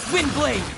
Windblade!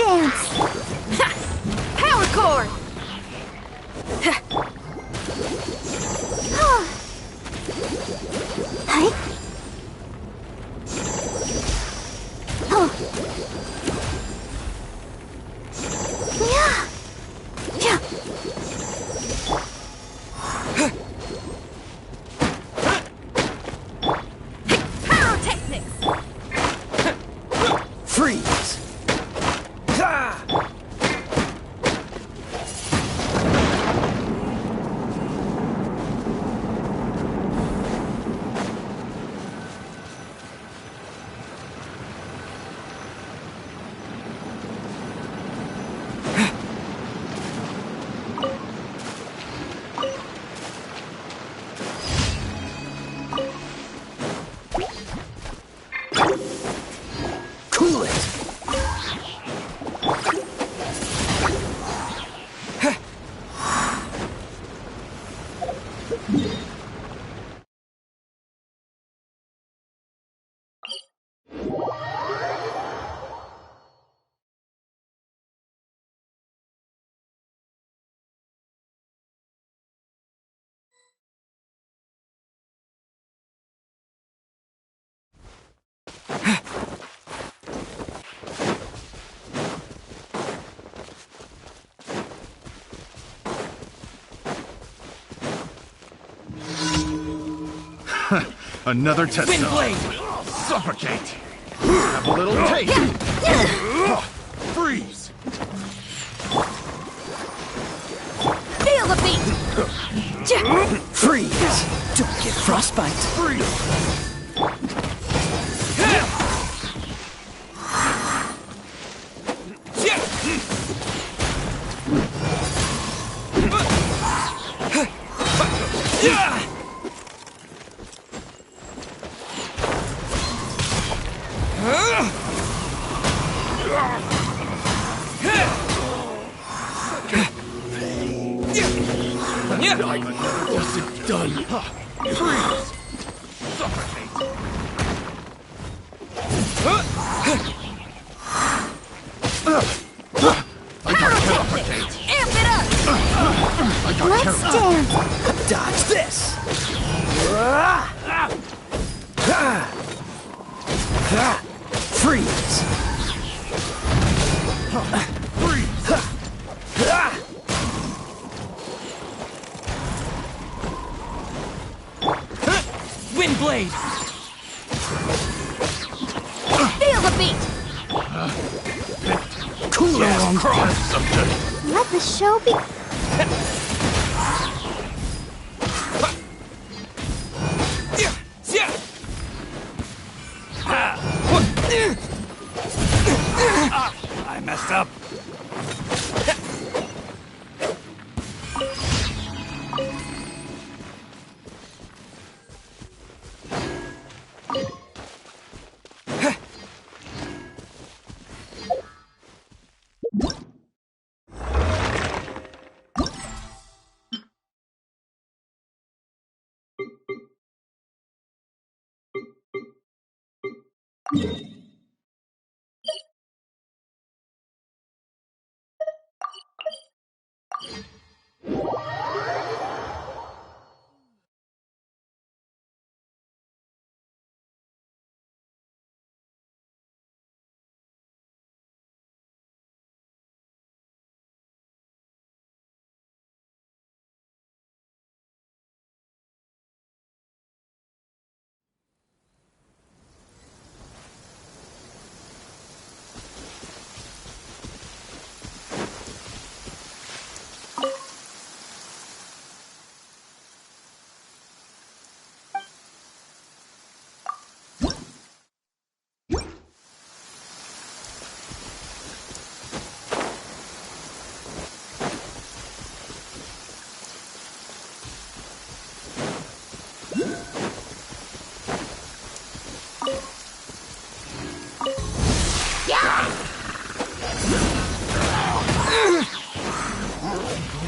dance! Power chord! Hi. Oh. Yeah. Yeah. Pyrotechnics! Freeze! Ha! Cool it! Another test Wind zone. blade! Suffocate! Have a little taste! Freeze! Feel the beat! Freeze! Don't get frostbite! Freeze! What's it done? Freeze! Suffocate! Pyrotechnics! Amp it up! Let's dance! Dodge this! Freeze! Wind blade! Feel the beat! Cool down! Subject! Let the show be... I messed up.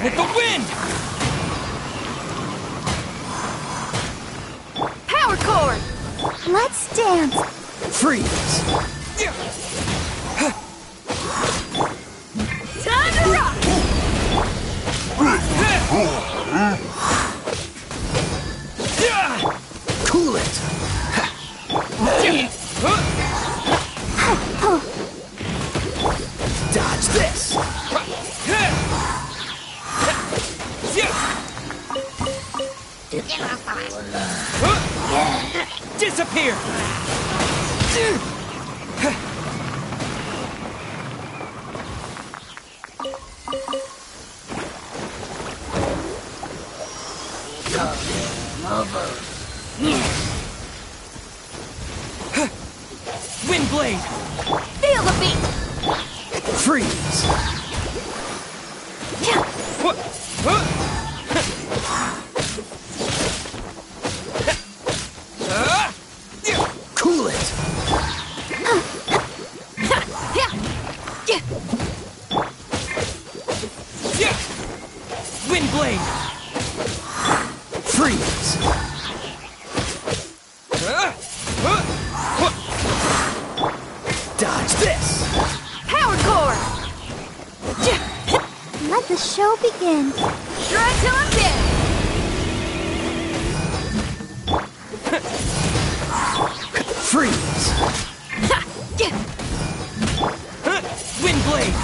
With the wind! Power chord! Let's dance! Freeze! Cool it! Dodge this! Disappear! Wind blade! Feel the beat! Freeze! Cool it! Wind blade! Freeze! Dodge this! Power core! Let the show begin. Try till I'm dead! Freeze! Wind blade!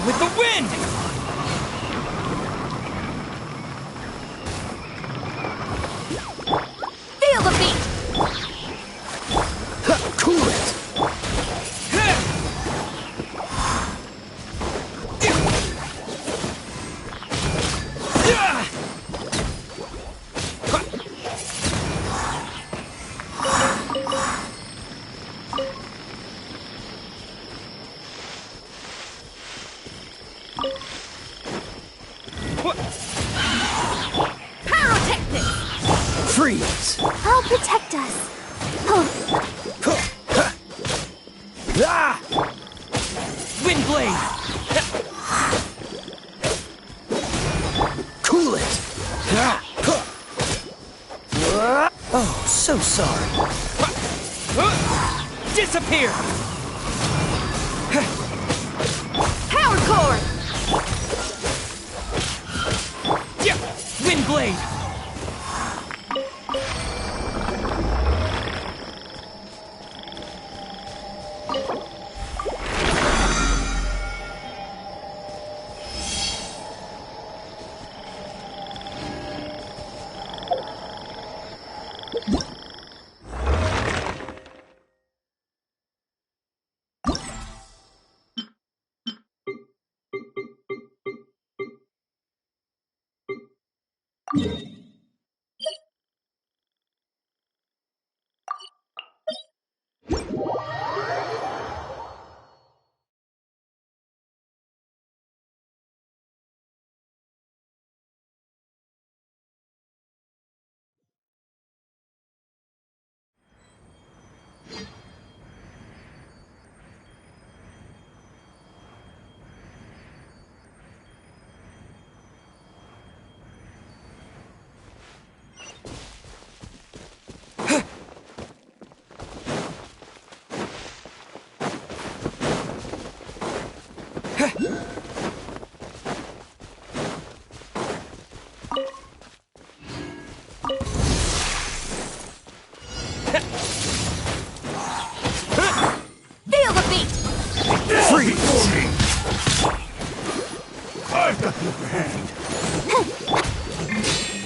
With the wind! Feel the beat! Cool it! Pyrotechnics! Freeze! I'll protect us. Ah! Wind blade! Cool it! Oh, so sorry. Disappear! Power core! Wind blade!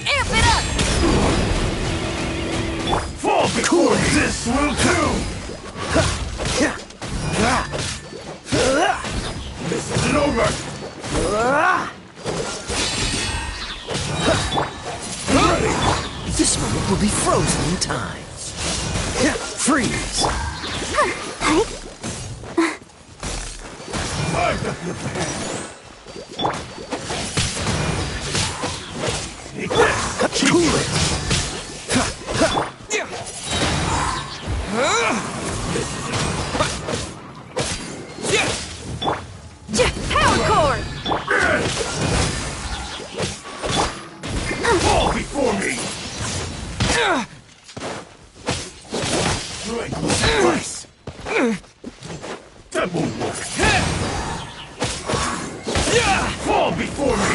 Amp it up! Fall before me. This will do. This isn't over. This moment will be frozen in time. Freeze! I've got the plan. Take this. Cool it! Power chord! Fall before me. Right. Nice. That won't work. Fall before me.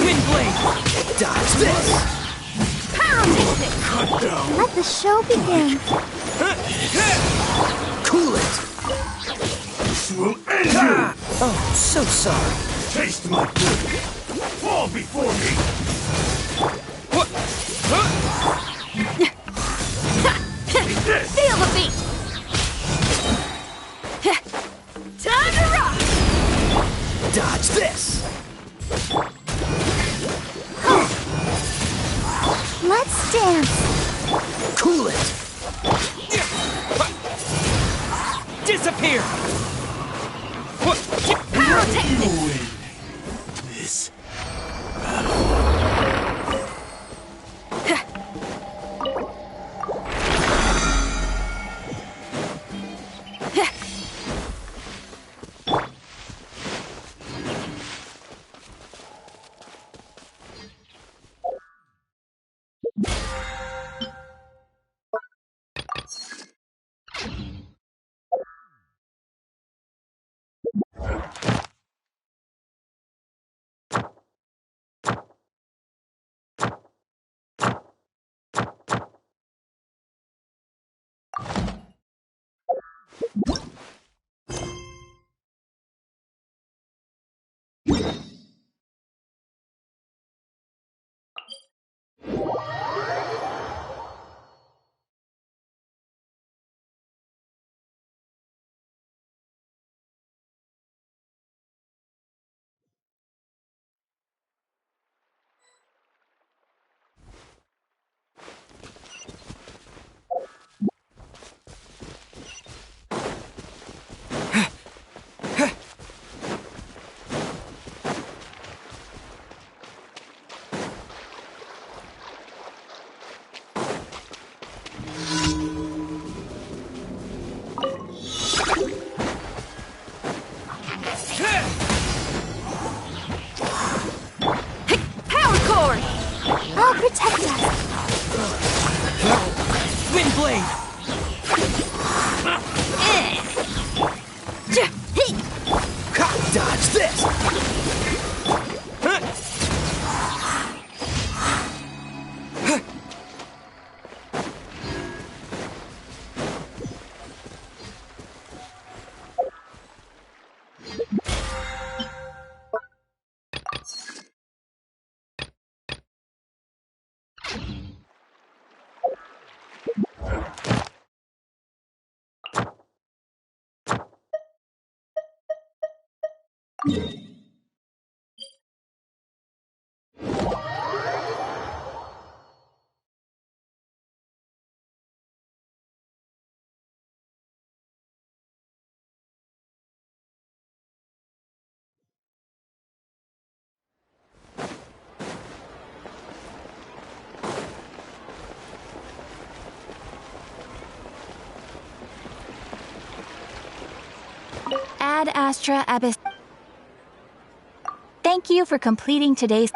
Wind blade. Dodge this! Pyrotechnic! Cut down. Let the show begin. Cool it! This will end you. Oh, so sorry. Taste my blood. Fall before me. Take this. Feel the beat! Time to rock! Dodge this! Let's dance. Cool it! Disappear. Pyrotechnic! This. Power chord! I'll protect us. Wind blade. Dodge this! Ad Astra Abyss. Thank you for completing today's.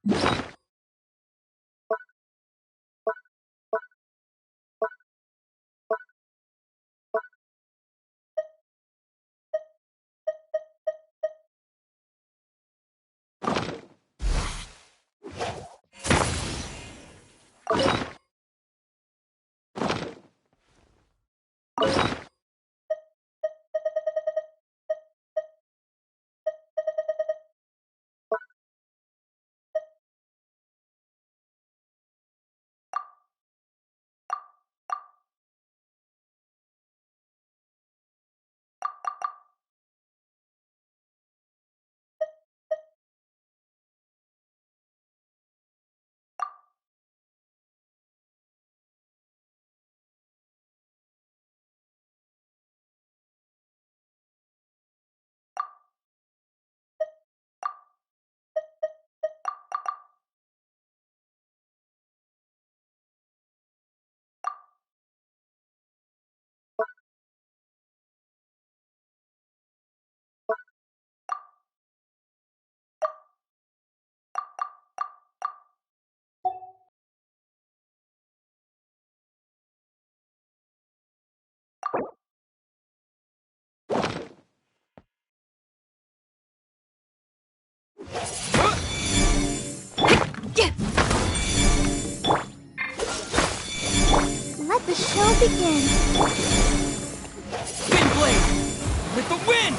Let the show begin. Wind blade! With the wind!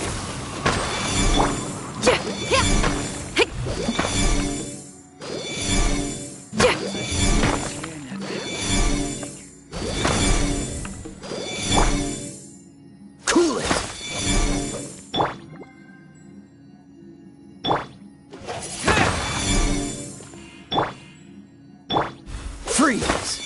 Cool it. Freeze.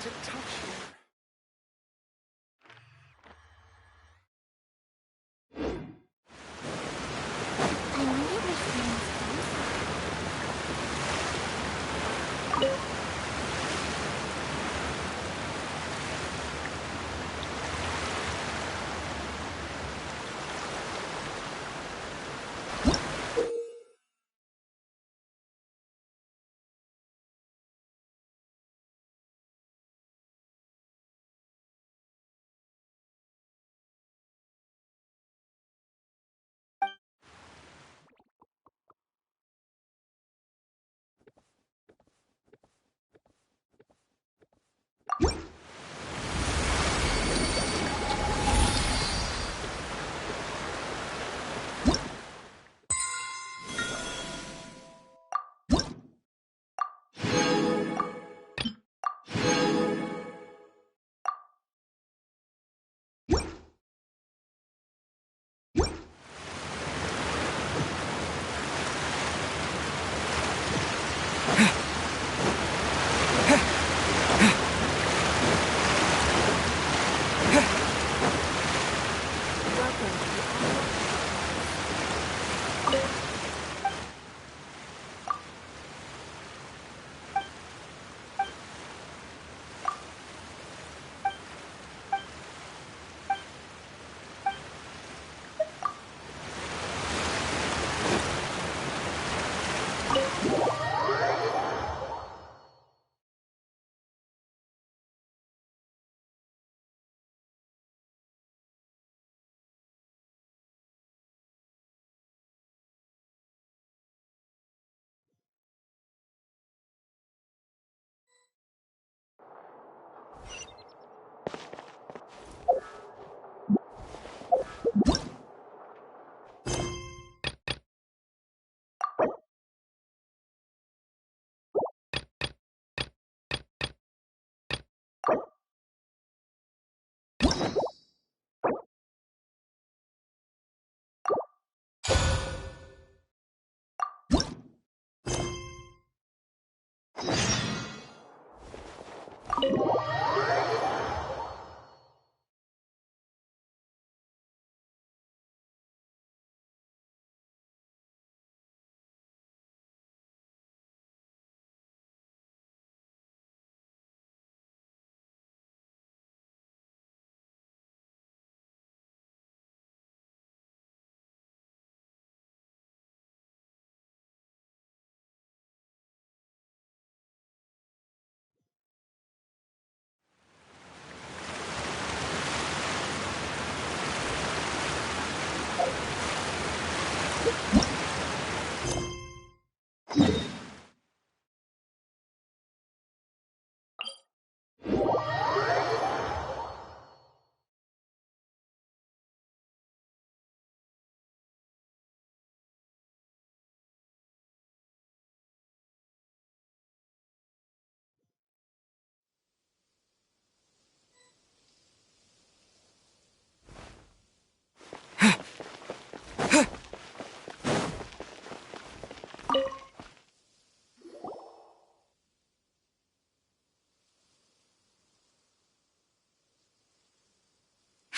to touch here. I wonder which one's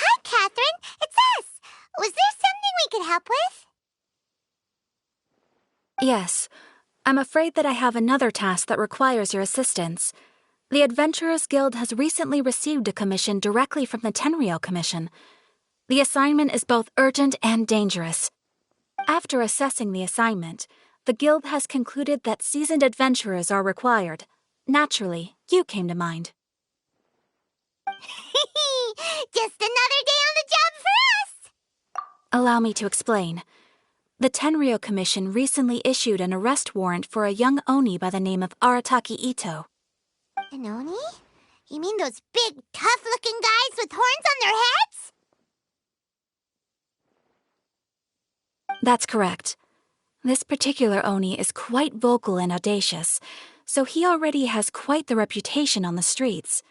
Hi, Catherine. It's us. Was there something we could help with? Yes. I'm afraid that I have another task that requires your assistance. The Adventurers Guild has recently received a commission directly from the Tenryou Commission. The assignment is both urgent and dangerous. After assessing the assignment, the Guild has concluded that seasoned adventurers are required. Naturally, you came to mind. Just another day on the job for us! Allow me to explain. The Tenryou Commission recently issued an arrest warrant for a young Oni by the name of Arataki Ito. An Oni? You mean those big, tough-looking guys with horns on their heads? That's correct. This particular Oni is quite vocal and audacious, so he already has quite the reputation on the streets.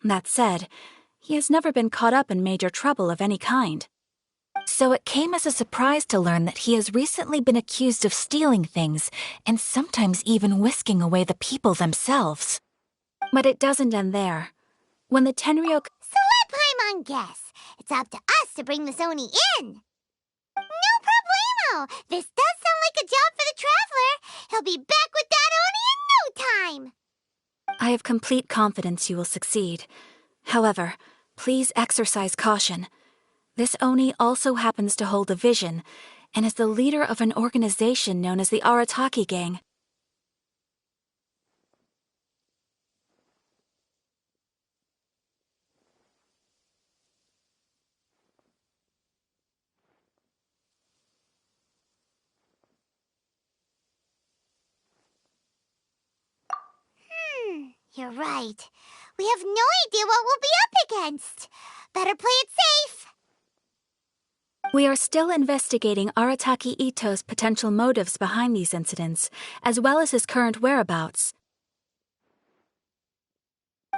That said, he has never been caught up in major trouble of any kind. So it came as a surprise to learn that he has recently been accused of stealing things and sometimes even whisking away the people themselves. But it doesn't end there. When the Tenryo... So let Paimon guess. It's up to us to bring this Oni in. No problemo! This does sound like a job for the Traveler. He'll be back with that Oni in no time. I have complete confidence you will succeed. However, please exercise caution. This Oni also happens to hold a vision, and is the leader of an organization known as the Arataki Gang. You're right. We have no idea what we'll be up against. Better play it safe. We are still investigating Arataki Ito's potential motives behind these incidents, as well as his current whereabouts.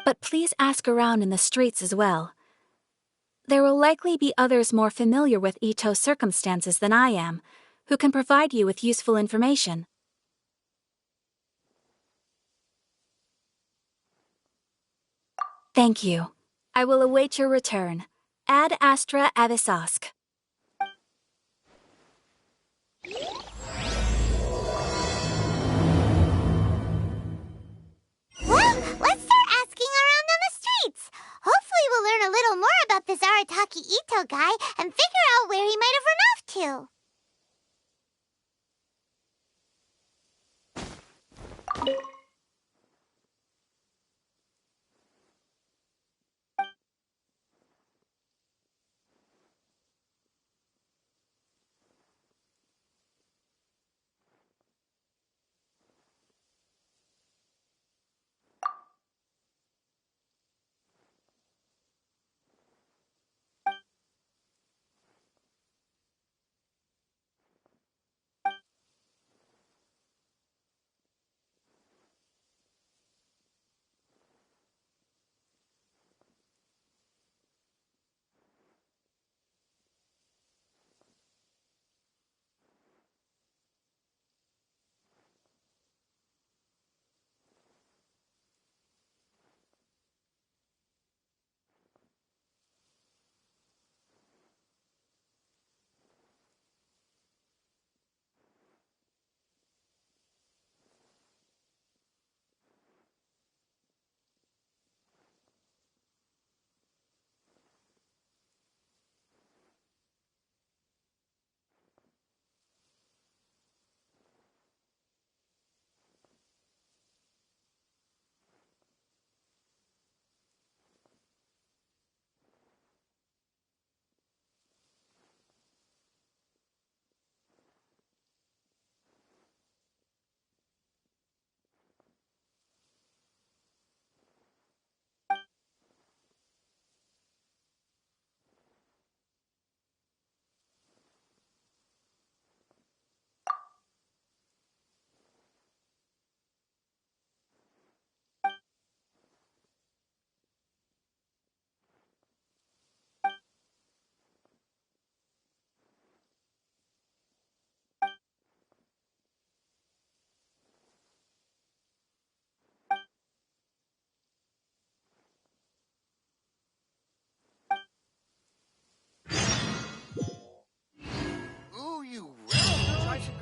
But please ask around in the streets as well. There will likely be others more familiar with Ito's circumstances than I am, who can provide you with useful information. Thank you. I will await your return. Ad Astra Avisask. Well, let's start asking around on the streets. Hopefully we'll learn a little more about this Arataki Ito guy and figure out where he might have run off to.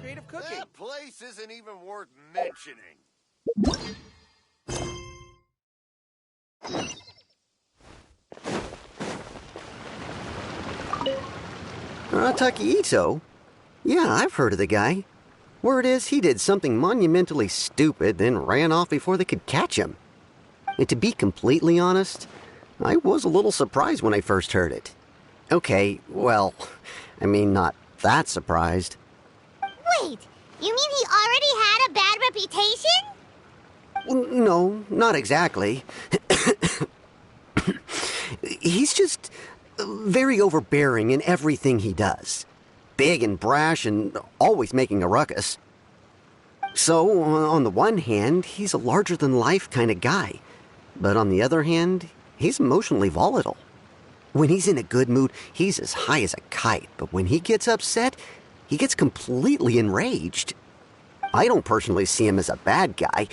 Creative cooking. That place isn't even worth mentioning. Arataki Ito? Yeah, I've heard of the guy. Word is he did something monumentally stupid, then ran off before they could catch him. And to be completely honest, I was a little surprised when I first heard it. Okay, well, I mean, not that surprised. Wait, you mean he already had a bad reputation? No, not exactly. He's just very overbearing in everything he does. Big and brash and always making a ruckus. So, on the one hand, he's a larger-than-life kind of guy. But on the other hand, he's emotionally volatile. When he's in a good mood, he's as high as a kite. But when he gets upset, he gets completely enraged. I don't personally see him as a bad guy,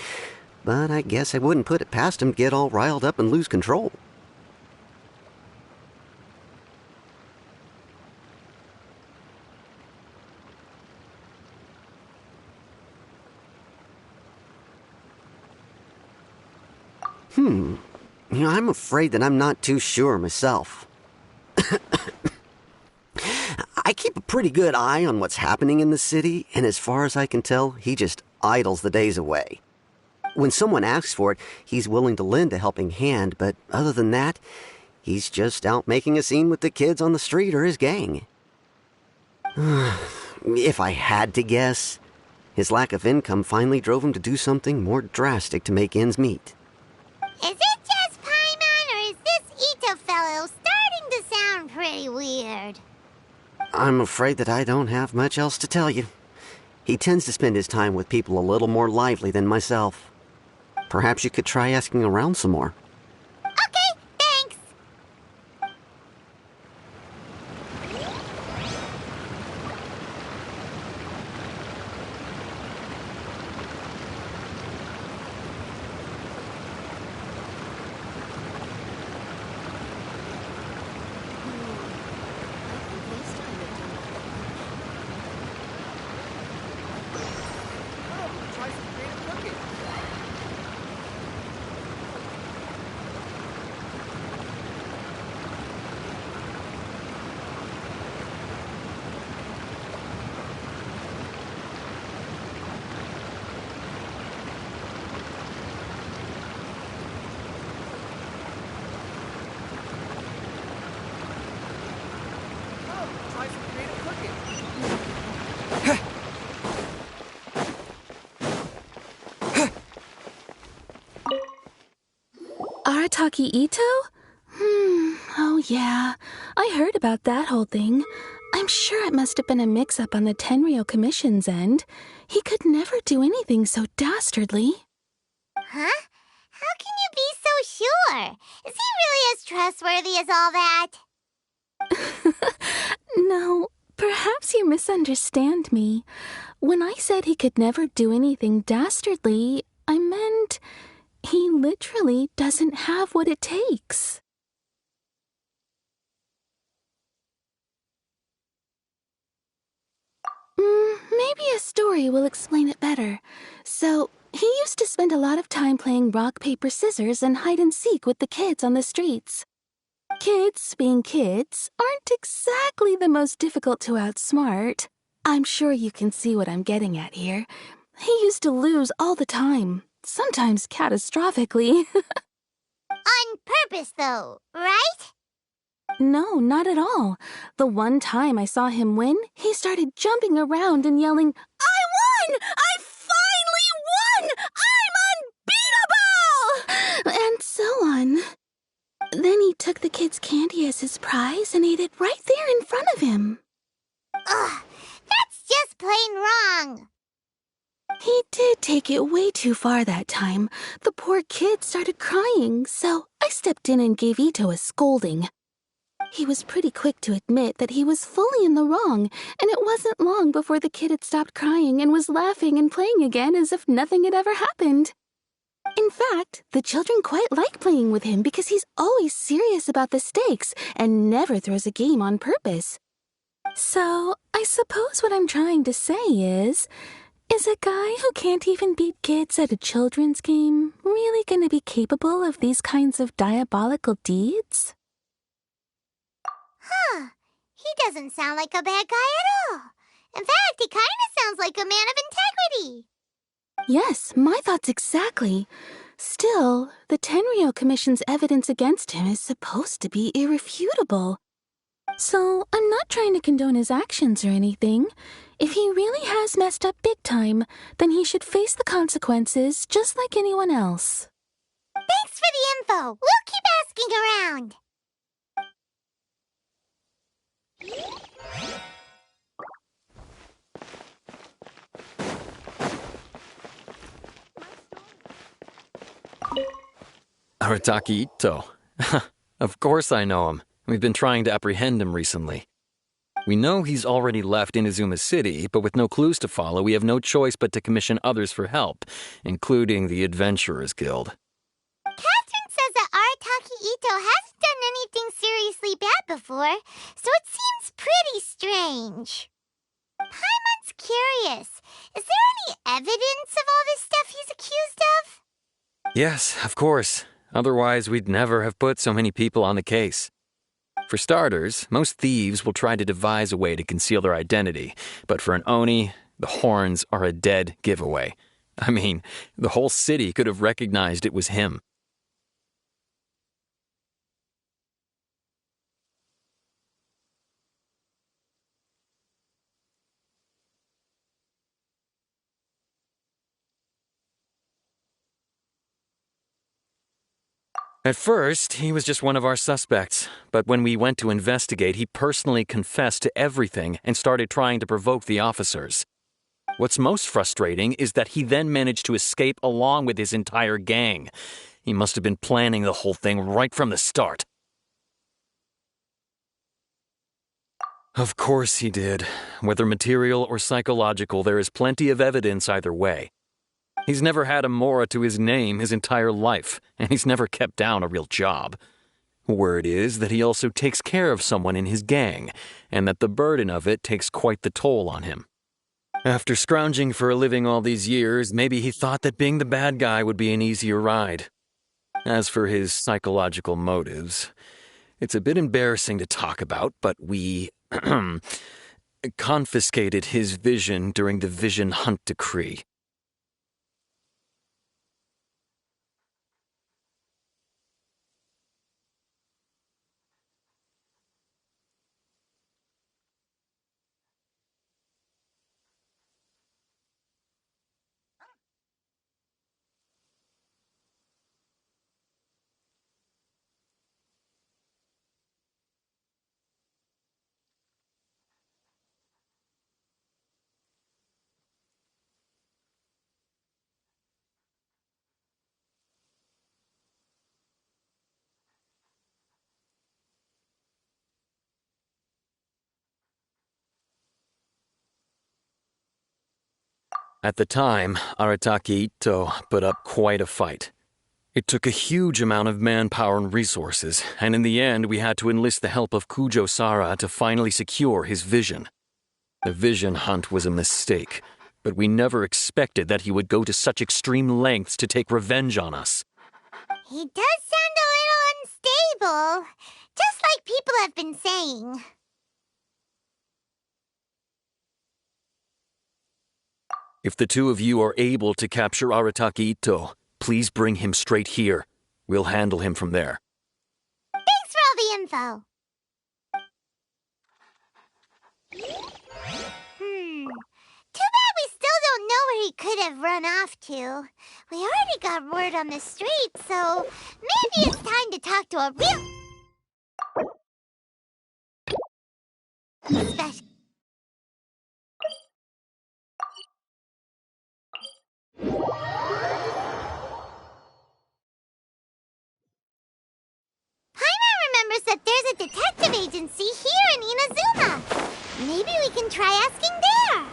but I guess I wouldn't put it past him to get all riled up and lose control. I'm afraid that I'm not too sure myself. I keep a pretty good eye on what's happening in the city, and as far as I can tell, he just idles the days away. When someone asks for it, he's willing to lend a helping hand, but other than that, he's just out making a scene with the kids on the street or his gang. If I had to guess, his lack of income finally drove him to do something more drastic to make ends meet. Is it just Paimon, or is this Ito fellow starting to sound pretty weird? I'm afraid that I don't have much else to tell you. He tends to spend his time with people a little more lively than myself. Perhaps you could try asking around some more. Okay, thanks. Try some creative cooking. Try some creative cooking. Arataki Ito? Oh yeah. I heard about that whole thing. I'm sure it must have been a mix-up on the Tenryou Commission's end. He could never do anything so dastardly. Huh? How can you be so sure? Is he really as trustworthy as all that? No, perhaps you misunderstand me. When I said he could never do anything dastardly, I meant he literally doesn't have what it takes. Maybe a story will explain it better. So, he used to spend a lot of time playing rock, paper, scissors and hide and seek with the kids on the streets. Kids, being kids, aren't exactly the most difficult to outsmart. I'm sure you can see what I'm getting at here. He used to lose all the time, sometimes catastrophically. On purpose, though, right? No, not at all. The one time I saw him win, he started jumping around and yelling, "I won! I finally won! I'm unbeatable!" And so on. Then he took the kid's candy as his prize and ate it right there in front of him. Ugh, that's just plain wrong. He did take it way too far that time. The poor kid started crying, so I stepped in and gave Ito a scolding. He was pretty quick to admit that he was fully in the wrong, and it wasn't long before the kid had stopped crying and was laughing and playing again as if nothing had ever happened. In fact, the children quite like playing with him because he's always serious about the stakes and never throws a game on purpose. So, I suppose what I'm trying to say is a guy who can't even beat kids at a children's game really going to be capable of these kinds of diabolical deeds? Huh. He doesn't sound like a bad guy at all. In fact, he kind of sounds like a man of integrity. Yes, my thoughts exactly. Still, the Tenryou Commission's evidence against him is supposed to be irrefutable. So, I'm not trying to condone his actions or anything. If he really has messed up big time, then he should face the consequences just like anyone else. Thanks for the info. We'll keep asking around. Arataki Ito. Of course I know him. We've been trying to apprehend him recently. We know he's already left Inazuma City, but with no clues to follow, we have no choice but to commission others for help, including the Adventurers Guild. Catherine says that Arataki Ito hasn't done anything seriously bad before, so it seems pretty strange. Paimon's curious. Is there any evidence of all this stuff he's accused of? Yes, of course. Otherwise, we'd never have put so many people on the case. For starters, most thieves will try to devise a way to conceal their identity, but for an Oni, the horns are a dead giveaway. I mean, the whole city could have recognized it was him. At first, he was just one of our suspects, but when we went to investigate, he personally confessed to everything and started trying to provoke the officers. What's most frustrating is that he then managed to escape along with his entire gang. He must have been planning the whole thing right from the start. Of course he did. Whether material or psychological, there is plenty of evidence either way. He's never had a Mora to his name his entire life, and he's never kept down a real job. Word is that he also takes care of someone in his gang, and that the burden of it takes quite the toll on him. After scrounging for a living all these years, maybe he thought that being the bad guy would be an easier ride. As for his psychological motives, it's a bit embarrassing to talk about, but we confiscated his vision during the Vision Hunt Decree. At the time, Arataki Itto put up quite a fight. It took a huge amount of manpower and resources, and in the end we had to enlist the help of Kujo Sara to finally secure his vision. The vision hunt was a mistake, but we never expected that he would go to such extreme lengths to take revenge on us. He does sound a little unstable, just like people have been saying. If the two of you are able to capture Arataki Itto, please bring him straight here. We'll handle him from there. Thanks for all the info. Too bad we still don't know where he could have run off to. We already got word on the street, so maybe it's time to talk to a real special. Paimon remembers that there's a detective agency here in Inazuma. Maybe we can try asking there.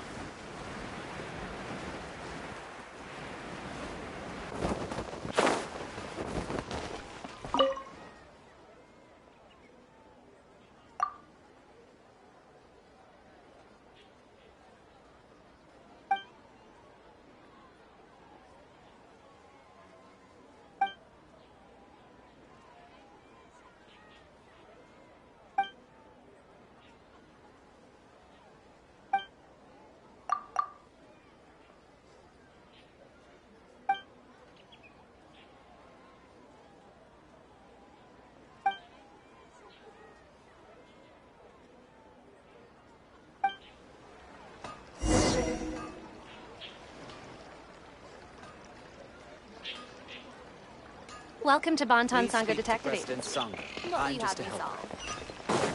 Welcome to Bonton Please Sangha speak to Detective President Agency. Sangha. What I'm you just a have me helper. solve?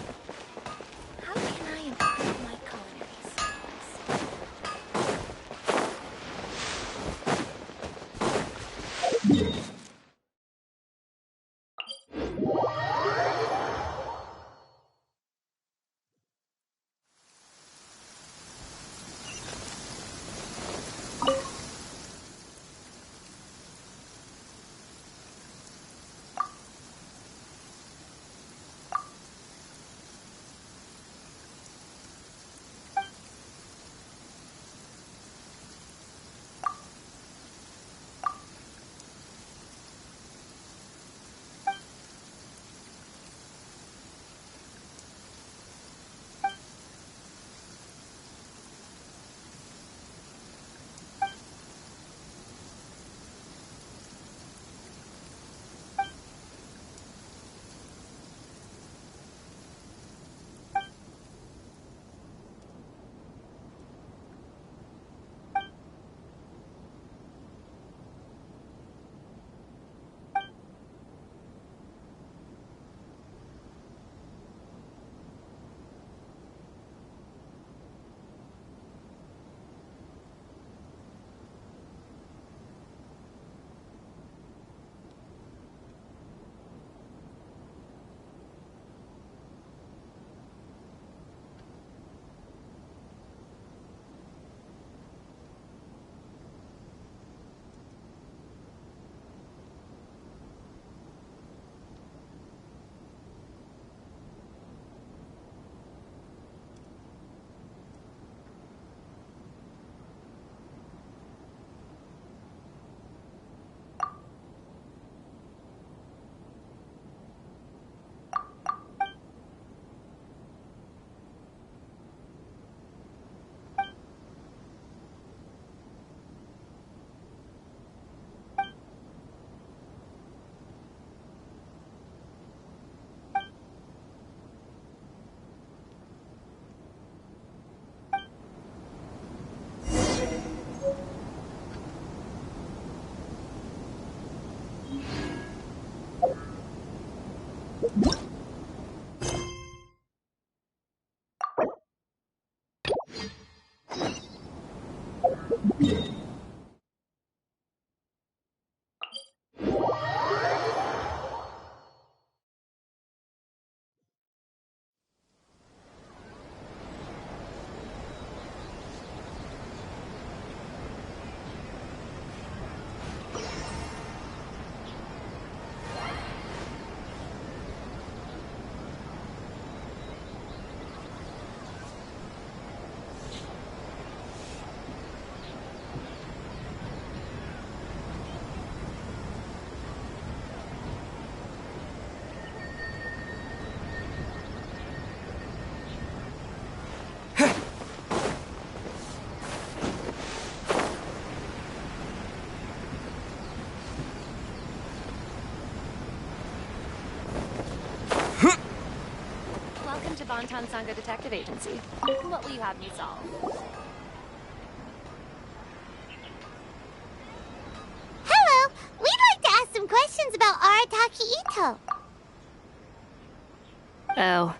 How can I improve my culinary skills? Welcome to Bonton Sangha Detective Agency. What will you have me solve? Hello! We'd like to ask some questions about Arataki Ito. Oh,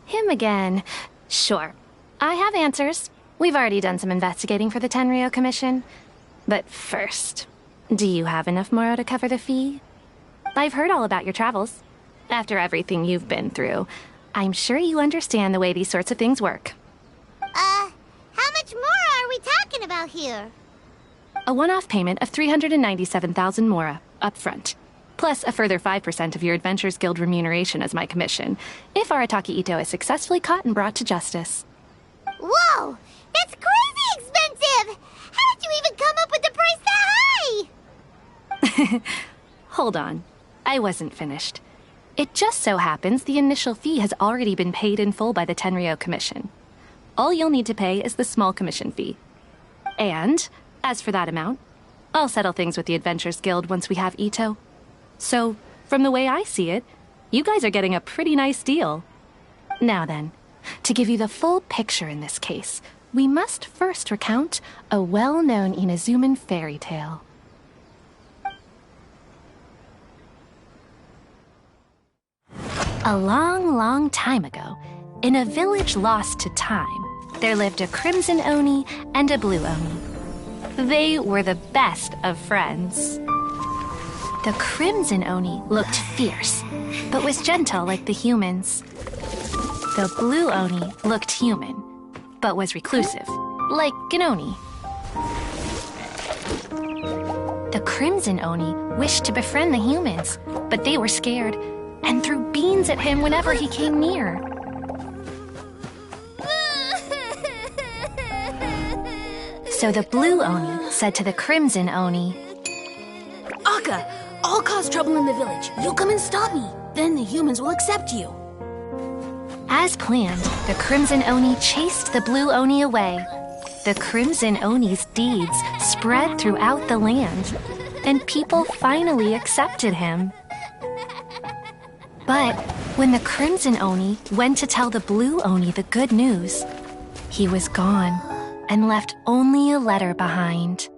him again. Sure. I have answers. We've already done some investigating for the Tenryo Commission. But first, do you have enough Moro to cover the fee? I've heard all about your travels. After everything you've been through, I'm sure you understand the way these sorts of things work. How much more are we talking about here? A one-off payment of 397,000 Mora, up front. Plus a further 5% of your Adventures Guild remuneration as my commission, if Arataki Ito is successfully caught and brought to justice. Whoa! That's crazy expensive! How did you even come up with the price that high? Hold on. I wasn't finished. It just so happens the initial fee has already been paid in full by the Tenryo Commission. All you'll need to pay is the small commission fee. And, as for that amount, I'll settle things with the Adventures Guild once we have Ito. So, from the way I see it, you guys are getting a pretty nice deal. Now then, to give you the full picture in this case, we must first recount a well-known Inazuman fairy tale. A long, long time ago, in a village lost to time, there lived a Crimson Oni and a Blue Oni. They were the best of friends. The Crimson Oni looked fierce, but was gentle like the humans. The Blue Oni looked human, but was reclusive, like an Oni. The Crimson Oni wished to befriend the humans, but they were scared and threw beans at him whenever he came near. So the Blue Oni said to the Crimson Oni, Akka, I'll cause trouble in the village. You come and stop me. Then the humans will accept you. As planned, the Crimson Oni chased the Blue Oni away. The Crimson Oni's deeds spread throughout the land, and people finally accepted him. But when the Crimson Oni went to tell the Blue Oni the good news, he was gone and left only a letter behind.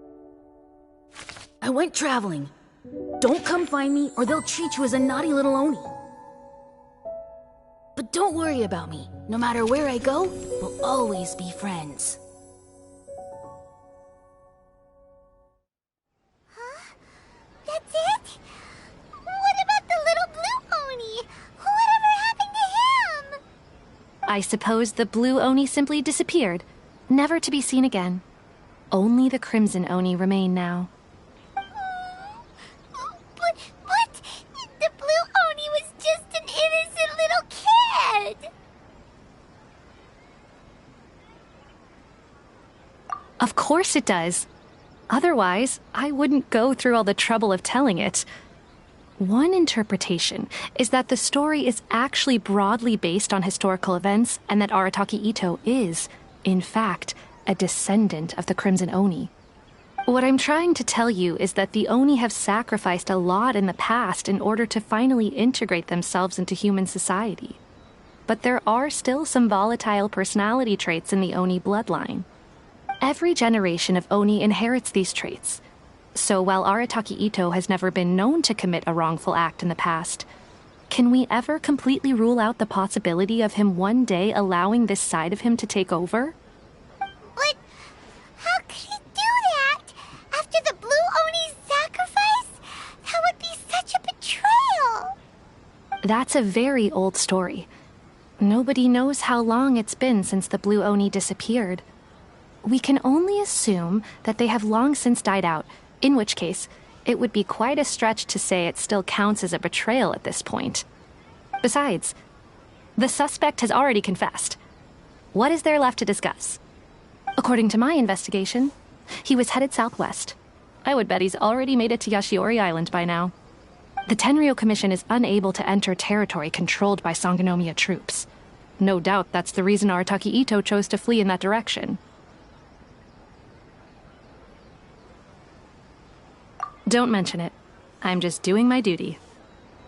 I went traveling. Don't come find me or they'll treat you as a naughty little Oni. But don't worry about me. No matter where I go, we'll always be friends. Huh? That's it? What about the little Blue Oni? Whatever happened to him? I suppose the Blue Oni simply disappeared, never to be seen again. Only the Crimson Oni remain now. But the Blue Oni was just an innocent little kid. Of course it does. Otherwise, I wouldn't go through all the trouble of telling it. One interpretation is that the story is actually broadly based on historical events and that Arataki Ito is, in fact, a descendant of the Crimson Oni. What I'm trying to tell you is that the Oni have sacrificed a lot in the past in order to finally integrate themselves into human society. But there are still some volatile personality traits in the Oni bloodline. Every generation of Oni inherits these traits. So while Arataki Ito has never been known to commit a wrongful act in the past, Can we ever completely rule out the possibility of him one day allowing this side of him to take over? But how could he do that? After the Blue Oni's sacrifice? That would be such a betrayal. That's a very old story. Nobody knows how long it's been since the Blue Oni disappeared. We can only assume that they have long since died out, in which case, it would be quite a stretch to say it still counts as a betrayal at this point. Besides, the suspect has already confessed. What is there left to discuss? According to my investigation, he was headed southwest. I would bet he's already made it to Yashiori Island by now. The Tenryou Commission is unable to enter territory controlled by Sangonomiya troops. No doubt that's the reason Arataki Ito chose to flee in that direction. Don't mention it. I'm just doing my duty.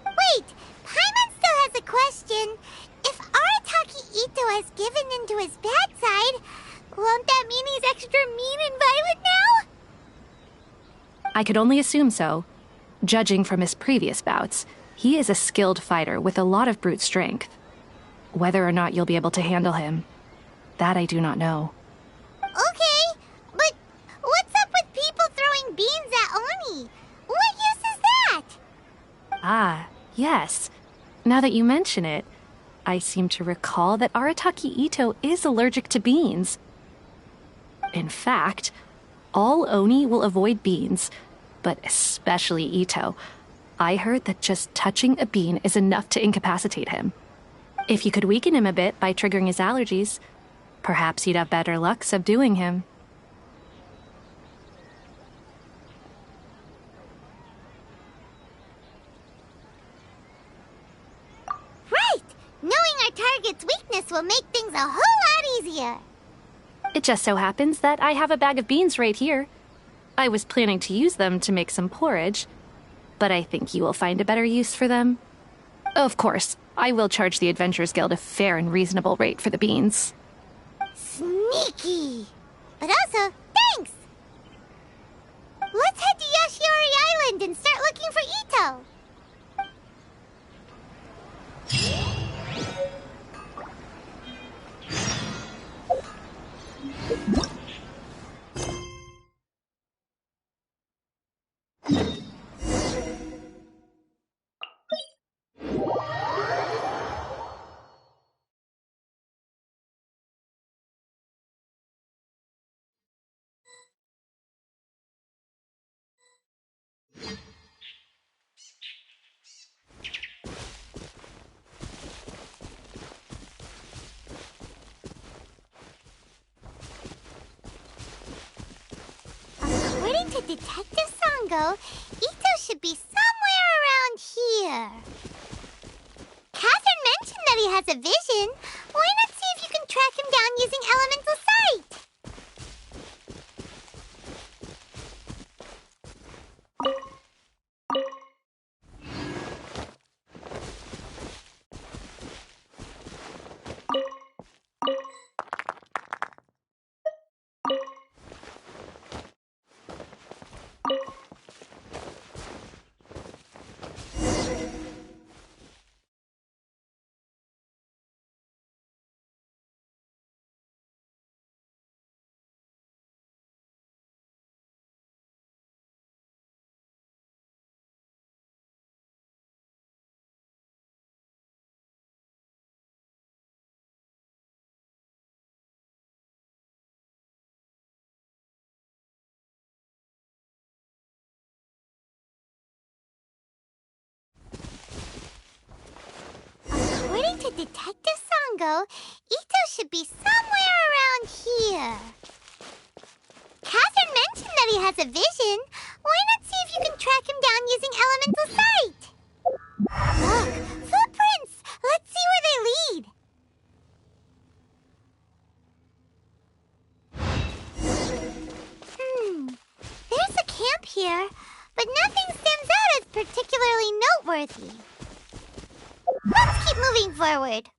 Wait, Paimon still has a question. If Arataki Ito has given in to his bad side, won't that mean he's extra mean and violent now? I could only assume so. Judging from his previous bouts, he is a skilled fighter with a lot of brute strength. Whether or not you'll be able to handle him, that I do not know. Okay, but what's up with people throwing beans at Oni? What use is that? Ah, yes. Now that you mention it, I seem to recall that Arataki Ito is allergic to beans. In fact, all Oni will avoid beans, but especially Ito. I heard that just touching a bean is enough to incapacitate him. If you could weaken him a bit by triggering his allergies, perhaps you'd have better luck subduing him. Right! Knowing our target's weakness will make things a whole lot easier. It just so happens that I have a bag of beans right here. I was planning to use them to make some porridge, but I think you will find a better use for them. Of course, I will charge the Adventurers Guild a fair and reasonable rate for the beans. Sneaky! But also, thanks! Let's head to Yashiori Island and start looking for Ito! According to Detective Sango, Ito should be somewhere around here. Catherine mentioned that he has a vision. Why not see if you can track him down using elemental sight? According to Detective Sango, Ito should be somewhere around here. Catherine mentioned that he has a vision. Why not see if you can track him down using elemental sight? Look, footprints! Let's see where they lead. There's a camp here, but nothing stands out as particularly noteworthy. Let's keep moving forward.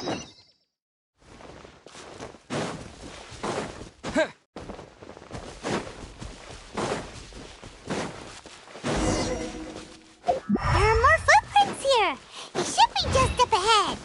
There are more footprints here. He should be just up ahead.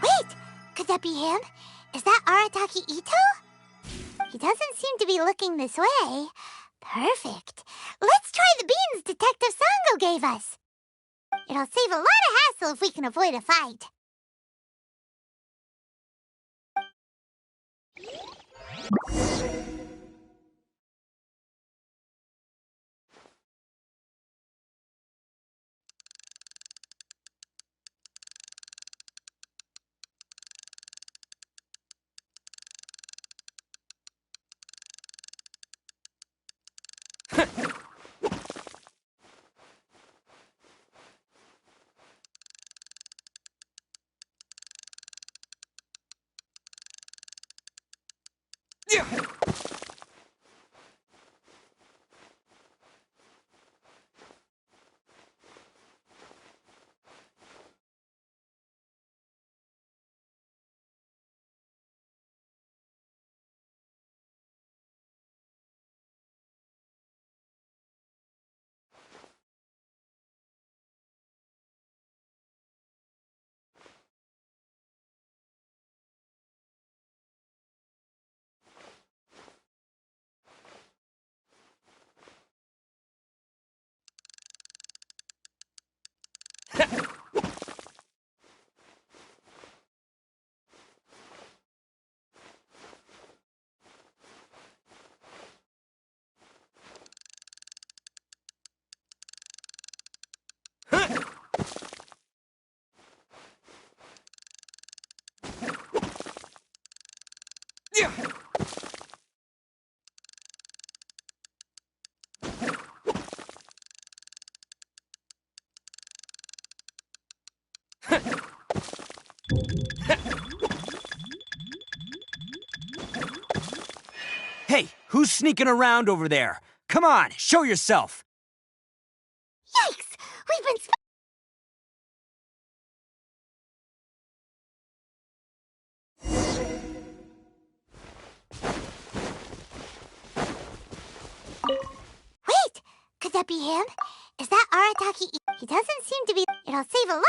Wait, could that be him? Is that Arataki Ito? He doesn't seem to be looking this way. Perfect. Let's try the beans Detective Sango gave us. It'll save a lot of hassle if we can avoid a fight. Hey, who's sneaking around over there? Come on, show yourself! Yikes! We've been Wait! Could that be him? Is that Arataki? He doesn't seem to be. It'll save a lot.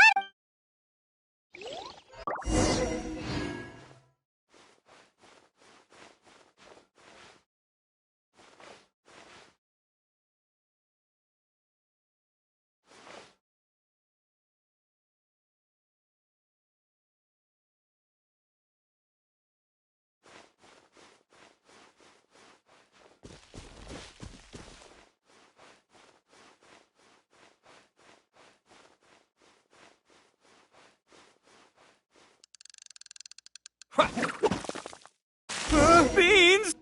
Beans!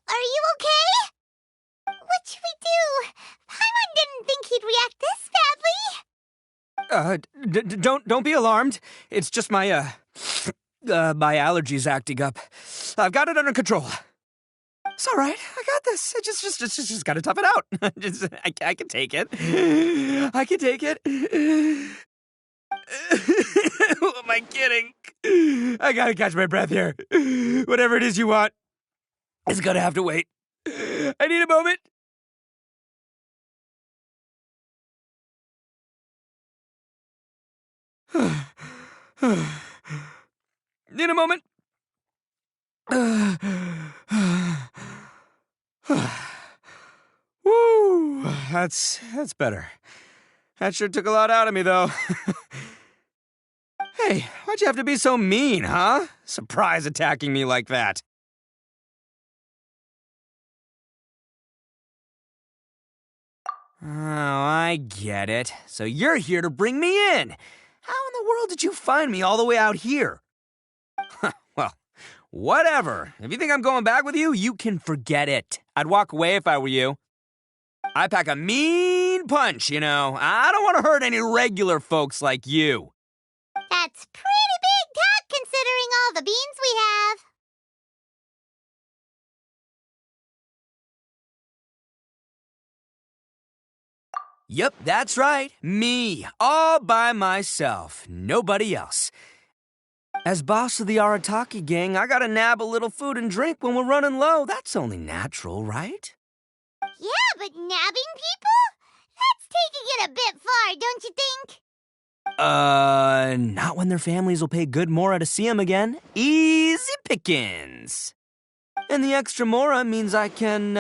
Are you okay? What should we do? Paimon didn't think he'd react this badly. Don't be alarmed. It's just my my allergies acting up. I've got it under control. It's all right. I got this. I just gotta tough it out. I can take it. I can take it. Who am I kidding? I gotta catch my breath here. Whatever it is you want, it's gonna have to wait. I need a moment. Need a moment. Woo! That's better. That sure took a lot out of me, though. Hey, why'd you have to be so mean, huh? Surprise attacking me like that. Oh, I get it. So you're here to bring me in. How in the world did you find me all the way out here? Well, whatever. If you think I'm going back with you, you can forget it. I'd walk away if I were you. I pack a mean punch, you know. I don't want to hurt any regular folks like you. That's pretty big talk considering all the beans we have. Yep, that's right. Me. All by myself. Nobody else. As boss of the Arataki gang, I gotta nab a little food and drink when we're running low. That's only natural, right? Yeah, but nabbing people? That's taking it a bit far, don't you think? Not when their families will pay good mora to see 'em again. Easy pickings. And the extra mora means I can,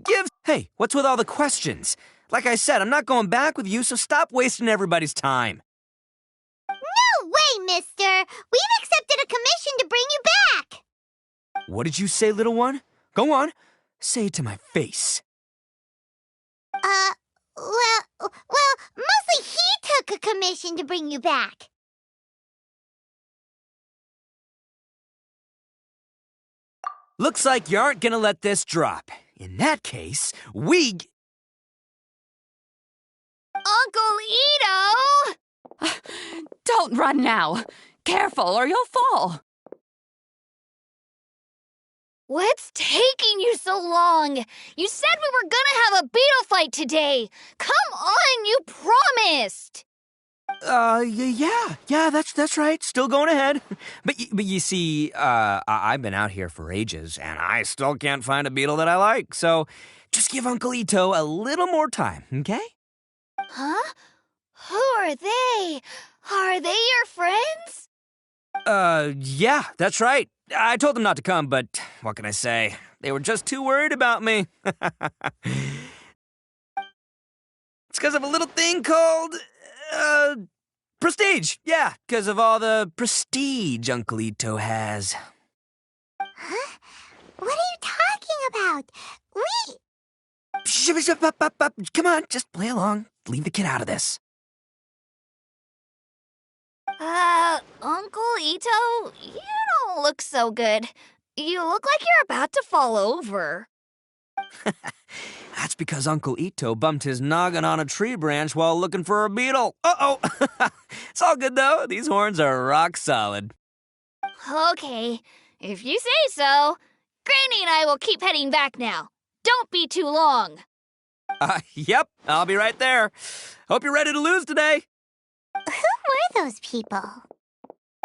give... Hey, what's with all the questions? Like I said, I'm not going back with you, so stop wasting everybody's time. No way, mister! We've accepted a commission to bring you back! What did you say, little one? Go on. Say it to my face. Well, mostly he took a commission to bring you back. Looks like you aren't gonna let this drop. In that case, Uncle Ito! Don't run now. Careful or you'll fall. What's taking you so long? You said we were gonna have a beetle fight today. Come on, you promised. Yeah, that's right. Still going ahead. But you see, I've been out here for ages, and I still can't find a beetle that I like. So just give Uncle Ito a little more time, okay? Huh? Who are they? Are they your friends? Yeah, that's right. I told them not to come, but what can I say? They were just too worried about me. It's because of a little thing called, prestige. Yeah, because of all the prestige Uncle Ito has. Huh? What are you talking about? Come on, just play along. Leave the kid out of this. Uncle Ito, you don't look so good. You look like you're about to fall over. That's because Uncle Ito bumped his noggin on a tree branch while looking for a beetle. Uh-oh! It's all good, though. These horns are rock solid. Okay, if you say so. Granny and I will keep heading back now. Don't be too long. Yep, I'll be right there. Hope you're ready to lose today. Who were those people?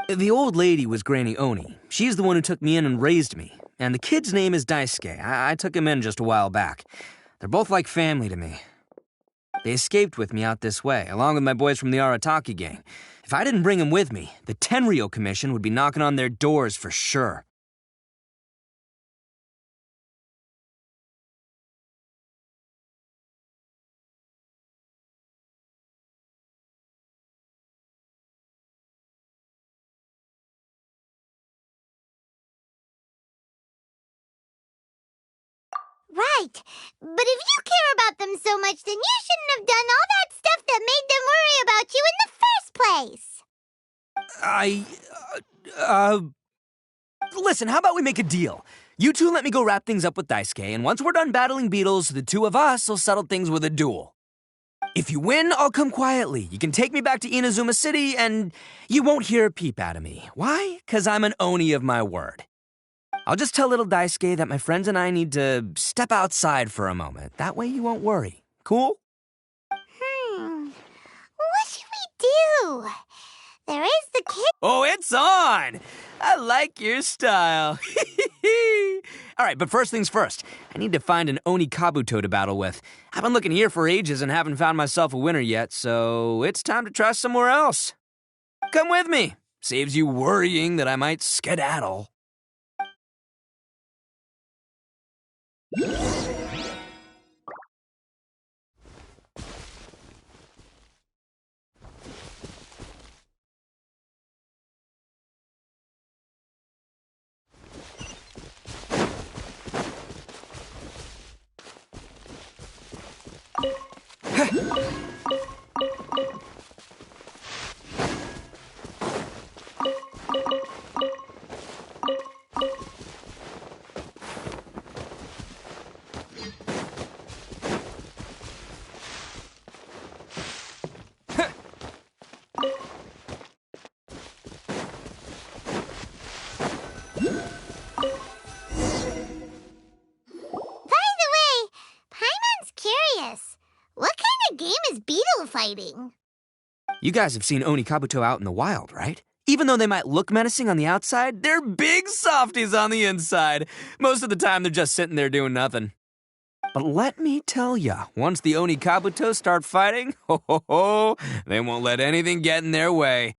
The old lady was Granny Oni. She's the one who took me in and raised me. And the kid's name is Daisuke. I took him in just a while back. They're both like family to me. They escaped with me out this way, along with my boys from the Arataki gang. If I didn't bring them with me, the Tenryou Commission would be knocking on their doors for sure. Right. But if you care about them so much, then you shouldn't have done all that stuff that made them worry about you in the first place. Listen, how about we make a deal? You two let me go wrap things up with Daisuke, and once we're done battling beetles, the two of us will settle things with a duel. If you win, I'll come quietly. You can take me back to Inazuma City, and you won't hear a peep out of me. Why? 'Cause I'm an Oni of my word. I'll just tell little Daisuke that my friends and I need to step outside for a moment. That way you won't worry. Cool? What should we do? There is the kid. Oh, it's on! I like your style. All right, but first things first. I need to find an Oni Kabuto to battle with. I've been looking here for ages and haven't found myself a winner yet, so it's time to try somewhere else. Come with me. Saves you worrying that I might skedaddle. What kind of game is beetle fighting? You guys have seen Oni Kabuto out in the wild, right? Even though they might look menacing on the outside, they're big softies on the inside. Most of the time, they're just sitting there doing nothing. But let me tell ya, once the Oni Kabuto start fighting, they won't let anything get in their way.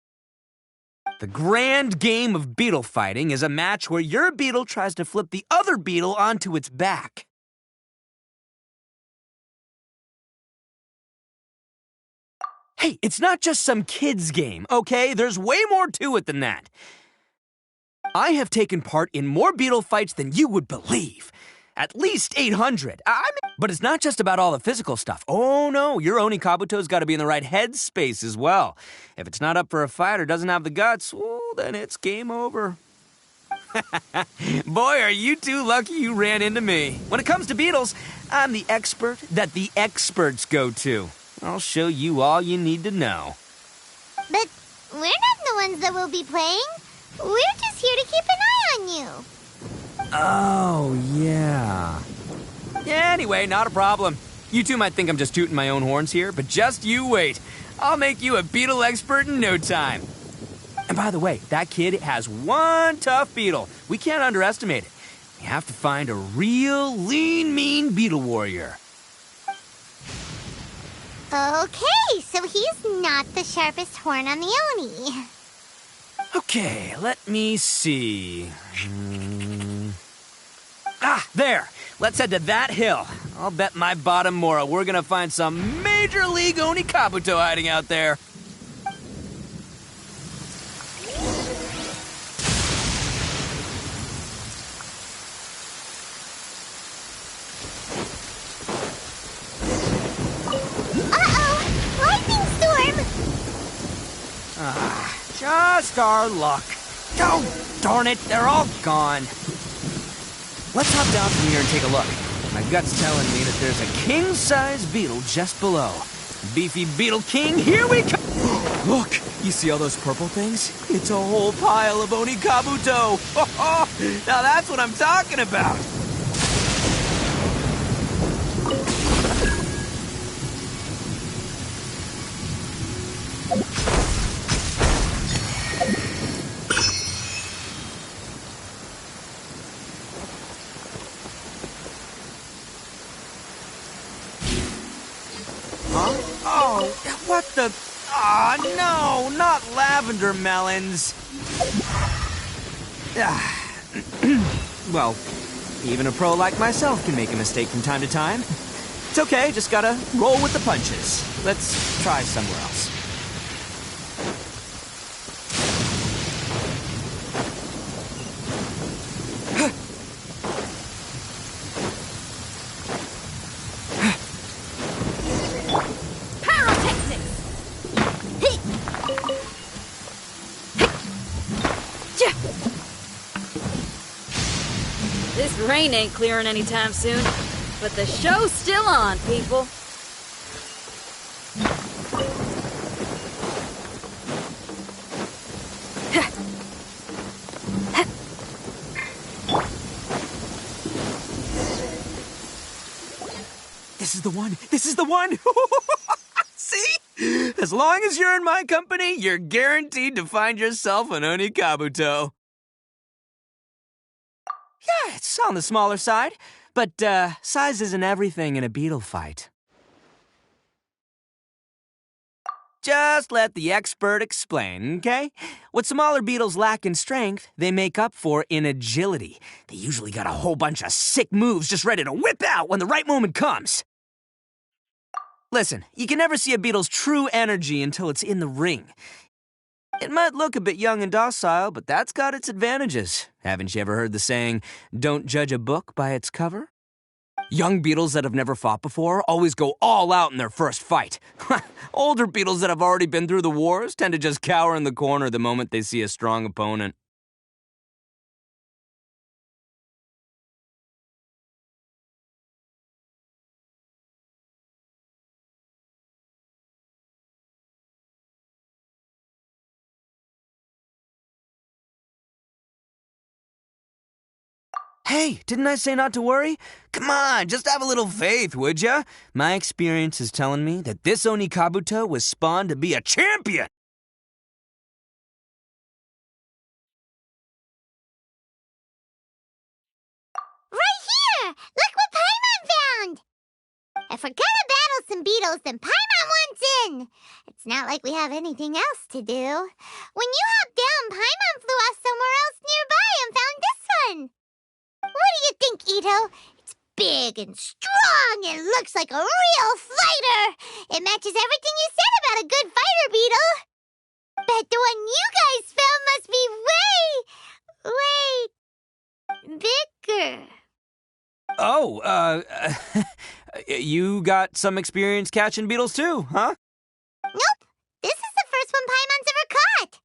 The grand game of beetle fighting is a match where your beetle tries to flip the other beetle onto its back. Hey, it's not just some kid's game, okay? There's way more to it than that. I have taken part in more beetle fights than you would believe. At least 800. But it's not just about all the physical stuff. Oh no, your Oni Kabuto's got to be in the right headspace as well. If it's not up for a fight or doesn't have the guts, well, then it's game over. Boy, are you two lucky you ran into me. When it comes to beetles, I'm the expert that the experts go to. I'll show you all you need to know. But we're not the ones that will be playing. We're just here to keep an eye on you. Oh, yeah. Yeah, anyway, not a problem. You two might think I'm just tooting my own horns here, but just you wait. I'll make you a beetle expert in no time. And by the way, that kid has one tough beetle. We can't underestimate it. We have to find a real lean, mean beetle warrior. Okay, so he's not the sharpest horn on the Oni. Okay, let me see. There! Let's head to that hill. I'll bet my bottom moral we're gonna find some Major League Oni Kabuto hiding out there. Just our luck. Oh, darn it, they're all gone. Let's hop down from here and take a look. My gut's telling me that there's a king-size beetle just below. Beefy Beetle King, here we come! Look, you see all those purple things? It's a whole pile of Oni Kabuto. Now that's what I'm talking about. Oh, what the... no, not lavender melons. Well, even a pro like myself can make a mistake from time to time. It's okay, just gotta roll with the punches. Let's try somewhere else. This rain ain't clearing anytime soon, but the show's still on, people. This is the one! This is the one! See? As long as you're in my company, you're guaranteed to find yourself an Oni Kabuto. Yeah, it's on the smaller side, but size isn't everything in a beetle fight. Just let the expert explain, okay? What smaller beetles lack in strength, they make up for in agility. They usually got a whole bunch of sick moves just ready to whip out when the right moment comes. Listen, you can never see a beetle's true energy until it's in the ring. It might look a bit young and docile, but that's got its advantages. Haven't you ever heard the saying, don't judge a book by its cover? Young beetles that have never fought before always go all out in their first fight. Older beetles that have already been through the wars tend to just cower in the corner the moment they see a strong opponent. Hey, didn't I say not to worry? Come on, just have a little faith, would ya? My experience is telling me that this Oni Kabuto was spawned to be a champion! Right here! Look what Paimon found! If we're gonna battle some beetles, then Paimon wants in! It's not like we have anything else to do. When you hopped down, Paimon flew off somewhere else nearby and found this one! What do you think, Ito? It's big and strong and looks like a real fighter! It matches everything you said about a good fighter, Beetle! Bet the one you guys found must be way bigger. Oh, you got some experience catching beetles too, huh? Nope. This is the first one Paimon's ever caught.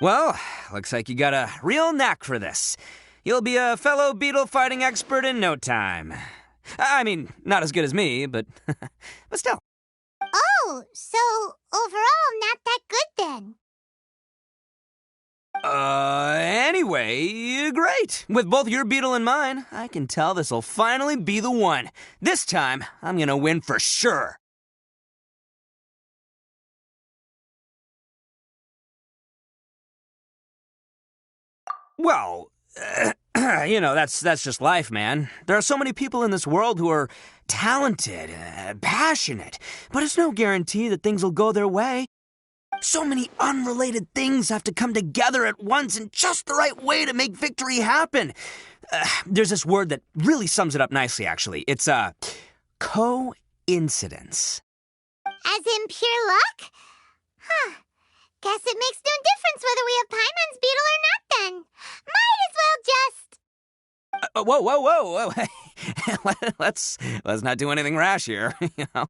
Well, looks like you got a real knack for this. You'll be a fellow beetle fighting expert in no time. I mean, not as good as me, but still. Oh, so overall not that good then. Anyway, great. With both your beetle and mine, I can tell this'll finally be the one. This time, I'm gonna win for sure. Well, that's just life, man. There are so many people in this world who are talented, passionate, but it's no guarantee that things will go their way. So many unrelated things have to come together at once in just the right way to make victory happen. There's this word that really sums it up nicely, actually. It's, coincidence. As in pure luck? Huh. Guess it makes no difference whether we have Paimon's beetle or not then. Might as well just... Whoa. Let's not do anything rash here, you know.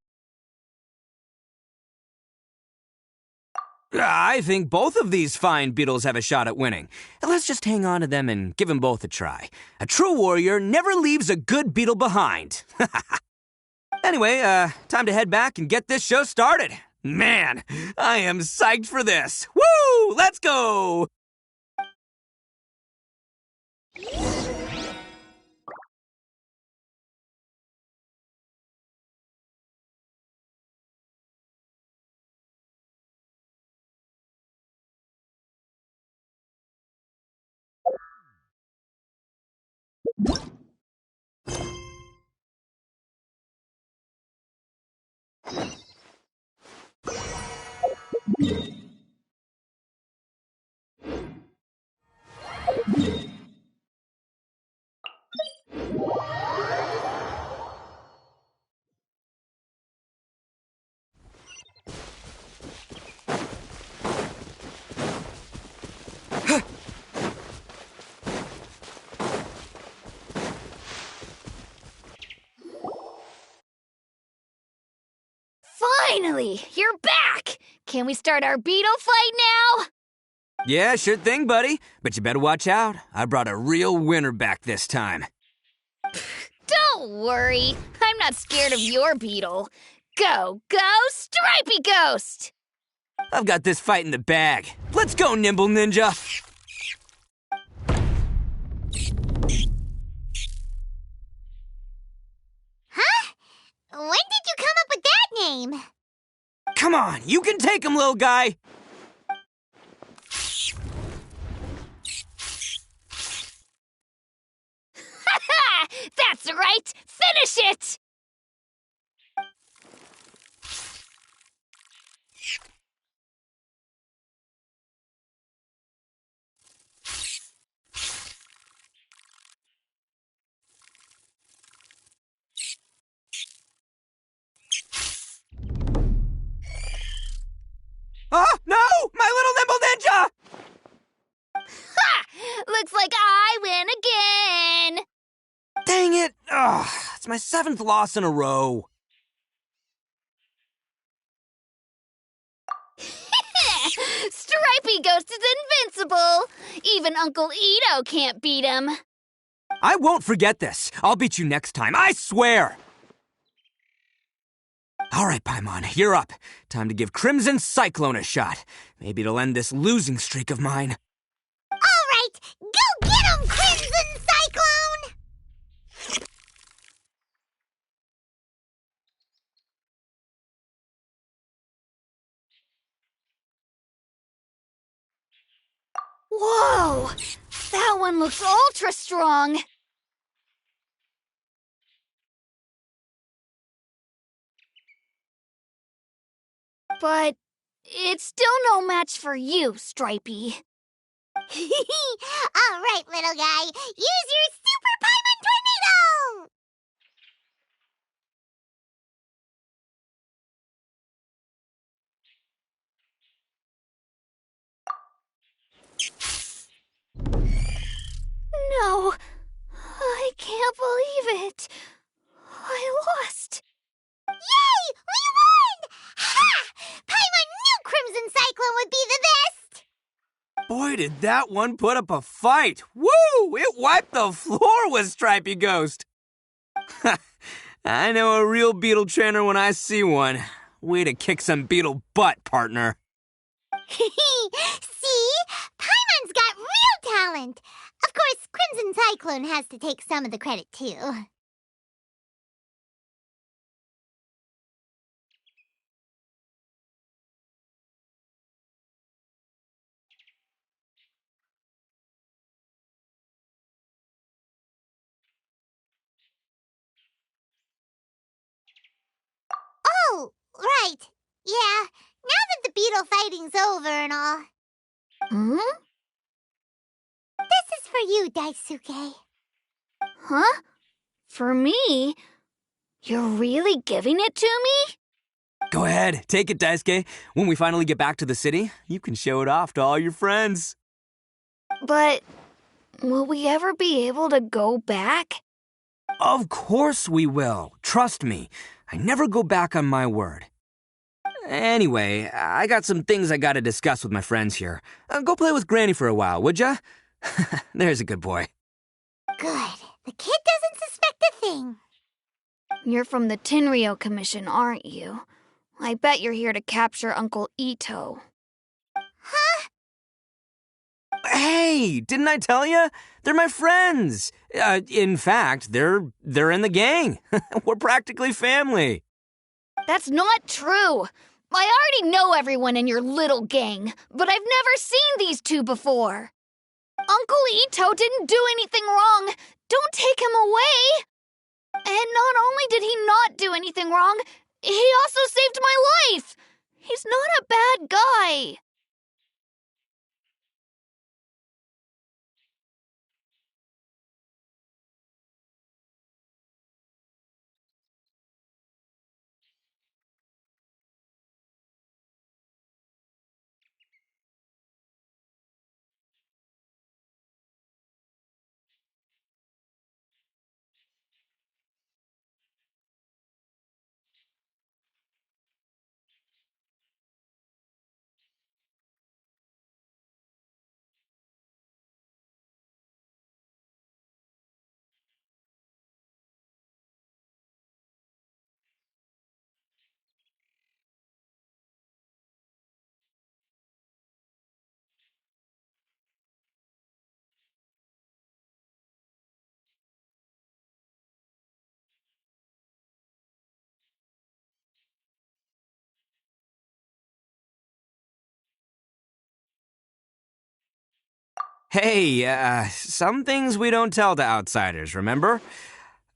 I think both of these fine beetles have a shot at winning. Let's just hang on to them and give them both a try. A true warrior never leaves a good beetle behind. Anyway, time to head back and get this show started. Man, I am psyched for this. Woo! Let's go! Finally, you're back! Can we start our beetle fight now? Yeah, sure thing, buddy. But you better watch out. I brought a real winner back this time. Don't worry. I'm not scared of your beetle. Go, Stripey Ghost! I've got this fight in the bag. Let's go, Nimble Ninja! Huh? When did you come up with that name? Come on, you can take him, little guy! Ha! That's right! Finish it! Oh, no! My little Nimble Ninja! Ha! Looks like I win again! Dang it! Oh, It's my 7th loss in a row. Stripey Ghost is invincible! Even Uncle Ito can't beat him. I won't forget this. I'll beat you next time, I swear! All right, Paimon, you're up. Time to give Crimson Cyclone a shot. Maybe it'll end this losing streak of mine. All right, go get him, Crimson Cyclone! Whoa! That one looks ultra strong! But it's still no match for you, Stripey. All right, little guy, use your Super Paimon Tornado! No, I can't believe it. I lost. Yay! We won! Ha! Paimon knew Crimson Cyclone would be the best! Boy, did that one put up a fight. Woo! It wiped the floor with Stripey Ghost. I know a real beetle trainer when I see one. Way to kick some beetle butt, partner. See? Paimon's got real talent. Of course, Crimson Cyclone has to take some of the credit, too. Oh, right. Yeah, now that the beetle fighting's over and all. Hmm? This is for you, Daisuke. Huh? For me? You're really giving it to me? Go ahead, take it, Daisuke. When we finally get back to the city, you can show it off to all your friends. But will we ever be able to go back? Of course we will. Trust me. I never go back on my word. Anyway, I got some things I gotta discuss with my friends here. Go play with Granny for a while, would ya? There's a good boy. Good. The kid doesn't suspect a thing. You're from the Tenryou Commission, aren't you? I bet you're here to capture Uncle Ito. Huh? Hey, didn't I tell ya? They're my friends. In fact, they're in the gang. We're practically family. That's not true. I already know everyone in your little gang, but I've never seen these two before. Uncle Ito didn't do anything wrong. Don't take him away. And not only did he not do anything wrong, he also saved my life. He's not a bad guy. Hey, some things we don't tell to outsiders, remember?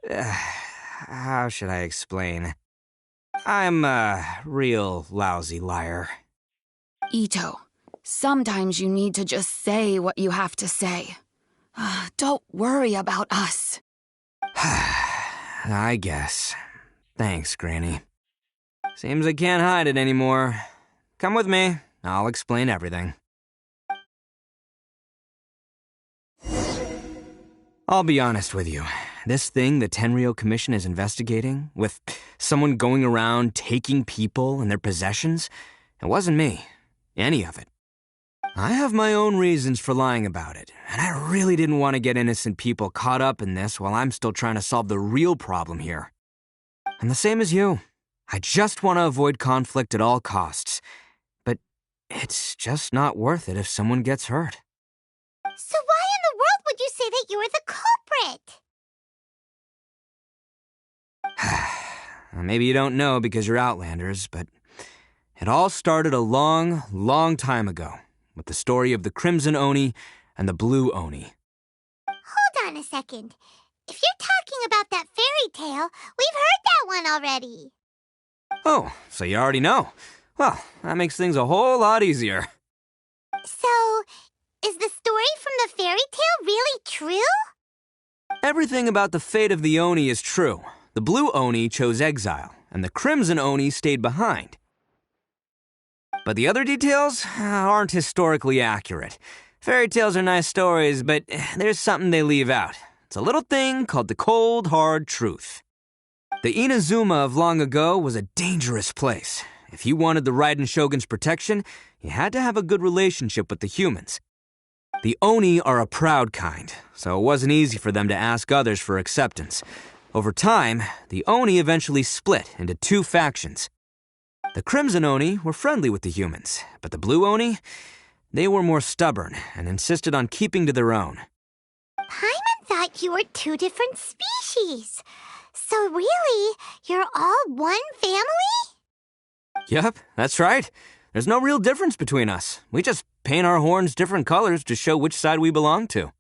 How should I explain? I'm a real lousy liar. Ito, sometimes you need to just say what you have to say. Don't worry about us. I guess. Thanks, Granny. Seems I can't hide it anymore. Come with me. I'll explain everything. I'll be honest with you. this thing the Tenryo Commission is investigating, with someone going around taking people and their possessions, it wasn't me. Any of it. I have my own reasons for lying about it, and I really didn't want to get innocent people caught up in this while I'm still trying to solve the real problem here. I'm the same as you. I just want to avoid conflict at all costs. But it's just not worth it if someone gets hurt. So why in the world would you say that you were the culprit? Maybe you don't know because you're Outlanders, but it all started a long, long time ago with the story of the Crimson Oni and the Blue Oni. Hold on a second. If you're talking about that fairy tale, we've heard that one already. Oh, so you already know. Well, that makes things a whole lot easier. So, is the story from the fairy tale really true? Everything about the fate of the Oni is true. The Blue Oni chose exile, and the Crimson Oni stayed behind. But the other details aren't historically accurate. Fairy tales are nice stories, but there's something they leave out. It's a little thing called the cold, hard truth. The Inazuma of long ago was a dangerous place. If you wanted the Raiden Shogun's protection, you had to have a good relationship with the humans. The Oni are a proud kind, so it wasn't easy for them to ask others for acceptance. Over time, the Oni eventually split into two factions. The Crimson Oni were friendly with the humans, but the Blue Oni, they were more stubborn and insisted on keeping to their own. Paimon thought you were two different species. So really, you're all one family? Yep, that's right. There's no real difference between us. We just paint our horns different colors to show which side we belong to.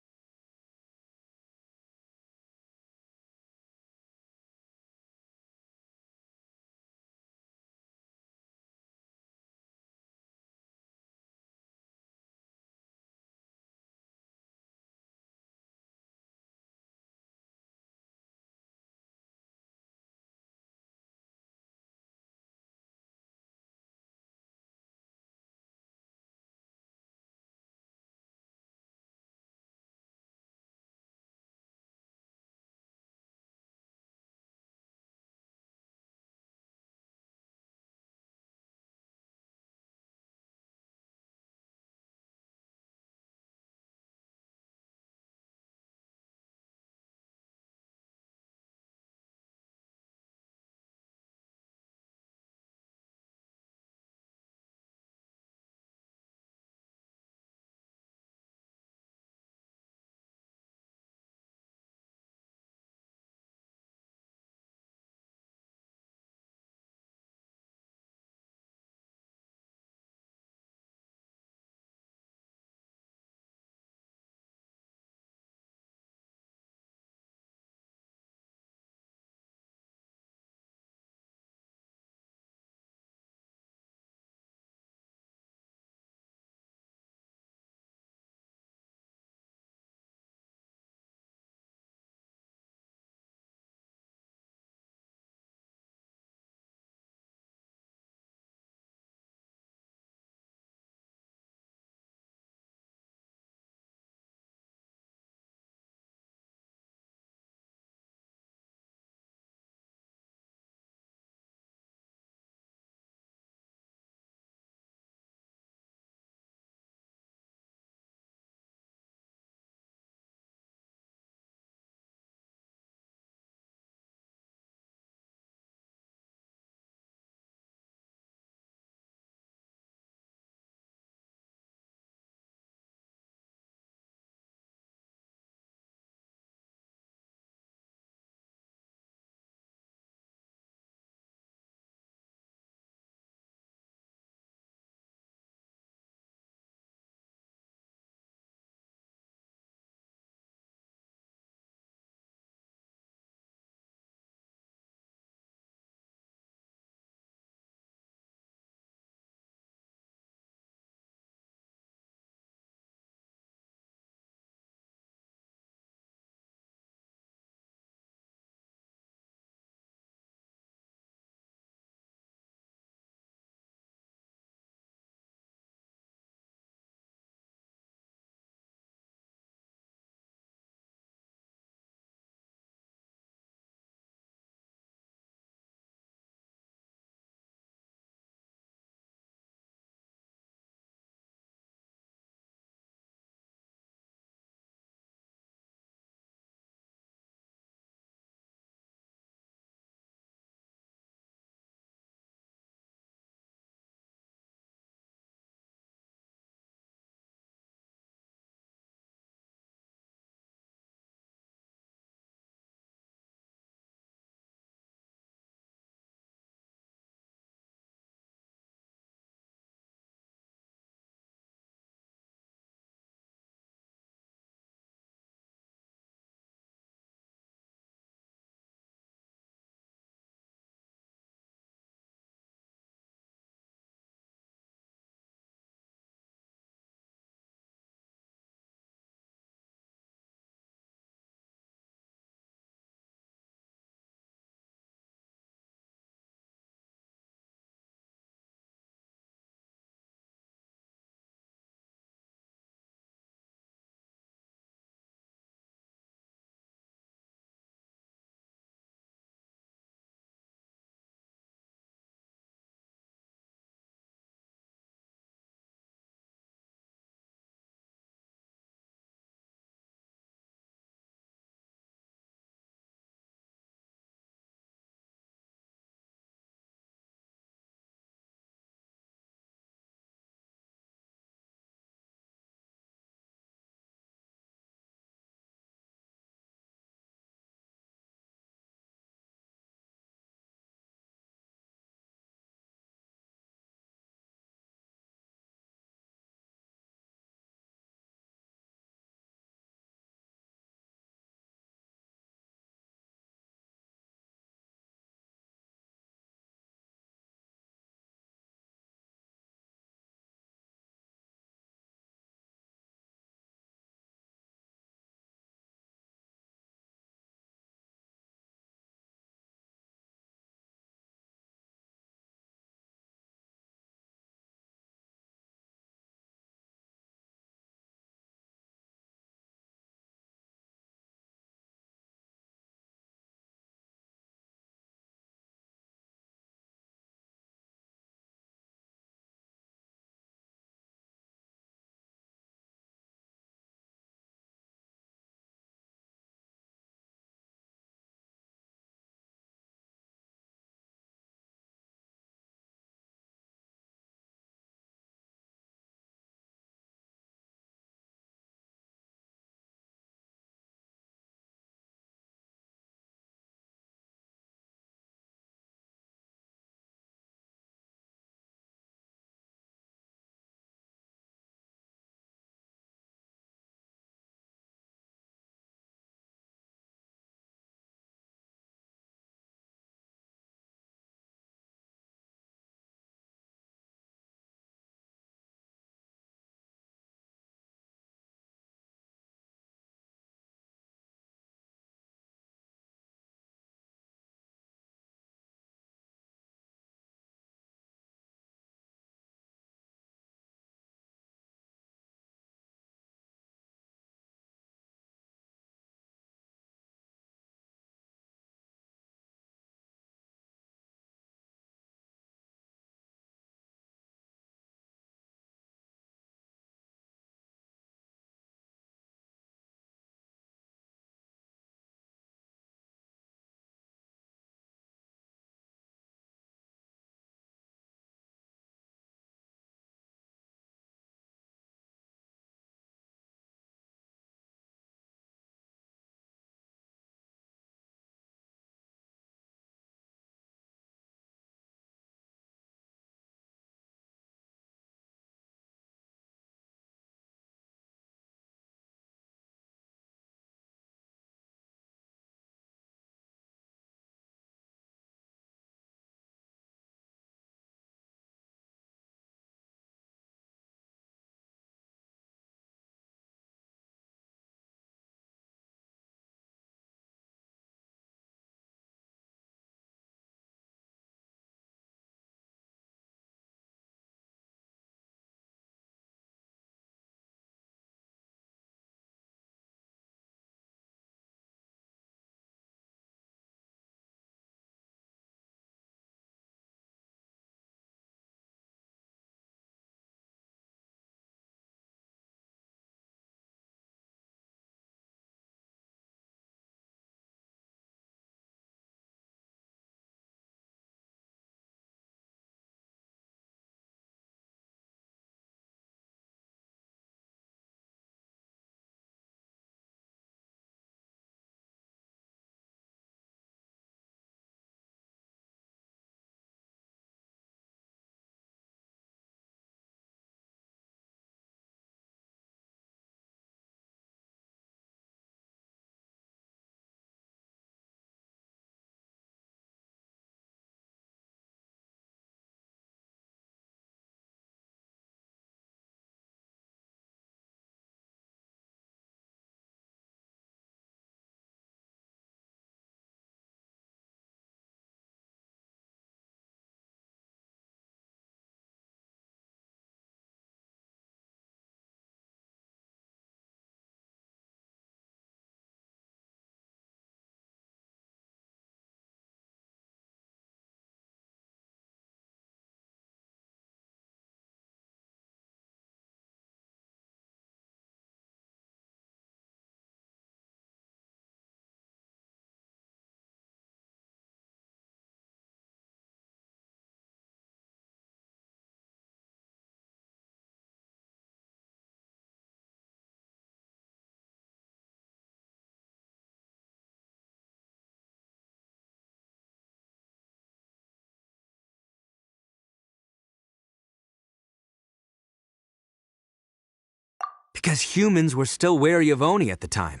Because humans were still wary of Oni at the time.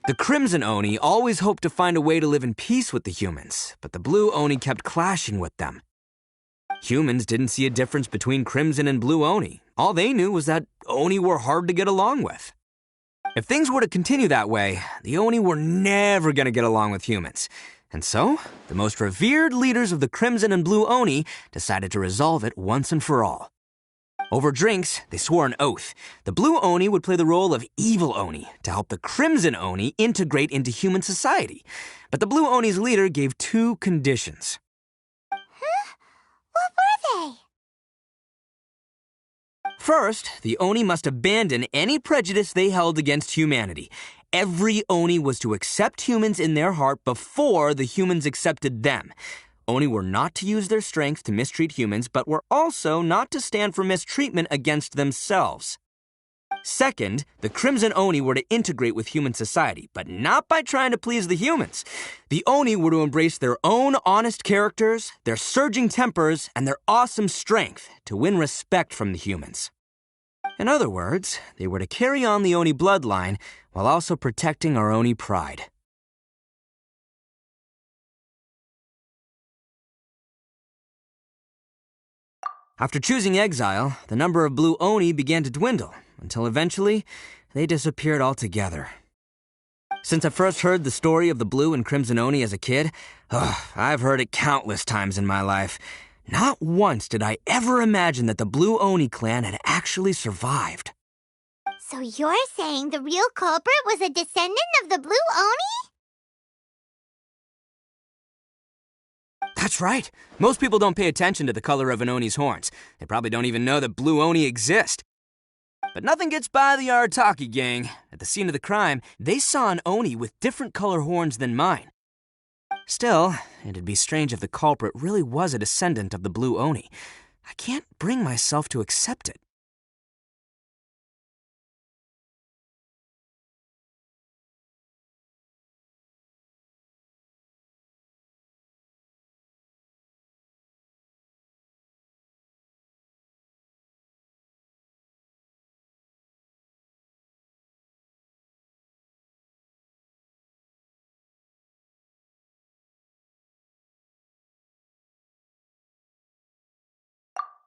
The Crimson Oni always hoped to find a way to live in peace with the humans, but the Blue Oni kept clashing with them. Humans didn't see a difference between Crimson and Blue Oni. All they knew was that Oni were hard to get along with. If things were to continue that way, the Oni were never going to get along with humans. And so, the most revered leaders of the Crimson and Blue Oni decided to resolve it once and for all. Over drinks, they swore an oath. The Blue Oni would play the role of evil Oni to help the Crimson Oni integrate into human society. But the Blue Oni's leader gave 2 conditions. Huh? What were they? First, the Oni must abandon any prejudice they held against humanity. Every Oni was to accept humans in their heart before the humans accepted them. Oni were not to use their strength to mistreat humans, but were also not to stand for mistreatment against themselves. Second, the Crimson Oni were to integrate with human society, but not by trying to please the humans. The Oni were to embrace their own honest characters, their surging tempers, and their awesome strength to win respect from the humans. In other words, they were to carry on the Oni bloodline while also protecting our Oni pride. After choosing exile, the number of Blue Oni began to dwindle, until eventually, they disappeared altogether. Since I first heard the story of the Blue and Crimson Oni as a kid, I've heard it countless times in my life. Not once did I ever imagine that the Blue Oni clan had actually survived. So you're saying the real culprit was a descendant of the Blue Oni? That's right. Most people don't pay attention to the color of an Oni's horns. They probably don't even know that Blue Oni exist. But nothing gets by the Arataki gang. At the scene of the crime, they saw an Oni with different color horns than mine. Still, it'd be strange if the culprit really was a descendant of the Blue Oni. I can't bring myself to accept it.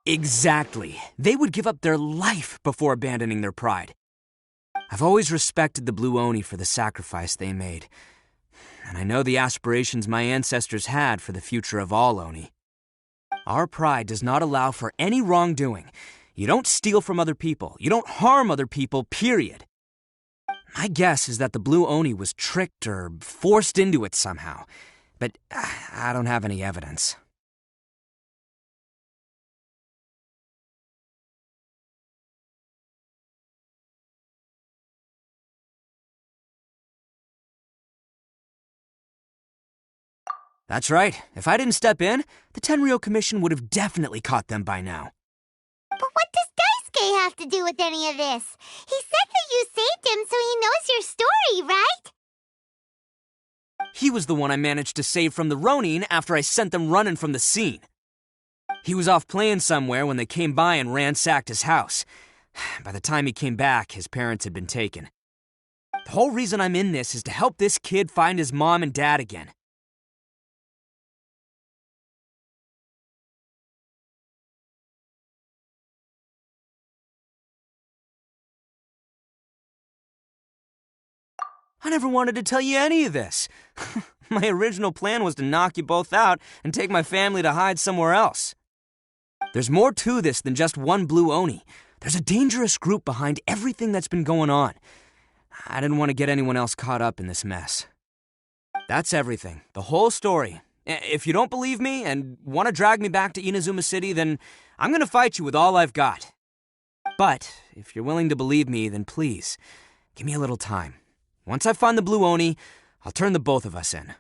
Exactly. They would give up their life before abandoning their pride. I've always respected the Blue Oni for the sacrifice they made. And I know the aspirations my ancestors had for the future of all Oni. Our pride does not allow for any wrongdoing. You don't steal from other people. You don't harm other people, period. My guess is that the Blue Oni was tricked or forced into it somehow. But I don't have any evidence. That's right. If I didn't step in, the Tenryou Commission would have definitely caught them by now. But what does Daisuke have to do with any of this? He said that you saved him so he knows your story, right? He was the one I managed to save from the Ronin after I sent them running from the scene. He was off playing somewhere when they came by and ransacked his house. By the time he came back, his parents had been taken. The whole reason I'm in this is to help this kid find his mom and dad again. I never wanted to tell you any of this. My original plan was to knock you both out and take my family to hide somewhere else. There's more to this than just one Blue Oni. There's a dangerous group behind everything that's been going on. I didn't want to get anyone else caught up in this mess. That's everything. The whole story. If you don't believe me and want to drag me back to Inazuma City, then I'm going to fight you with all I've got. But if you're willing to believe me, then please, give me a little time. Once I find the Blue Oni, I'll turn the both of us in.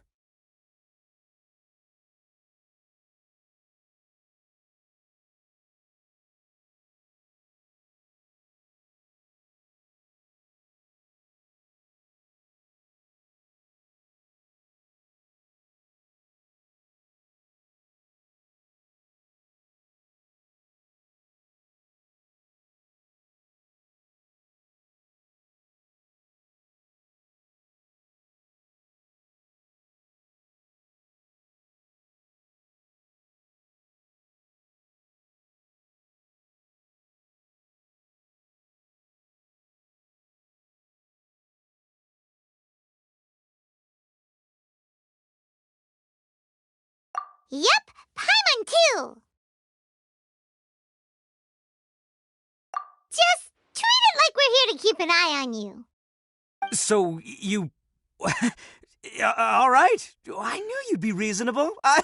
Yep, Paimon too. Just treat it like we're here to keep an eye on you. So, you... All right. I knew you'd be reasonable. I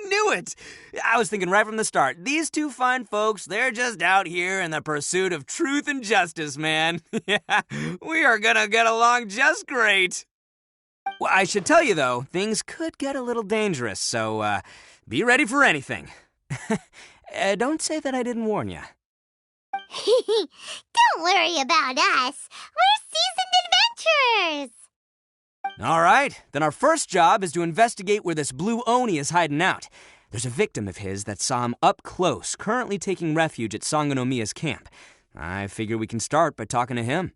knew it. I was thinking right from the start. These two fine folks, they're just out here in the pursuit of truth and justice, man. Yeah, we are gonna get along just great. Well, I should tell you, though, things could get a little dangerous, so be ready for anything. Don't say that I didn't warn you. Don't worry about us. We're seasoned adventurers. All right, then our first job is to investigate where this blue Oni is hiding out. There's a victim of his that saw him up close, currently taking refuge at Sangonomiya's camp. I figure we can start by talking to him.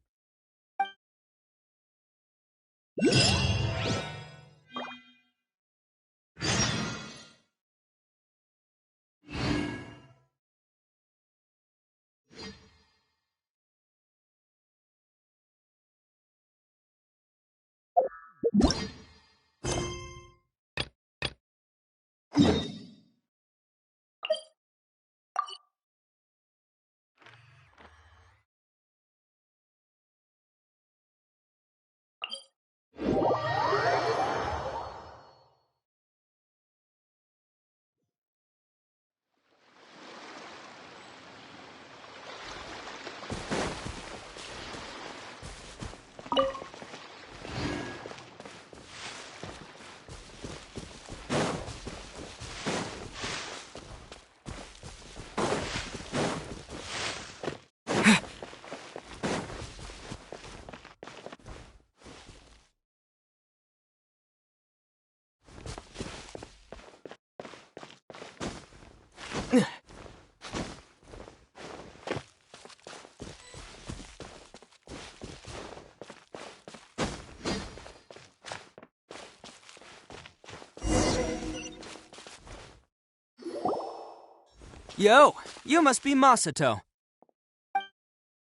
Yo, you must be Masato.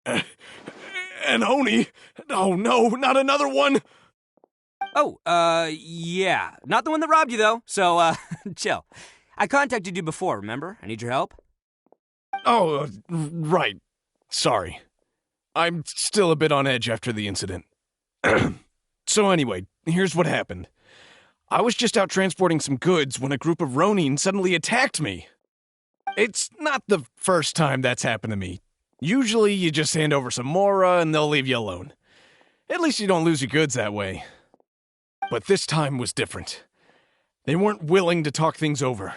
An Oni? Oh no, not another one! Oh, yeah. Not the one that robbed you, though, so, chill. I contacted you before, remember? I need your help. Oh, right. Sorry. I'm still a bit on edge after the incident. So anyway, here's what happened. I was just out transporting some goods when a group of Ronin suddenly attacked me. It's not the first time that's happened to me. Usually you just hand over some Mora and they'll leave you alone. At least you don't lose your goods that way. But this time was different. They weren't willing to talk things over.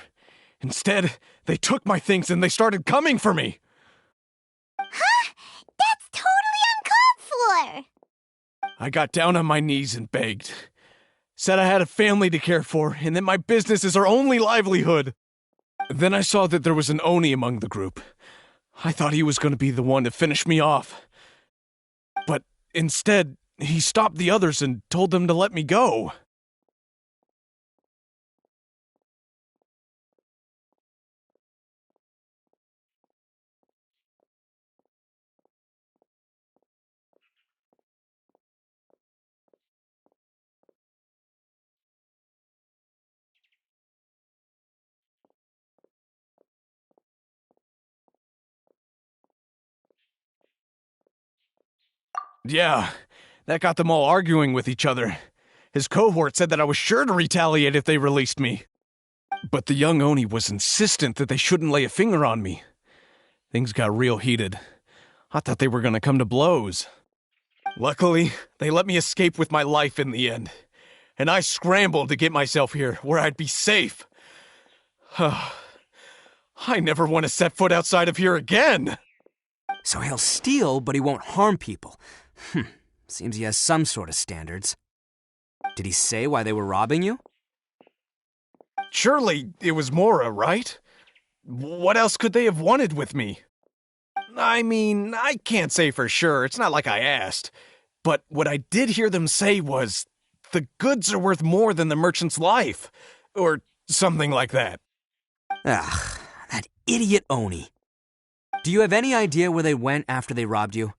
Instead, they took my things and they started coming for me. Huh? That's totally uncalled for. I got down on my knees and begged. Said I had a family to care for and that my business is our only livelihood. Then I saw that there was an Oni among the group. I thought he was going to be the one to finish me off. But instead, he stopped the others and told them to let me go. Yeah, that got them all arguing with each other. His cohort said that I was sure to retaliate if they released me. But the young Oni was insistent that they shouldn't lay a finger on me. Things got real heated. I thought they were going to come to blows. Luckily, they let me escape with my life in the end. And I scrambled to get myself here, where I'd be safe. I never want to set foot outside of here again! So he'll steal, but he won't harm people. Seems he has some sort of standards. Did he say why they were robbing you? Surely it was Mora, right? What else could they have wanted with me? I mean, I can't say for sure. It's not like I asked. But what I did hear them say was, the goods are worth more than the merchant's life. Or something like that. Ugh, that idiot Oni. Do you have any idea where they went after they robbed you?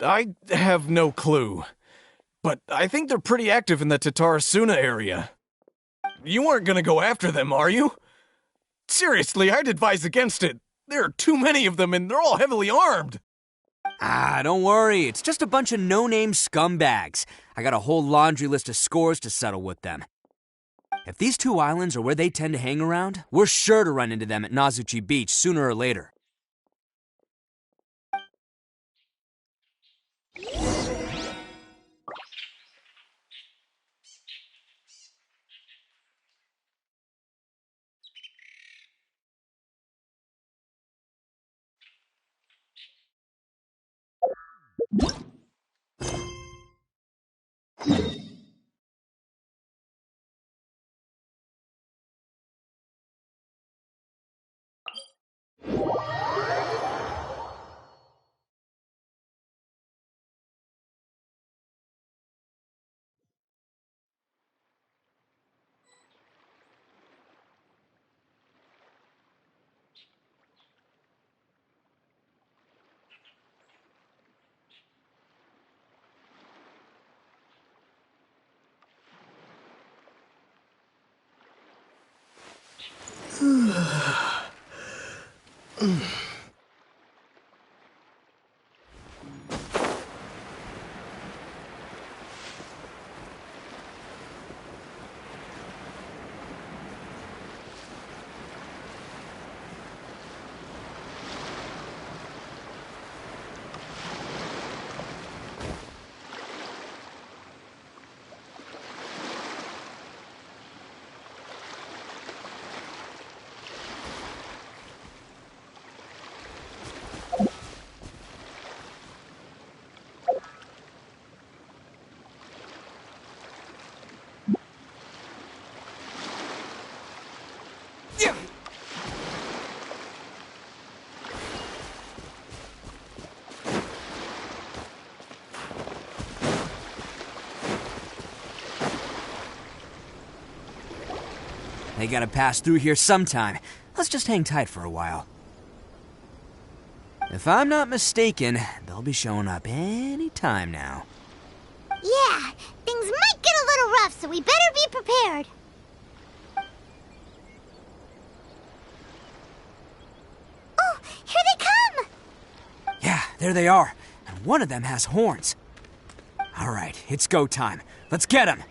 I have no clue. But I think they're pretty active in the Tatarasuna area. you aren't gonna go after them, are you? Seriously, I'd advise against it. There are too many of them and they're all heavily armed. Don't worry. It's just a bunch of no-name scumbags. I got a whole laundry list of scores to settle with them. If these two islands are where they tend to hang around, we're sure to run into them at Nazuchi Beach sooner or later. They gotta pass through here sometime. Let's just hang tight for a while. If I'm not mistaken, they'll be showing up any time now. Yeah, things might get a little rough, so we better be prepared. Oh, here they come! Yeah, there they are. And one of them has horns. All right, it's go time. Let's get him!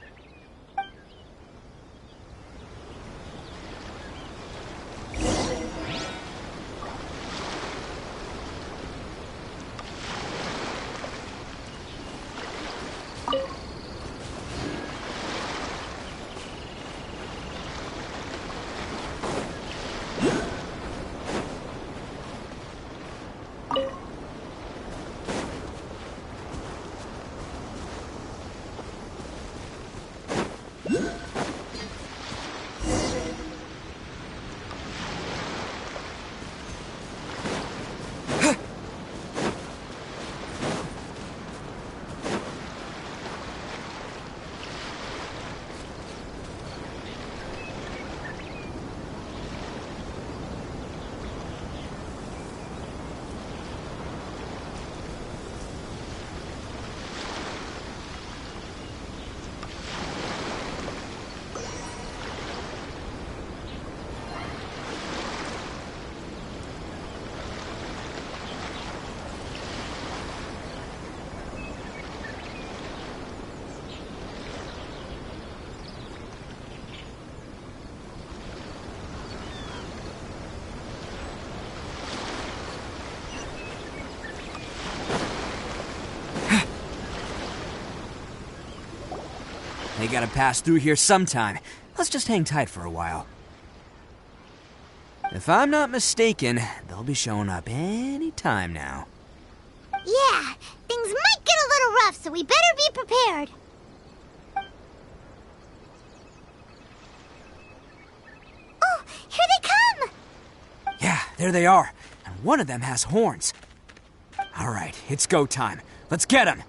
They gotta pass through here sometime. Let's just hang tight for a while. If I'm not mistaken, they'll be showing up any time now. Yeah, things might get a little rough, so we better be prepared. Oh, here they come! Yeah, there they are. And one of them has horns. All right, it's go time. Let's get him!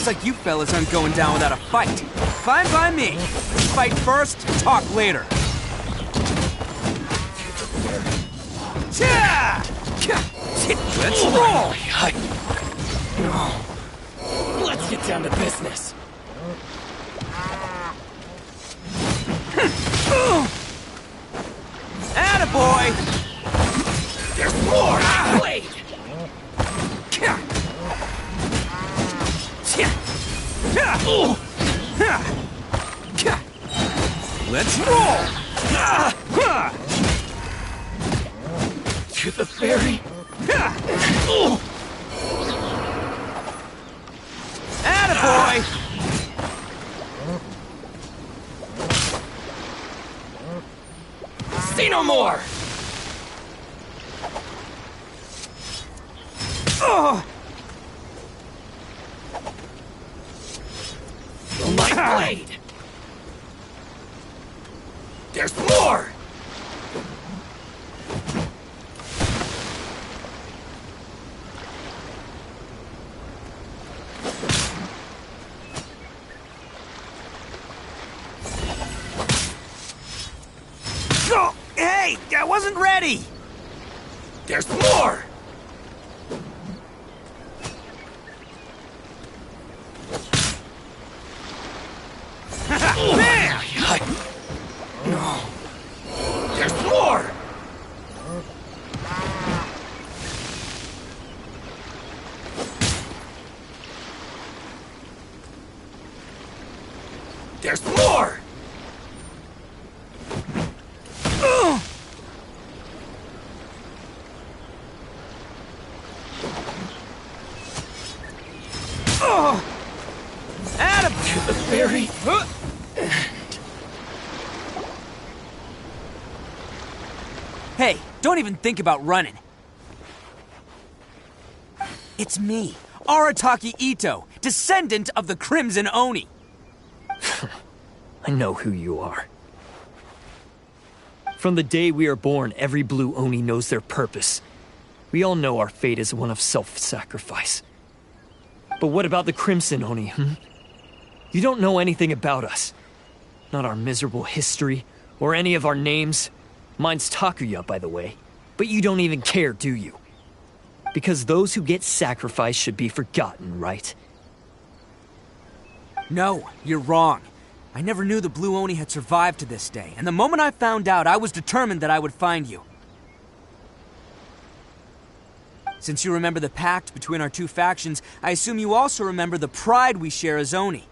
like you fellas aren't going down without a fight. Fine by me. Fight first, talk later. Let's roll! Let's get down to business. Attaboy! There's more! Blade! Let's roll! To the ferry? Attaboy! See no more! My blade! There's more! Oh, hey, I wasn't ready! There's more! Bam! No. There's more! There's more! Adam! To the ferry? Hey, don't even think about running. It's me, Arataki Ito, descendant of the Crimson Oni. I know who you are. From the day we are born, every Blue Oni knows their purpose. We all know our fate is one of self-sacrifice. But what about the Crimson Oni, You don't know anything about us. Not our miserable history, or any of our names. Mine's Takuya, by the way. But you don't even care, do you? Because those who get sacrificed should be forgotten, right? No, you're wrong. I never knew the Blue Oni had survived to this day, and the moment I found out, I was determined that I would find you. Since you remember the pact between our two factions, I assume you also remember the pride we share as Oni.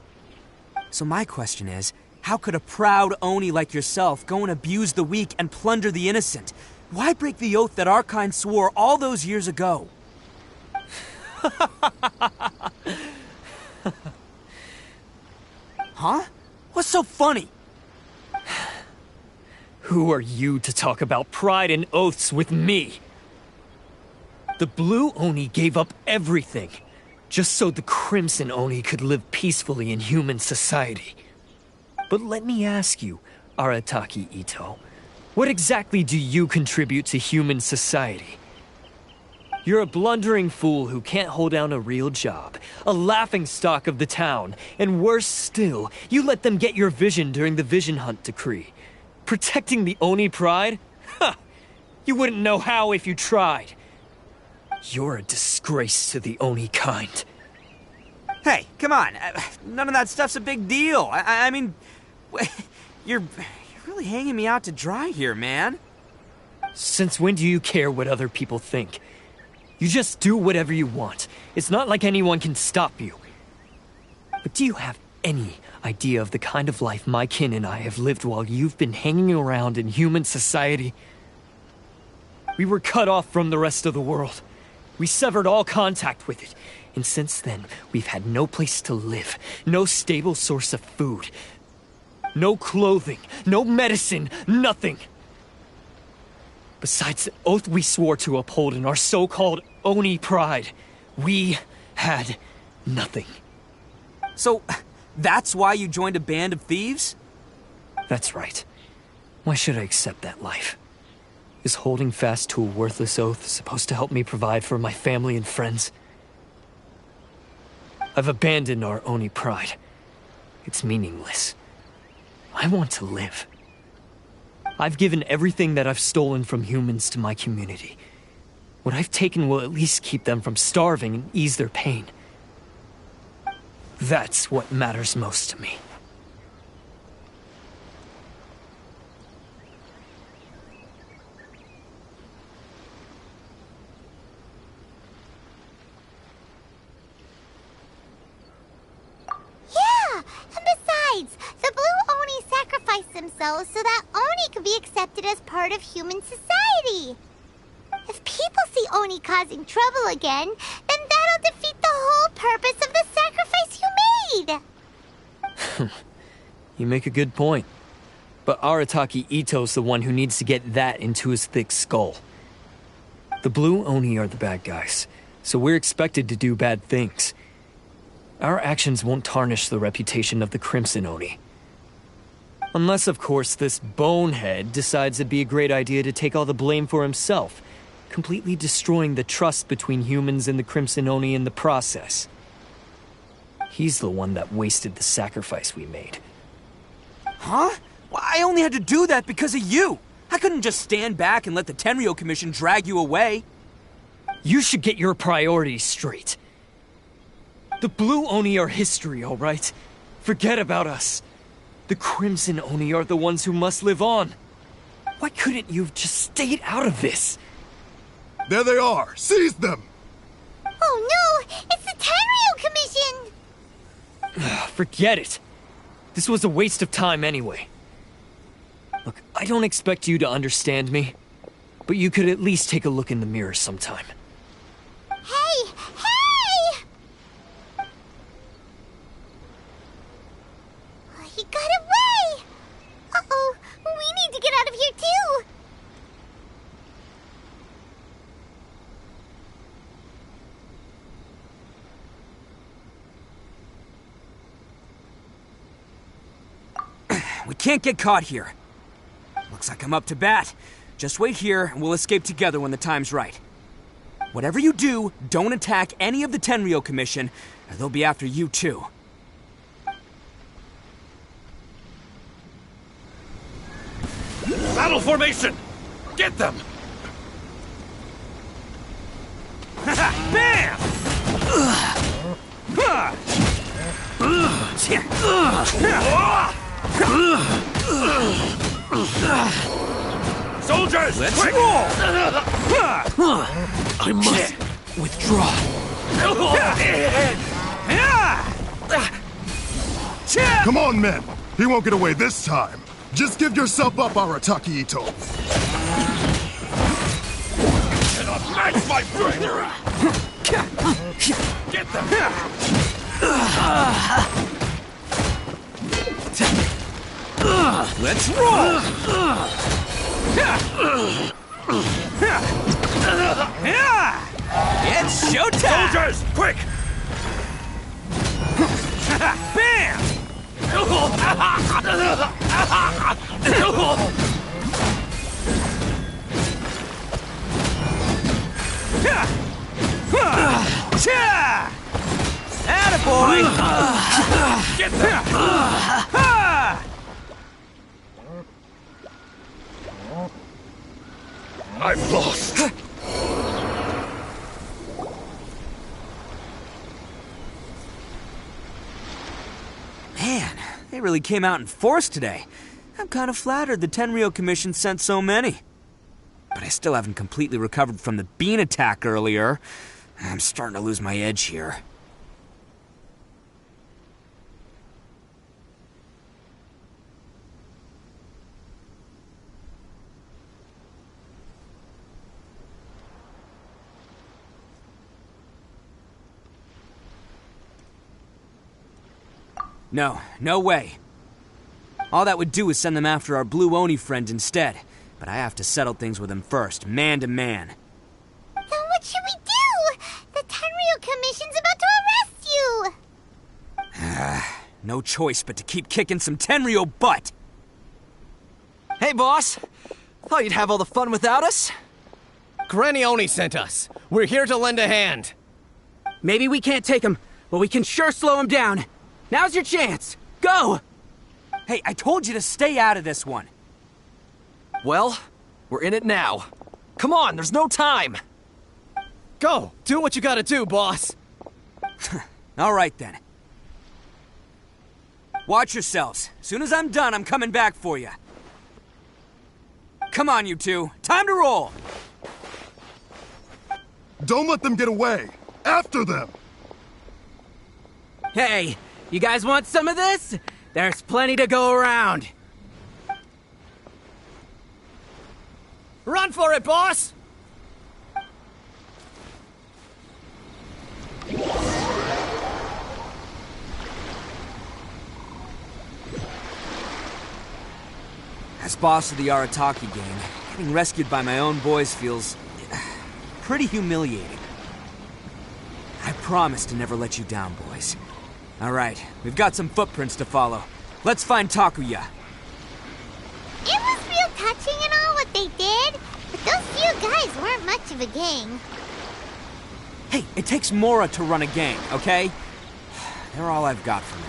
So my question is, how could a proud Oni like yourself go and abuse the weak and plunder the innocent? Why break the oath that our kind swore all those years ago? Huh? What's so funny? Who are you to talk about pride and oaths with me? The Blue Oni gave up everything, just so the Crimson Oni could live peacefully in human society. But let me ask you, Arataki Ito, what exactly do you contribute to human society? You're a blundering fool who can't hold down a real job, a laughingstock of the town, and worse still, you let them get your vision during the Vision Hunt decree. Protecting the Oni pride? Ha! You wouldn't know how if you tried. You're a disgrace to the Oni kind. Hey, come on. None of that stuff's a big deal. I mean, you're really hanging me out to dry here, man. Since when do you care what other people think? You just do whatever you want. It's not like anyone can stop you. But do you have any idea of the kind of life my kin and I have lived while you've been hanging around in human society? We were cut off from the rest of the world. We severed all contact with it. And since then, we've had no place to live, no stable source of food, no clothing, no medicine, nothing. Besides the oath we swore to uphold in our so-called Oni pride, we had nothing. So, that's why you joined a band of thieves? That's right. Why should I accept that life? Is holding fast to a worthless oath supposed to help me provide for my family and friends? I've abandoned our Oni pride. It's meaningless. I want to live. I've given everything that I've stolen from humans to my community. What I've taken will at least keep them from starving and ease their pain. That's what matters most to me. The Blue Oni sacrificed themselves so that Oni could be accepted as part of human society. If people see Oni causing trouble again, then that'll defeat the whole purpose of the sacrifice you made. You make a good point. But Arataki Ito's the one who needs to get that into his thick skull. The Blue Oni are the bad guys, so we're expected to do bad things. Our actions won't tarnish the reputation of the Crimson Oni. Unless, of course, this bonehead decides it'd be a great idea to take all the blame for himself, completely destroying the trust between humans and the Crimson Oni in the process. He's the one that wasted the sacrifice we made. Huh? Well, I only had to do that because of you. I couldn't just stand back and let the Tenryo Commission drag you away. You should get your priorities straight. The Blue Oni are history, all right? Forget about us. The Crimson Oni are the ones who must live on. Why couldn't you have just stayed out of this? There they are! Seize them! Oh no! It's the Tenryo Commission! Forget it. This was a waste of time anyway. Look, I don't expect you to understand me, but you could at least take a look in the mirror sometime. Hey! He got away! Uh-oh, we need to get out of here too! We can't get caught here. Looks like I'm up to bat. Just wait here and we'll escape together when the time's right. Whatever you do, don't attack any of the Tenryo Commission, or they'll be after you too. Battle formation! Get them! Bam! Soldiers, let's quick! roll! I must withdraw. Come on, men! He won't get away this time! Just give yourself up, Arataki Ito! Cannot match my bravery! Get them! Let's roll! It's showtime! Soldiers, quick! Bam! Attaboy! Get them! I've lost! Man, they really came out in force today. I'm kind of flattered the Tenryo Commission sent so many. But I still haven't completely recovered from the bean attack earlier. I'm starting to lose my edge here. No way. All that would do is send them after our Blue Oni friend instead. But I have to settle things with him first, man to man. Then what should we do? The Tenryo Commission's about to arrest you! No choice but to keep kicking some Tenryo butt! Hey, boss! Thought you'd have all the fun without us? Granny Oni sent us. We're here to lend a hand. Maybe we can't take him, but we can sure slow him down. Now's your chance. Go! Hey, I told you to stay out of this one. Well, we're in it now. Come on, there's no time. Go! Do what you gotta do, boss! All right, then. Watch yourselves. As soon as I'm done, I'm coming back for you. Come on, you two. Time to roll! Don't let them get away! After them! Hey, you guys want some of this? There's plenty to go around. Run for it, boss! As boss of the Arataki gang, getting rescued by my own boys feels pretty humiliating. I promise to never let you down, boys. All right, we've got some footprints to follow. Let's find Takuya. It was real touching and all what they did, but those few guys weren't much of a gang. Hey, it takes Mora to run a gang, okay? They're all I've got for now.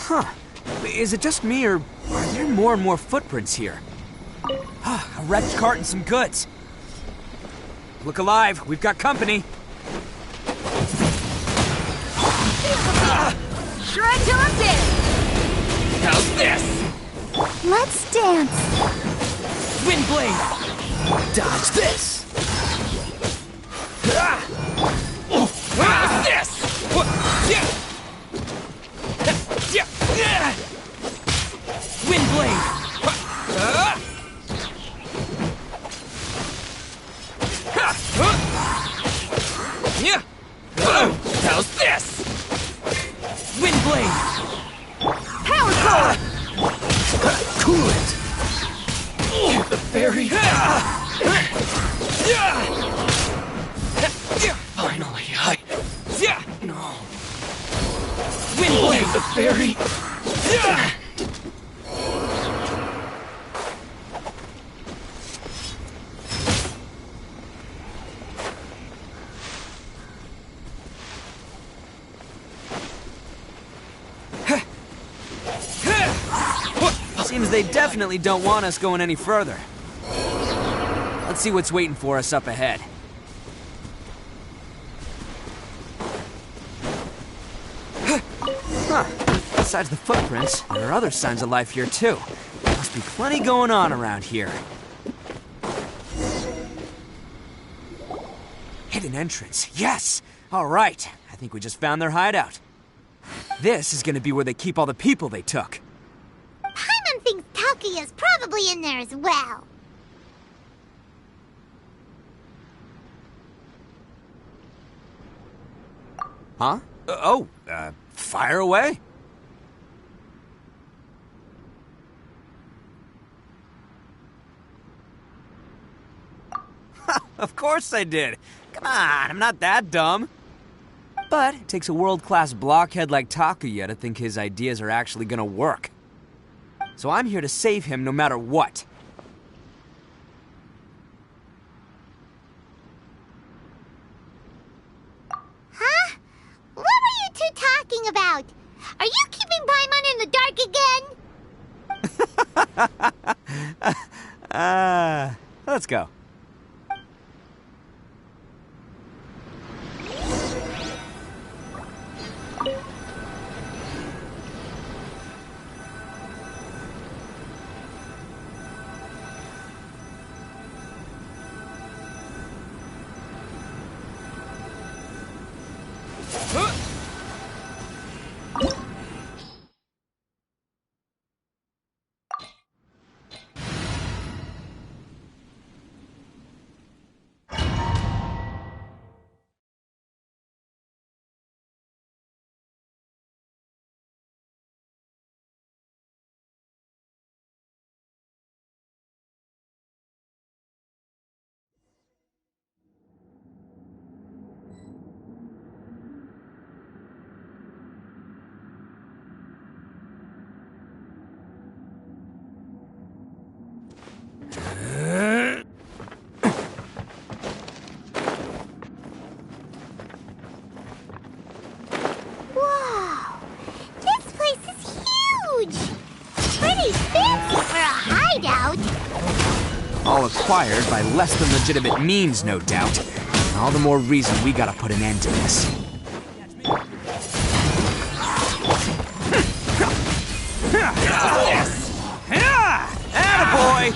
Huh. Is it just me, or are there more and more footprints here? A wrecked cart and some goods. Look alive, we've got company. Shred till I'm dead! How's this? Let's dance! Windblade! Dodge this! How's this? Windblade! How's this? Windblade! Power sword! Cool it! The fairy! Finally, I Seems they definitely don't want us going any further. Let's see what's waiting for us up ahead. Huh. Besides the footprints, there are other signs of life here too. Must be plenty going on around here. Hidden entrance. Yes! All right. I think we just found their hideout. This is gonna be where they keep all the people they took. Paimon thinks Takuya's probably in there as well. Huh? Fire away. Of course I did. Come on, I'm not that dumb. But it takes a world-class blockhead like Takuya to think his ideas are actually gonna work. So I'm here to save him no matter what. Huh? What were you two talking about? Are you keeping Paimon in the dark again? Let's go. Whoa! This place is huge! Pretty fancy for a hideout! All acquired by less than legitimate means, no doubt. And all the more reason we gotta put an end to this. Attaboy!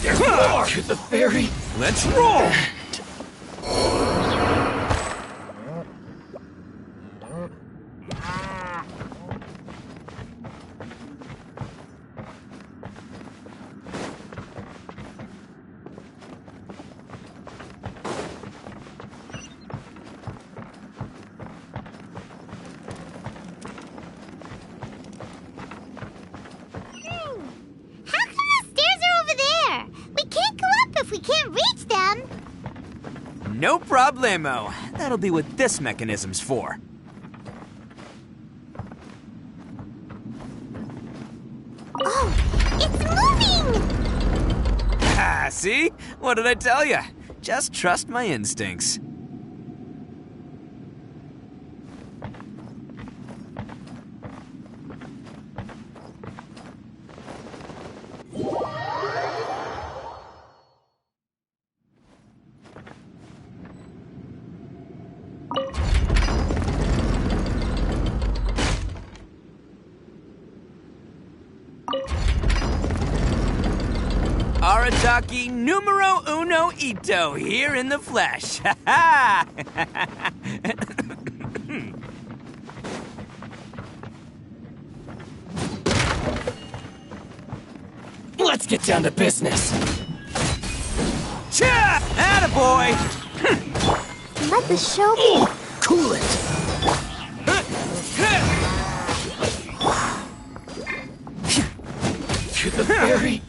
There's more to the ferry. Let's roll! How come the stairs are over there? We can't go up if we can't reach them. No problemo. That'll be what this mechanism's for. Oh, it's moving! Ah, see? What did I tell you? Just trust my instincts. Arataki numero uno Ito here in the flesh. Ha ha! Let's get down to business. Cha! Attaboy! Let the show be. Cool it. To the ferry.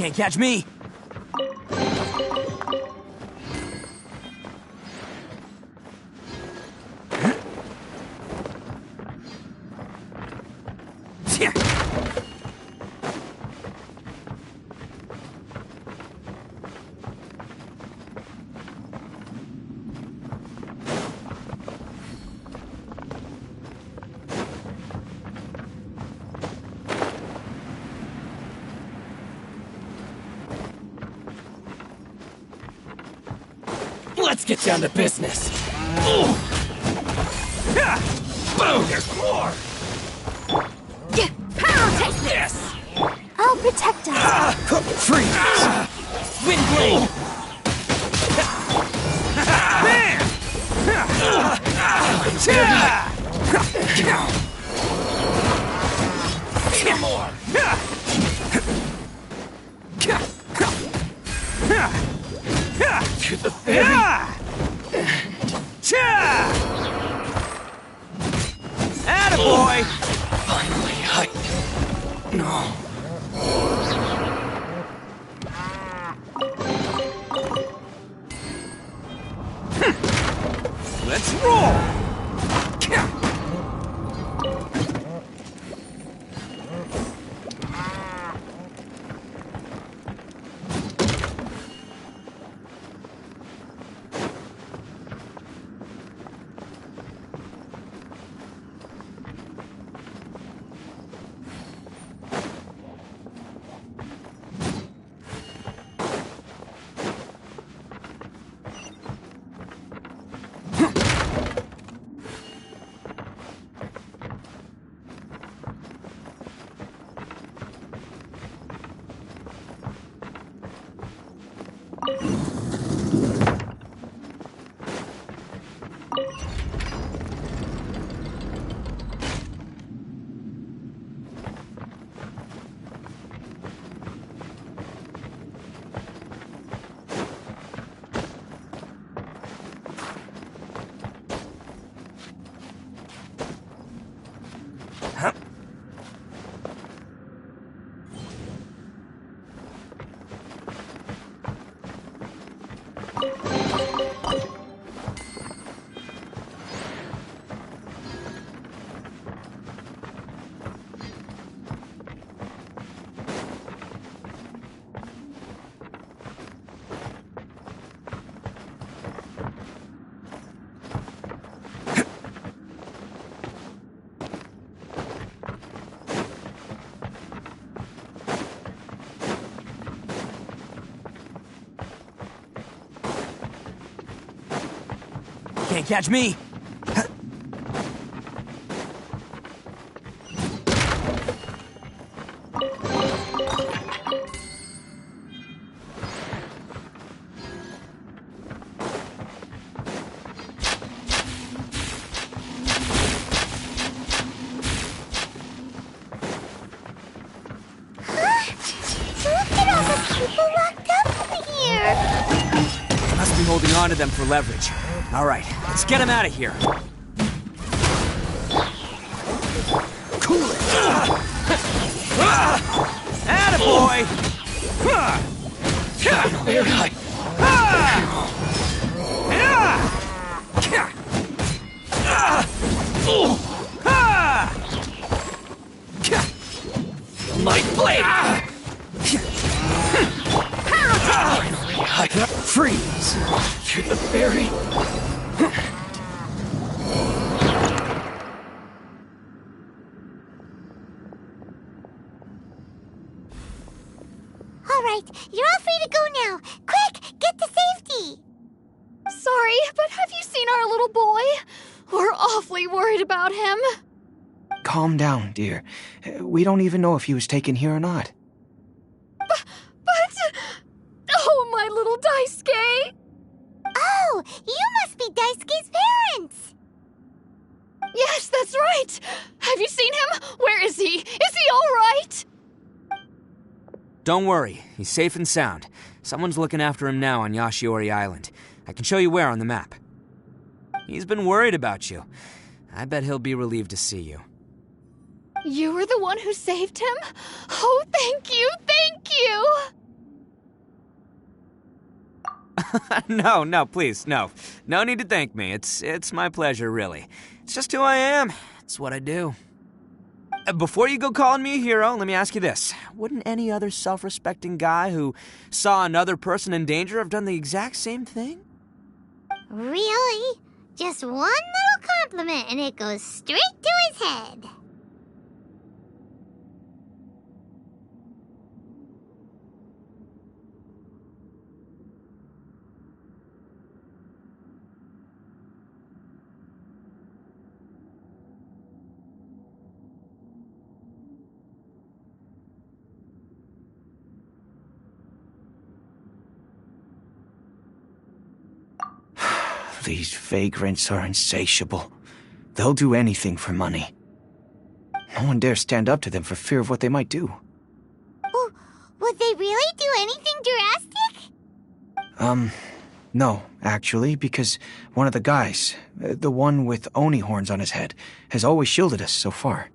Can't catch me! Let's get down to business. Boom! There's more! Take this! I'll protect us. Freeze! Wind blade! Some more! To the ferry! Attaboy! Finally, No. Let's roll! Can't catch me! Must be holding on to them for leverage. All right, let's get him out of here. Cool it! Attaboy! Very high. Light blade! Freeze! To the ferry! All right, you're all free to go now. Quick, get to safety. Sorry, but have you seen our little boy? We're awfully worried about him. Calm down, dear. We don't even know if he was taken here or not. But... Oh, my little Daisuke! Oh, you must be Daisuke's parents! Yes, that's right! Have you seen him? Where is he? Is he all right? Don't worry, he's safe and sound. Someone's looking after him now on Yashiori Island. I can show you where on the map. He's been worried about you. I bet he'll be relieved to see you. You were the one who saved him? Oh, thank you, thank you! No, please, no. No need to thank me. It's my pleasure, really. It's just who I am. It's what I do. Before you go calling me a hero, let me ask you this. Wouldn't any other self-respecting guy who saw another person in danger have done the exact same thing? Really? Just one little compliment and it goes straight to his head. These vagrants are insatiable. They'll do anything for money. No one dares stand up to them for fear of what they might do. Would they really do anything drastic? No, actually, because one of the guys, the one with Oni horns on his head, has always shielded us so far.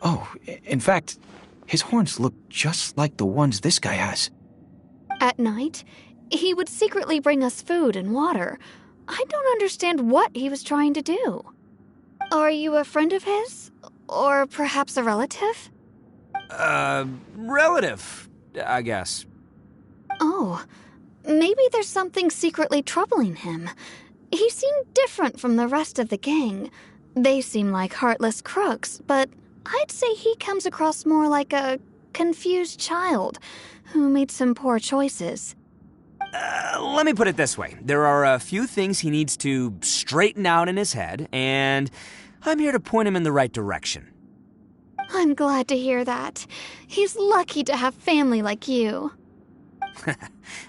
Oh, in fact, his horns look just like the ones this guy has. At night, he would secretly bring us food and water. I don't understand what he was trying to do. Are you a friend of his? Or perhaps a relative? Relative, I guess. Oh, maybe there's something secretly troubling him. He seemed different from the rest of the gang. They seem like heartless crooks, but I'd say he comes across more like a confused child who made some poor choices. Let me put it this way. There are a few things he needs to straighten out in his head, and I'm here to point him in the right direction. I'm glad to hear that. He's lucky to have family like you.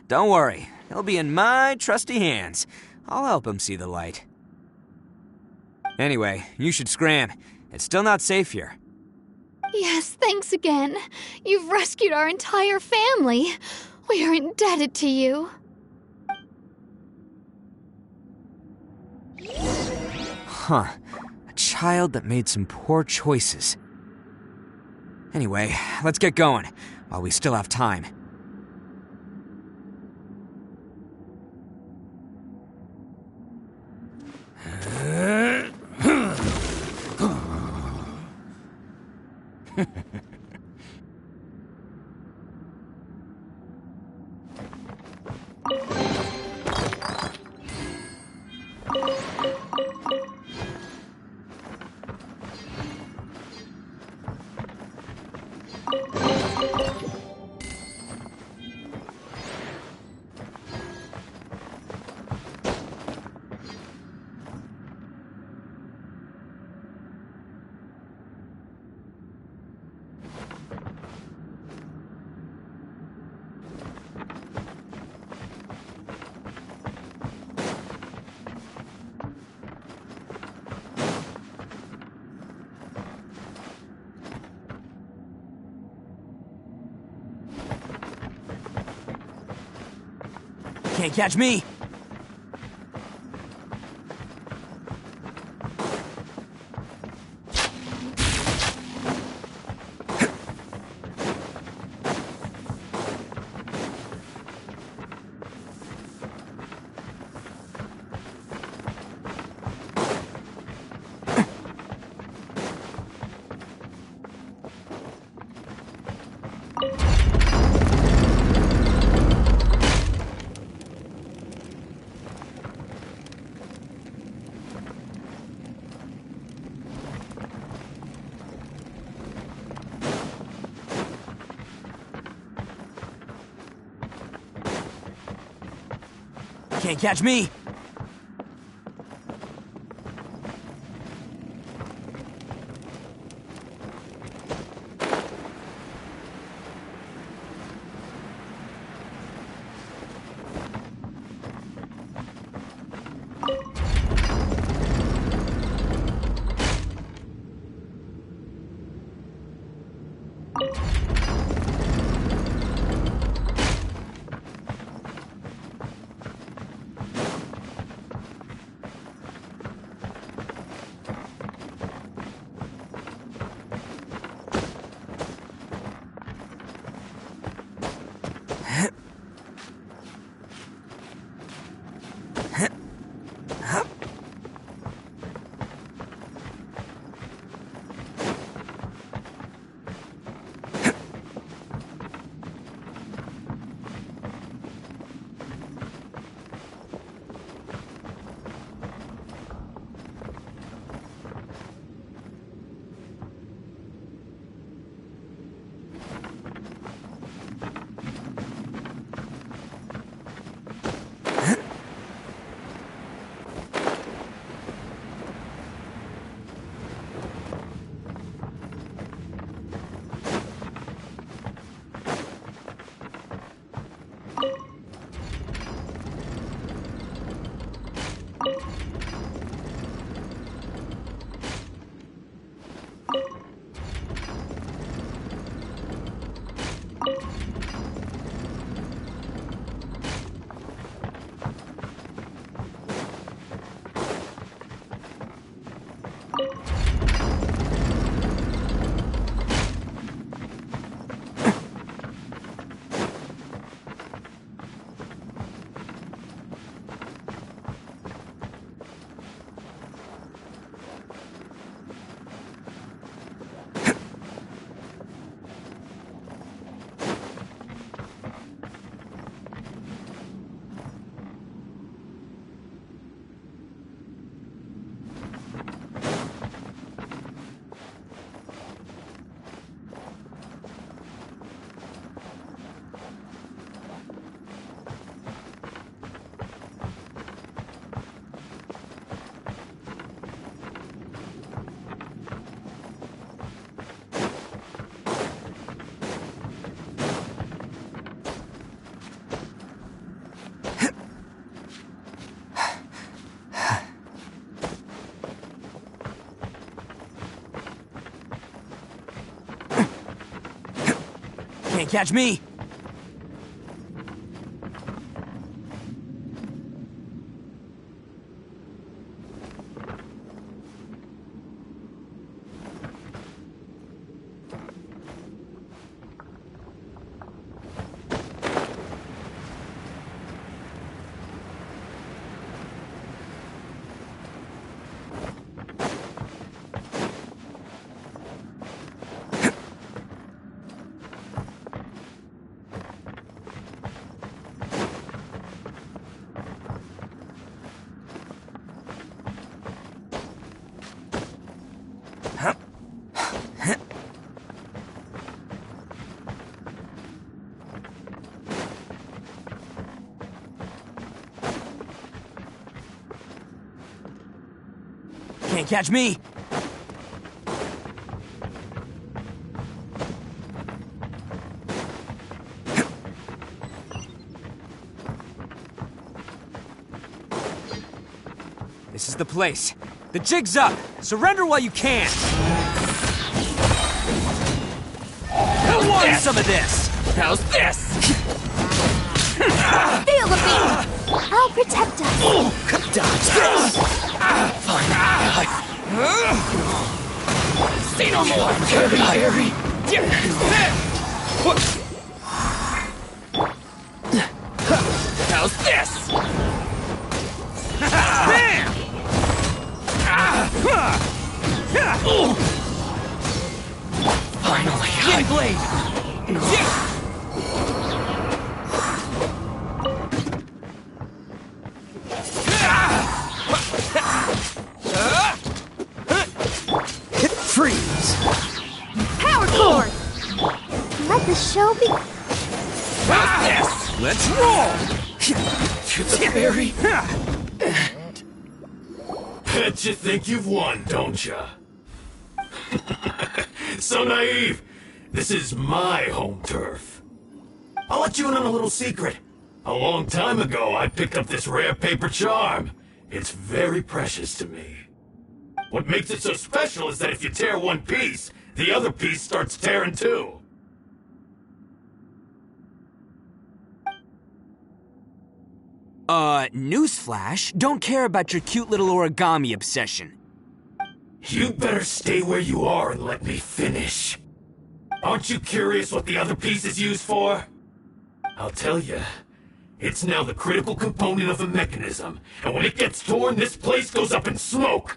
Don't worry. He'll be in my trusty hands. I'll help him see the light. Anyway, you should scram. It's still not safe here. Yes, thanks again. You've rescued our entire family. We are indebted to you. Huh. A child that made some poor choices. Anyway, let's get going, while we still have time. Can't catch me! Can't catch me! Can't catch me! Can't catch me! This is the place. The jig's up! Surrender while you can! I want some of this! How's this? Feel the beat! I'll protect us! Dodge this! Say no more! Harry! How's this? Bam! Finally! Yin blade! Freeze! Power cord! Let the show be... How's this? Let's roll! To the berry. Bet you think you've won, don't ya? So naive. This is my home turf. I'll let you in on a little secret. A long time ago, I picked up this rare paper charm. It's very precious to me. What makes it so special is that if you tear one piece, the other piece starts tearing too. Newsflash, don't care about your cute little origami obsession. You better stay where you are and let me finish. Aren't you curious what the other piece is used for? I'll tell you. It's now the critical component of a mechanism, and when it gets torn, this place goes up in smoke.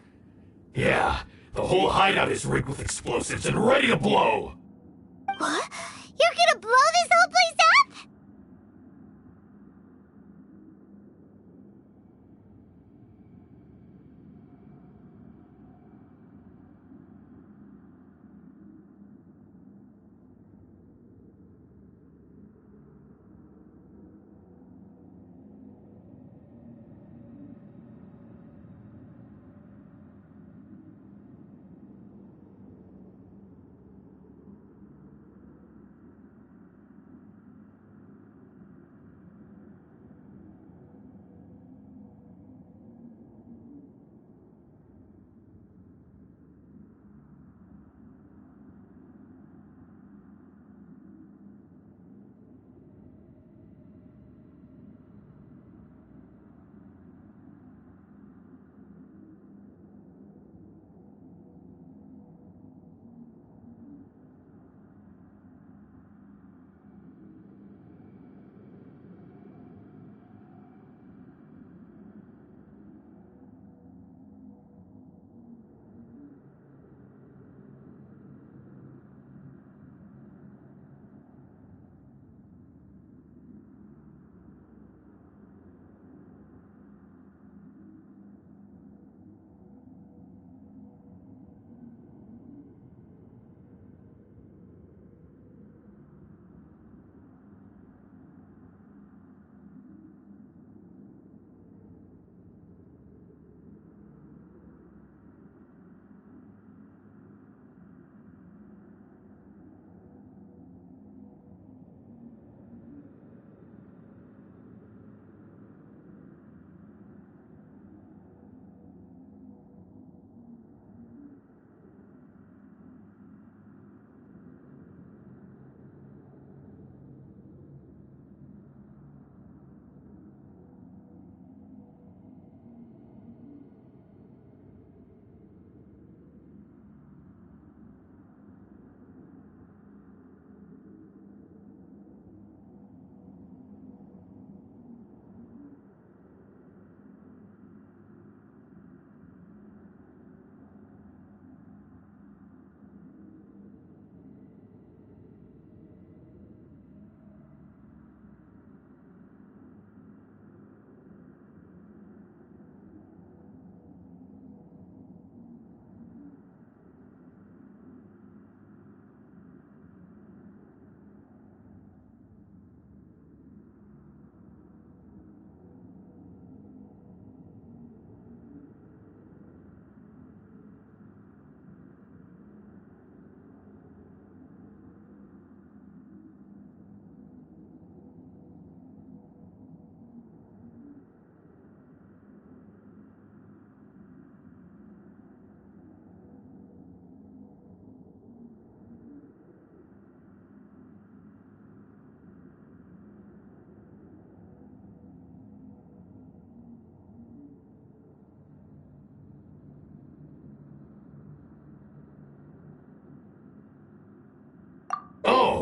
Yeah, the whole hideout is rigged with explosives and ready to blow. What? You're gonna blow this whole place up?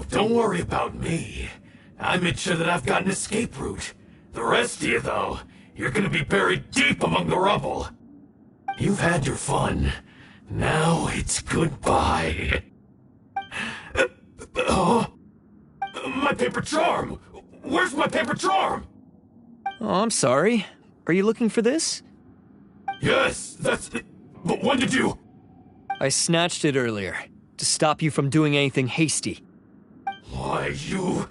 don't worry about me. I made sure that I've got an escape route. The rest of you, though, you're gonna be buried deep among the rubble. You've had your fun. Now it's goodbye. My paper charm! Where's my paper charm? Oh, I'm sorry. Are you looking for this? Yes, that's it. But when did you... I snatched it earlier, to stop you from doing anything hasty. Why, you...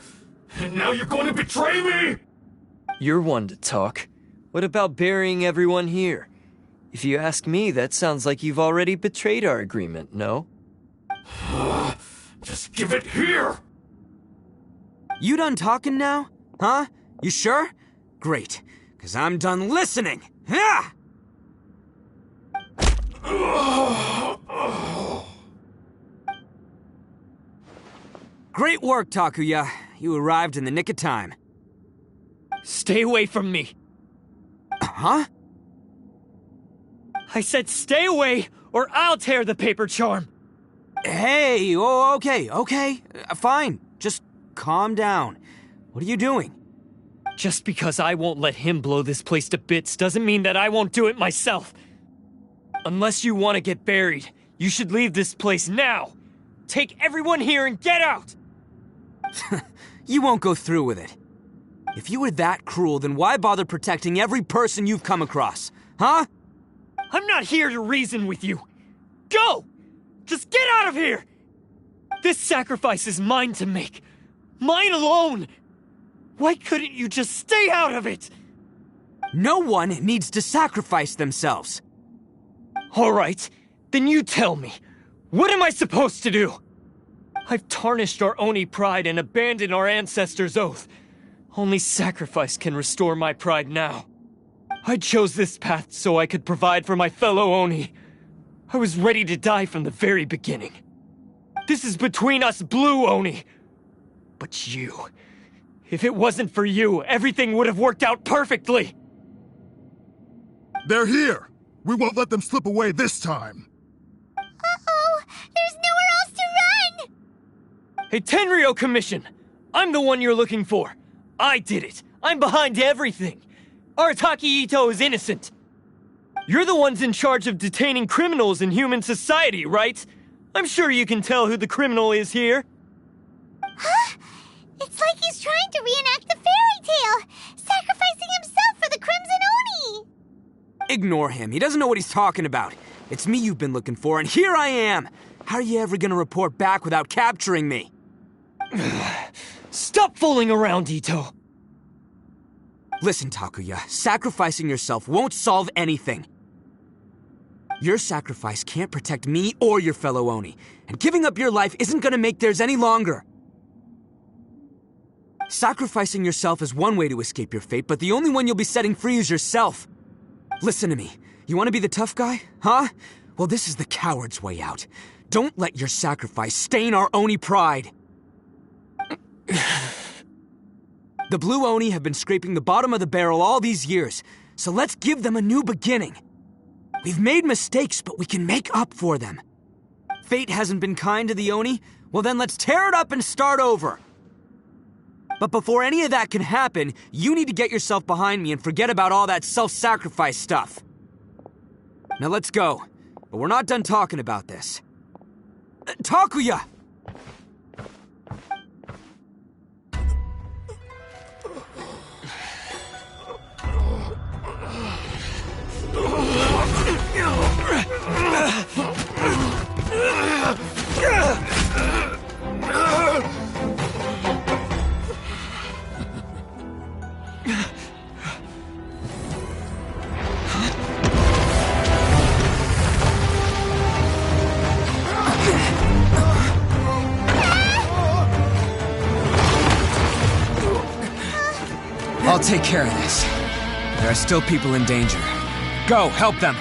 And now you're going to betray me? You're one to talk. What about burying everyone here? If you ask me, that sounds like you've already betrayed our agreement, no? Just give it here! You done talking now? Huh? You sure? Great, because I'm done listening. Yeah! Great work, Takuya. You arrived in the nick of time. Stay away from me. Huh? I said stay away, or I'll tear the paper charm. Hey, okay. Fine. Just calm down. What are you doing? Just because I won't let him blow this place to bits doesn't mean that I won't do it myself. Unless you want to get buried, you should leave this place now. Take everyone here and get out! You won't go through with it. If you were that cruel, then why bother protecting every person you've come across? Huh? I'm not here to reason with you. Go! Just get out of here! This sacrifice is mine to make. Mine alone! Why couldn't you just stay out of it? No one needs to sacrifice themselves. All right, then you tell me. What am I supposed to do? I've tarnished our Oni pride and abandoned our ancestors' oath. Only sacrifice can restore my pride now. I chose this path so I could provide for my fellow Oni. I was ready to die from the very beginning. This is between us Blue Oni. But you... If it wasn't for you, everything would have worked out perfectly! They're here! We won't let them slip away this time! Uh-oh! There's nowhere else to run! Hey, Tenryo Commission! I'm the one you're looking for. I did it. I'm behind everything. Arataki Ito is innocent. You're the ones in charge of detaining criminals in human society, right? I'm sure you can tell who the criminal is here. Huh? It's like he's trying to reenact the fairy tale, sacrificing himself for the Crimson Oni! Ignore him. He doesn't know what he's talking about. It's me you've been looking for, and here I am! How are you ever gonna report back without capturing me? Stop fooling around, Ito! Listen, Takuya, sacrificing yourself won't solve anything. Your sacrifice can't protect me or your fellow Oni, and giving up your life isn't gonna make theirs any longer. Sacrificing yourself is one way to escape your fate, but the only one you'll be setting free is yourself. Listen to me. You want to be the tough guy? Huh? Well, this is the coward's way out. Don't let your sacrifice stain our Oni pride. The Blue Oni have been scraping the bottom of the barrel all these years, so let's give them a new beginning. We've made mistakes, but we can make up for them. Fate hasn't been kind to the Oni? Well then let's tear it up and start over. But before any of that can happen, you need to get yourself behind me and forget about all that self-sacrifice stuff. Now let's go. But we're not done talking about this. Takuya! I'll take care of this. There are still people in danger. Go, help them!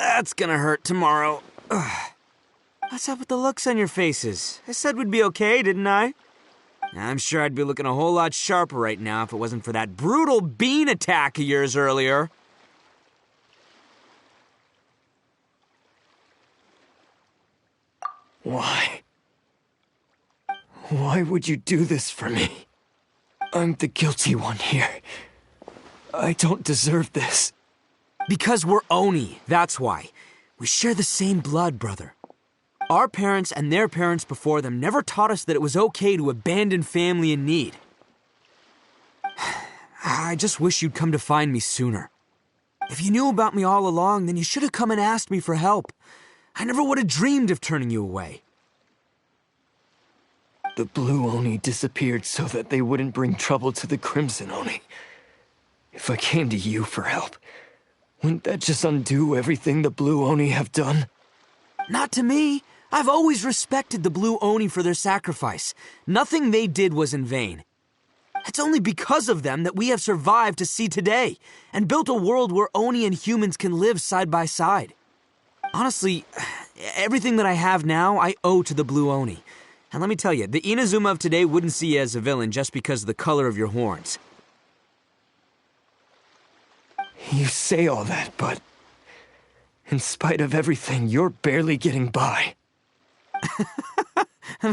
That's gonna hurt tomorrow. Ugh. What's up with the looks on your faces? I said we'd be okay, didn't I? I'm sure I'd be looking a whole lot sharper right now if it wasn't for that brutal bean attack of yours earlier. Why? Why would you do this for me? I'm the guilty one here. I don't deserve this. Because we're Oni, that's why. We share the same blood, brother. Our parents and their parents before them never taught us that it was okay to abandon family in need. I just wish you'd come to find me sooner. If you knew about me all along, then you should have come and asked me for help. I never would have dreamed of turning you away. The Blue Oni disappeared so that they wouldn't bring trouble to the Crimson Oni. If I came to you for help, wouldn't that just undo everything the Blue Oni have done? Not to me. I've always respected the Blue Oni for their sacrifice. Nothing they did was in vain. It's only because of them that we have survived to see today, and built a world where Oni and humans can live side by side. Honestly, everything that I have now, I owe to the Blue Oni. And let me tell you, the Inazuma of today wouldn't see you as a villain just because of the color of your horns. You say all that, but in spite of everything, you're barely getting by.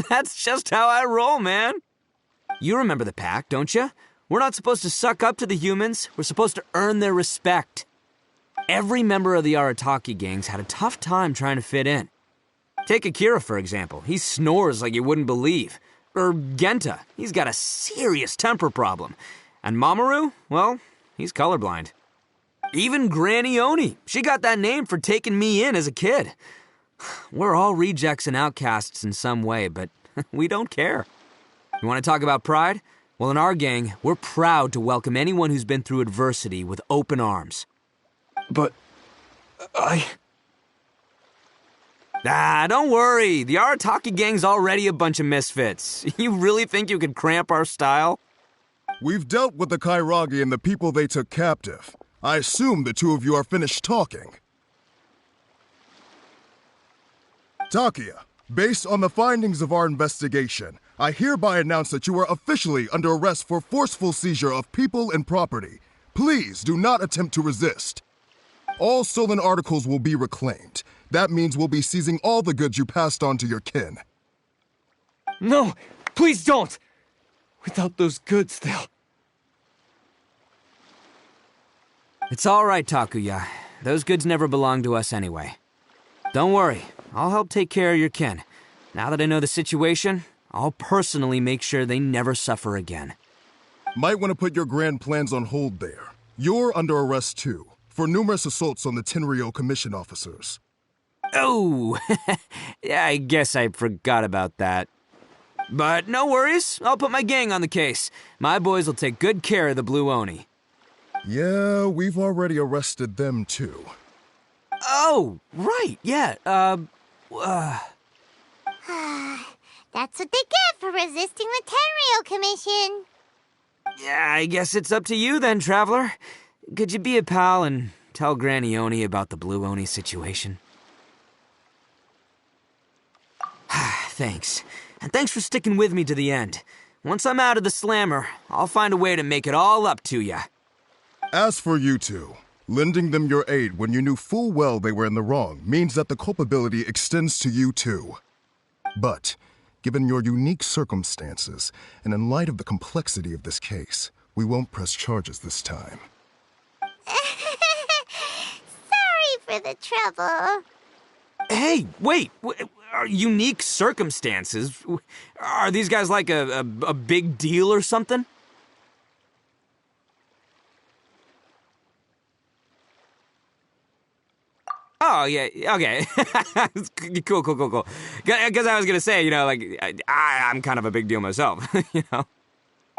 That's just how I roll, man. You remember the pack, don't you? We're not supposed to suck up to the humans. We're supposed to earn their respect. Every member of the Arataki gangs had a tough time trying to fit in. Take Akira, for example. He snores like you wouldn't believe. Or Genta. He's got a serious temper problem. And Mamoru, well, he's colorblind. Even Granny Oni. She got that name for taking me in as a kid. We're all rejects and outcasts in some way, but we don't care. You want to talk about pride? Well, in our gang, we're proud to welcome anyone who's been through adversity with open arms. But don't worry. The Arataki gang's already a bunch of misfits. You really think you could cramp our style? We've dealt with the Kairagi and the people they took captive. I assume the two of you are finished talking. Takia, based on the findings of our investigation, I hereby announce that you are officially under arrest for forceful seizure of people and property. Please do not attempt to resist. All stolen articles will be reclaimed. That means we'll be seizing all the goods you passed on to your kin. No, please don't! Without those goods, they'll... It's all right, Takuya. Those goods never belonged to us anyway. Don't worry, I'll help take care of your kin. Now that I know the situation, I'll personally make sure they never suffer again. Might want to put your grand plans on hold there. You're under arrest too, for numerous assaults on the Tenryou Commission officers. Oh, yeah, I guess I forgot about that. But no worries, I'll put my gang on the case. My boys will take good care of the Blue Oni. Yeah, we've already arrested them too. Oh, right, yeah, That's what they get for resisting the Tenryou Commission. Yeah, I guess it's up to you then, Traveler. Could you be a pal and tell Granny Oni about the Blue Oni situation? Thanks. And thanks for sticking with me to the end. Once I'm out of the slammer, I'll find a way to make it all up to ya. As for you two, lending them your aid when you knew full well they were in the wrong means that the culpability extends to you too. But, given your unique circumstances, and in light of the complexity of this case, we won't press charges this time. Sorry for the trouble. Hey, wait! Unique circumstances? Are these guys like a big deal or something? Oh, yeah, okay. Cool. Because I was gonna say, you know, like, I'm kind of a big deal myself, you know?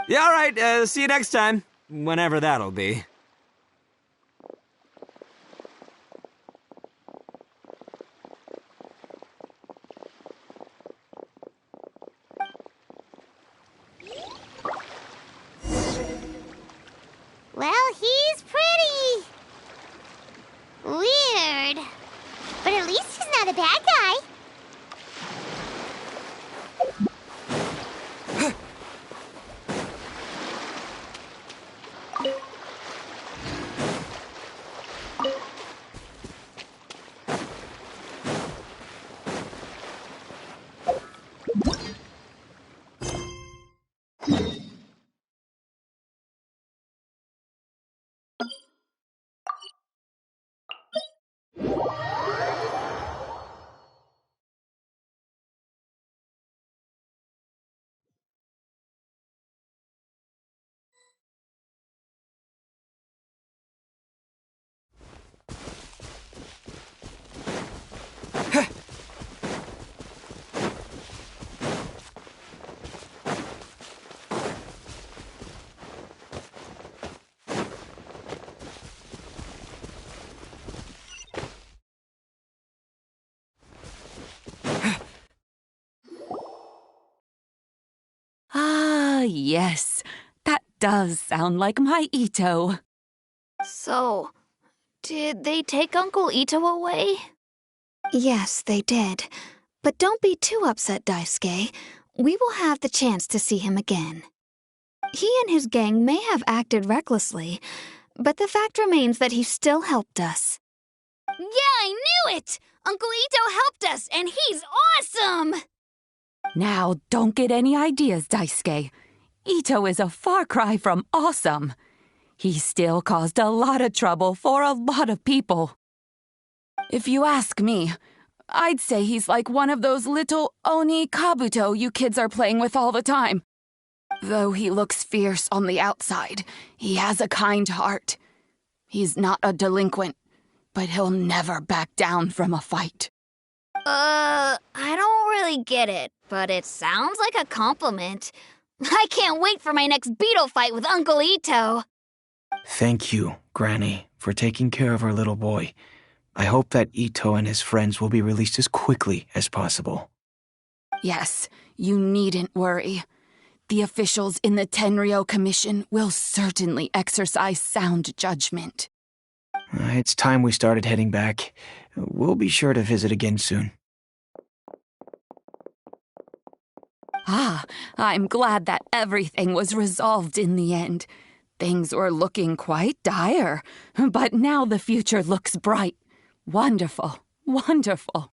Yeah, all right, see you next time. Whenever that'll be. Well, he's pretty. Weird. a bad guy. Ah, yes. That does sound like my Ito. So, did they take Uncle Ito away? Yes, they did. But don't be too upset, Daisuke. We will have the chance to see him again. He and his gang may have acted recklessly, but the fact remains that he still helped us. Yeah, I knew it! Uncle Ito helped us, and he's awesome! Now, don't get any ideas, Daisuke. Ito is a far cry from awesome. He still caused a lot of trouble for a lot of people. If you ask me, I'd say he's like one of those little Oni Kabuto you kids are playing with all the time. Though he looks fierce on the outside, he has a kind heart. He's not a delinquent, but he'll never back down from a fight. I don't really get it, but it sounds like a compliment. I can't wait for my next beetle fight with Uncle Ito. Thank you, Granny, for taking care of our little boy. I hope that Ito and his friends will be released as quickly as possible. Yes, you needn't worry. The officials in the Tenryo Commission will certainly exercise sound judgment. It's time we started heading back. We'll be sure to visit again soon. Ah, I'm glad that everything was resolved in the end. Things were looking quite dire, but now the future looks bright. Wonderful, wonderful.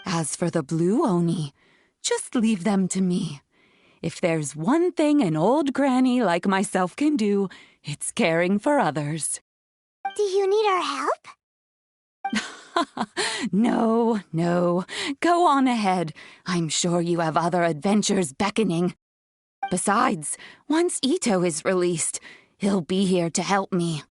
As for the Blue Oni, just leave them to me. If there's one thing an old granny like myself can do, it's caring for others. Do you need our help? No. Go on ahead. I'm sure you have other adventures beckoning. Besides, once Ito is released, he'll be here to help me.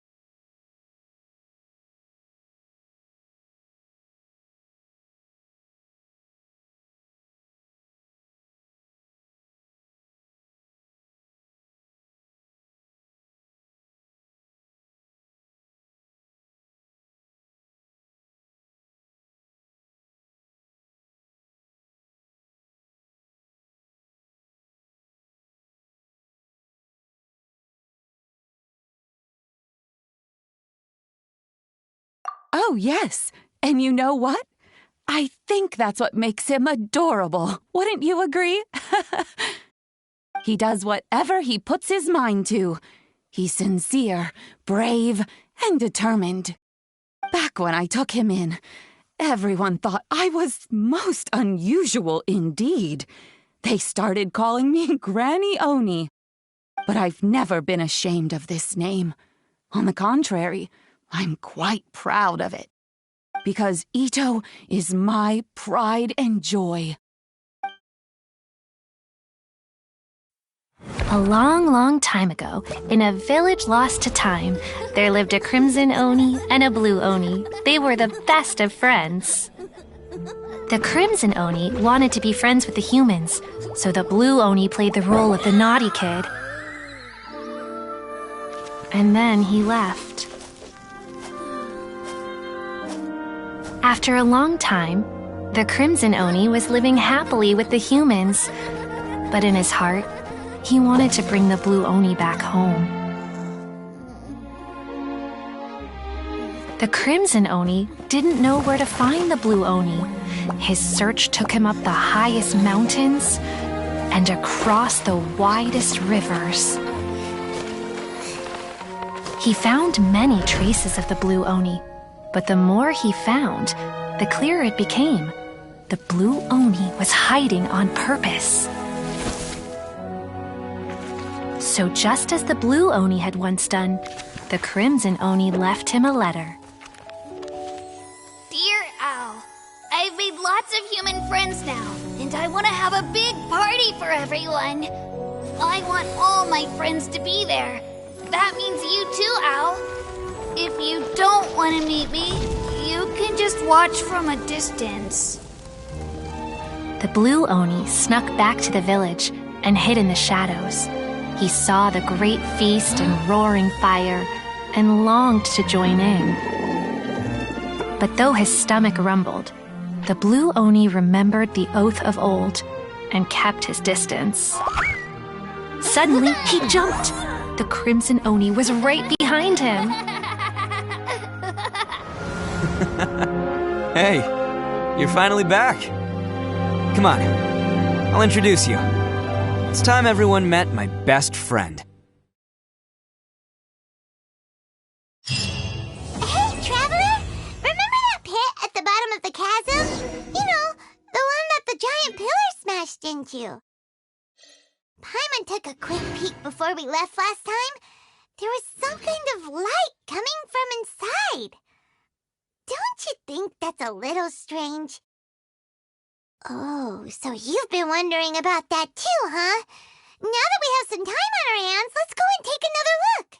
Oh, yes. And you know what? I think that's what makes him adorable. Wouldn't you agree? He does whatever he puts his mind to. He's sincere, brave, and determined. Back when I took him in, everyone thought I was most unusual indeed. They started calling me Granny Oni. But I've never been ashamed of this name. On the contrary, I'm quite proud of it. Because Ito is my pride and joy. A long, long time ago, in a village lost to time, there lived a Crimson Oni and a Blue Oni. They were the best of friends. The Crimson Oni wanted to be friends with the humans, so the Blue Oni played the role of the naughty kid. And then he left. After a long time, the Crimson Oni was living happily with the humans, but in his heart, he wanted to bring the Blue Oni back home. The Crimson Oni didn't know where to find the Blue Oni, his search took him up the highest mountains and across the widest rivers. He found many traces of the Blue Oni, but the more he found, the clearer it became. The Blue Oni was hiding on purpose. So just as the Blue Oni had once done, the Crimson Oni left him a letter. Dear Owl, I've made lots of human friends now, and I want to have a big party for everyone. I want all my friends to be there. That means you too, Owl. If you don't want to meet me, you can just watch from a distance. The Blue Oni snuck back to the village and hid in the shadows. He saw the great feast and roaring fire and longed to join in. But though his stomach rumbled, the Blue Oni remembered the oath of old and kept his distance. Suddenly, he jumped. The Crimson Oni was right behind him. Hey, you're finally back. Come on, I'll introduce you. It's time everyone met my best friend. Hey, Traveler! Remember that pit at the bottom of the chasm? You know, the one that the giant pillar smashed into. Paimon took a quick peek before we left last time. There was some kind of light coming from inside. Don't you think that's a little strange? Oh, so you've been wondering about that too, huh? Now that we have some time on our hands, let's go and take another look.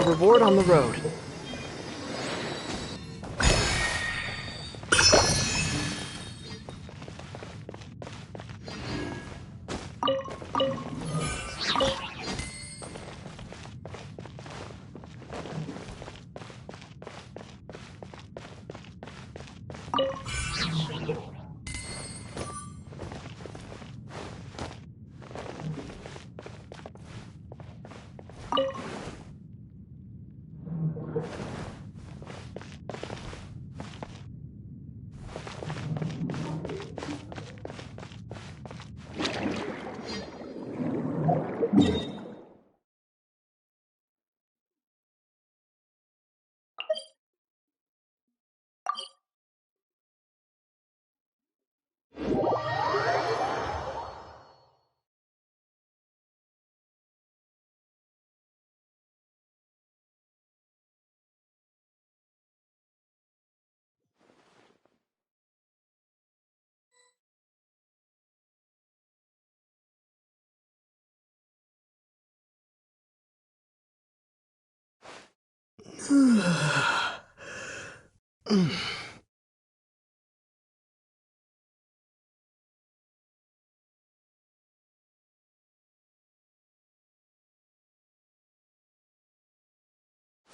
reward on the road.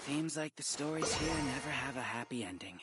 Seems like the stories here never have a happy ending.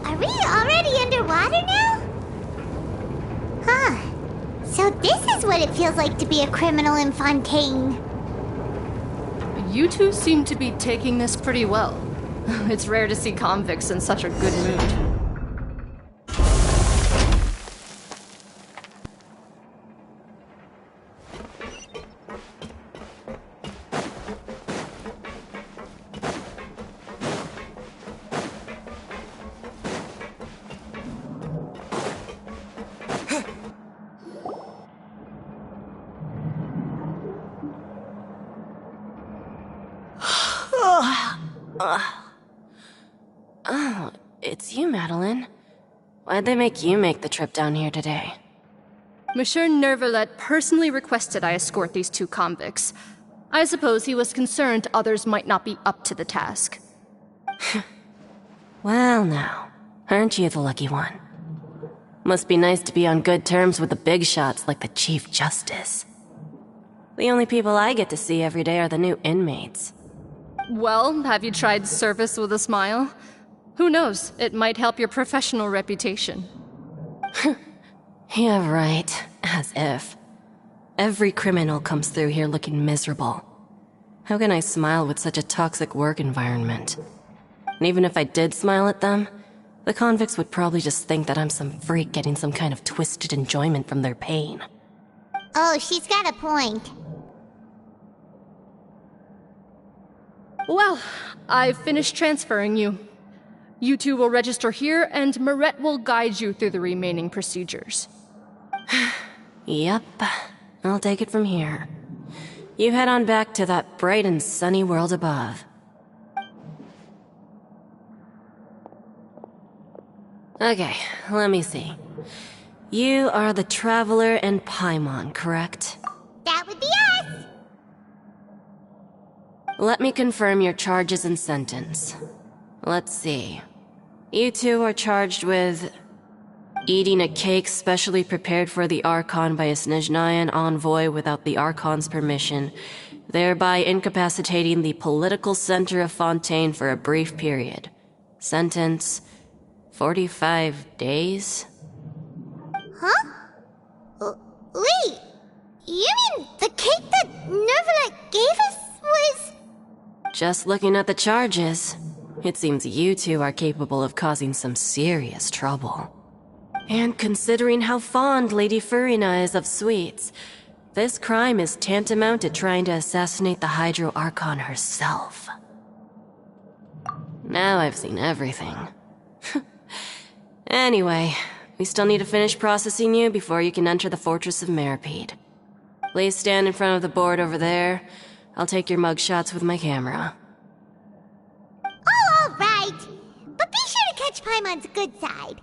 Are we already underwater now? Huh. So this is what it feels like to be a criminal in Fontaine. You two seem to be taking this pretty well. It's rare to see convicts in such a good mood. Oh, it's you, Madeline. Why'd they make you make the trip down here today? Monsieur Nervalet personally requested I escort these two convicts. I suppose he was concerned others might not be up to the task. Well now, aren't you the lucky one? Must be nice to be on good terms with the big shots like the Chief Justice. The only people I get to see every day are the new inmates. Well, have you tried service with a smile? Who knows, it might help your professional reputation. Yeah, right. As if. Every criminal comes through here looking miserable. How can I smile with such a toxic work environment? And even if I did smile at them, the convicts would probably just think that I'm some freak getting some kind of twisted enjoyment from their pain. Oh, she's got a point. Well, I've finished transferring you. You two will register here, and Maret will guide you through the remaining procedures. Yep, I'll take it from here. You head on back to that bright and sunny world above. Okay, let me see. You are the Traveler and Paimon, correct? That would be us! Let me confirm your charges and sentence. Let's see. You two are charged with eating a cake specially prepared for the Archon by a Snezhnayan envoy without the Archon's permission, thereby incapacitating the political center of Fontaine for a brief period. Sentence, 45 days? Huh? Wait, you mean the cake that Nervalite gave us was... Just looking at the charges, it seems you two are capable of causing some serious trouble. And considering how fond Lady Furina is of sweets, this crime is tantamount to trying to assassinate the Hydro Archon herself. Now I've seen everything. Anyway, we still need to finish processing you before you can enter the Fortress of Meripede. Please stand in front of the board over there. I'll take your mugshots with my camera. Oh, all right. But be sure to catch Paimon's good side.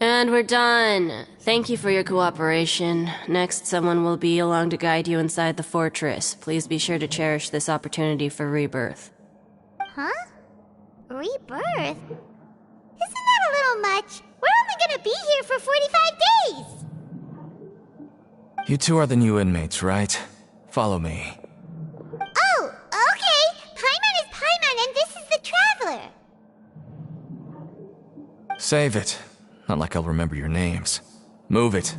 And we're done. Thank you for your cooperation. Next, someone will be along to guide you inside the fortress. Please be sure to cherish this opportunity for rebirth. Huh? Rebirth? Isn't that a little much? We're only gonna be here for 45 days! You two are the new inmates, right? Follow me. Oh, okay! Paimon is Paimon and this is the Traveler! Save it. Not like I'll remember your names. Move it.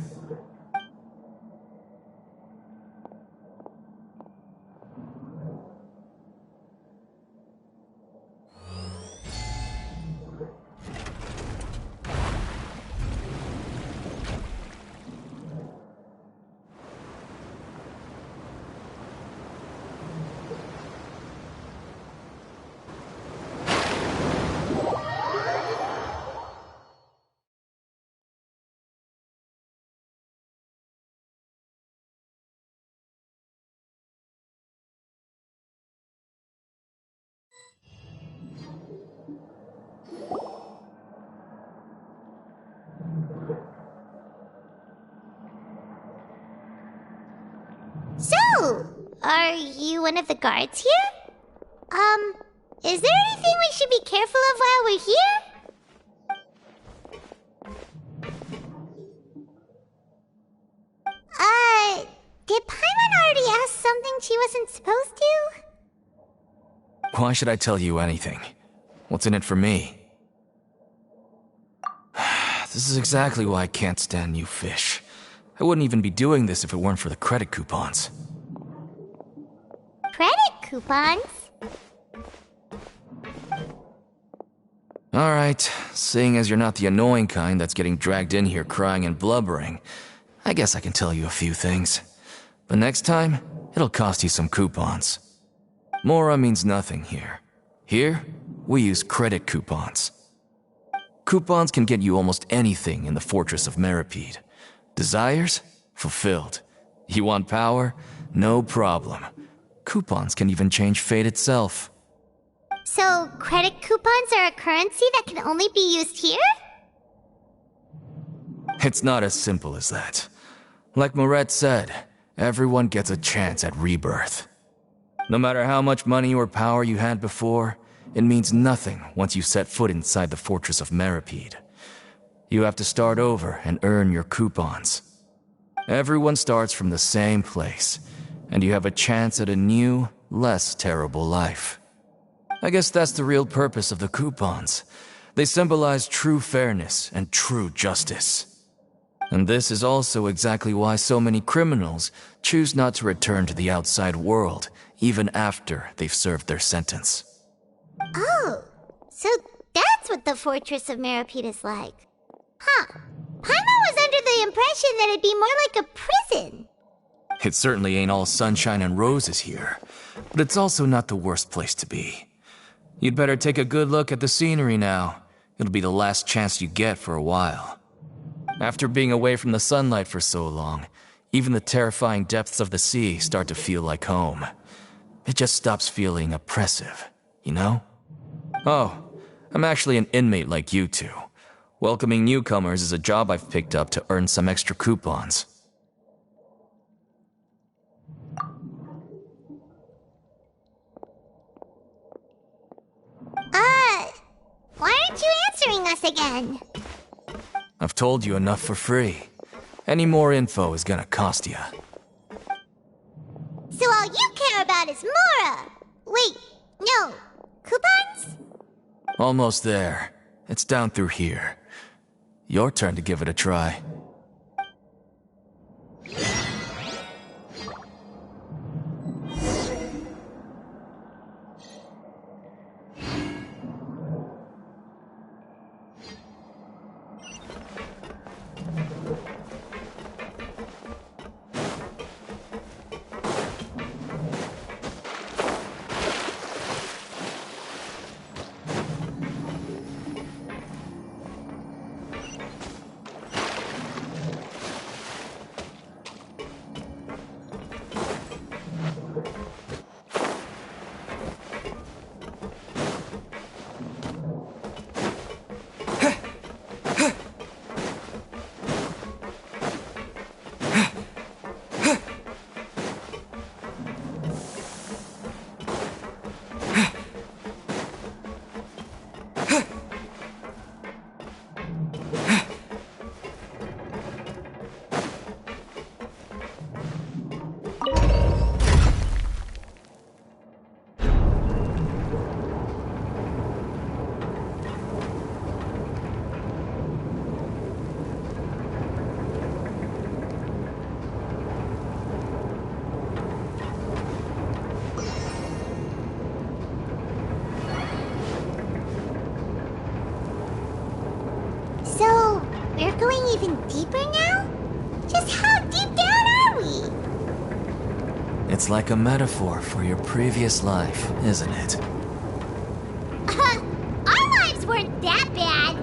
So, are you one of the guards here? Is there anything we should be careful of while we're here? Did Paimon already ask something she wasn't supposed to? Why should I tell you anything? What's in it for me? This is exactly why I can't stand you fish. I wouldn't even be doing this if it weren't for the credit coupons. Credit coupons? Alright, seeing as you're not the annoying kind that's getting dragged in here crying and blubbering, I guess I can tell you a few things. But next time, it'll cost you some coupons. Mora means nothing here. Here, we use credit coupons. Coupons can get you almost anything in the Fortress of Meripede. Desires? Fulfilled. You want power? No problem. Coupons can even change fate itself. So, credit coupons are a currency that can only be used here? It's not as simple as that. Like Moret said, everyone gets a chance at rebirth. No matter how much money or power you had before, it means nothing once you set foot inside the Fortress of Meripede. You have to start over and earn your coupons. Everyone starts from the same place, and you have a chance at a new, less terrible life. I guess that's the real purpose of the coupons. They symbolize true fairness and true justice. And this is also exactly why so many criminals choose not to return to the outside world, even after they've served their sentence. Oh, so that's what the Fortress of Meripede is like. Huh. Paimon was under the impression that it'd be more like a prison. It certainly ain't all sunshine and roses here, but it's also not the worst place to be. You'd better take a good look at the scenery now. It'll be the last chance you get for a while. After being away from the sunlight for so long, even the terrifying depths of the sea start to feel like home. It just stops feeling oppressive, you know? Oh, I'm actually an inmate like you two. Welcoming newcomers is a job I've picked up to earn some extra coupons. Why aren't you answering us again? I've told you enough for free. Any more info is gonna cost you. So all you care about is Mora! Wait, no. Coupons? Almost there. It's down through here. Your turn to give it a try. So, we're going even deeper now? Just how deep down are we? It's like a metaphor for your previous life, isn't it? Our lives weren't that bad.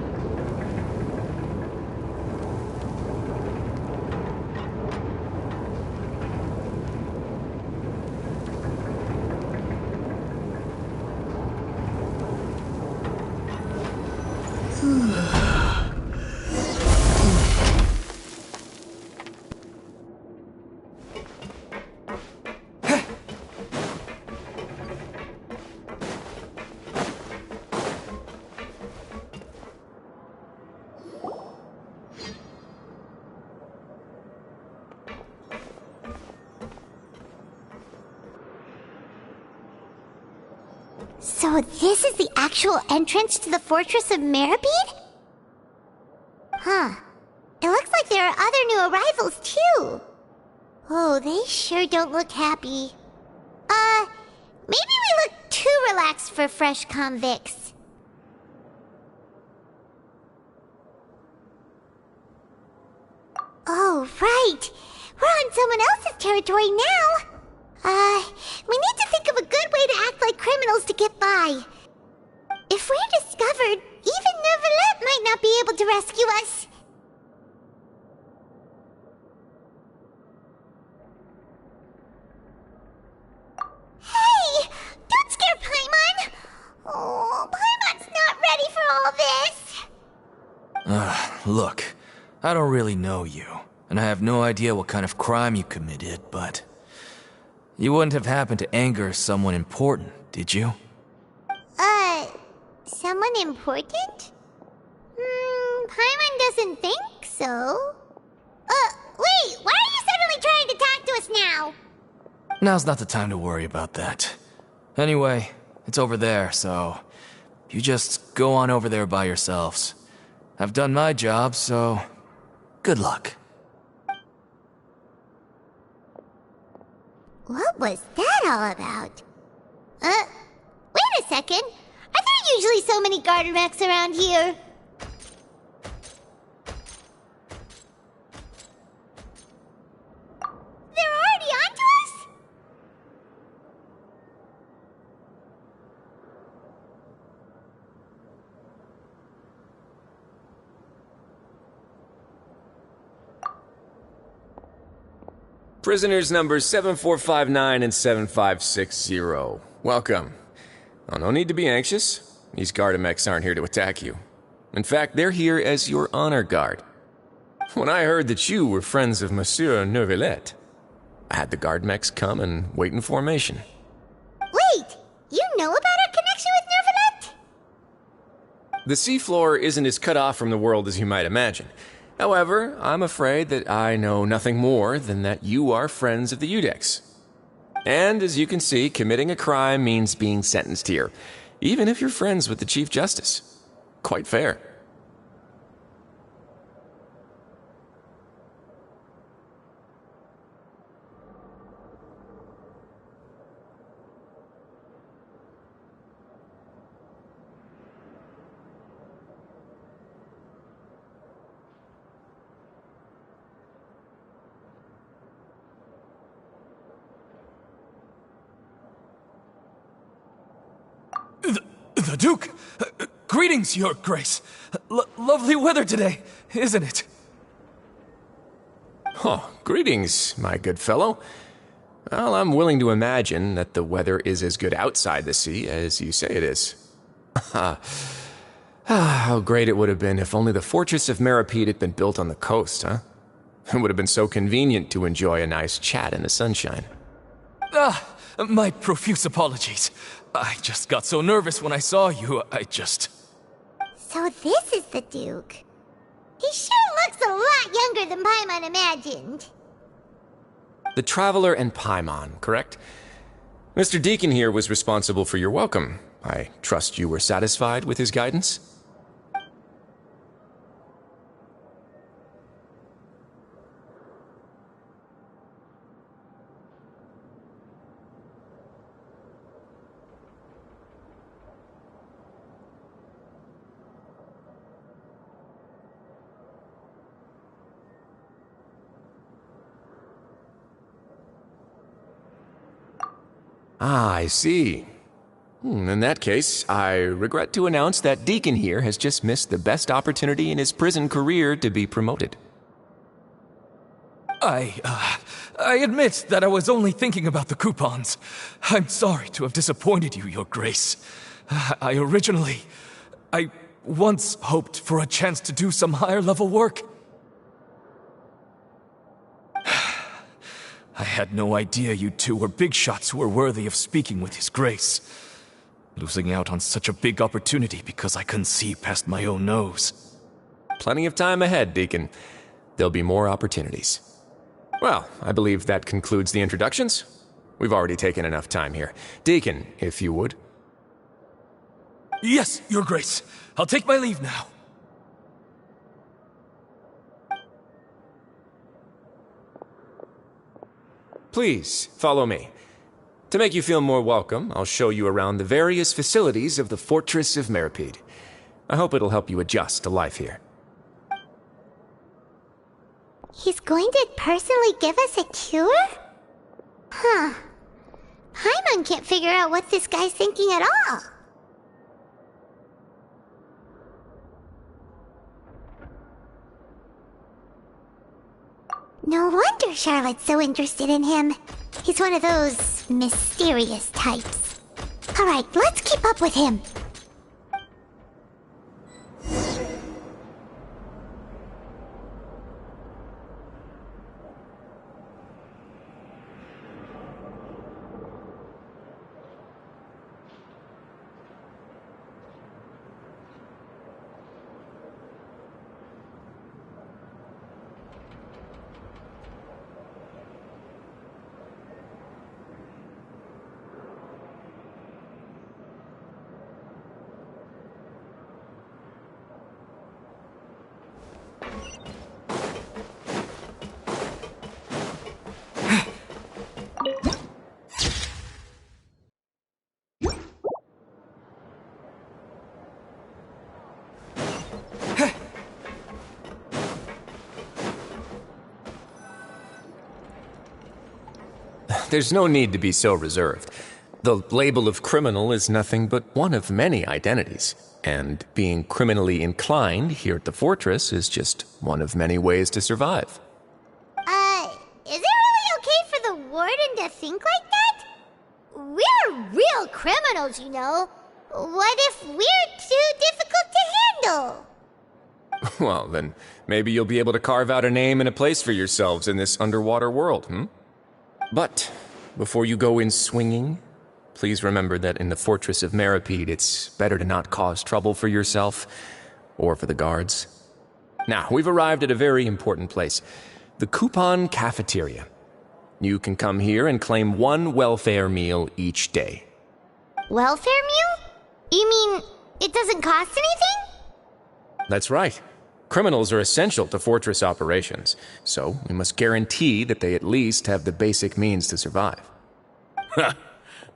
So this is the actual entrance to the Fortress of Meripede? Huh. It looks like there are other new arrivals, too. Oh, they sure don't look happy. Maybe we look too relaxed for fresh convicts. Oh, right. We're on someone else's territory now. We need to think of a good way to act like criminals to get by. If we're discovered, even Neuvillette might not be able to rescue us. Hey! Don't scare Paimon! Oh, Paimon's not ready for all this. Look, I don't really know you, and I have no idea what kind of crime you committed, but you wouldn't have happened to anger someone important, did you? Someone important? Paimon doesn't think so. Wait, why are you suddenly trying to talk to us now? Now's not the time to worry about that. Anyway, it's over there, so you just go on over there by yourselves. I've done my job, so good luck. What was that all about? Wait a second. I thought you usually so many Gardemex around here. They're already onto us? Prisoners numbers 7459 and 7560. Welcome. Oh, no need to be anxious. These Gardemex aren't here to attack you. In fact, they're here as your honor guard. When I heard that you were friends of Monsieur Neuvillette, I had the Gardemex come and wait in formation. Wait, you know about our connection with Neuvillette? The seafloor isn't as cut off from the world as you might imagine. However, I'm afraid that I know nothing more than that you are friends of the Udex. And as you can see, committing a crime means being sentenced here, even if you're friends with the Chief Justice. Quite fair. The Duke! Greetings, Your Grace. Lovely weather today, isn't it? Oh, greetings, my good fellow. Well, I'm willing to imagine that the weather is as good outside the sea as you say it is. How great it would have been if only the Fortress of Meripede had been built on the coast, huh? It would have been so convenient to enjoy a nice chat in the sunshine. My profuse apologies. I just got so nervous when I saw you, So this is the Duke. He sure looks a lot younger than Paimon imagined. The Traveler and Paimon, correct? Mr. Deacon here was responsible for your welcome. I trust you were satisfied with his guidance? Ah, I see. In that case, I regret to announce that Deacon here has just missed the best opportunity in his prison career to be promoted. I admit that I was only thinking about the coupons. I'm sorry to have disappointed you, Your Grace. I once hoped for a chance to do some higher-level work. I had no idea you two were big shots who were worthy of speaking with His Grace. Losing out on such a big opportunity because I couldn't see past my own nose. Plenty of time ahead, Deacon. There'll be more opportunities. Well, I believe that concludes the introductions. We've already taken enough time here. Deacon, if you would. Yes, Your Grace. I'll take my leave now. Please, follow me. To make you feel more welcome, I'll show you around the various facilities of the Fortress of Meripede. I hope it'll help you adjust to life here. He's going to personally give us a cure? Huh. Paimon can't figure out what this guy's thinking at all. No wonder Charlotte's so interested in him. He's one of those mysterious types. Alright, let's keep up with him. There's no need to be so reserved. The label of criminal is nothing but one of many identities, and being criminally inclined here at the fortress is just one of many ways to survive. Is it really okay for the warden to think like that? We're real criminals, you know. What if we're too difficult to handle? Well, then maybe you'll be able to carve out a name and a place for yourselves in this underwater world, But before you go in swinging, please remember that in the Fortress of Meripede, it's better to not cause trouble for yourself or for the guards. Now, we've arrived at a very important place, the Coupon Cafeteria. You can come here and claim one welfare meal each day. Welfare meal? You mean it doesn't cost anything? That's right. Criminals are essential to Fortress operations, so we must guarantee that they at least have the basic means to survive.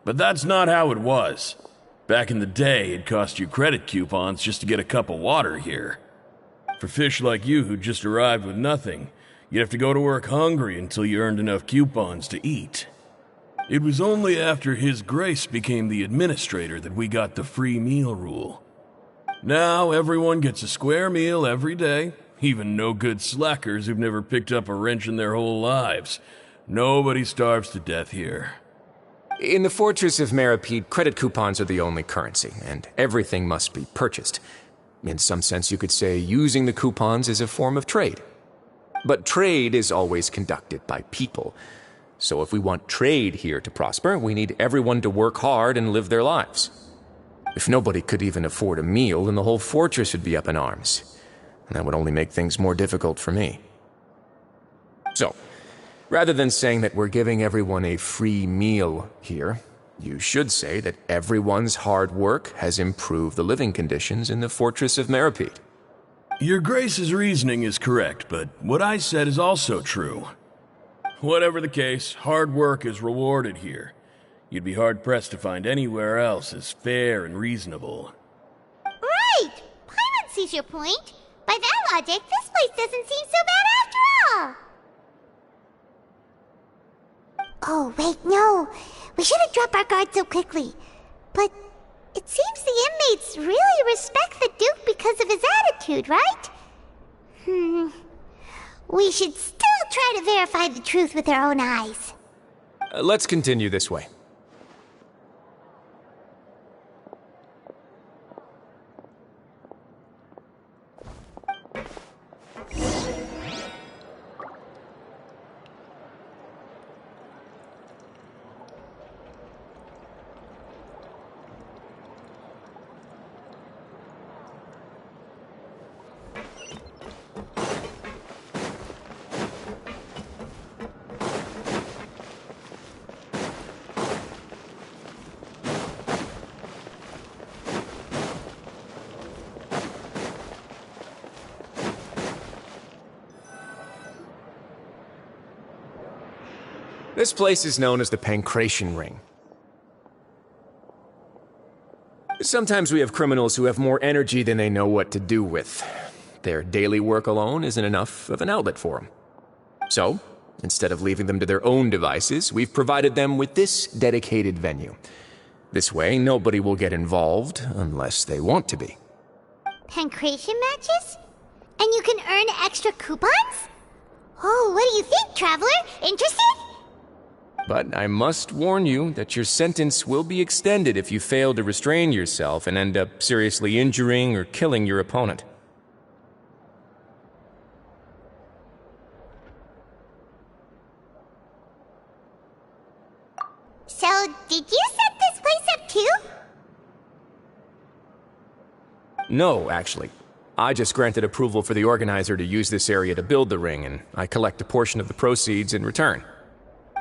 But that's not how it was. Back in the day, it cost you credit coupons just to get a cup of water here. For fish like you who just arrived with nothing, you'd have to go to work hungry until you earned enough coupons to eat. It was only after His Grace became the administrator that we got the free meal rule. Now everyone gets a square meal every day, even no-good slackers who've never picked up a wrench in their whole lives. Nobody starves to death here. In the Fortress of Meripede, credit coupons are the only currency, and everything must be purchased. In some sense, you could say using the coupons is a form of trade. But trade is always conducted by people. So if we want trade here to prosper, we need everyone to work hard and live their lives. If nobody could even afford a meal, then the whole fortress would be up in arms. And that would only make things more difficult for me. So, rather than saying that we're giving everyone a free meal here, you should say that everyone's hard work has improved the living conditions in the Fortress of Meripede. Your Grace's reasoning is correct, but what I said is also true. Whatever the case, hard work is rewarded here. You'd be hard-pressed to find anywhere else as fair and reasonable. Right! Paimon sees your point. By that logic, this place doesn't seem so bad after all. Oh, wait, no. We shouldn't drop our guard so quickly. But it seems the inmates really respect the Duke because of his attitude, right? We should still try to verify the truth with our own eyes. Let's continue this way. This place is known as the Pancration Ring. Sometimes we have criminals who have more energy than they know what to do with. Their daily work alone isn't enough of an outlet for them. So, instead of leaving them to their own devices, we've provided them with this dedicated venue. This way, nobody will get involved unless they want to be. Pancration matches? And you can earn extra coupons? Oh, what do you think, Traveler? Interested? But I must warn you that your sentence will be extended if you fail to restrain yourself and end up seriously injuring or killing your opponent. So, did you set this place up too? No, actually. I just granted approval for the organizer to use this area to build the ring, and I collect a portion of the proceeds in return.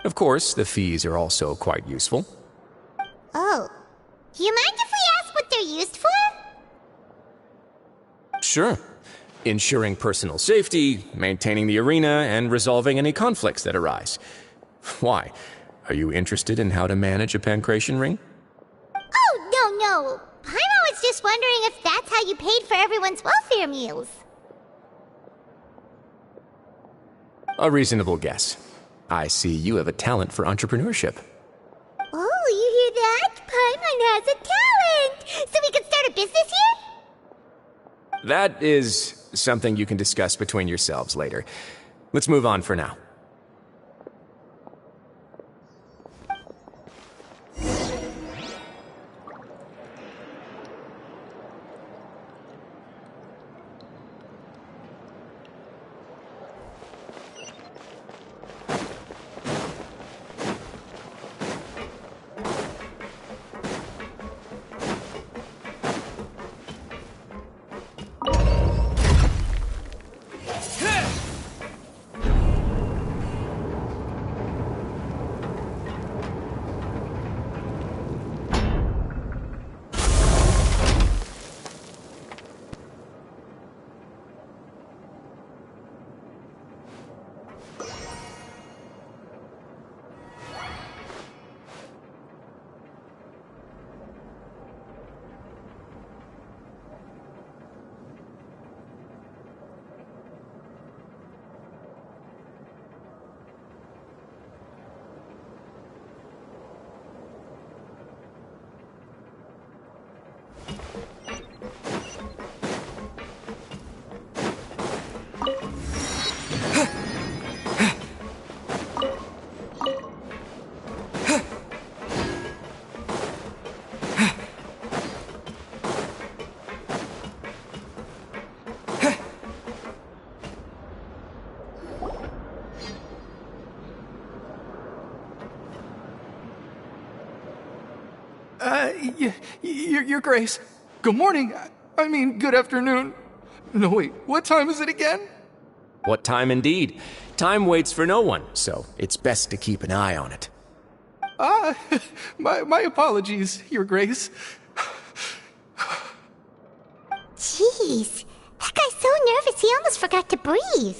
Of course, the fees are also quite useful. Oh. Do you mind if we ask what they're used for? Sure. Ensuring personal safety, maintaining the arena, and resolving any conflicts that arise. Why? Are you interested in how to manage a pancration ring? Oh, no. Paimon was just wondering if that's how you paid for everyone's welfare meals. A reasonable guess. I see you have a talent for entrepreneurship. Oh, you hear that? Paimon has a talent! So we can start a business here? That is something you can discuss between yourselves later. Let's move on for now. Your Grace. Good morning. I mean, good afternoon. No, wait, what time is it again? What time indeed? Time waits for no one, so it's best to keep an eye on it. My apologies, Your Grace. Jeez, that guy's so nervous he almost forgot to breathe.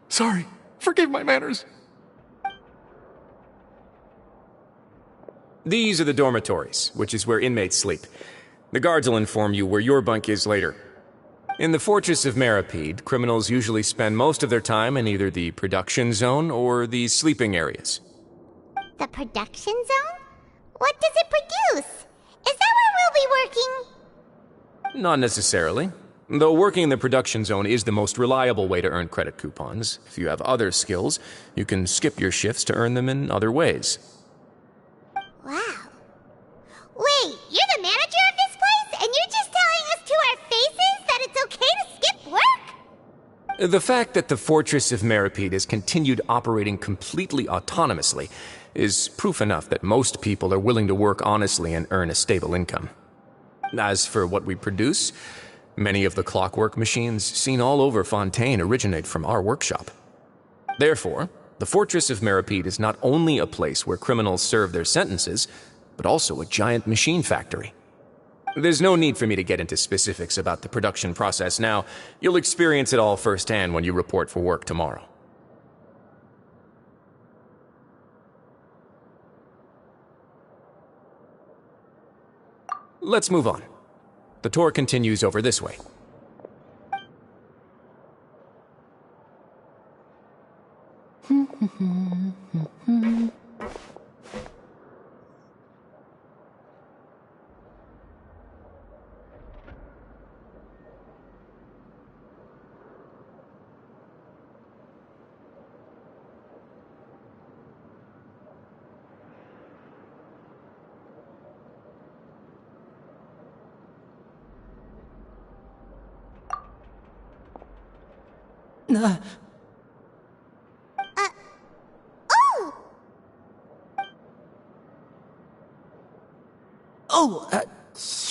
Sorry, forgive my manners. These are the dormitories, which is where inmates sleep. The guards will inform you where your bunk is later. In the Fortress of Meripede, criminals usually spend most of their time in either the production zone or the sleeping areas. The production zone? What does it produce? Is that where we'll be working? Not necessarily. Though working in the production zone is the most reliable way to earn credit coupons, if you have other skills, you can skip your shifts to earn them in other ways. Wow. Wait, you're the manager of this place, and you're just telling us to our faces that it's okay to skip work? The fact that the Fortress of Meripede has continued operating completely autonomously is proof enough that most people are willing to work honestly and earn a stable income. As for what we produce, many of the clockwork machines seen all over Fontaine originate from our workshop. Therefore, the Fortress of Meripede is not only a place where criminals serve their sentences, but also a giant machine factory. There's no need for me to get into specifics about the production process now. You'll experience it all firsthand when you report for work tomorrow. Let's move on. The tour continues over this way.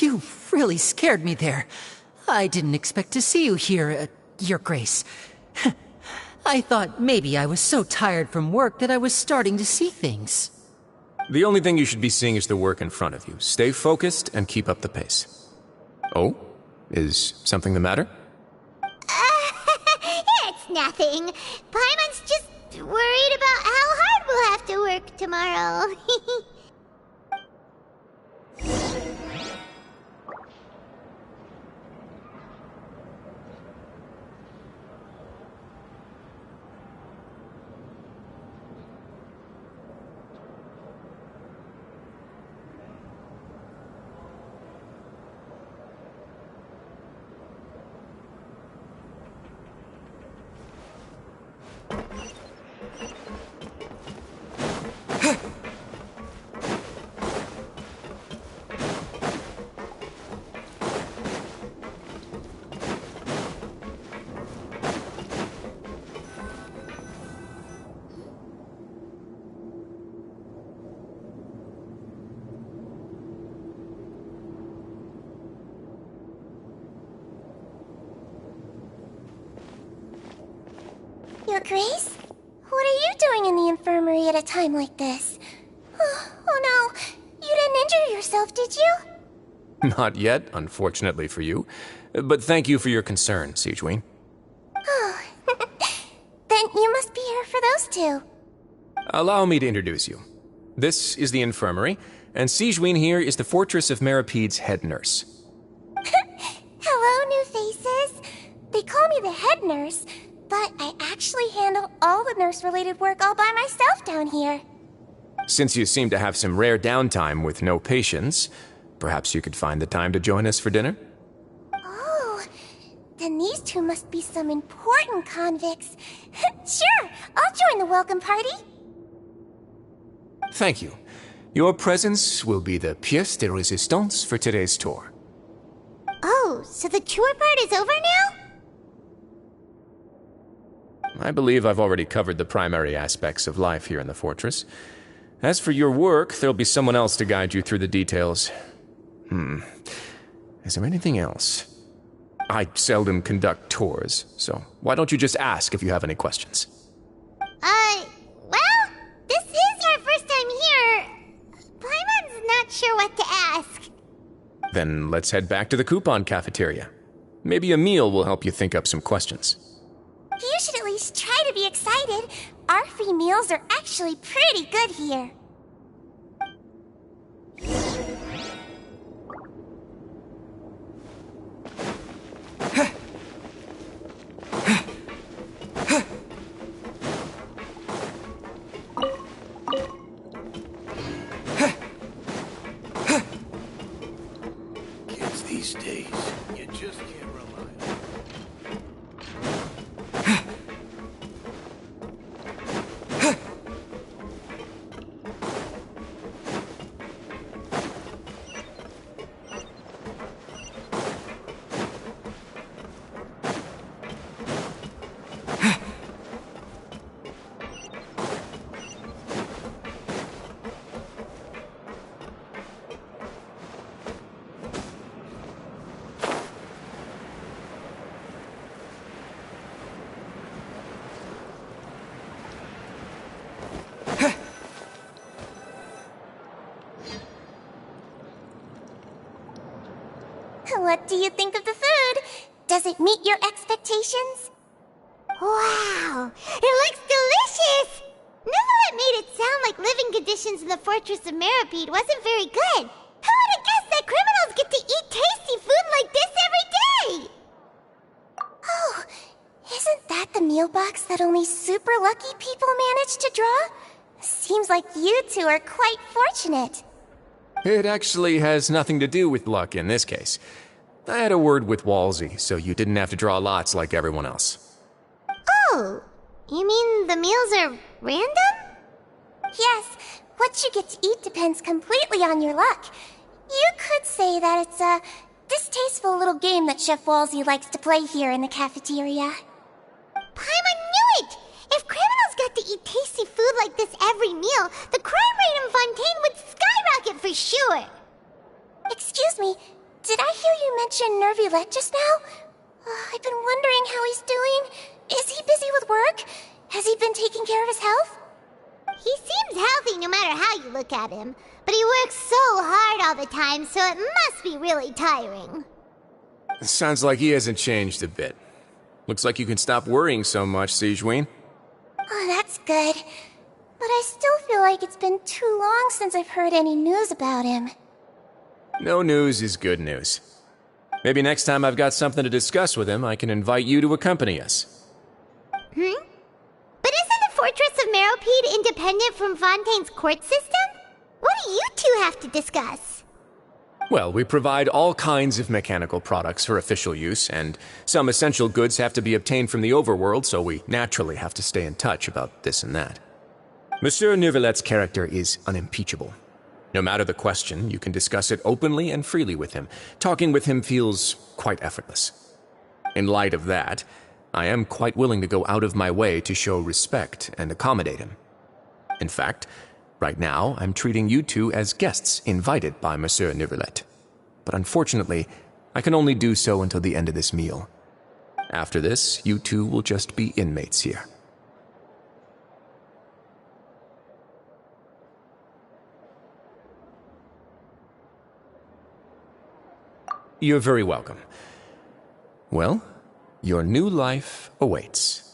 You really scared me there. I didn't expect to see you here, Your Grace. I thought maybe I was so tired from work that I was starting to see things. The only thing you should be seeing is the work in front of you. Stay focused and keep up the pace. Oh? Is something the matter? It's nothing. Paimon's just worried about how hard we'll have to work tomorrow. Your Grace? What are you doing in the infirmary at a time like this? Oh no, you didn't injure yourself, did you? Not yet, unfortunately for you. But thank you for your concern, Sigewinne. Oh, then you must be here for those two. Allow me to introduce you. This is the infirmary, and Sigewinne here is the Fortress of Meropede's head nurse. Hello, new faces. They call me the head nurse, but I actually handle all the nurse-related work all by myself down here. Since you seem to have some rare downtime with no patients, perhaps you could find the time to join us for dinner? Oh, then these two must be some important convicts. Sure, I'll join the welcome party. Thank you. Your presence will be the pièce de résistance for today's tour. Oh, so the tour part is over now? I believe I've already covered the primary aspects of life here in the fortress. As for your work, there'll be someone else to guide you through the details. Is there anything else? I seldom conduct tours, so why don't you just ask if you have any questions? Well, this is our first time here. Paimon's not sure what to ask. Then let's head back to the coupon cafeteria. Maybe a meal will help you think up some questions. You should at least try to be excited. Our free meals are actually pretty good here. Kids these days, you just can't rely on them. What do you think of the food? Does it meet your expectations? Wow, it looks delicious! Neverlet made it sound like living conditions in the Fortress of Meripede wasn't very good. Who would have guessed that criminals get to eat tasty food like this every day? Oh, isn't that the meal box that only super lucky people manage to draw? Seems like you two are quite fortunate. It actually has nothing to do with luck in this case. I had a word with Walsey, so you didn't have to draw lots like everyone else. Oh, you mean the meals are random? Yes, what you get to eat depends completely on your luck. You could say that it's a distasteful little game that Chef Walsey likes to play here in the cafeteria. Paimon knew it! If criminals got to eat tasty food like this every meal, the crime rate in Fontaine would skyrocket for sure! Excuse me, did I hear you mention Neuvillette just now? I've been wondering how he's doing. Is he busy with work? Has he been taking care of his health? He seems healthy no matter how you look at him, but he works so hard all the time, so it must be really tiring. Sounds like he hasn't changed a bit. Looks like you can stop worrying so much, Sigewinne. Oh, that's good. But I still feel like it's been too long since I've heard any news about him. No news is good news. Maybe next time I've got something to discuss with him, I can invite you to accompany us. But isn't the Fortress of Meropede independent from Fontaine's court system? What do you two have to discuss? Well, we provide all kinds of mechanical products for official use, and some essential goods have to be obtained from the overworld, so we naturally have to stay in touch about this and that. Monsieur Neuvillette's character is unimpeachable. No matter the question, you can discuss it openly and freely with him. Talking with him feels quite effortless. In light of that, I am quite willing to go out of my way to show respect and accommodate him. In fact, right now, I'm treating you two as guests invited by Monsieur Neuvillette. But unfortunately, I can only do so until the end of this meal. After this, you two will just be inmates here. You're very welcome. Well, your new life awaits.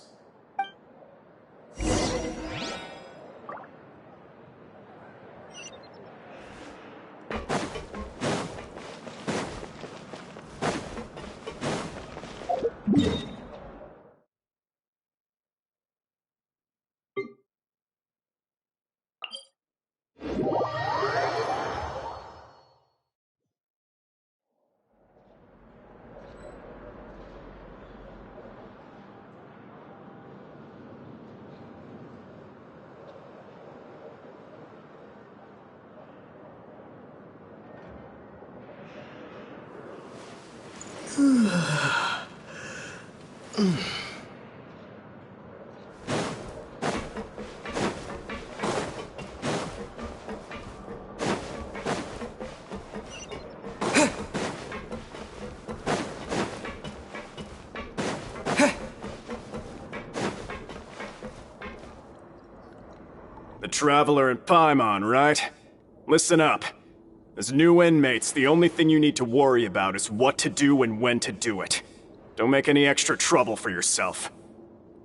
The Traveler and Paimon, right? Listen up. As new inmates, the only thing you need to worry about is what to do and when to do it. Don't make any extra trouble for yourself.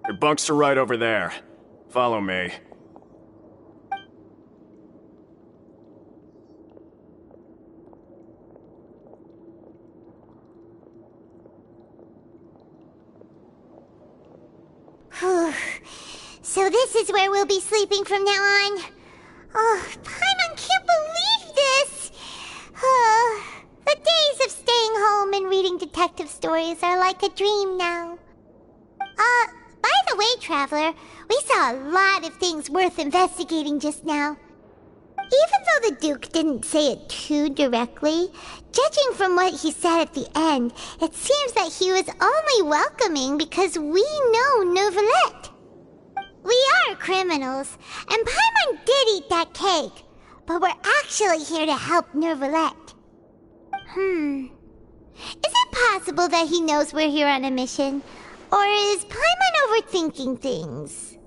Your bunks are right over there. Follow me. So this is where we'll be sleeping from now on. Oh, Paimon can't believe this! The days of staying home and reading detective stories are like a dream now. By the way, Traveler, we saw a lot of things worth investigating just now. Even though the Duke didn't say it too directly, judging from what he said at the end, it seems that he was only welcoming because we know Neuvillette. We are criminals, and Paimon did eat that cake, but we're actually here to help Neuvillette. Is it possible that he knows we're here on a mission? Or is Paimon overthinking things?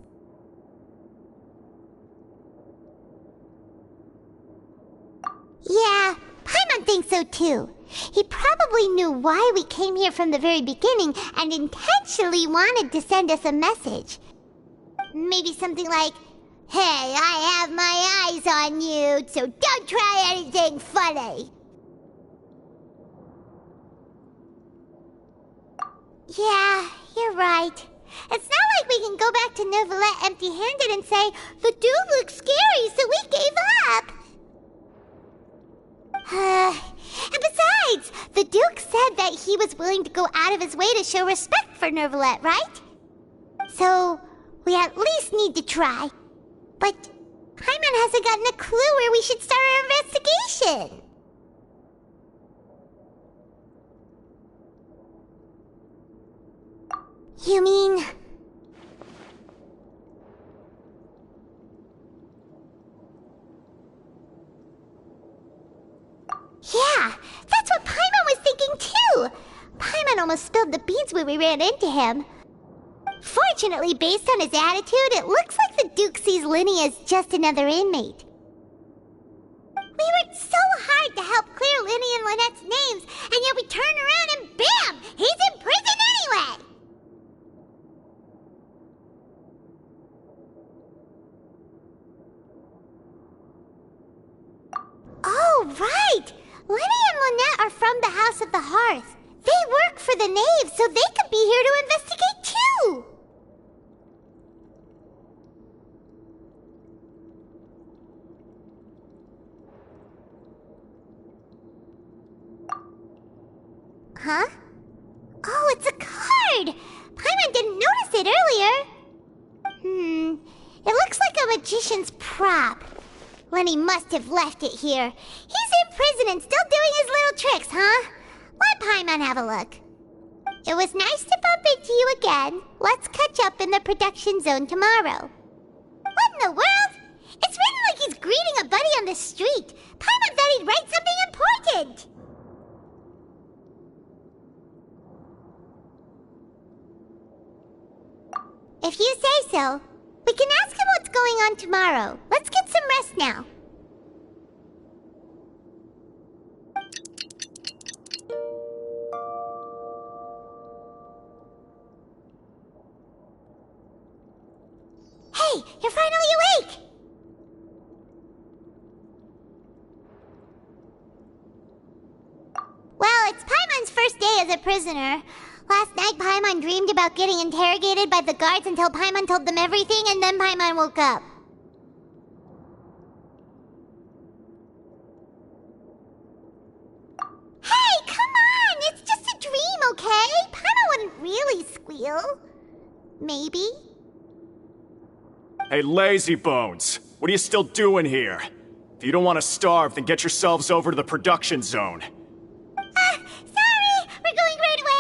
Yeah, Paimon thinks so too. He probably knew why we came here from the very beginning and intentionally wanted to send us a message. Maybe something like, "Hey, I have my eyes on you, so don't try anything funny." Yeah, you're right. It's not like we can go back to Neuvillette empty-handed and say, "The dude looks scary, so we gave up." And besides, the Duke said that he was willing to go out of his way to show respect for Neuvillette, right? So, we at least need to try. But Paimon hasn't gotten a clue where we should start our investigation. You mean... Yeah, that's what Paimon was thinking too! Paimon almost spilled the beans when we ran into him. Fortunately, based on his attitude, it looks like the Duke sees Lyney as just another inmate. We worked so hard to help clear Lyney and Lynette's names, and yet we turn around and bam! He's in prison anyway! Oh, right! Lyney and Lynette are from the House of the Hearth. They work for the Knave, so they could be here to investigate too! Huh? Oh, it's a card! Paimon didn't notice it earlier. It looks like a magician's prop. Lyney must have left it here. He's in prison and still doing his little tricks, huh? Let Paimon have a look. It was nice to bump into you again. Let's catch up in the production zone tomorrow. What in the world? It's written like he's greeting a buddy on the street. Paimon thought he'd write something important. If you say so. We can ask him what's going on tomorrow. Let's get some rest now. You're finally awake! Well, it's Paimon's first day as a prisoner. Last night, Paimon dreamed about getting interrogated by the guards until Paimon told them everything, and then Paimon woke up. Hey, come on! It's just a dream, okay? Paimon wouldn't really squeal. Maybe? Hey, lazy bones! What are you still doing here? If you don't want to starve, then get yourselves over to the production zone. Sorry! We're going right away!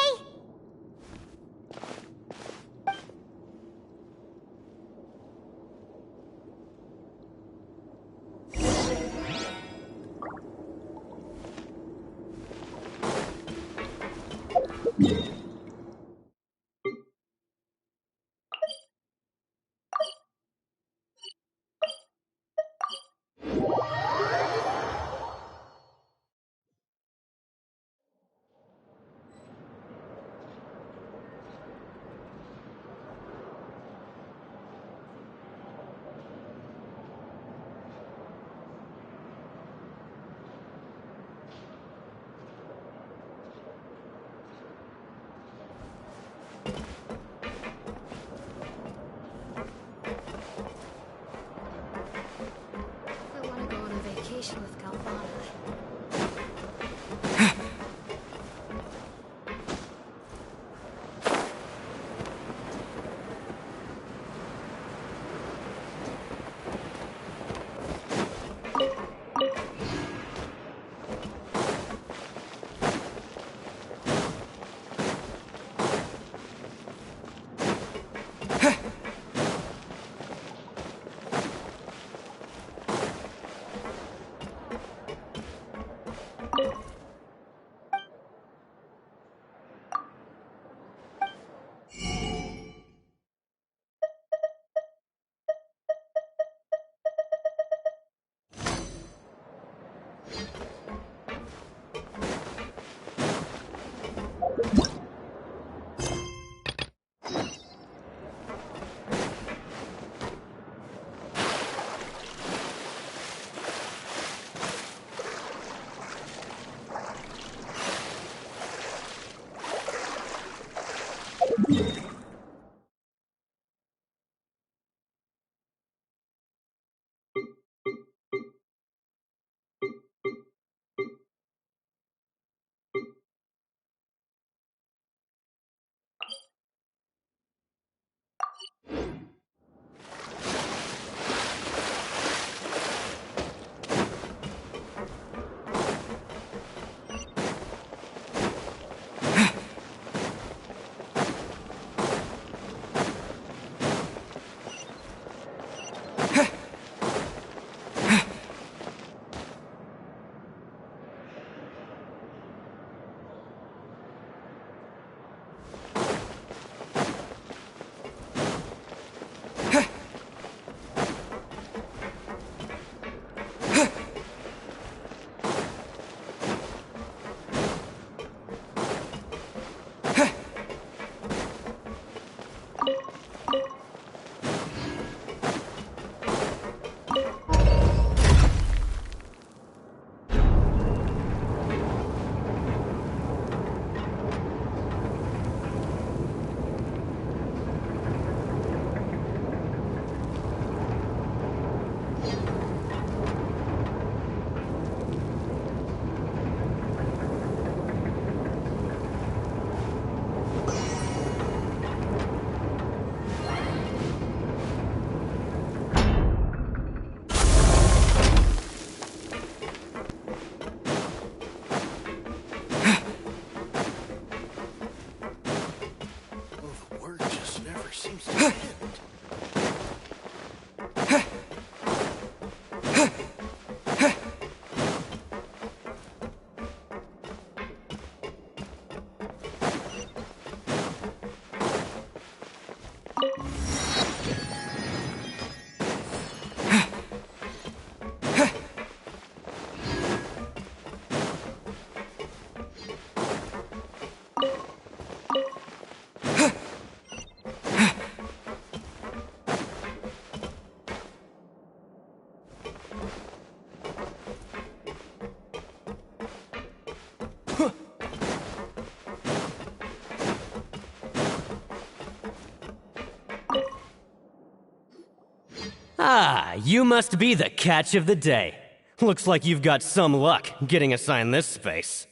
Ah, you must be the catch of the day. Looks like you've got some luck getting assigned this space.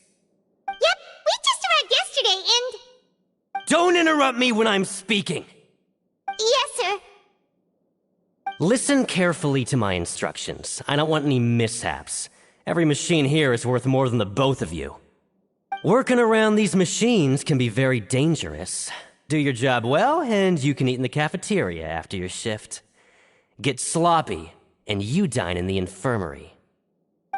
Yep, we just arrived yesterday and... Don't interrupt me when I'm speaking! Yes, sir. Listen carefully to my instructions. I don't want any mishaps. Every machine here is worth more than the both of you. Working around these machines can be very dangerous. Do your job well, and you can eat in the cafeteria after your shift. Get sloppy, and you dine in the infirmary.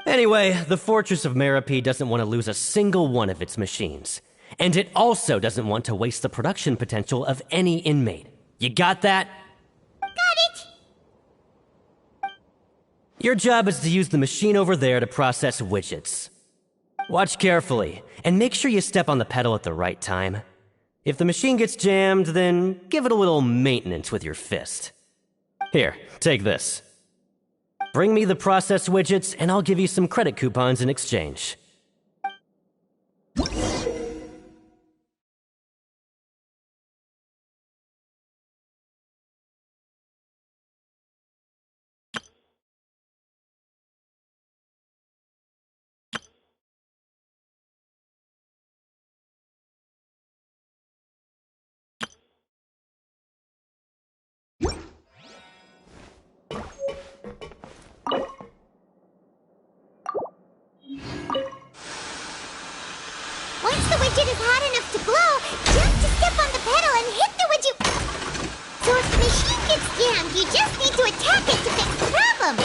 Anyway, the Fortress of Meropide doesn't want to lose a single one of its machines. And it also doesn't want to waste the production potential of any inmate. You got that? Got it! Your job is to use the machine over there to process widgets. Watch carefully, and make sure you step on the pedal at the right time. If the machine gets jammed, then give it a little maintenance with your fist. Here, take this. Bring me the process widgets, and I'll give you some credit coupons in exchange. Once the widget is hot enough to glow, just step on the pedal and hit the widget. So if the machine gets jammed, you just need to attack it to fix the problem.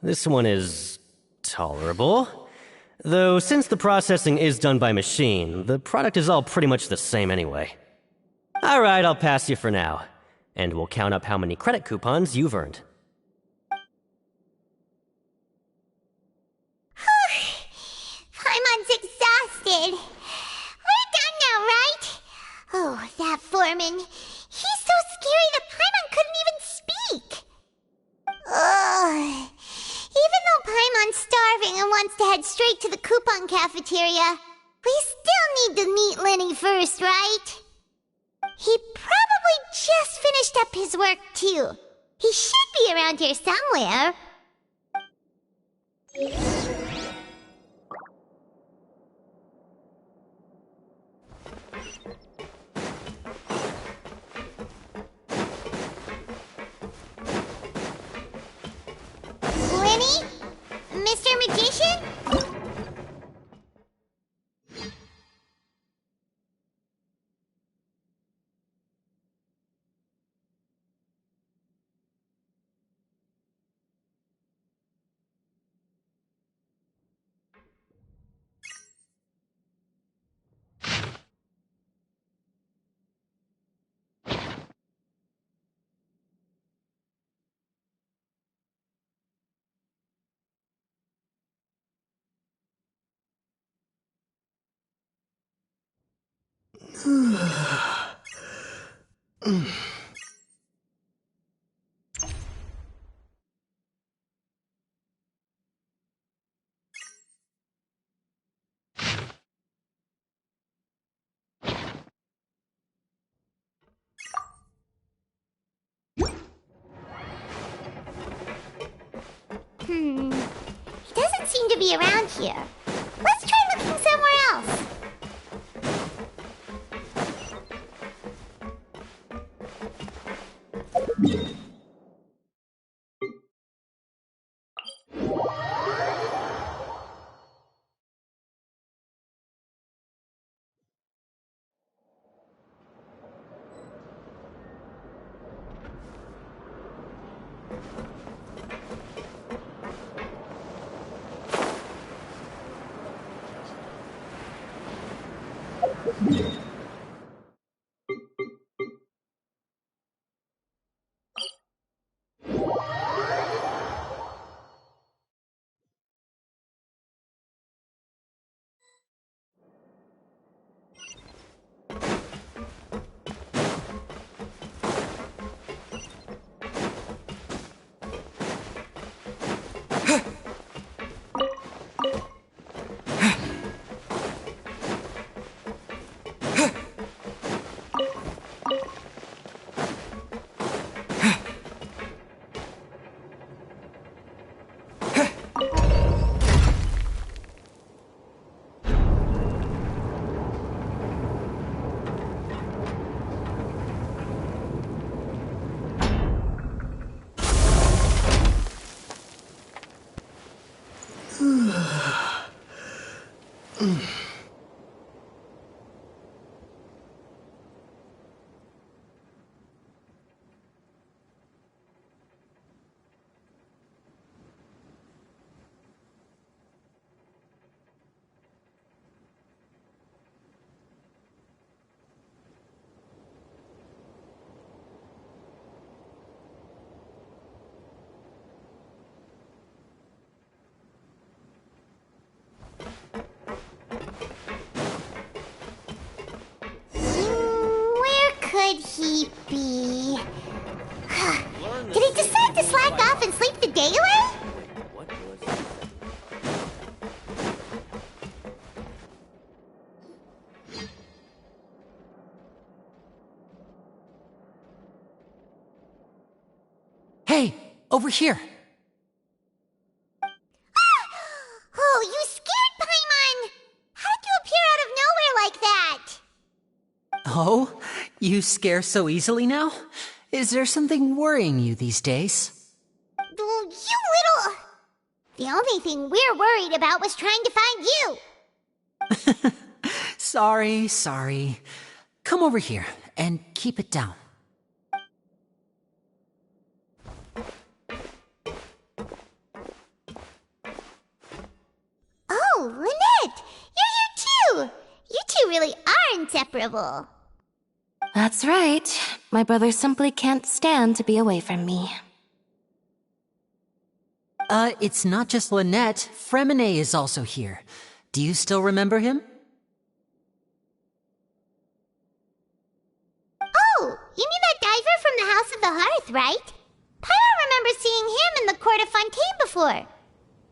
This one is tolerable. Though since the processing is done by machine, the product is all pretty much the same anyway. Alright, I'll pass you for now. And we'll count up how many credit coupons you've earned. Paimon's exhausted. We're done now, right? Oh, that foreman. He's so scary that Paimon couldn't even speak. Ugh. Even though Paimon's starving and wants to head straight to the coupon cafeteria, we still need to meet Lenny first, right? He probably just finished up his work, too. He should be around here somewhere. Lenny? Mr. Magician? He doesn't seem to be around here. Let's try looking somewhere else. Where could he be? Did he decide to slack off and sleep the day away? Hey, over here. Oh, you scared Paimon! How did you appear out of nowhere like that? Oh, you scare so easily now? Is there something worrying you these days? You little... The only thing we're worried about was trying to find you. Sorry. Come over here and keep it down. Oh, Lynette! You're here too! You two really are inseparable. That's right. My brother simply can't stand to be away from me. It's not just Lynette. Freminet is also here. Do you still remember him? Oh, you mean that diver from the House of the Hearth, right? Pyro remembers seeing him in the Court of Fontaine before.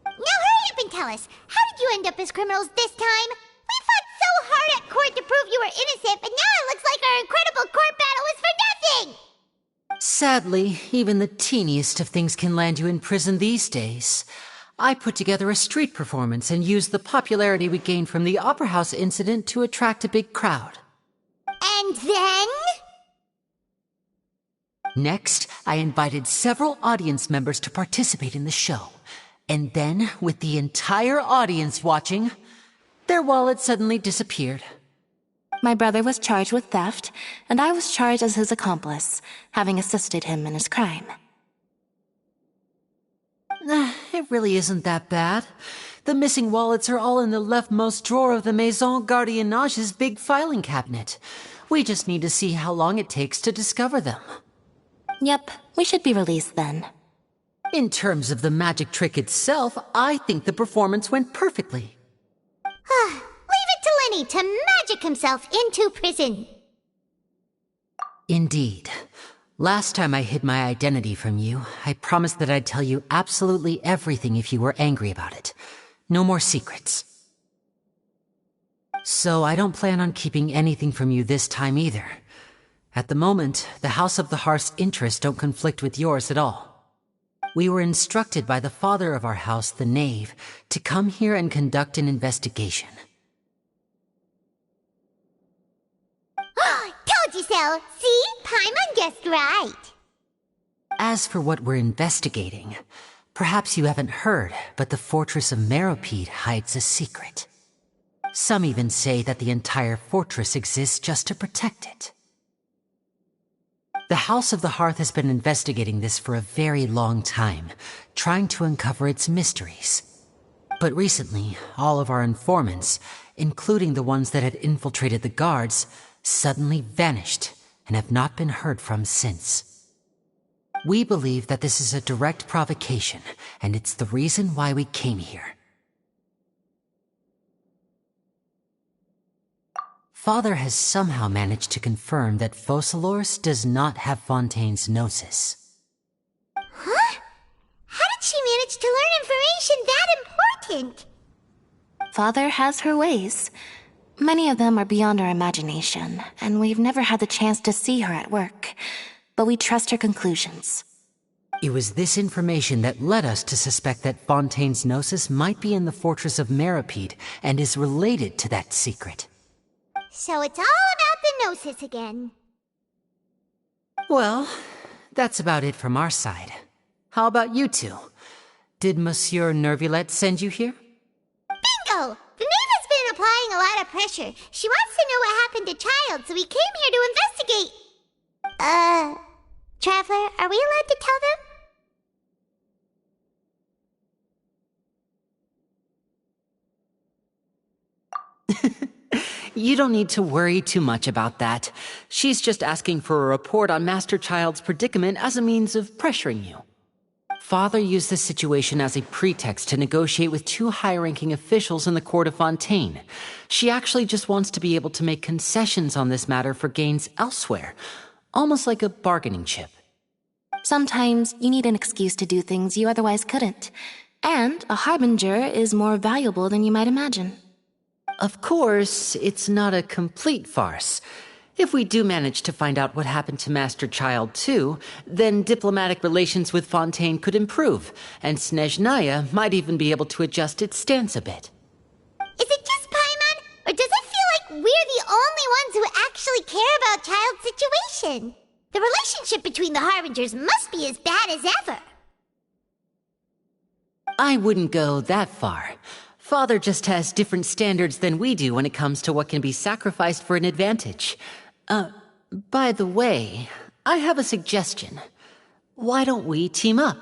Now hurry up and tell us, how did you end up as criminals this time? We fought so hard at court to prove you were innocent, but now it looks like our incredible court battle was for nothing! Sadly, even the teeniest of things can land you in prison these days. I put together a street performance and used the popularity we gained from the Opera House incident to attract a big crowd. And then? Next, I invited several audience members to participate in the show. And then, with the entire audience watching, their wallet suddenly disappeared. My brother was charged with theft, and I was charged as his accomplice, having assisted him in his crime. It really isn't that bad. The missing wallets are all in the leftmost drawer of the Maison Gardiennage's big filing cabinet. We just need to see how long it takes to discover them. Yep, we should be released then. In terms of the magic trick itself, I think the performance went perfectly. Leave it to Lenny to magic himself into prison. Indeed. Last time I hid my identity from you, I promised that I'd tell you absolutely everything if you were angry about it. No more secrets. So I don't plan on keeping anything from you this time either. At the moment, the House of the Hearth's interests don't conflict with yours at all. We were instructed by the father of our house, the Knave, to come here and conduct an investigation. Told you so! See? Paimon guessed right. As for what we're investigating, perhaps you haven't heard, but the fortress of Meropide hides a secret. Some even say that the entire fortress exists just to protect it. The House of the Hearth has been investigating this for a very long time, trying to uncover its mysteries. But recently, all of our informants, including the ones that had infiltrated the guards, suddenly vanished and have not been heard from since. We believe that this is a direct provocation, and it's the reason why we came here. Father has somehow managed to confirm that Focalors does not have Fontaine's Gnosis. Huh? How did she manage to learn information that important? Father has her ways. Many of them are beyond our imagination, and we've never had the chance to see her at work. But we trust her conclusions. It was this information that led us to suspect that Fontaine's Gnosis might be in the fortress of Meropide and is related to that secret. So it's all about the Gnosis again. Well, that's about it from our side. How about you two? Did Monsieur Nervulette send you here? Bingo! The Knave has been an a lot of pressure. She wants to know what happened to Child, so we came here to investigate. Traveler, are we allowed to tell them? You don't need to worry too much about that. She's just asking for a report on Master Child's predicament as a means of pressuring you. Father used this situation as a pretext to negotiate with two high-ranking officials in the court of Fontaine. She actually just wants to be able to make concessions on this matter for gains elsewhere, almost like a bargaining chip. Sometimes you need an excuse to do things you otherwise couldn't. And a harbinger is more valuable than you might imagine. Of course, it's not a complete farce. If we do manage to find out what happened to Master Child too, then diplomatic relations with Fontaine could improve, and Snezhnaya might even be able to adjust its stance a bit. Is it just Paimon, or does it feel like we're the only ones who actually care about Child's situation? The relationship between the Harbingers must be as bad as ever. I wouldn't go that far. Father just has different standards than we do when it comes to what can be sacrificed for an advantage. By the way, I have a suggestion. Why don't we team up?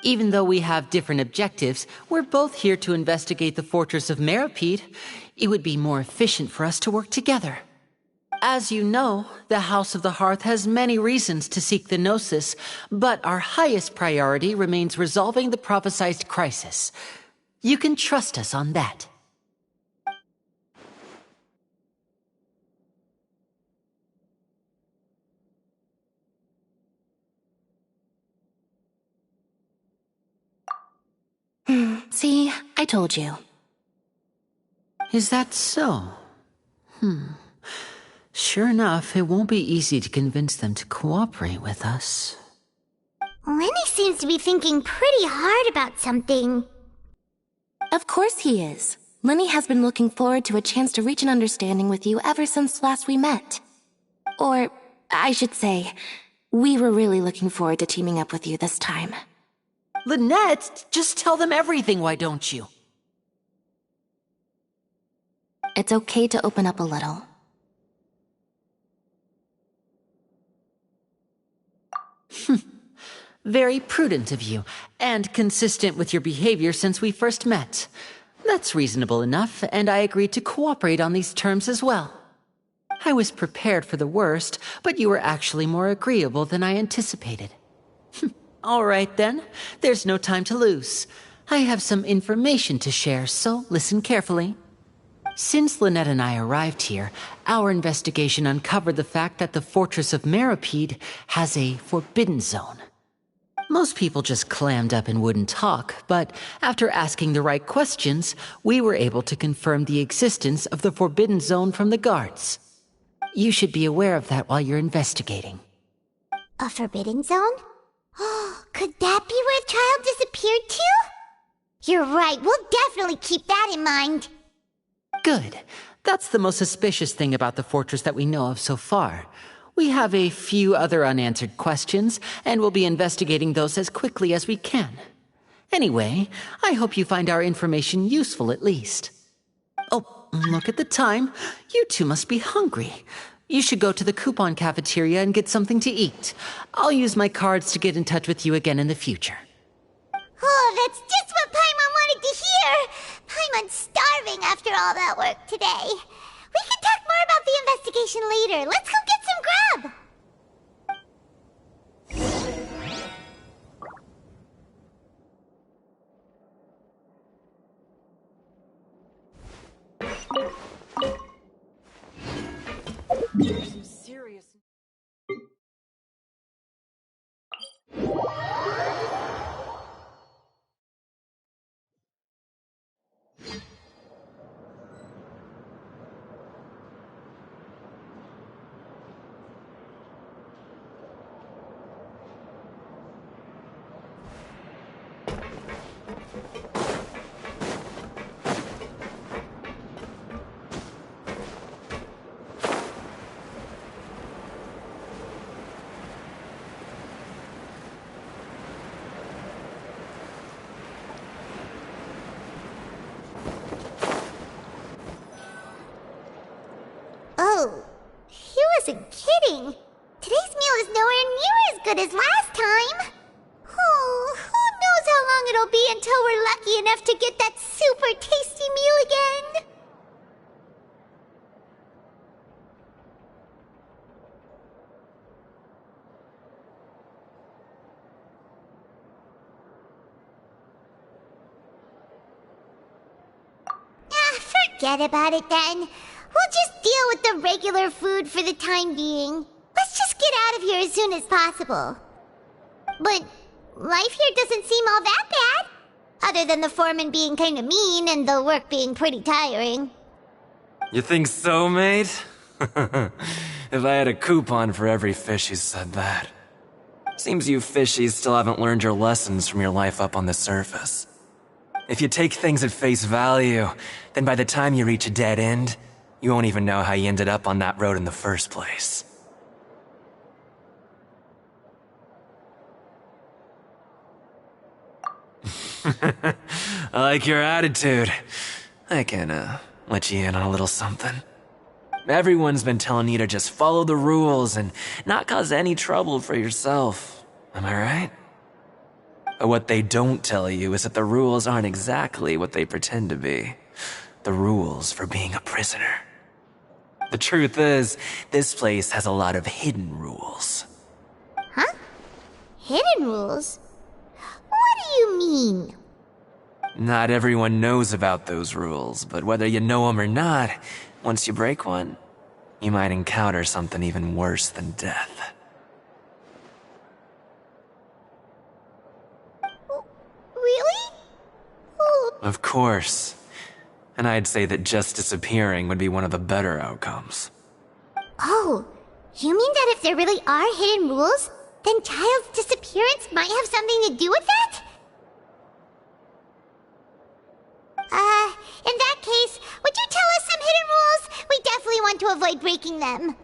Even though we have different objectives, we're both here to investigate the fortress of Meropide. It would be more efficient for us to work together. As you know, the House of the Hearth has many reasons to seek the Gnosis, but our highest priority remains resolving the prophesized crisis. You can trust us on that. See, I told you. Is that so? Sure enough, it won't be easy to convince them to cooperate with us. Lenny seems to be thinking pretty hard about something. Of course he is. Lenny has been looking forward to a chance to reach an understanding with you ever since last we met. Or, I should say, we were really looking forward to teaming up with you this time. Lynette, just tell them everything, why don't you? It's okay to open up a little. Very prudent of you, and consistent with your behavior since we first met. That's reasonable enough, and I agreed to cooperate on these terms as well. I was prepared for the worst, but you were actually more agreeable than I anticipated. All right then, there's no time to lose. I have some information to share, so listen carefully. Since Lynette and I arrived here, our investigation uncovered the fact that the Fortress of Meropide has a forbidden zone. Most people just clammed up and wouldn't talk, but after asking the right questions, we were able to confirm the existence of the forbidden zone from the guards. You should be aware of that while you're investigating. A forbidden zone? Oh, could that be where Child disappeared to? You're right, we'll definitely keep that in mind. Good. That's the most suspicious thing about the fortress that we know of so far. We have a few other unanswered questions, and we'll be investigating those as quickly as we can. Anyway, I hope you find our information useful at least. Oh, look at the time. You two must be hungry. You should go to the coupon cafeteria and get something to eat. I'll use my cards to get in touch with you again in the future. Oh, that's just what Paimon wanted to hear! Paimon's starving after all that work today. We can talk more about the investigation later. Let's go get some grub! Some serious... kidding! Today's meal is nowhere near as good as last time. Oh, who knows how long it'll be until we're lucky enough to get that super tasty meal again? Forget about it then. We'll just deal with the regular food for the time being. Let's just get out of here as soon as possible. But life here doesn't seem all that bad. Other than the foreman being kinda mean and the work being pretty tiring. You think so, mate? If I had a coupon for every fish who said that. Seems you fishies still haven't learned your lessons from your life up on the surface. If you take things at face value, then by the time you reach a dead end, you won't even know how you ended up on that road in the first place. I like your attitude. I can, let you in on a little something. Everyone's been telling you to just follow the rules and not cause any trouble for yourself. Am I right? But what they don't tell you is that the rules aren't exactly what they pretend to be. The rules for being a prisoner. The truth is, this place has a lot of hidden rules. Huh? Hidden rules? What do you mean? Not everyone knows about those rules, but whether you know them or not, once you break one, you might encounter something even worse than death. Really? Of course. And I'd say that just disappearing would be one of the better outcomes. Oh, you mean that if there really are hidden rules, then Child's disappearance might have something to do with that? In that case, would you tell us some hidden rules? We definitely want to avoid breaking them.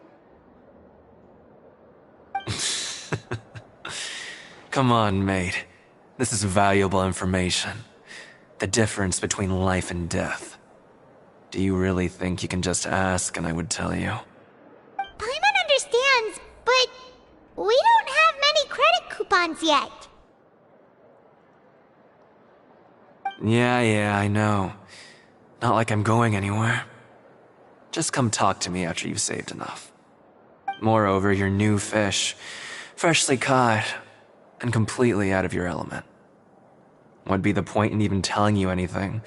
Come on, mate. This is valuable information. The difference between life and death. Do you really think you can just ask and I would tell you? Paimon understands, but we don't have many credit coupons yet. Yeah, I know. Not like I'm going anywhere. Just come talk to me after you've saved enough. Moreover, you're new fish, freshly caught, and completely out of your element. What'd be the point in even telling you anything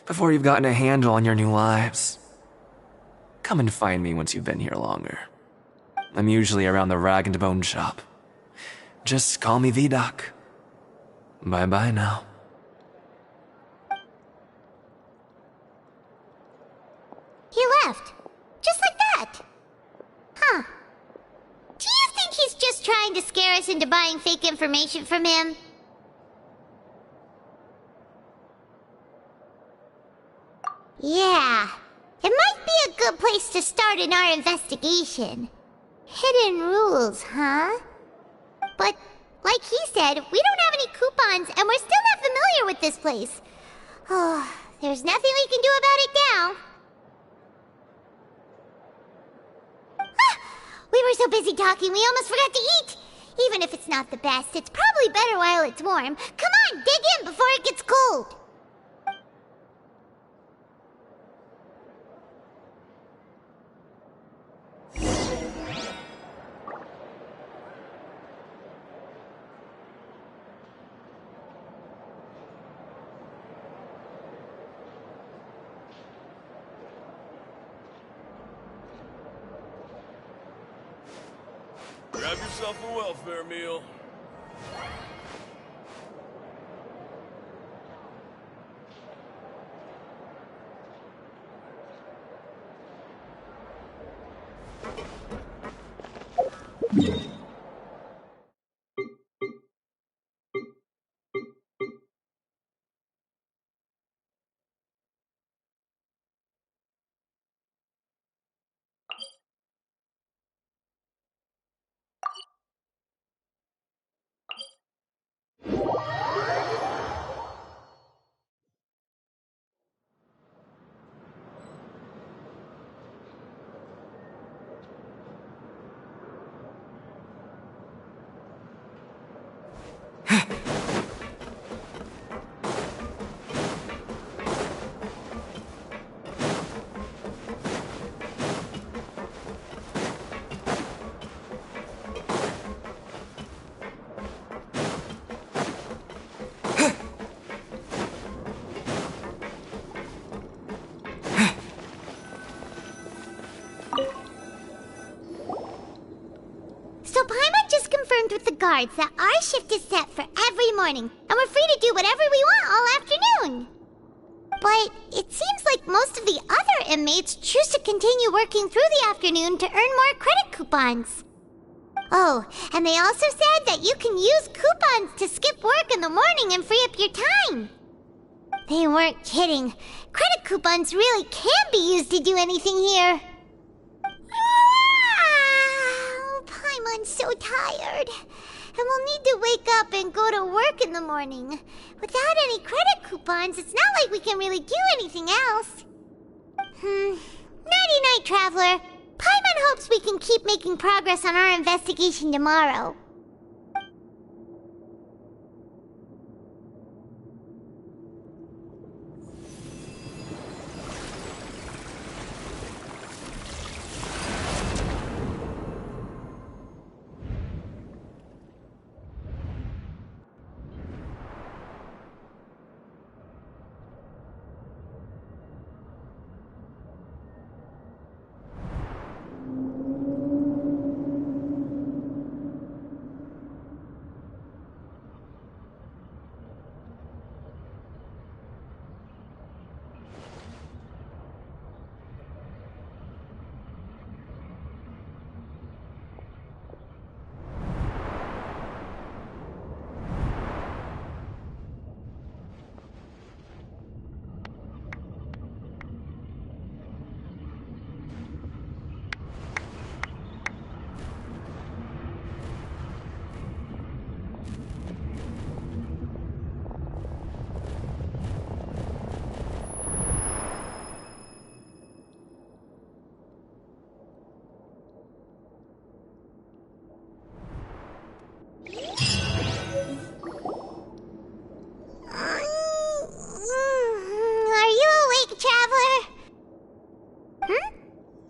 before you've gotten a handle on your new lives? Come and find me once you've been here longer. I'm usually around the Rag and Bone shop. Just call me Vidoc. Bye-bye now. He left. Just like that. Huh. Do you think he's just trying to scare us into buying fake information from him? Yeah. It might be a good place to start in our investigation. Hidden rules, huh? But, like he said, we don't have any coupons and we're still not familiar with this place. Oh, there's nothing we can do about it now. We were so busy talking, we almost forgot to eat. Even if it's not the best, it's probably better while it's warm. Come on, dig in before it gets cold. Grab yourself a welfare meal. So Paimon just confirmed with the guards that our shift is set for every morning, and we're free to do whatever we want all afternoon. But it seems like most of the other inmates choose to continue working through the afternoon to earn more credit coupons. Oh, and they also said that you can use coupons to skip work in the morning and free up your time. They weren't kidding. Credit coupons really can be used to do anything here. Paimon's so tired. And we'll need to wake up and go to work in the morning. Without any credit coupons, it's not like we can really do anything else. Nighty-night, Traveler. Paimon hopes we can keep making progress on our investigation tomorrow.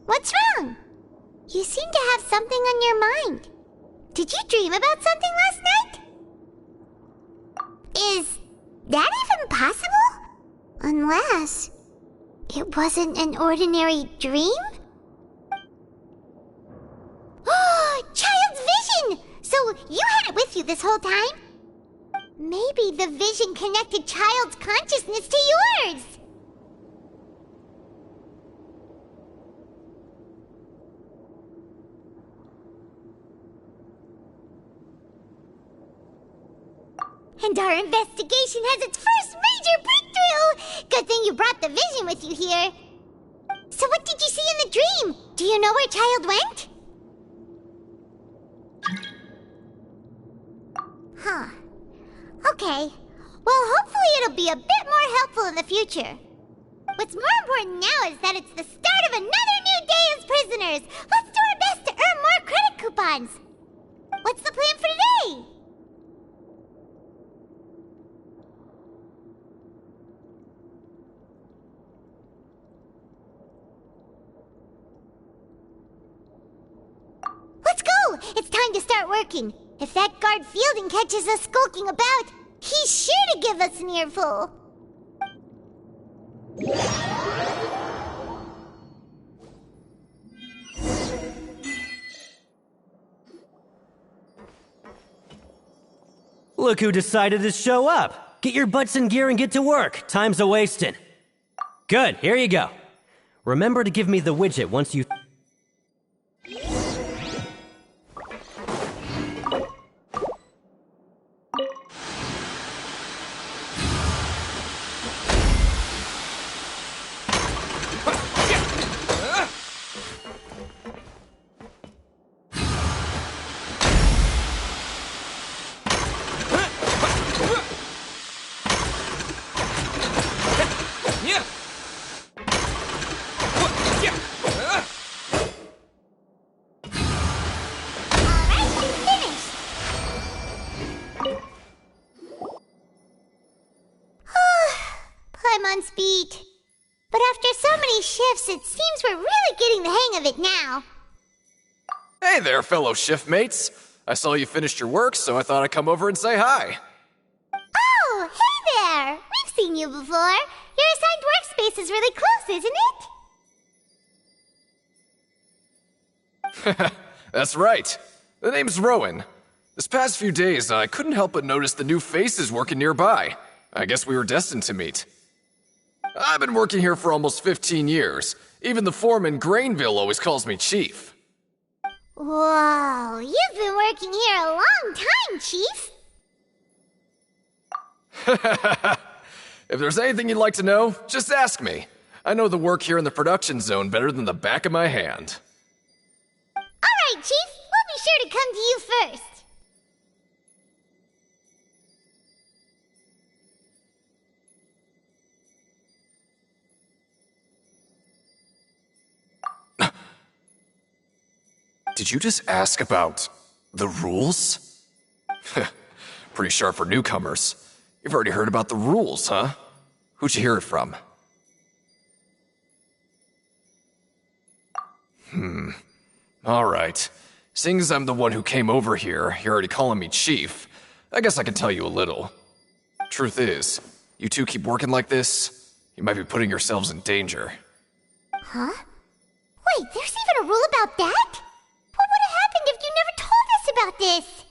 What's wrong? You seem to have something on your mind. Did you dream about something last night? Is that even possible? Unless it wasn't an ordinary dream? Oh, Child's vision! So you had it with you this whole time? Maybe the vision connected Child's consciousness to yours. And our investigation has its first major breakthrough! Good thing you brought the vision with you here. So what did you see in the dream? Do you know where Child went? Huh. Okay. Well, hopefully it'll be a bit more helpful in the future. What's more important now is that it's the start of another new day as prisoners. Let's do our best to earn more credit coupons. What's the plan for today? Let's go! It's time to start working. If that guard Fielding catches us skulking about, he's sure to give us an earful. Look who decided to show up. Get your butts in gear and get to work. Time's a-wasting. Good, here you go. Remember to give me the widget once you... Yes, it seems we're really getting the hang of it now. Hey there, fellow shift mates. I saw you finished your work, so I thought I'd come over and say hi. Oh, hey there! We've seen you before. Your assigned workspace is really close, isn't it? That's right. The name's Rowan. This past few days, I couldn't help but notice the new faces working nearby. I guess we were destined to meet. I've been working here for almost 15 years. Even the foreman, Grainville, always calls me Chief. Whoa, you've been working here a long time, Chief. If there's anything you'd like to know, just ask me. I know the work here in the production zone better than the back of my hand. All right, Chief. We'll be sure to come to you first. Did you just ask about the rules? Pretty sharp for newcomers. You've already heard about the rules, huh? Who'd you hear it from? Alright. Seeing as I'm the one who came over here, you're already calling me Chief, I guess I can tell you a little. Truth is, you two keep working like this, you might be putting yourselves in danger. Huh? Wait, there's even a rule about that? What would have happened if you never told us about this?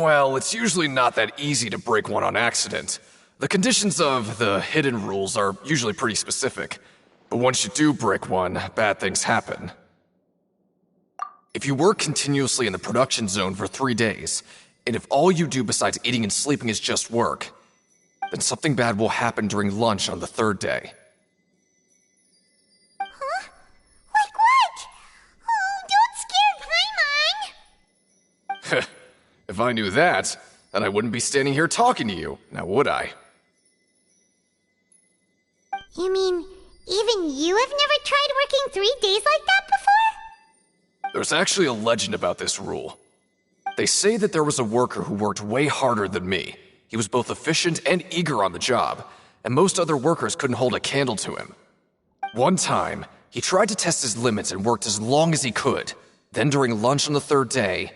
Well, it's usually not that easy to break one on accident. The conditions of the hidden rules are usually pretty specific. But once you do break one, bad things happen. If you work continuously in the production zone for 3 days, and if all you do besides eating and sleeping is just work, then something bad will happen during lunch on the 3rd day. Huh? Like what? Oh, don't scare Paimon! If I knew that, then I wouldn't be standing here talking to you, now would I? You mean, even you have never tried working 3 days like that before? There's actually a legend about this rule. They say that there was a worker who worked way harder than me. He was both efficient and eager on the job, and most other workers couldn't hold a candle to him. One time, he tried to test his limits and worked as long as he could. Then during lunch on the 3rd day,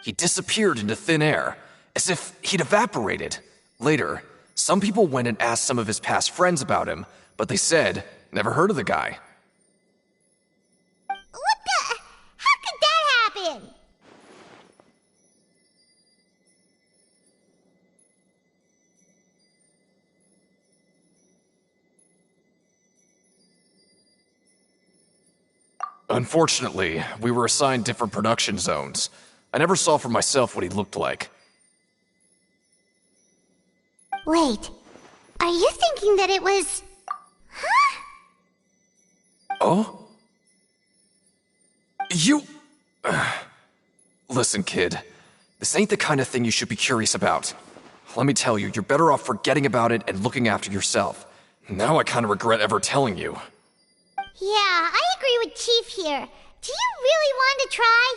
he disappeared into thin air, as if he'd evaporated. Later, some people went and asked some of his past friends about him, but they said, never heard of the guy. What the? How could that happen? Unfortunately, we were assigned different production zones. I never saw for myself what he looked like. Wait, are you thinking that it was... Huh? Oh? You... Listen, kid. This ain't the kind of thing you should be curious about. Let me tell you, you're better off forgetting about it and looking after yourself. Now I kinda regret ever telling you. Yeah, I agree with Chief here. Do you really want to try?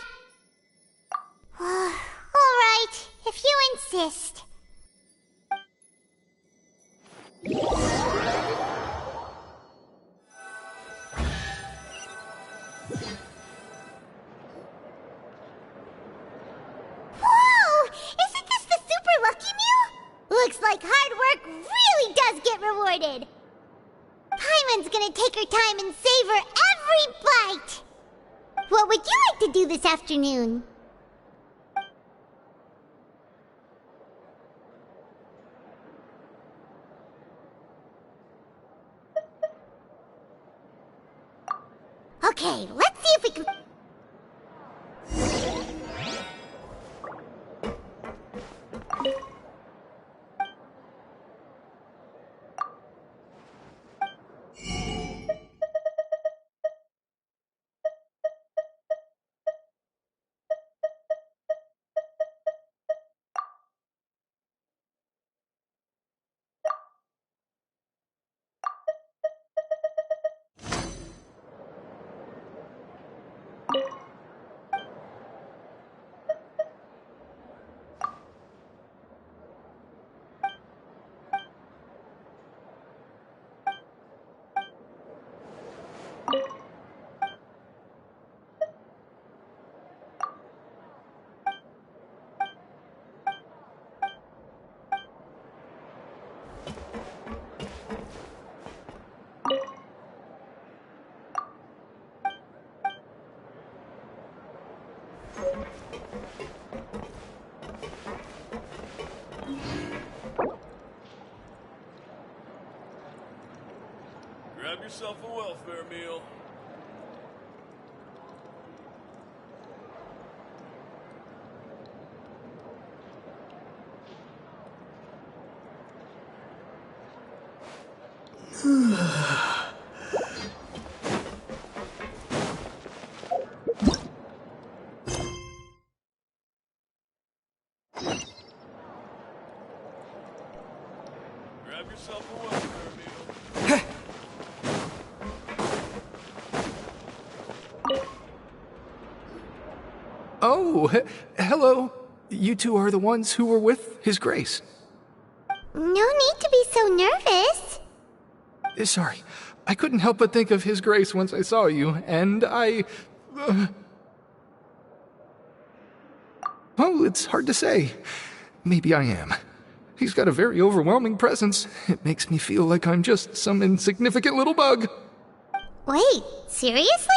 Alright, if you insist. Whoa! Isn't this the Super Lucky Meal? Looks like hard work really does get rewarded. Paimon's gonna take her time and savor every bite. What would you like to do this afternoon? Okay, let's see if we can... Grab yourself a welfare meal. Grab yourself a welfare meal. Oh, hello. You two are the ones who were with His Grace. No need to be so nervous. Sorry, I couldn't help but think of His Grace once I saw you, and I... Well, it's hard to say. Maybe I am. He's got a very overwhelming presence. It makes me feel like I'm just some insignificant little bug. Wait, seriously?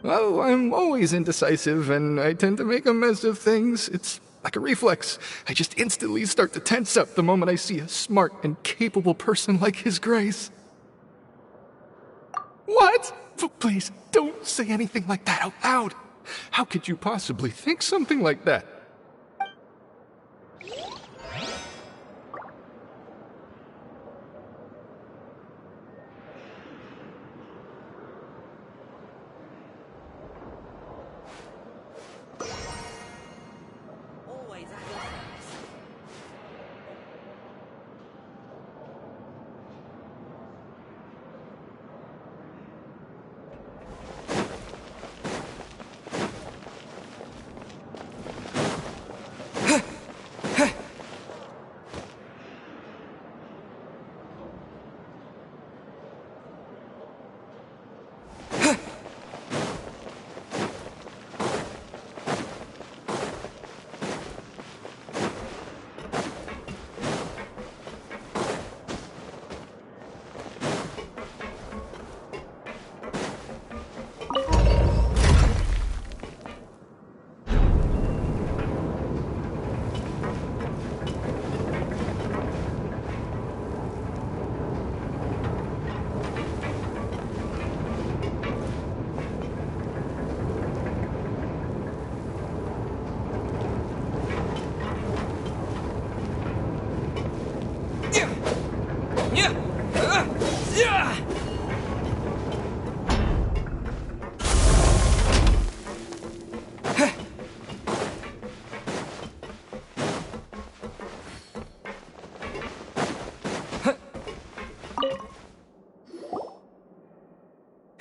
Oh, I'm always indecisive, and I tend to make a mess of things. It's like a reflex. I just instantly start to tense up the moment I see a smart and capable person like His Grace. What? Please, don't say anything like that out loud. How could you possibly think something like that?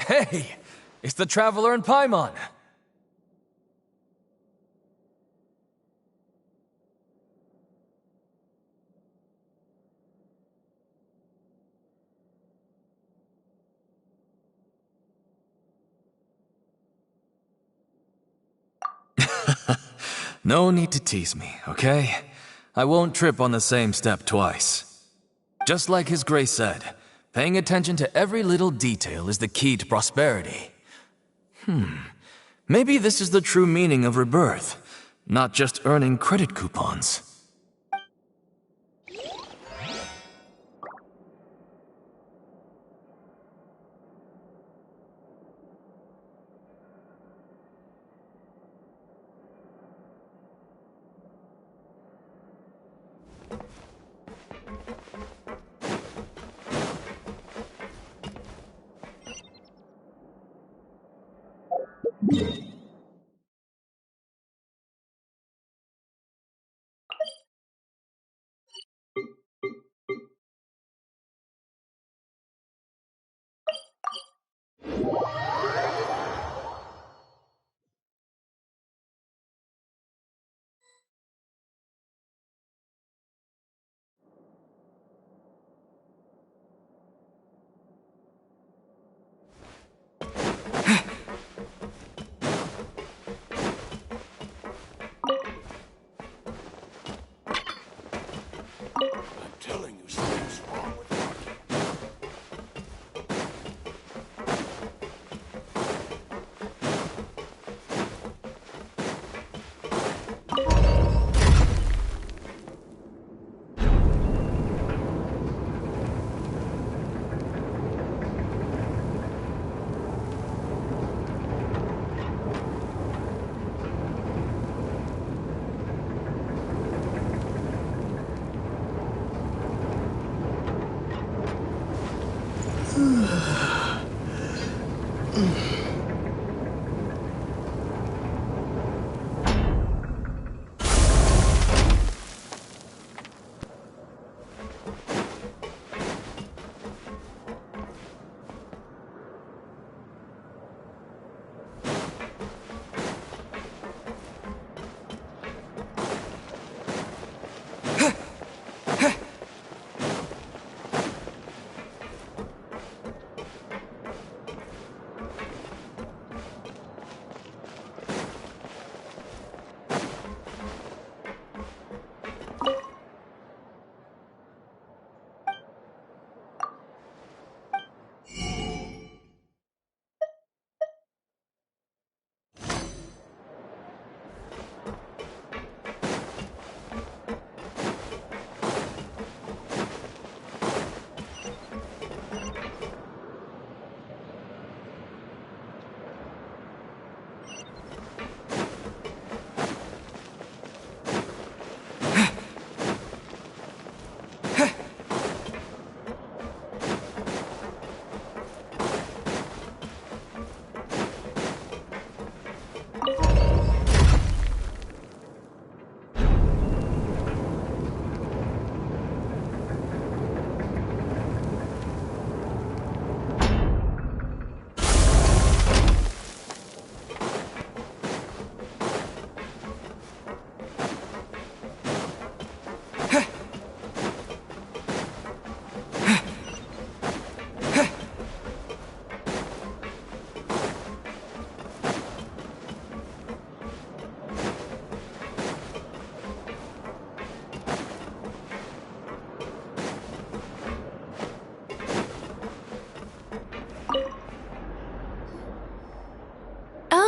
Hey, it's the Traveler and Paimon. No need to tease me, okay? I won't trip on the same step twice. Just like His Grace said, paying attention to every little detail is the key to prosperity. Maybe this is the true meaning of rebirth, not just earning credit coupons.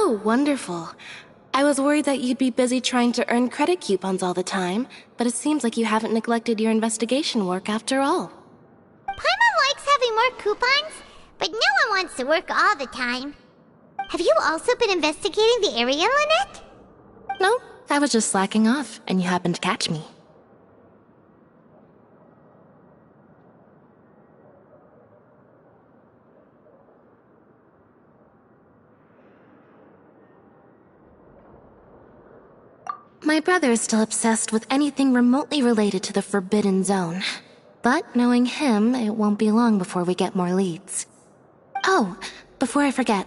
Oh, wonderful. I was worried that you'd be busy trying to earn credit coupons all the time, but it seems like you haven't neglected your investigation work after all. Paimon likes having more coupons, but no one wants to work all the time. Have you also been investigating the area, Lynette? No, I was just slacking off, and you happened to catch me. My brother is still obsessed with anything remotely related to the Forbidden Zone. But knowing him, it won't be long before we get more leads. Oh, before I forget,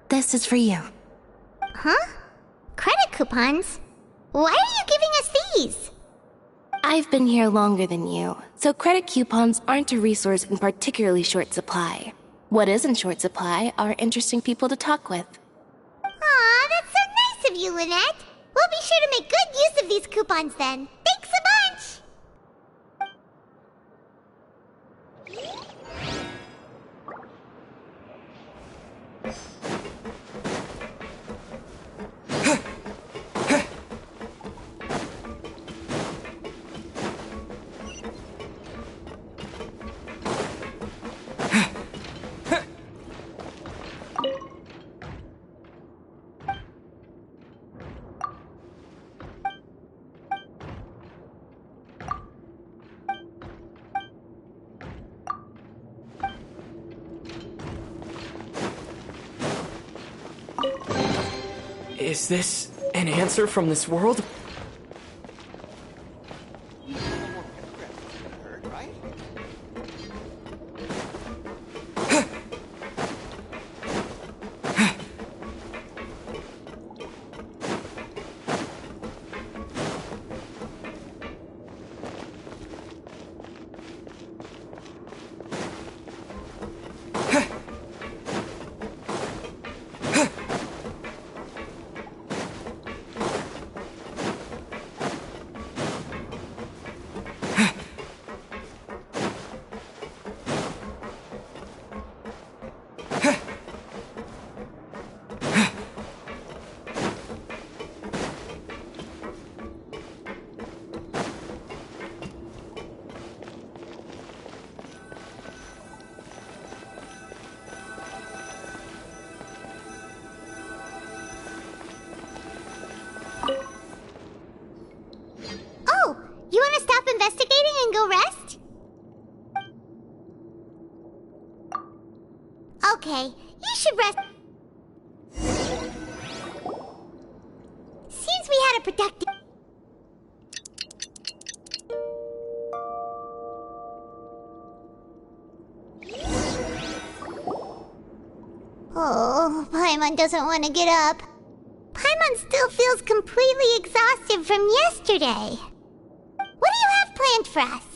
this is for you. Huh? Credit coupons? Why are you giving us these? I've been here longer than you, so credit coupons aren't a resource in particularly short supply. What is in short supply are interesting people to talk with. Aw, that's so nice of you, Lynette. We'll be sure to make good use of these coupons then. Thanks a bunch! Is this an answer from this world? Okay, you should rest. Seems we had a productive... Oh, Paimon doesn't want to get up. Paimon still feels completely exhausted from yesterday. What do you have planned for us?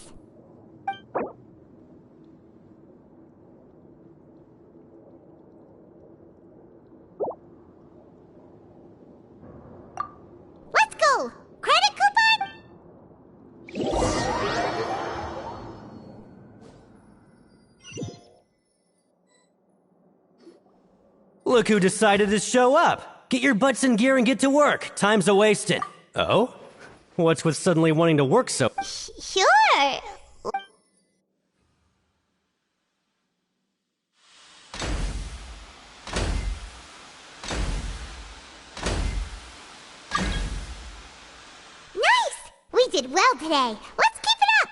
Let's go! Credit coupon? Look who decided to show up! Get your butts in gear and get to work. Time's a wasted. Oh? What's with suddenly wanting to work so... Sure. Nice! We did well today. Let's keep it up!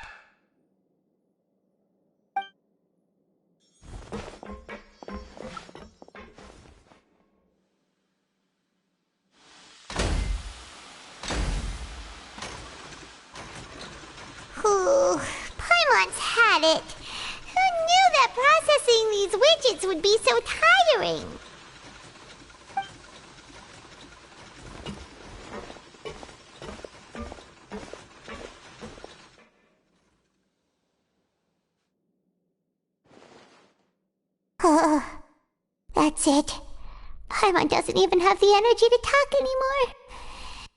Ooh, Paimon's had it. Who knew that processing these widgets would be so tiring? That's it. Paimon doesn't even have the energy to talk anymore.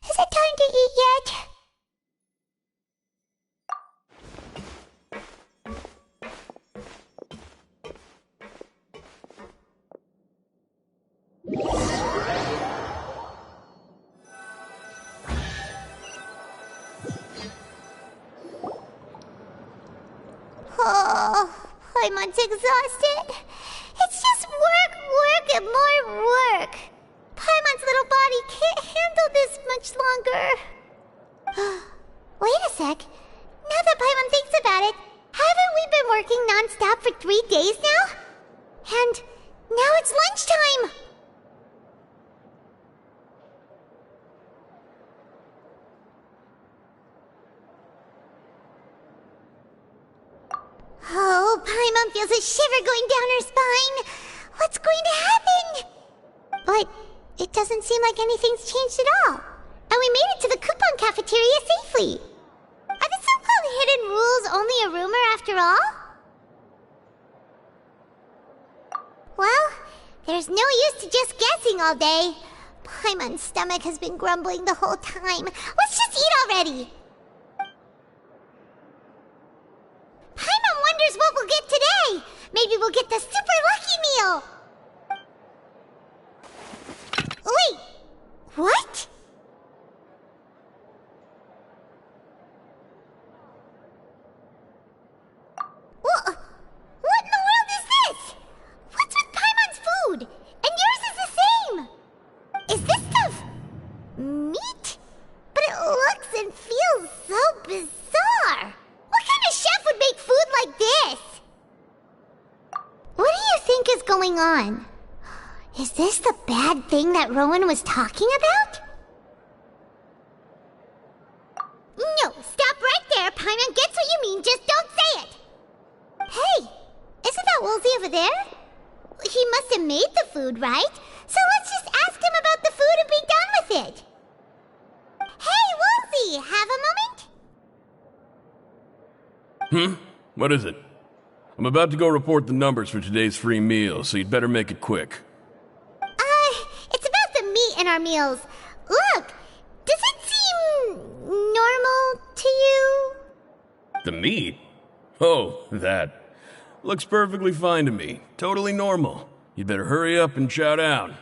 Is it time to eat yet? Paimon's exhausted. It's just work, and more work. Paimon's little body can't handle this much longer. Wait a sec. Now that Paimon thinks about it, haven't we been working non-stop for 3 days now? And now it's lunchtime! Oh, Paimon feels a shiver going down her spine. What's going to happen? But it doesn't seem like anything's changed at all. And we made it to the coupon cafeteria safely. Are the so-called hidden rules only a rumor after all? Well, there's no use to just guessing all day. Paimon's stomach has been grumbling the whole time. Let's just eat already. Paimon wonders what we'll get today. Maybe we'll get the super lucky meal. Wait, what? What in the world is this? What's with Paimon's food? And yours is the same. Is this stuff meat? But it looks and feels so bizarre. What kind of chef would make food like this? What do you think is going on? Is this the bad thing that Rowan was talking about? No, stop right there. Paimon gets what you mean, just don't say it. Hey, isn't that Woolsey over there? He must have made the food, right? So let's just ask him about the food and be done with it. Hey, Woolsey, have a moment? What is it? I'm about to go report the numbers for today's free meal, so you'd better make it quick. It's about the meat in our meals. Look, does it seem normal to you? The meat? Oh, that. Looks perfectly fine to me. Totally normal. You'd better hurry up and chow down.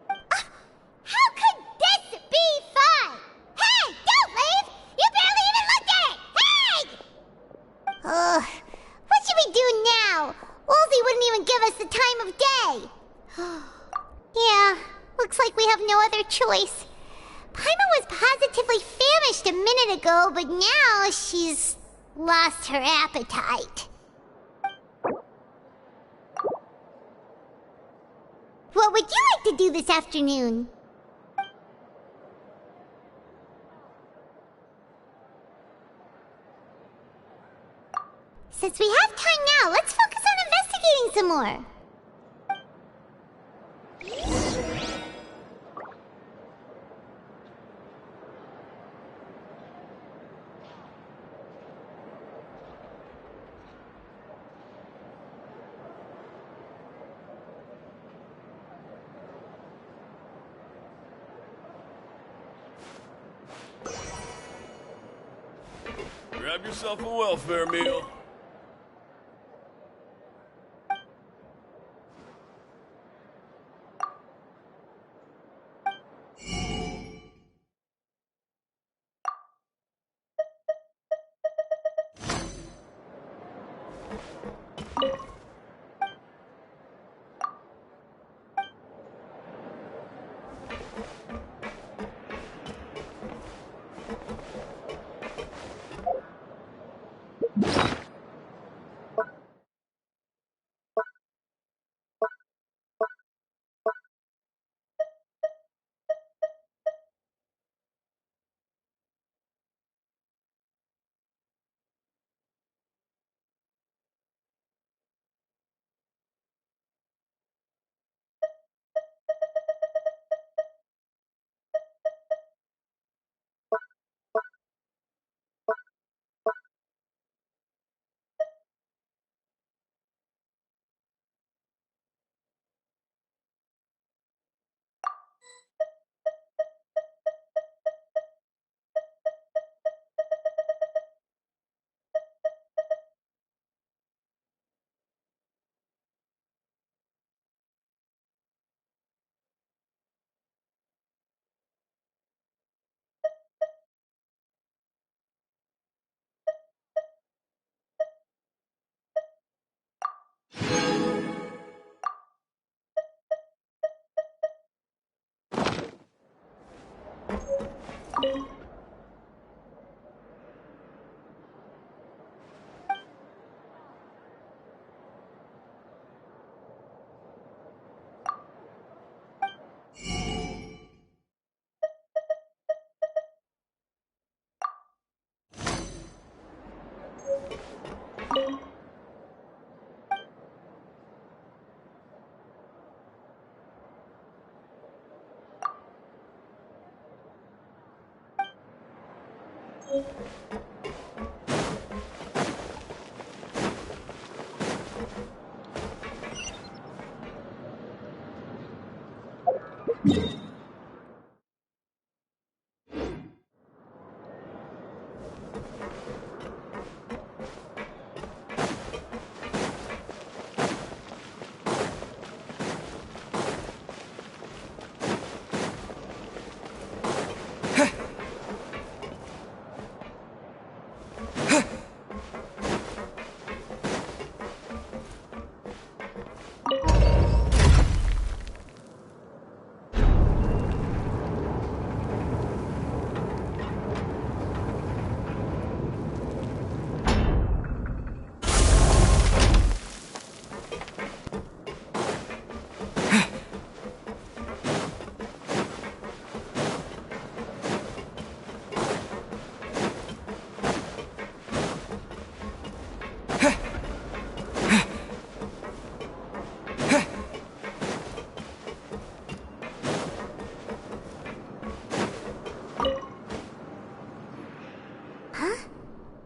How could this be fun? Hey, don't leave! You barely even looked at it! Hey! What should we do now? Woolsey wouldn't even give us the time of day. Yeah, looks like we have no other choice. Paimon was positively famished a minute ago, but now she's lost her appetite. What would you like to do this afternoon? Since we have time now, let's focus on investigating some more. Grab yourself a welfare meal.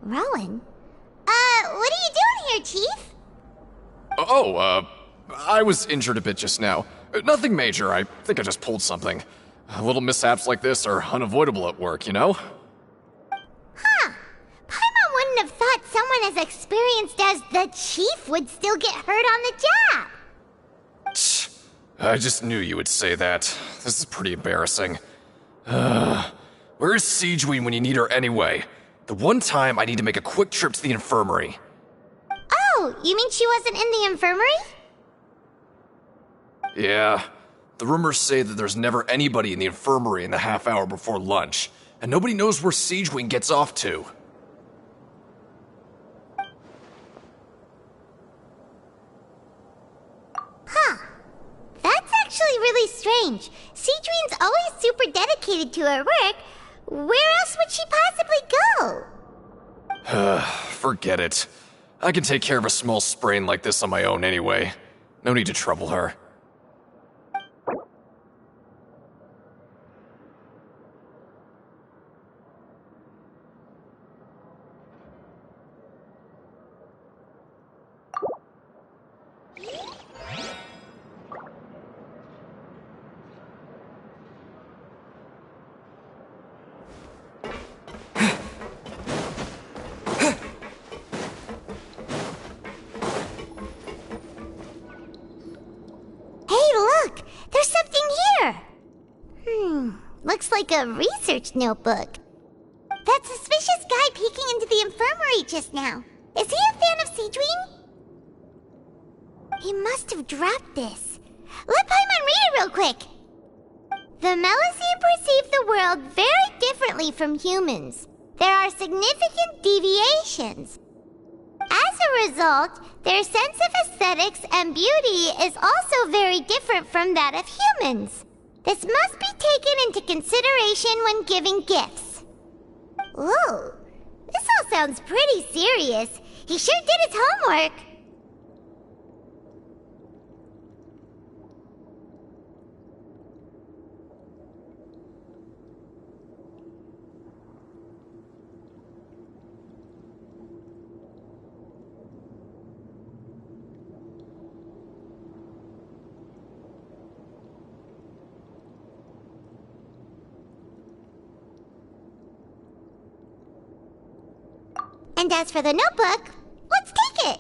Rowan? What are you doing here, Chief? I was injured a bit just now. Nothing major, I think I just pulled something. Little mishaps like this are unavoidable at work, you know? Huh. Paimon wouldn't have thought someone as experienced as the Chief would still get hurt on the job. I just knew you would say that. This is pretty embarrassing. Where's Sigewinne when you need her anyway? The one time I need to make a quick trip to the infirmary. Oh, you mean she wasn't in the infirmary? Yeah. The rumors say that there's never anybody in the infirmary in the half hour before lunch, and nobody knows where Sigewinne gets off to. Huh. That's actually really strange. Sigewinne's always super dedicated to her work. Where else would she possibly go? Forget it. I can take care of a small sprain like this on my own anyway. No need to trouble her. Looks like a research notebook. That suspicious guy peeking into the infirmary just now. Is he a fan of Sigewinne? He must have dropped this. Let Paimon read it real quick. The Melusine perceive the world very differently from humans. There are significant deviations. As a result, their sense of aesthetics and beauty is also very different from that of humans. This must be taken into consideration when giving gifts. Ooh, this all sounds pretty serious. He sure did his homework. And as for the notebook, let's take it.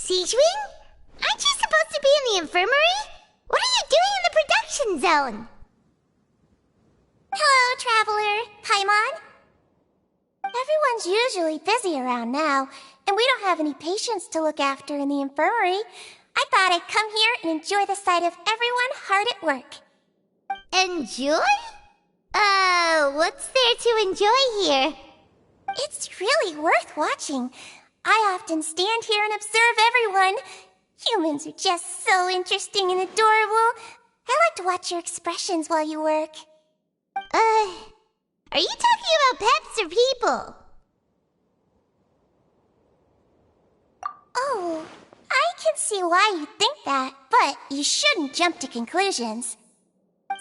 Siegewing? Aren't you supposed to be in the infirmary? What are you doing in the production zone? Hello, Traveler. Paimon? Everyone's usually busy around now, and we don't have any patients to look after in the infirmary. I thought I'd come here and enjoy the sight of everyone hard at work. Enjoy? What's there to enjoy here? It's really worth watching. I often stand here and observe everyone. Humans are just so interesting and adorable. I like to watch your expressions while you work. Are you talking about pets or people? Oh, I can see why you think that, but you shouldn't jump to conclusions.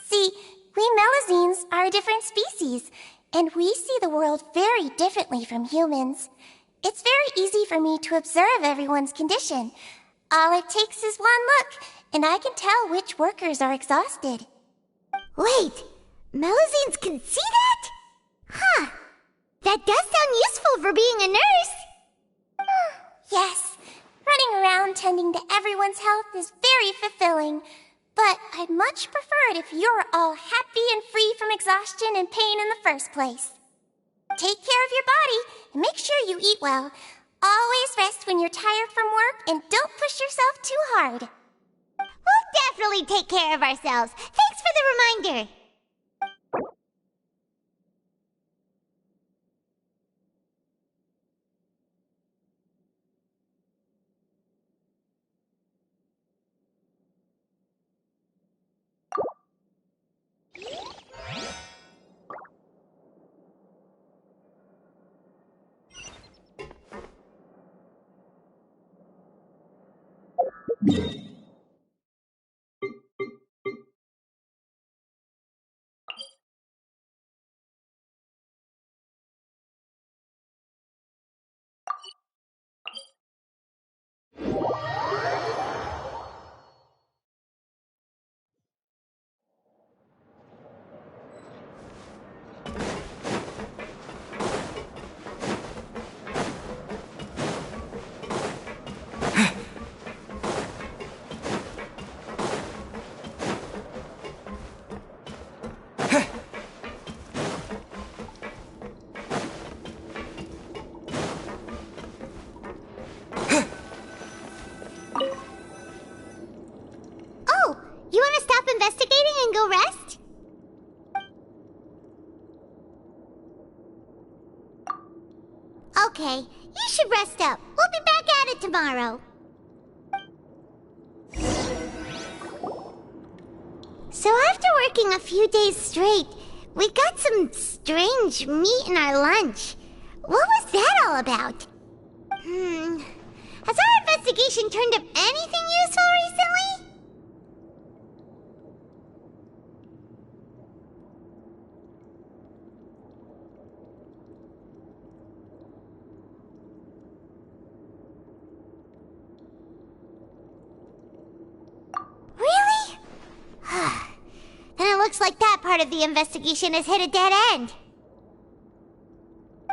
See, we Melazines are a different species, and we see the world very differently from humans. It's very easy for me to observe everyone's condition. All it takes is one look, and I can tell which workers are exhausted. Wait, Melazines can see that? Huh. That does sound useful for being a nurse. Yes, running around tending to everyone's health is very fulfilling. But I'd much prefer it if you're all happy and free from exhaustion and pain in the first place. Take care of your body and make sure you eat well. Always rest when you're tired from work and don't push yourself too hard. We'll definitely take care of ourselves. Thanks for the reminder. Go rest? Okay, you should rest up. We'll be back at it tomorrow. So after working a few days straight, we got some strange meat in our lunch. What was that all about? Has our investigation turned up anything useful recently? Really? Then it looks like that part of the investigation has hit a dead end.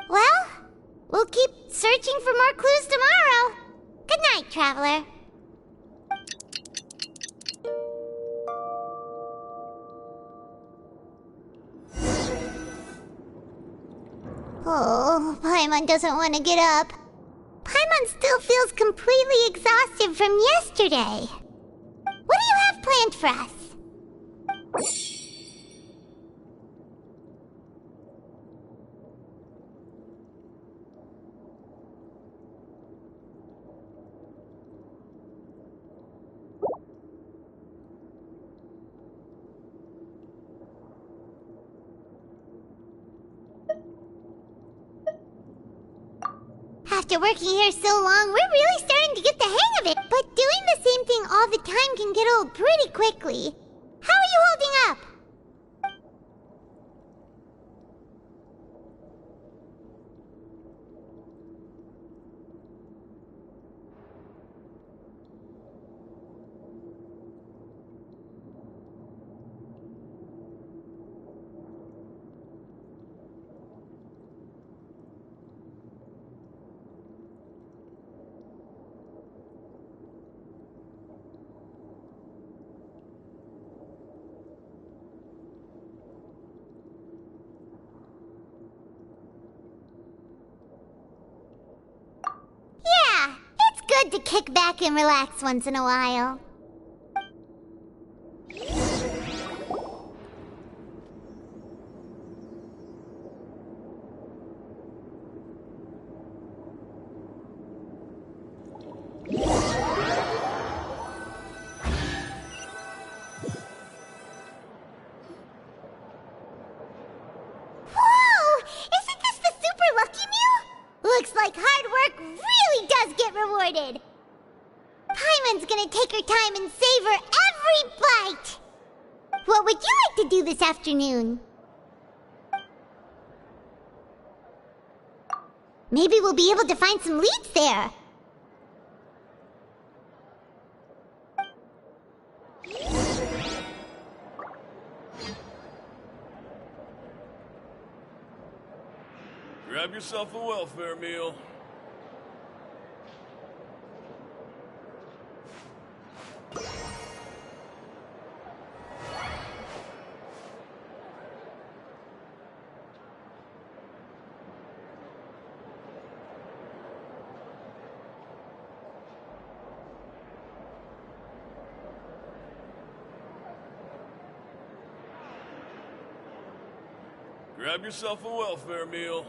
Well, we'll keep searching for more clues tomorrow. Good night, Traveler. Oh, Paimon doesn't want to get up. Paimon still feels completely exhausted from yesterday. What do you have planned for us? After working here so long, we're really starting to get the hang of it. But doing the same thing all the time can get old pretty quickly. How are you holding up? Yeah, it's good to kick back and relax once in a while. Whoa! Isn't this the Super Lucky Meal? Looks like hard work really does get rewarded. Paimon's gonna take her time and savor every bite. What would you like to do this afternoon? Maybe we'll be able to find some leads there. Grab yourself a welfare meal. Grab yourself a welfare meal.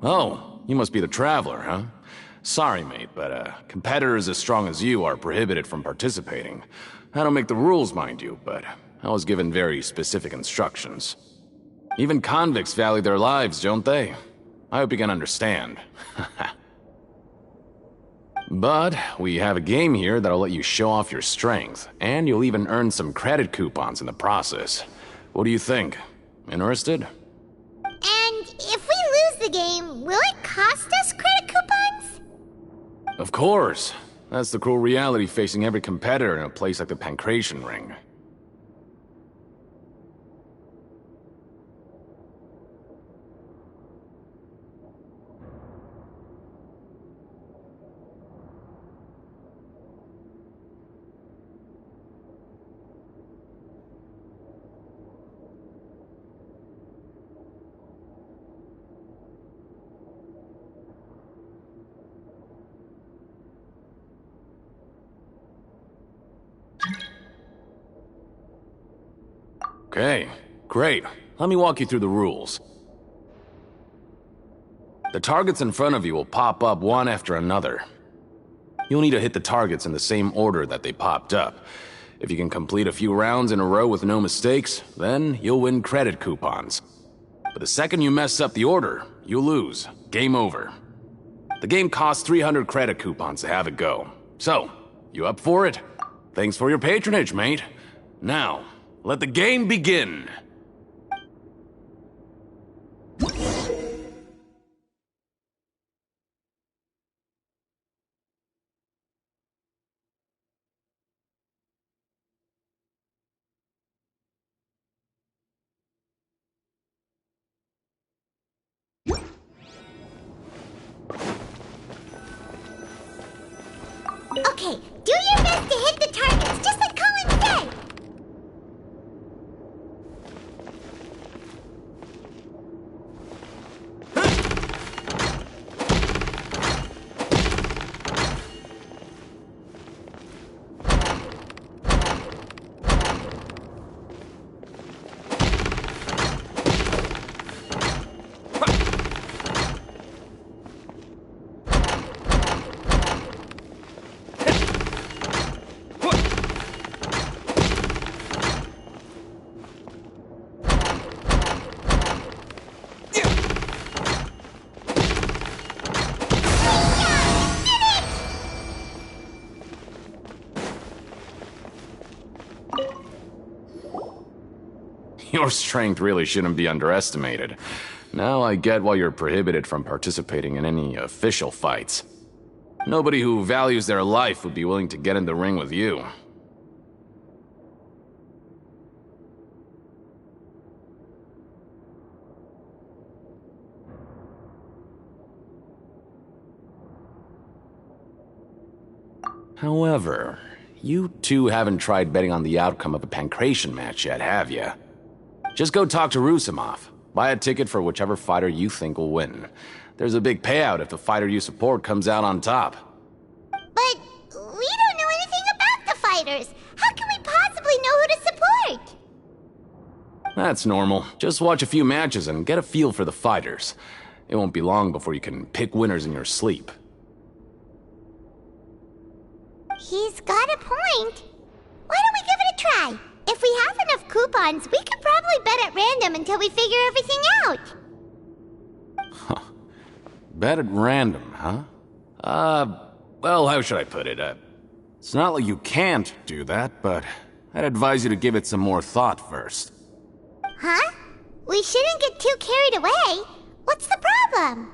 Oh, you must be the Traveler, huh? Sorry, mate, but competitors as strong as you are prohibited from participating. I don't make the rules, mind you, but I was given very specific instructions. Even convicts value their lives, don't they? I hope you can understand. But we have a game here that'll let you show off your strength, and you'll even earn some credit coupons in the process. What do you think? Interested? And if we lose the game, will it cost us credit coupons? Of course. That's the cruel reality facing every competitor in a place like the Pancration Ring. Okay, great. let me walk you through the rules. The targets in front of you will pop up one after another. You'll need to hit the targets in the same order that they popped up. If you can complete a few rounds in a row with no mistakes, then you'll win credit coupons. But the second you mess up the order, you'll lose. Game over. The game costs 300 credit coupons to have it go. So, you up for it? Thanks for your patronage, mate. Now, let the game begin. Okay, do your best to hit the targets, just like Colin said! Your strength really shouldn't be underestimated. Now I get why you're prohibited from participating in any official fights. Nobody who values their life would be willing to get in the ring with you. However, you two haven't tried betting on the outcome of a Pankration match yet, have you? Just go talk to Rusimov. Buy a ticket for whichever fighter you think will win. There's a big payout if the fighter you support comes out on top. But we don't know anything about the fighters. How can we possibly know who to support? That's normal. Just watch a few matches and get a feel for the fighters. It won't be long before you can pick winners in your sleep. He's got a point. Why don't we give it a try? If we have enough coupons, we could probably bet at random until we figure everything out. Bet at random, huh? Well, how should I put it? It's not like you can't do that, but I'd advise you to give it some more thought first. Huh? We shouldn't get too carried away. What's the problem?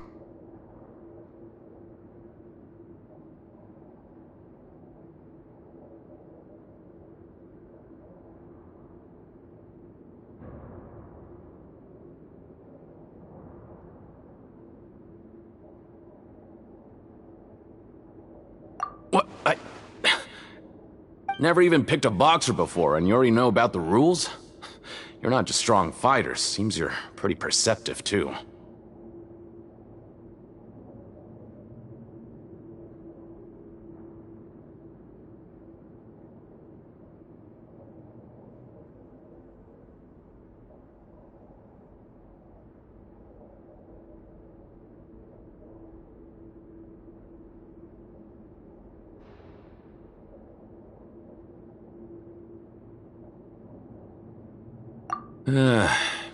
What? Never even picked a boxer before, and you already know about the rules? You're not just strong fighters. Seems you're pretty perceptive, too.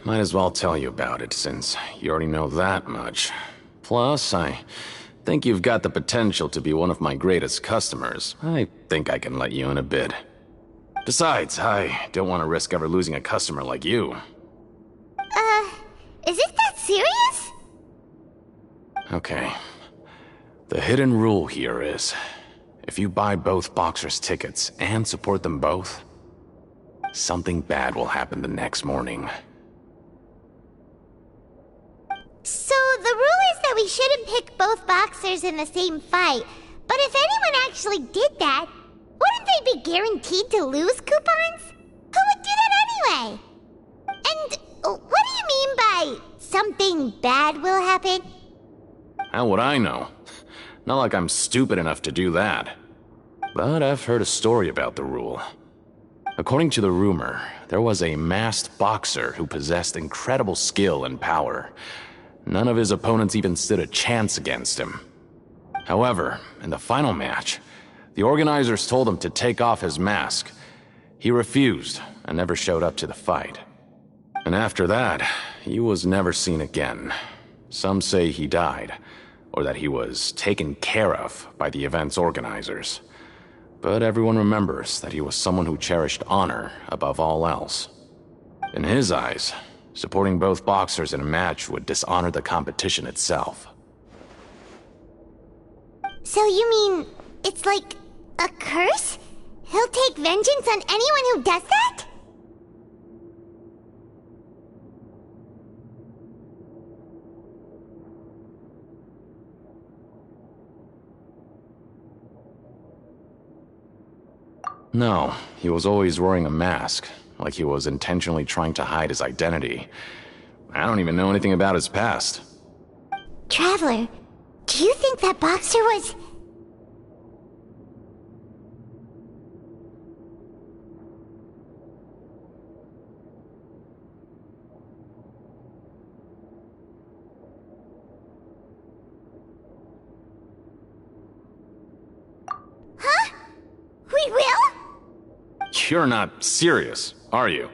Might as well tell you about it, since you already know that much. Plus, I think you've got the potential to be one of my greatest customers. I think I can let you in a bid. Besides, I don't want to risk ever losing a customer like you. Is it that serious? Okay. The hidden rule here is, if you buy both boxers' tickets and support them both, something bad will happen the next morning. So the rule is that we shouldn't pick both boxers in the same fight. But if anyone actually did that, wouldn't they be guaranteed to lose coupons? Who would do that anyway? And what do you mean by something bad will happen? How would I know? Not like I'm stupid enough to do that. But I've heard a story about the rule. According to the rumor, there was a masked boxer who possessed incredible skill and power. None of his opponents even stood a chance against him. However, in the final match, the organizers told him to take off his mask. He refused and never showed up to the fight. And after that, he was never seen again. Some say he died, or that he was taken care of by the event's organizers. But everyone remembers that he was someone who cherished honor above all else. In his eyes, supporting both boxers in a match would dishonor the competition itself. So you mean it's like a curse? He'll take vengeance on anyone who does that? No, he was always wearing a mask, like he was intentionally trying to hide his identity. I don't even know anything about his past. Traveler, do you think that boxer was... Huh? We will? You're not serious, are you?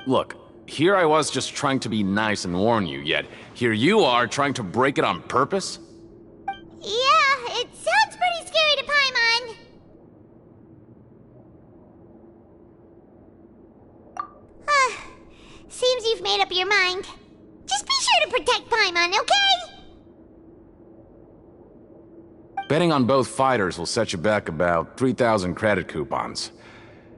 Look, here I was just trying to be nice and warn you, yet here you are trying to break it on purpose? Yeah, it sounds pretty scary to Paimon. Seems you've made up your mind. Just be sure to protect Paimon, okay? Betting on both fighters will set you back about 3,000 credit coupons.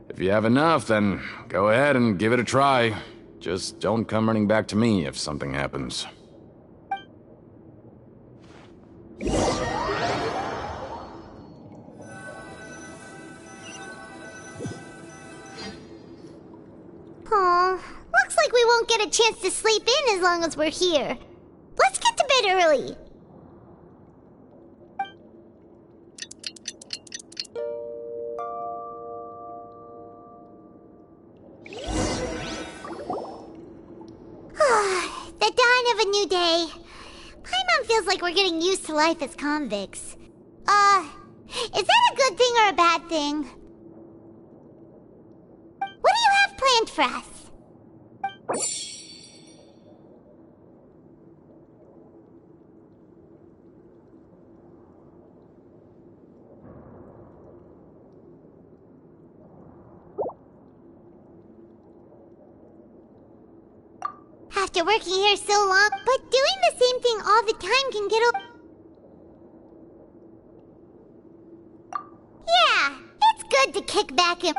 If you have enough, then go ahead and give it a try. Just don't come running back to me if something happens. Aw, looks like we won't get a chance to sleep in as long as we're here. Let's get to bed early. The dawn of a new day. Paimon feels like we're getting used to life as convicts. Is that a good thing or a bad thing? What do you have planned for us? After working here so long, but doing the same thing all the time can get Yeah, it's good to kick back and...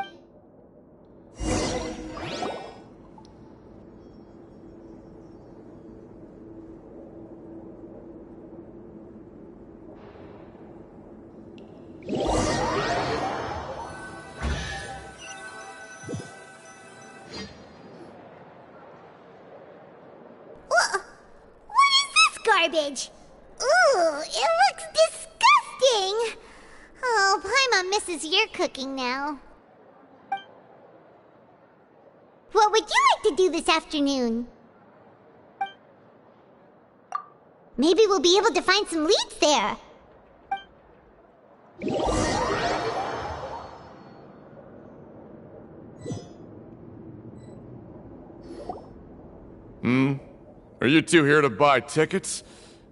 Garbage. Ooh, it looks disgusting. Oh, Paimon misses your cooking now. What would you like to do this afternoon? Maybe we'll be able to find some leads there. Are you two here to buy tickets?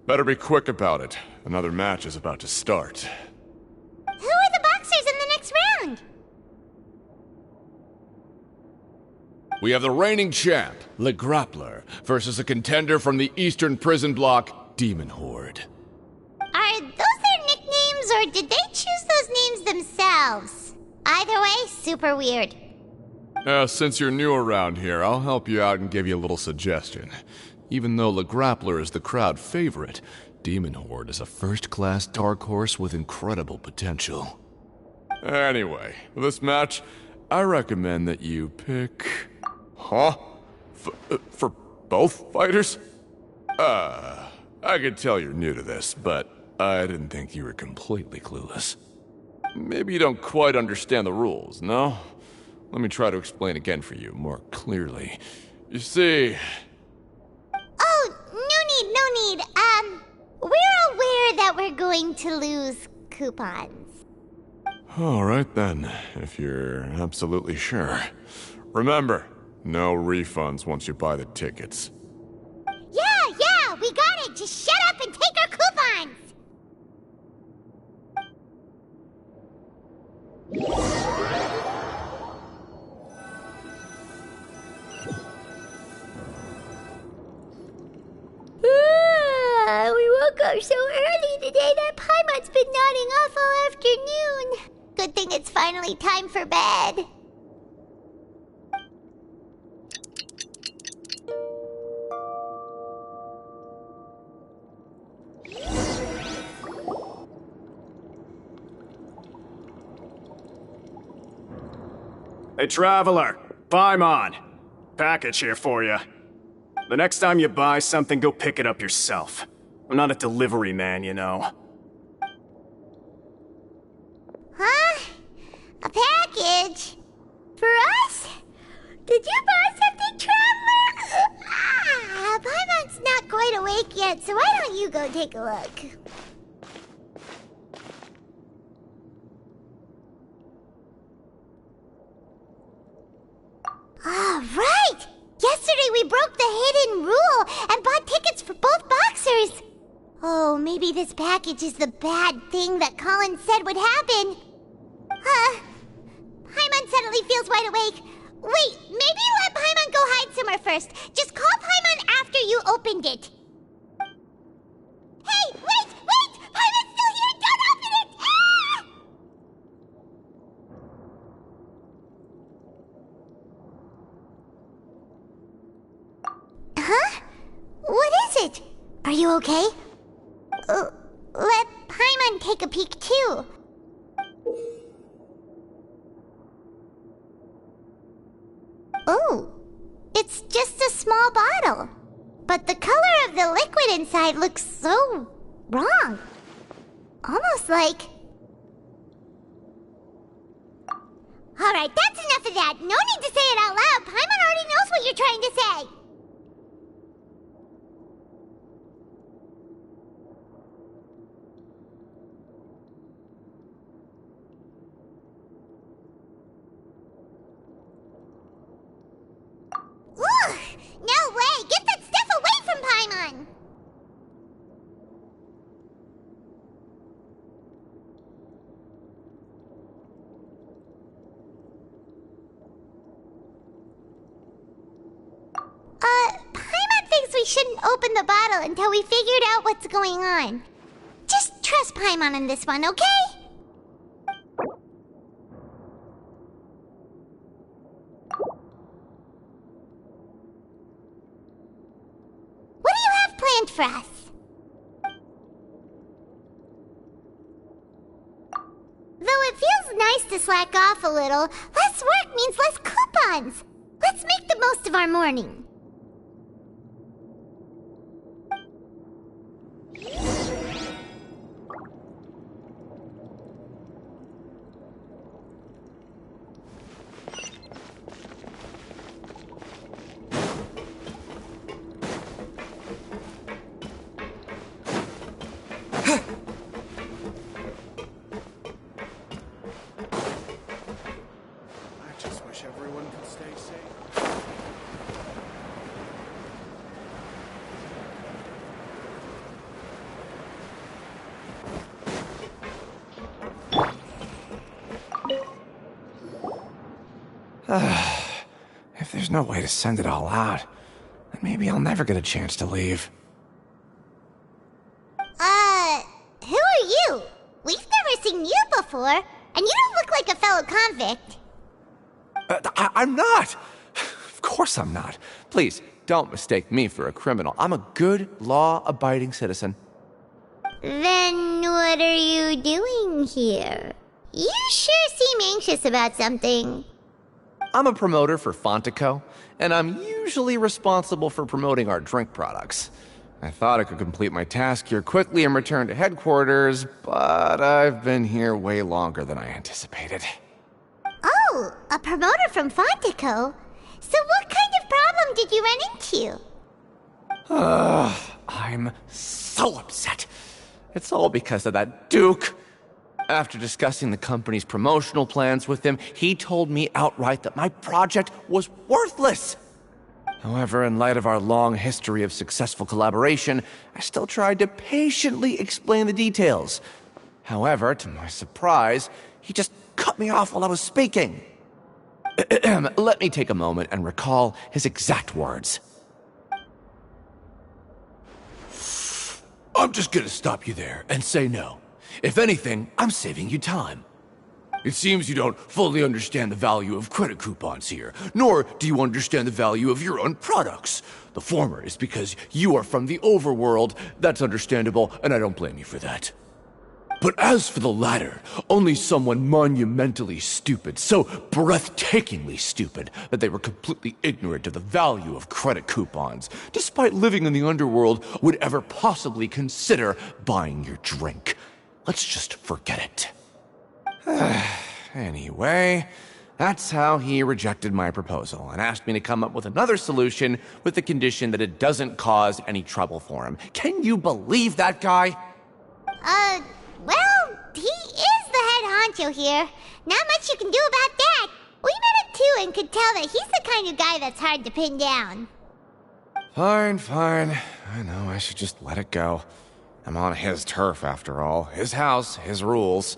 Better be quick about it. Another match is about to start. Who are the boxers in the next round? We have the reigning champ, Le Grappler, versus a contender from the Eastern Prison Block, Demon Horde. Are those their nicknames, or did they choose those names themselves? Either way, super weird. Since you're new around here, I'll help you out and give you a little suggestion. Even though Le Grappler is the crowd favorite, Demon Horde is a first-class dark horse with incredible potential. Anyway, for this match, I recommend that you pick... Huh? For both fighters? I could tell you're new to this, but I didn't think you were completely clueless. Maybe you don't quite understand the rules, no? Let me try to explain again for you more clearly. You see... Oh, no need. We're aware that we're going to lose coupons. All right then, if you're absolutely sure. Remember, no refunds once you buy the tickets. Yeah, we got it. Just shut up and take our coupons. We woke up so early today that Paimon's been nodding off all afternoon. Good thing it's finally time for bed. Hey, Traveler! Paimon! Package here for you. The next time you buy something, go pick it up yourself. I'm not a delivery man, you know. Huh? A package? For us? Did you buy something, Traveler? Paimon's not quite awake yet, so why don't you go take a look? Right! Yesterday we broke the hidden rule and bought tickets for both boxers. Oh, maybe this package is the bad thing that Colin said would happen. Paimon suddenly feels wide awake. Wait, maybe let Paimon go hide somewhere first. Just call Paimon after you opened it. Hey, wait! Paimon's still here! Don't open it! Ah! Huh? What is it? Are you okay? Let Paimon take a peek too. Oh, it's just a small bottle. But the color of the liquid inside looks so wrong. Almost like... Alright, that's enough of that. No need to say it out loud. Paimon already knows what you're trying to say. Ugh! No way! Get that stuff away from Paimon! Paimon thinks we shouldn't open the bottle until we figured out what's going on. Just trust Paimon on this one, okay? What do you have planned for us? Though it feels nice to slack off a little, less work means less coupons. Let's make the most of our morning. I just wish everyone could stay safe. If there's no way to send it all out, then maybe I'll never get a chance to leave. Who are you? We've never seen you before, and you don't look like a fellow convict. I'm not! Of course I'm not. Please, don't mistake me for a criminal. I'm a good, law-abiding citizen. Then what are you doing here? You sure seem anxious about something. I'm a promoter for Fontico, and I'm usually responsible for promoting our drink products. I thought I could complete my task here quickly and return to headquarters, but I've been here way longer than I anticipated. Oh, a promoter from Fontico? So what kind of problem did you run into? I'm so upset. It's all because of that Duke. After discussing the company's promotional plans with him, he told me outright that my project was worthless. However, in light of our long history of successful collaboration, I still tried to patiently explain the details. However, to my surprise, he just cut me off while I was speaking. Let me take a moment and recall his exact words. I'm just gonna stop you there and say no. If anything, I'm saving you time. It seems you don't fully understand the value of credit coupons here, nor do you understand the value of your own products. The former is because you are from the overworld. That's understandable, and I don't blame you for that. But as for the latter, only someone monumentally stupid, so breathtakingly stupid that they were completely ignorant of the value of credit coupons, despite living in the underworld, would ever possibly consider buying your drink. Let's just forget it. Anyway, that's how he rejected my proposal and asked me to come up with another solution with the condition that it doesn't cause any trouble for him. Can you believe that guy? Well, he is the head honcho here. Not much you can do about that. We met him too and could tell that he's the kind of guy that's hard to pin down. Fine. I know I should just let it go. I'm on his turf after all. His house, his rules.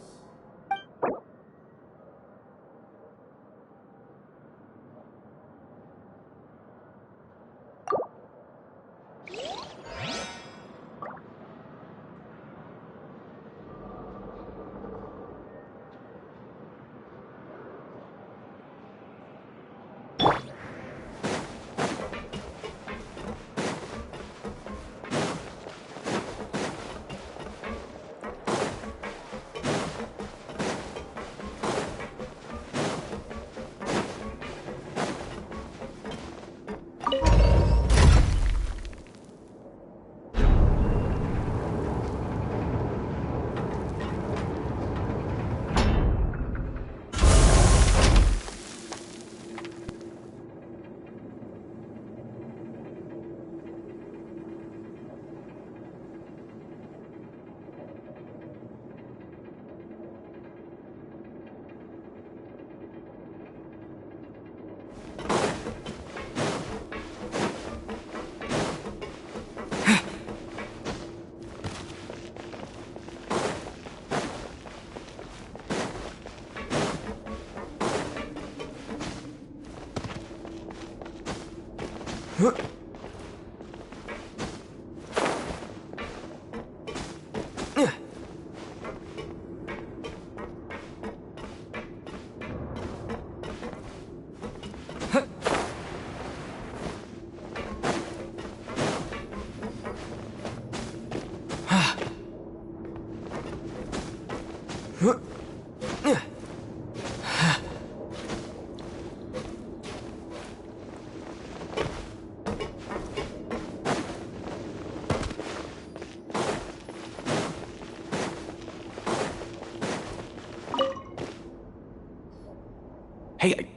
Hey,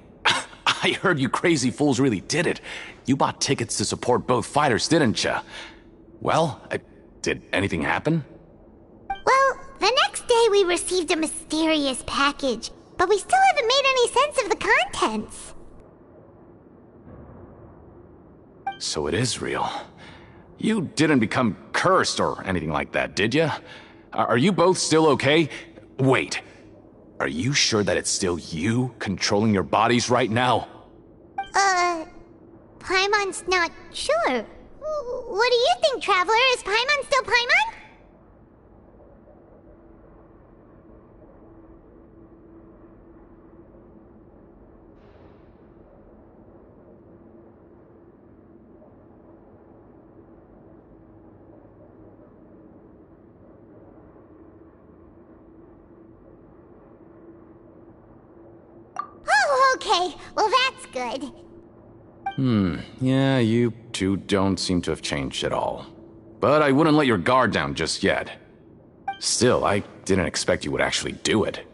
I heard you crazy fools really did it. You bought tickets to support both fighters, didn't you? Well, did anything happen? Well, the next day we received a mysterious package, but we still haven't made any sense of the contents. So it is real. You didn't become cursed or anything like that, did you? Are you both still okay? Wait. Are you sure that it's still you controlling your bodies right now? Paimon's not sure. What do you think, Traveler? Is Paimon still Paimon? Oh, okay. Well, that's good. Yeah, you two don't seem to have changed at all. But I wouldn't let your guard down just yet. Still, I didn't expect you would actually do it.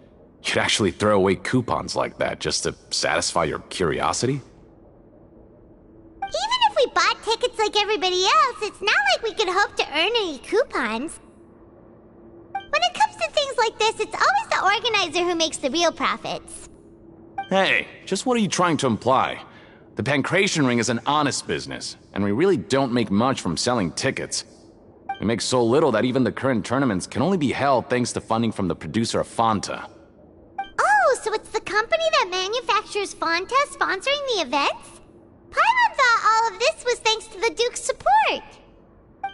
You'd actually throw away coupons like that just to satisfy your curiosity? Even if we bought tickets like everybody else, it's not like we could hope to earn any coupons. When it comes to things like this, it's always the organizer who makes the real profits. Hey, just what are you trying to imply? The Pancration Ring is an honest business, and we really don't make much from selling tickets. We make so little that even the current tournaments can only be held thanks to funding from the producer of Fanta. Oh, so it's the company that manufactures Fanta sponsoring the events? Paimon thought all of this was thanks to the Duke's support.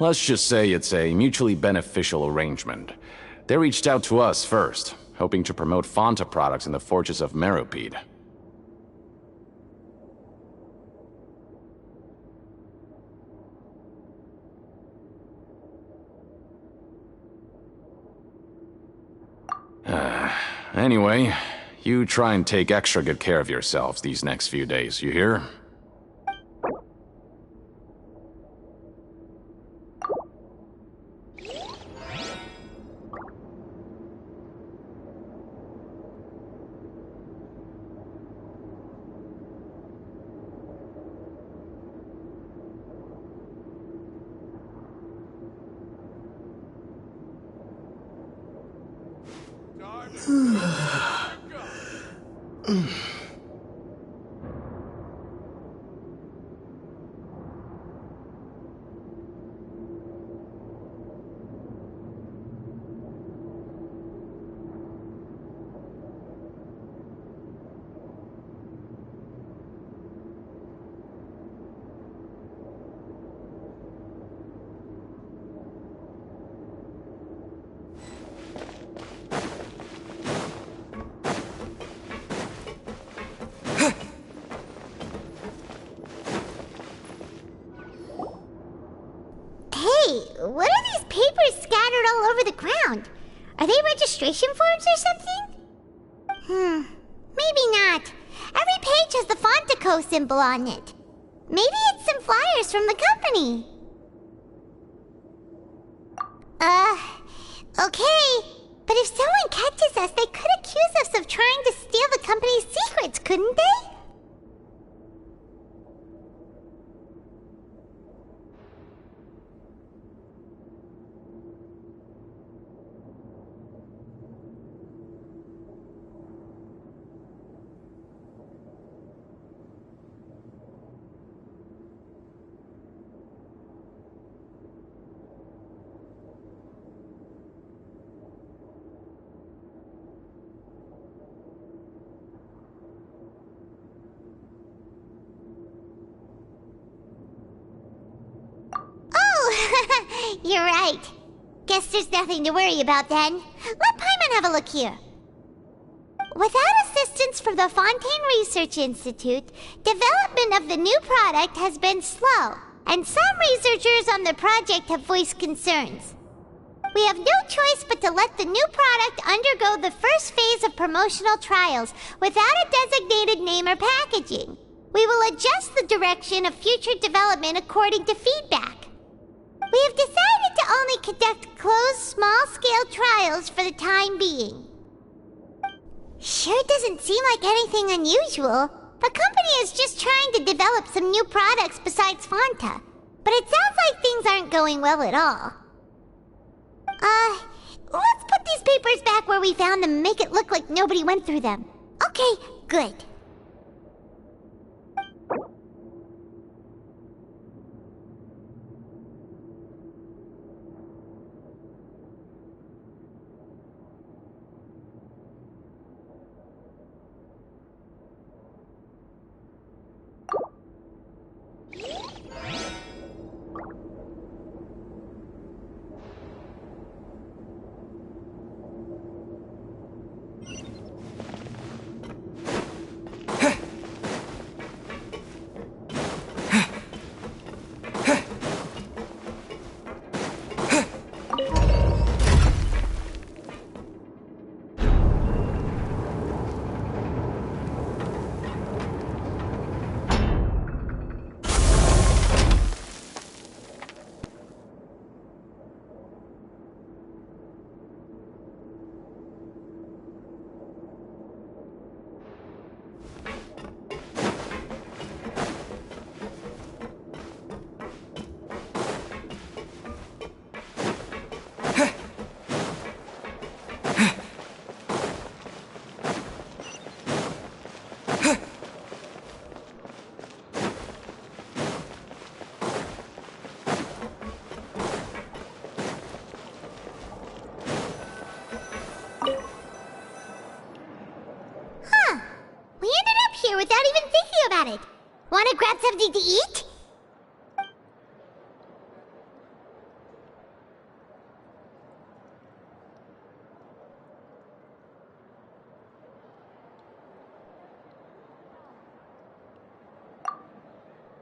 Let's just say it's a mutually beneficial arrangement. They reached out to us first, hoping to promote Fanta products in the Fortress of Meropide. Anyway, you try and take extra good care of yourselves these next few days, you hear? What are these papers scattered all over the ground? Are they registration forms or something? Maybe not. Every page has the Fontaco symbol on it. Maybe it's some flyers from the company. Okay. But if someone catches us, they could accuse us of trying to steal the company's secrets, couldn't they? You're right. Guess there's nothing to worry about then. Let Paimon have a look here. Without assistance from the Fontaine Research Institute, development of the new product has been slow, and some researchers on the project have voiced concerns. We have no choice but to let the new product undergo the first phase of promotional trials without a designated name or packaging. We will adjust the direction of future development according to feedback. We have decided to only conduct closed, small-scale trials for the time being. Sure doesn't seem like anything unusual. The company is just trying to develop some new products besides Fanta. But it sounds like things aren't going well at all. Let's put these papers back where we found them and make it look like nobody went through them. Okay, good. without even thinking about it. Wanna grab something to eat?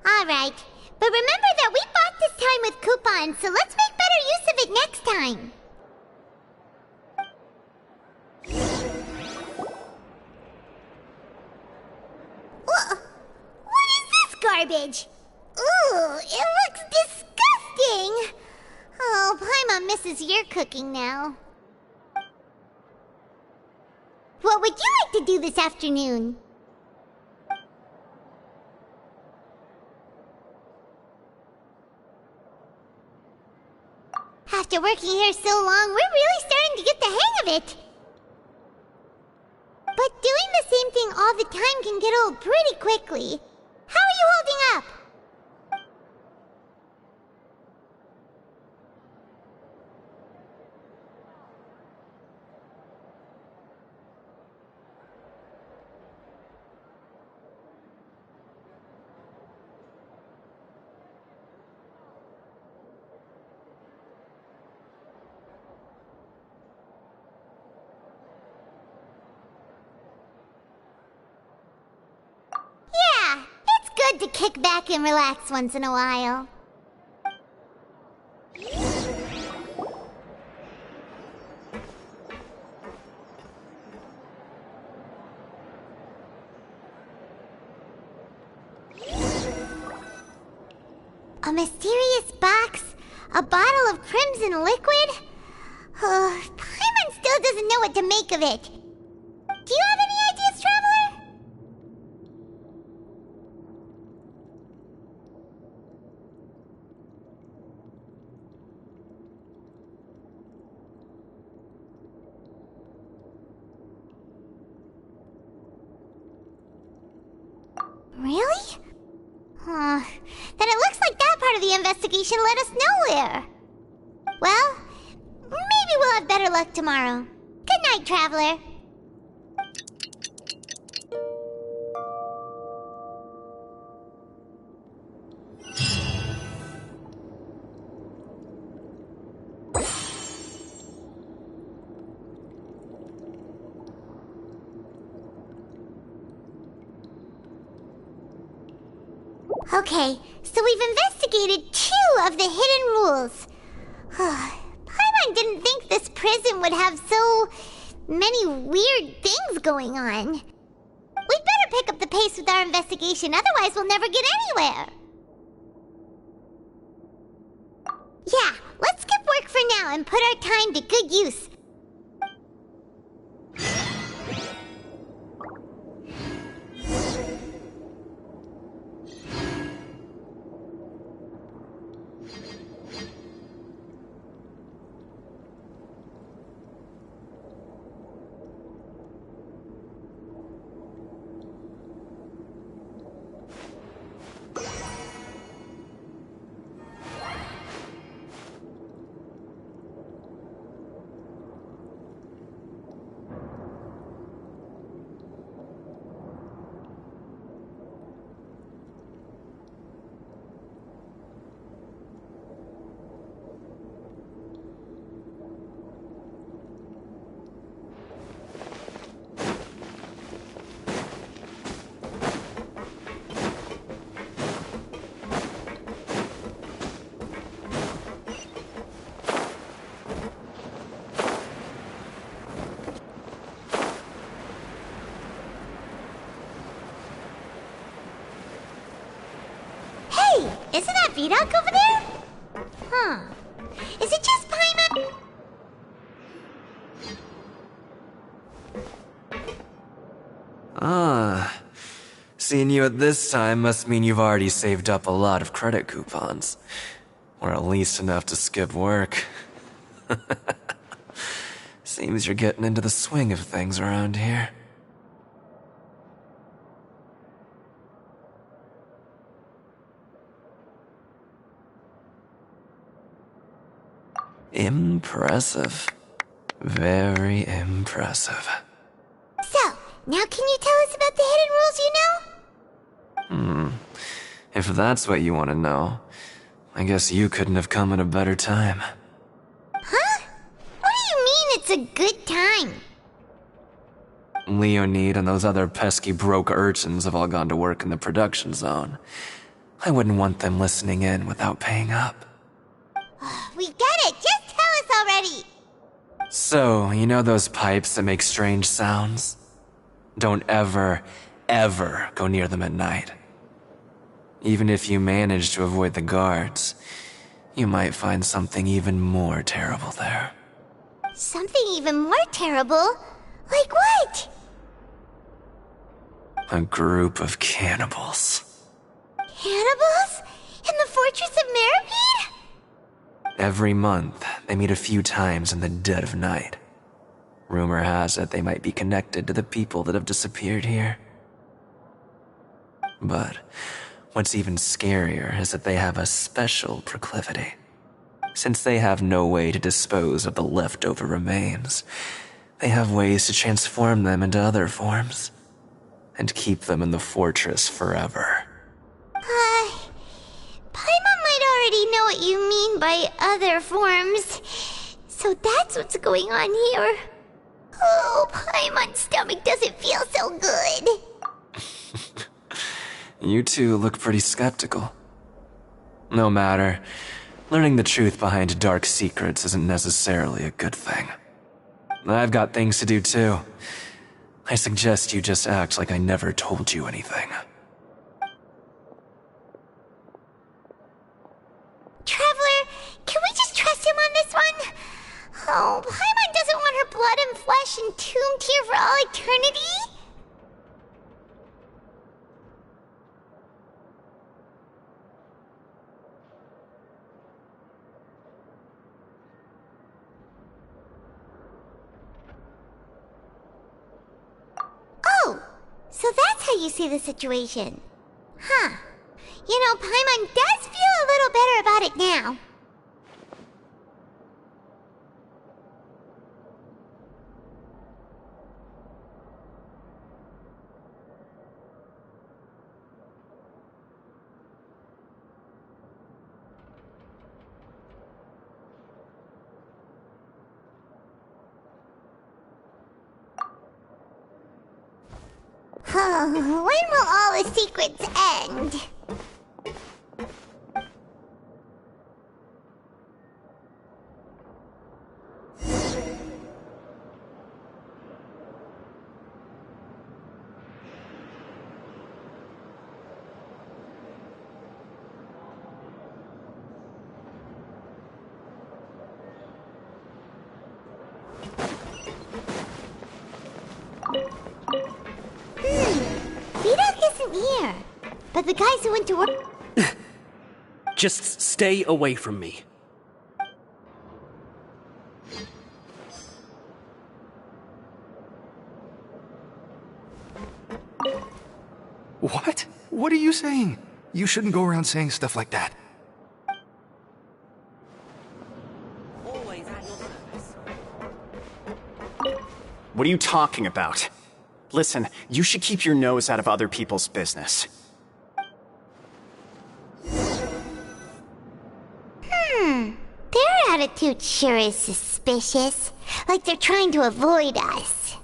Alright, but remember that we bought this time with coupons, so let's make better use of it next time. What is this garbage? Ooh, it looks disgusting! Oh, Paimon misses your cooking now. What would you like to do this afternoon? After working here so long, we're really starting to get the hang of it. But doing the same thing all the time can get old pretty quickly. How are you holding up? Yeah, it's good to kick back and relax once in a while. A mysterious box? A bottle of crimson liquid? Paimon still doesn't know what to make of it. Do you have any ideas, Traveler? Really? Then it looks like that part of the investigation led us nowhere. Well, maybe we'll have better luck tomorrow. Good night, Traveler. Okay, so we've investigated 2 of the hidden rules. Paimon didn't think this prison would have so many weird things going on. We'd better pick up the pace with our investigation, otherwise we'll never get anywhere. Yeah, let's skip work for now and put our time to good use. Isn't that Vidoc over there? Huh. Is it just Paimon? Seeing you at this time must mean you've already saved up a lot of credit coupons. Or at least enough to skip work. Seems you're getting into the swing of things around here. Impressive. Very impressive. So, now can you tell us about the hidden rules you know? If that's what you want to know, I guess you couldn't have come at a better time. Huh? What do you mean it's a good time? Leonid and those other pesky broke urchins have all gone to work in the production zone. I wouldn't want them listening in without paying up. We get it! Just tell us already! So, you know those pipes that make strange sounds? Don't ever, ever go near them at night. Even if you manage to avoid the guards, you might find something even more terrible there. Something even more terrible? Like what? A group of cannibals. Cannibals? In the Fortress of Meripede? Every month, they meet a few times in the dead of night. Rumor has it they might be connected to the people that have disappeared here. But what's even scarier is that they have a special proclivity. Since they have no way to dispose of the leftover remains, they have ways to transform them into other forms and keep them in the fortress forever. Paimon might already know what you mean by other forms. So that's what's going on here. Oh, Paimon's stomach doesn't feel so good. You two look pretty skeptical. No matter, learning the truth behind dark secrets isn't necessarily a good thing. I've got things to do too. I suggest you just act like I never told you anything. Traveler, can we just trust him on this one? Oh, Paimon doesn't want her blood and flesh entombed here for all eternity? Oh, so that's how you see the situation. Huh. You know, Paimon does feel a little better about it now. When will all the secrets end? Vidoc isn't here, but the guys who went to work... Just stay away from me. What? What are you saying? You shouldn't go around saying stuff like that. What are you talking about? Listen, you should keep your nose out of other people's business. Their attitude sure is suspicious. Like they're trying to avoid us.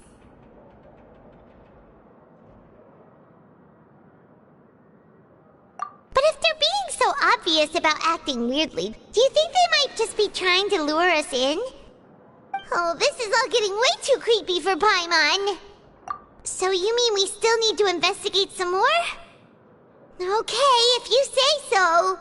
But if they're being so obvious about acting weirdly, do you think they might just be trying to lure us in? Oh, this is all getting way too creepy for Paimon. So you mean we still need to investigate some more? Okay, if you say so.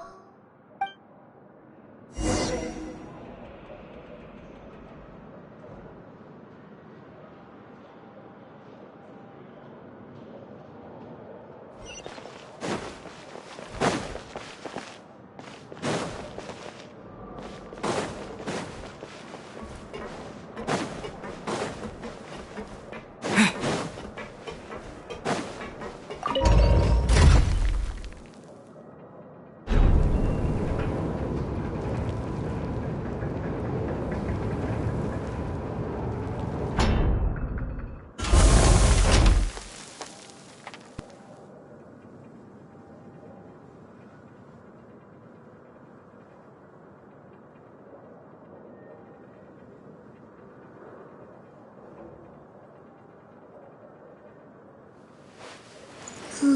Hello,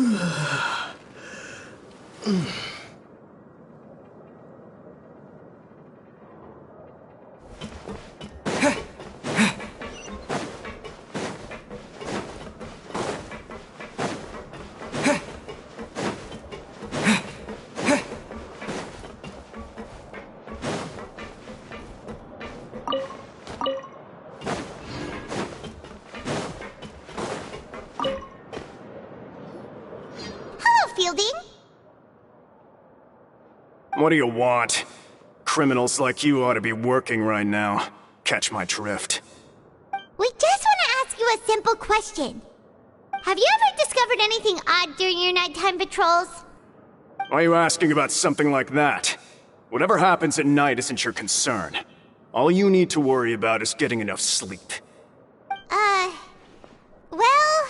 Fielding. What do you want? Criminals like you ought to be working right now. Catch my drift. We just want to ask you a simple question. Have you ever discovered anything odd during your nighttime patrols? Why are you asking about something like that? Whatever happens at night isn't your concern. All you need to worry about is getting enough sleep. Well...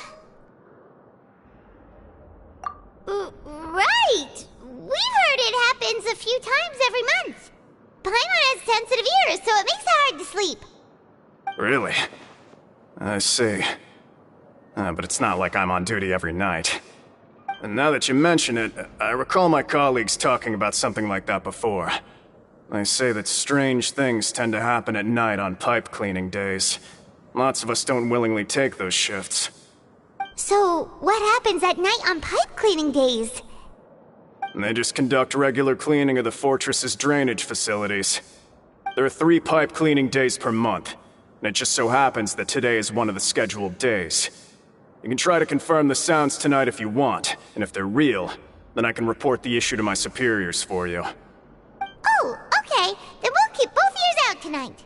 right! We've heard it happens a few times every month. Paimon has sensitive ears, so it makes it hard to sleep. Really? I see. But it's not like I'm on duty every night. And now that you mention it, I recall my colleagues talking about something like that before. They say that strange things tend to happen at night on pipe cleaning days. Lots of us don't willingly take those shifts. So, what happens at night on pipe cleaning days? They just conduct regular cleaning of the fortress's drainage facilities. There are 3 pipe cleaning days per month, and it just so happens that today is one of the scheduled days. You can try to confirm the sounds tonight if you want, and if they're real, then I can report the issue to my superiors for you. Oh, okay. Then we'll keep both ears out tonight.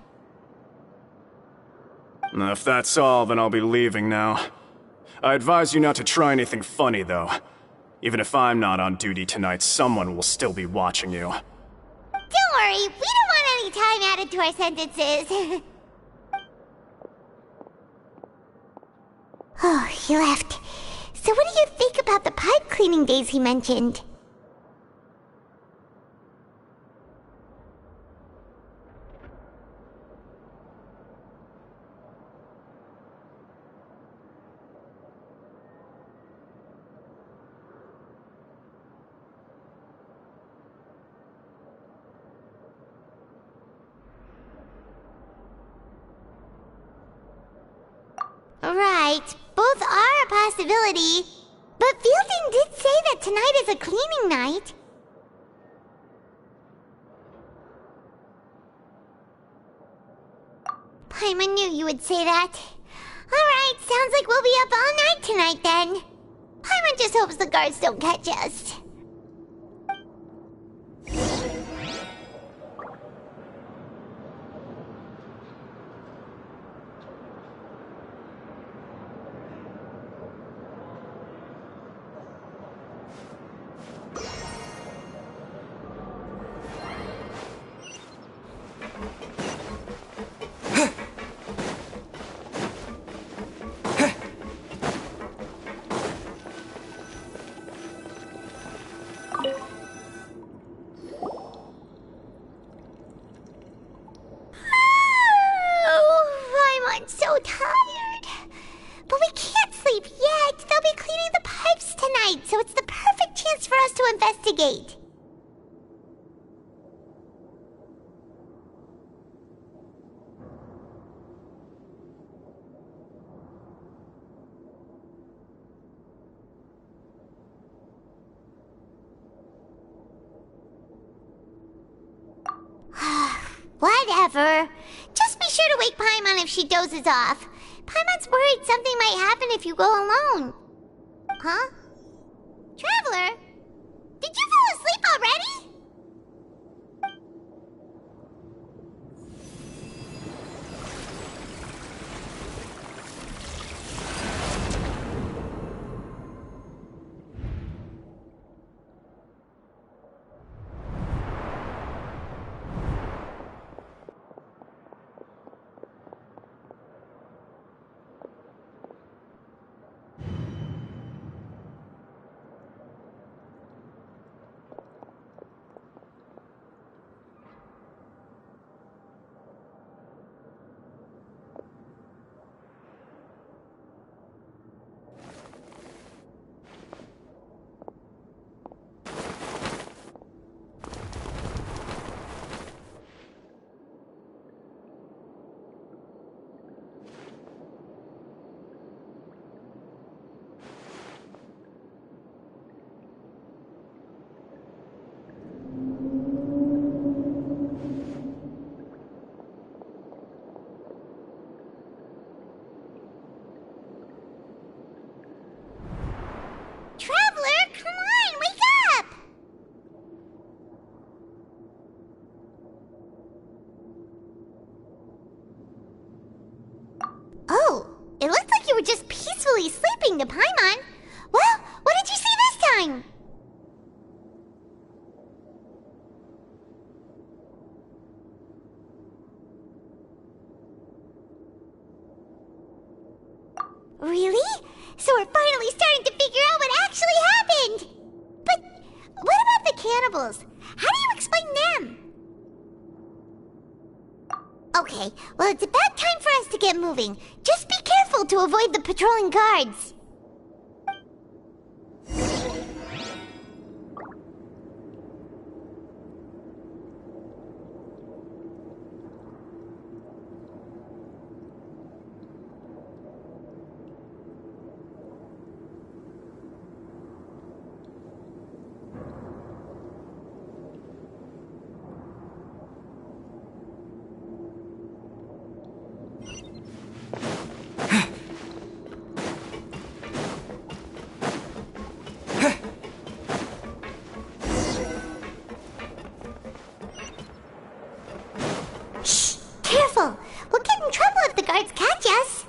If that's all, then I'll be leaving now. I advise you not to try anything funny, though. Even if I'm not on duty tonight, someone will still be watching you. Don't worry, we don't want any time added to our sentences. Oh, he left. So what do you think about the pipe cleaning days he mentioned? Right, both are a possibility. But Fielding did say that tonight is a cleaning night. Paimon knew you would say that. Alright, sounds like we'll be up all night tonight then. Paimon just hopes the guards don't catch us. I'm so tired. But we can't sleep yet. They'll be cleaning the pipes tonight, so it's the perfect chance for us to investigate. Whatever. Just be sure to wake Paimon if she dozes off. Paimon's worried something might happen if you go alone. Huh? Traveler? Did you fall asleep already? It looked like you were just peacefully sleeping to Paimon. Well, what did you see this time? Really? So we're finally starting to figure out what actually happened! But what about the cannibals? How do you explain them? Okay, well, it's about time for us to get moving. Just be careful to avoid the patrolling guards. Careful! We'll get in trouble if the guards catch us.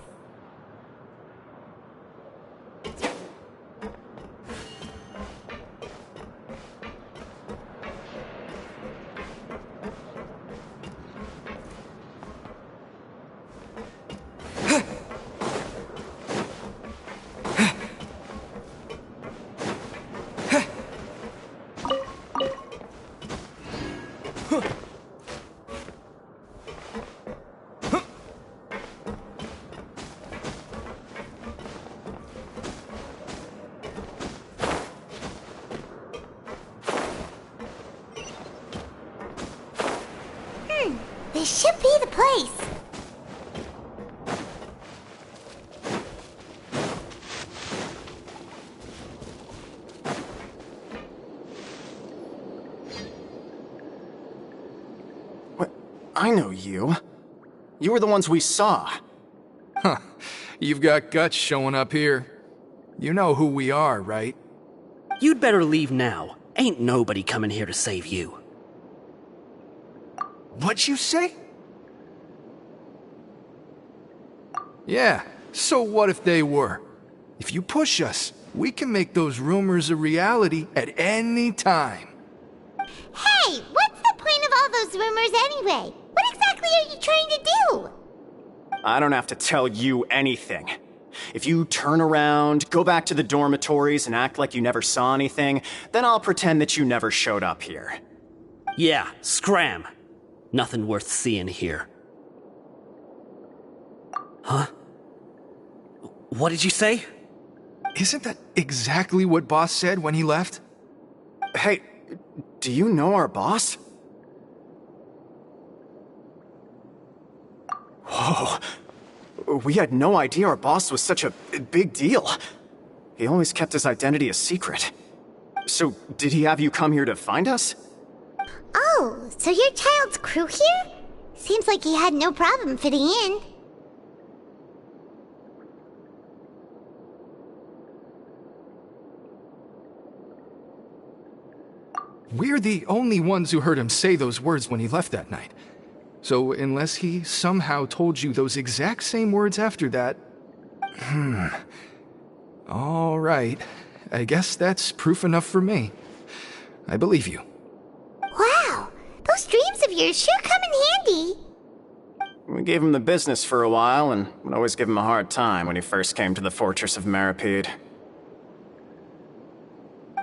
This should be the place. What? I know you. You were the ones we saw. Huh. You've got guts showing up here. You know who we are, right? You'd better leave now. Ain't nobody coming here to save you. What'd you say? Yeah, so what if they were? If you push us, we can make those rumors a reality at any time. Hey, what's the point of all those rumors anyway? What exactly are you trying to do? I don't have to tell you anything. If you turn around, go back to the dormitories and act like you never saw anything, then I'll pretend that you never showed up here. Yeah, scram. Nothing worth seeing here. Huh? What did you say? Isn't that exactly what Boss said when he left? Hey, do you know our boss? Whoa. We had no idea our boss was such a big deal. He always kept his identity a secret. So, did he have you come here to find us? Oh, so you're Child's crew here? Seems like he had no problem fitting in. We're the only ones who heard him say those words when he left that night. So unless he somehow told you those exact same words after that... All right. I guess that's proof enough for me. I believe you. Wow, those dreams of yours sure come in handy. We gave him the business for a while and would always give him a hard time when he first came to the Fortress of Meropide.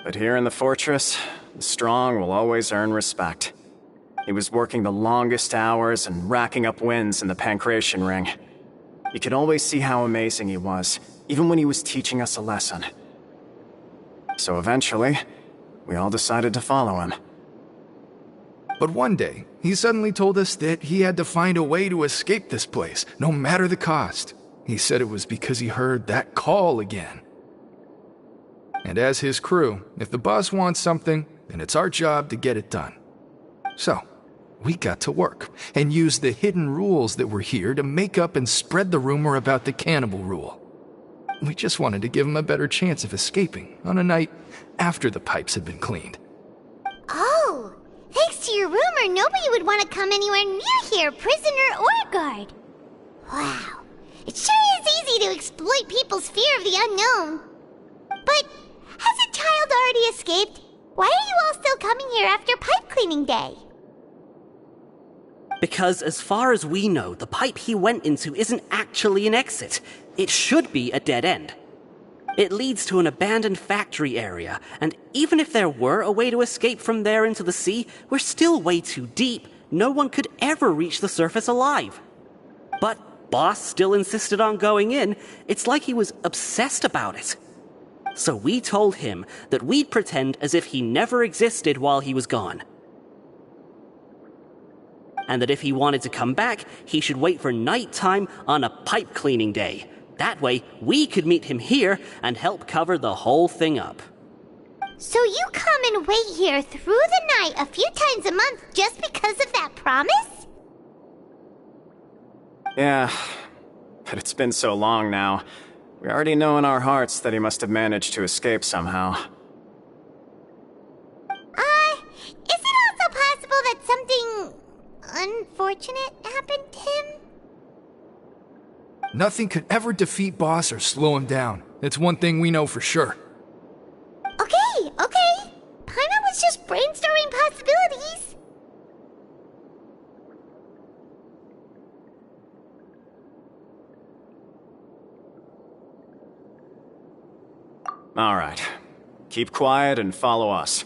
But here in the fortress, the strong will always earn respect. He was working the longest hours and racking up wins in the Pancration Ring. You could always see how amazing he was, even when he was teaching us a lesson. So eventually, we all decided to follow him. But one day, he suddenly told us that he had to find a way to escape this place, no matter the cost. He said it was because he heard that call again. And as his crew, if the boss wants something, then it's our job to get it done. So, we got to work, and used the hidden rules that were here to make up and spread the rumor about the cannibal rule. We just wanted to give him a better chance of escaping on a night after the pipes had been cleaned. Oh, thanks to your rumor, nobody would want to come anywhere near here, prisoner or guard. Wow, It sure is easy to exploit people's fear of the unknown. But has a child already escaped? Why are you all still coming here after pipe cleaning day? Because as far as we know, the pipe he went into isn't actually an exit. It should be a dead end. It leads to an abandoned factory area, and even if there were a way to escape from there into the sea, we're still way too deep. No one could ever reach the surface alive. But Boss still insisted on going in. It's like he was obsessed about it. So we told him that we'd pretend as if he never existed while he was gone. And that if he wanted to come back, he should wait for nighttime on a pipe cleaning day. That way, we could meet him here and help cover the whole thing up. So you come and wait here through the night a few times a month just because of that promise? Yeah, but it's been so long now. We already know in our hearts that he must have managed to escape somehow. Is it also possible that something unfortunate happened to him? Nothing could ever defeat Boss or slow him down. It's one thing we know for sure. Okay. Paimon was just brainstorming possibilities. All right. Keep quiet and follow us.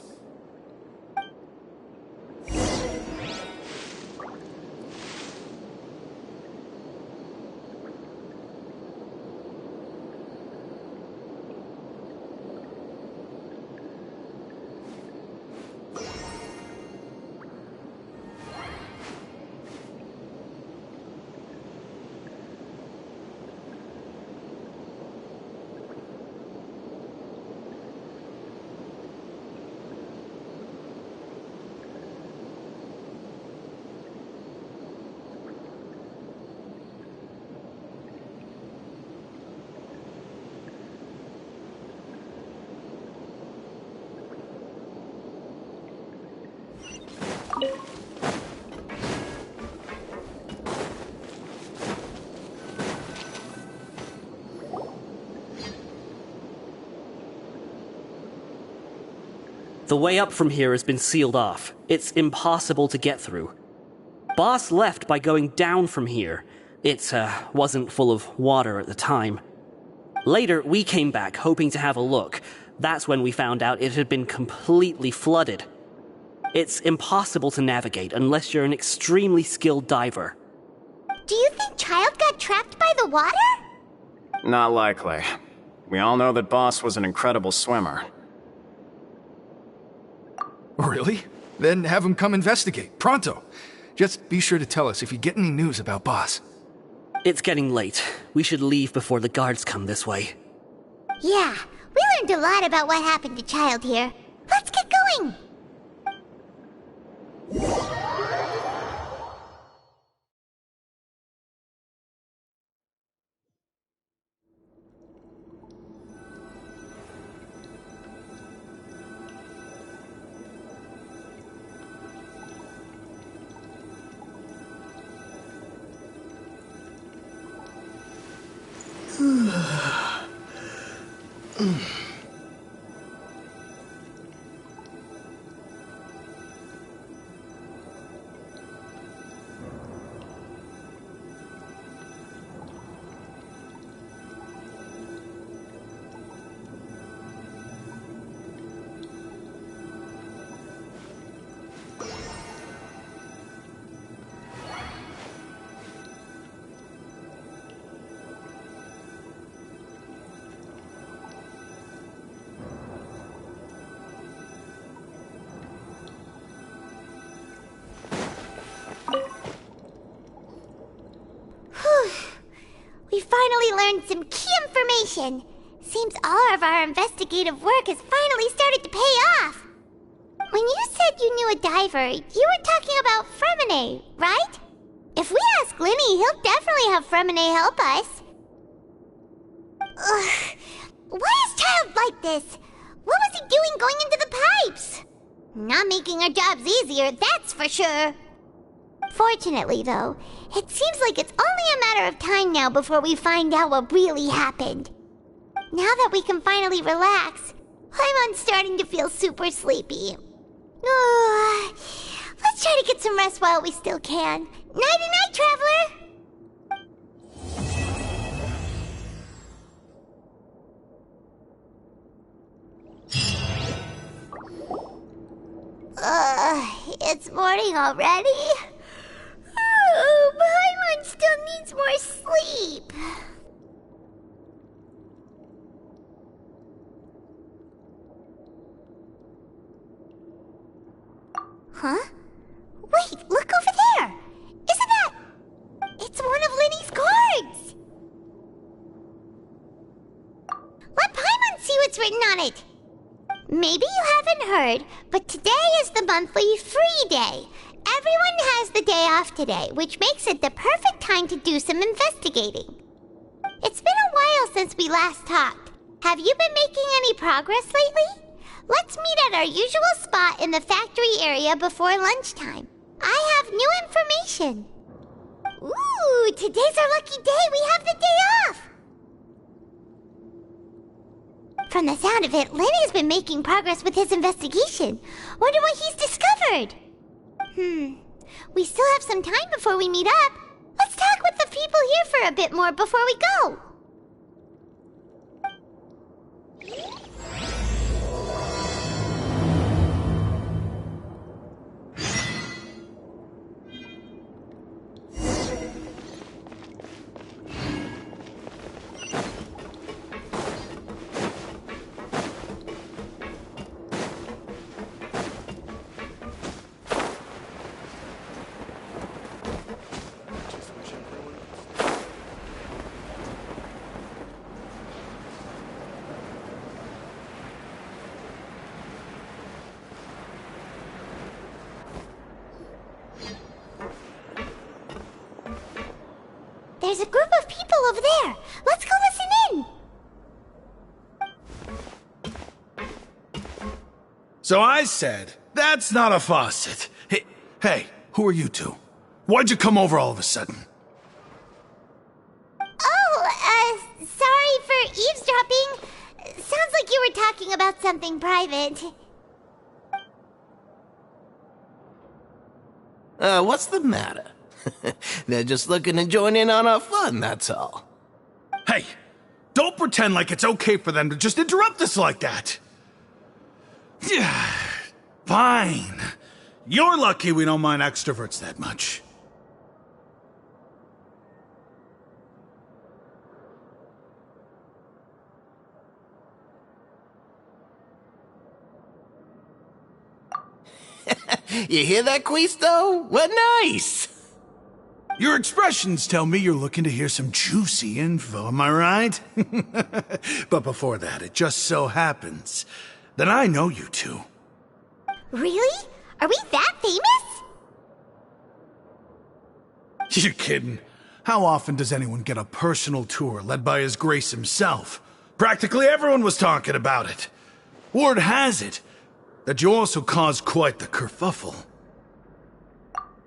The way up from here has been sealed off. It's impossible to get through. Boss left by going down from here. It wasn't full of water at the time. Later, we came back hoping to have a look. That's when we found out it had been completely flooded. It's impossible to navigate unless you're an extremely skilled diver. Do you think Child got trapped by the water? Not likely. We all know that Boss was an incredible swimmer. Really? Then have him come investigate. Pronto. Just be sure to tell us if you get any news about Boss. It's getting late. We should leave before the guards come this way. Yeah, we learned a lot about what happened to Child here. Let's get going! We finally learned some key information. Seems all of our investigative work has finally started to pay off. When you said you knew a diver, you were talking about Fremine, right? If we ask Linny, he'll definitely have Fremine help us. Ugh. Why is Child like this? What was he doing going into the pipes? Not making our jobs easier, that's for sure. Fortunately, though, it seems like it's only a matter of time now before we find out what really happened. Now that we can finally relax, I'm starting to feel super sleepy. Let's try to get some rest while we still can. Nighty-night, Traveler! It's morning already? Paimon still needs more sleep. Huh? Wait, look over there! Isn't that... It's one of Linny's cards! Let Paimon see what's written on it! Maybe you haven't heard, but today is the monthly free day. Everyone has the day off today, which makes it the perfect time to do some investigating. It's been a while since we last talked. Have you been making any progress lately? Let's meet at our usual spot in the factory area before lunchtime. I have new information. Ooh, today's our lucky day. We have the day off. From the sound of it, Lenny's been making progress with his investigation. Wonder what he's discovered. We still have some time before we meet up. Let's talk with the people here for a bit more before we go. There's a group of people over there. Let's go listen in. So I said, that's not a faucet. Hey, who are you two? Why'd you come over all of a sudden? Sorry for eavesdropping. Sounds like you were talking about something private. What's the matter? They're just looking to join in on our fun, that's all. Hey, don't pretend like it's okay for them to just interrupt us like that. Yeah, fine. You're lucky we don't mind extroverts that much. You hear that, Quisto? What nice! Your expressions tell me you're looking to hear some juicy info, am I right? But before that, it just so happens that I know you two. Really? Are we that famous? You're kidding. How often does anyone get a personal tour led by His Grace himself? Practically everyone was talking about it. Word has it that you also caused quite the kerfuffle.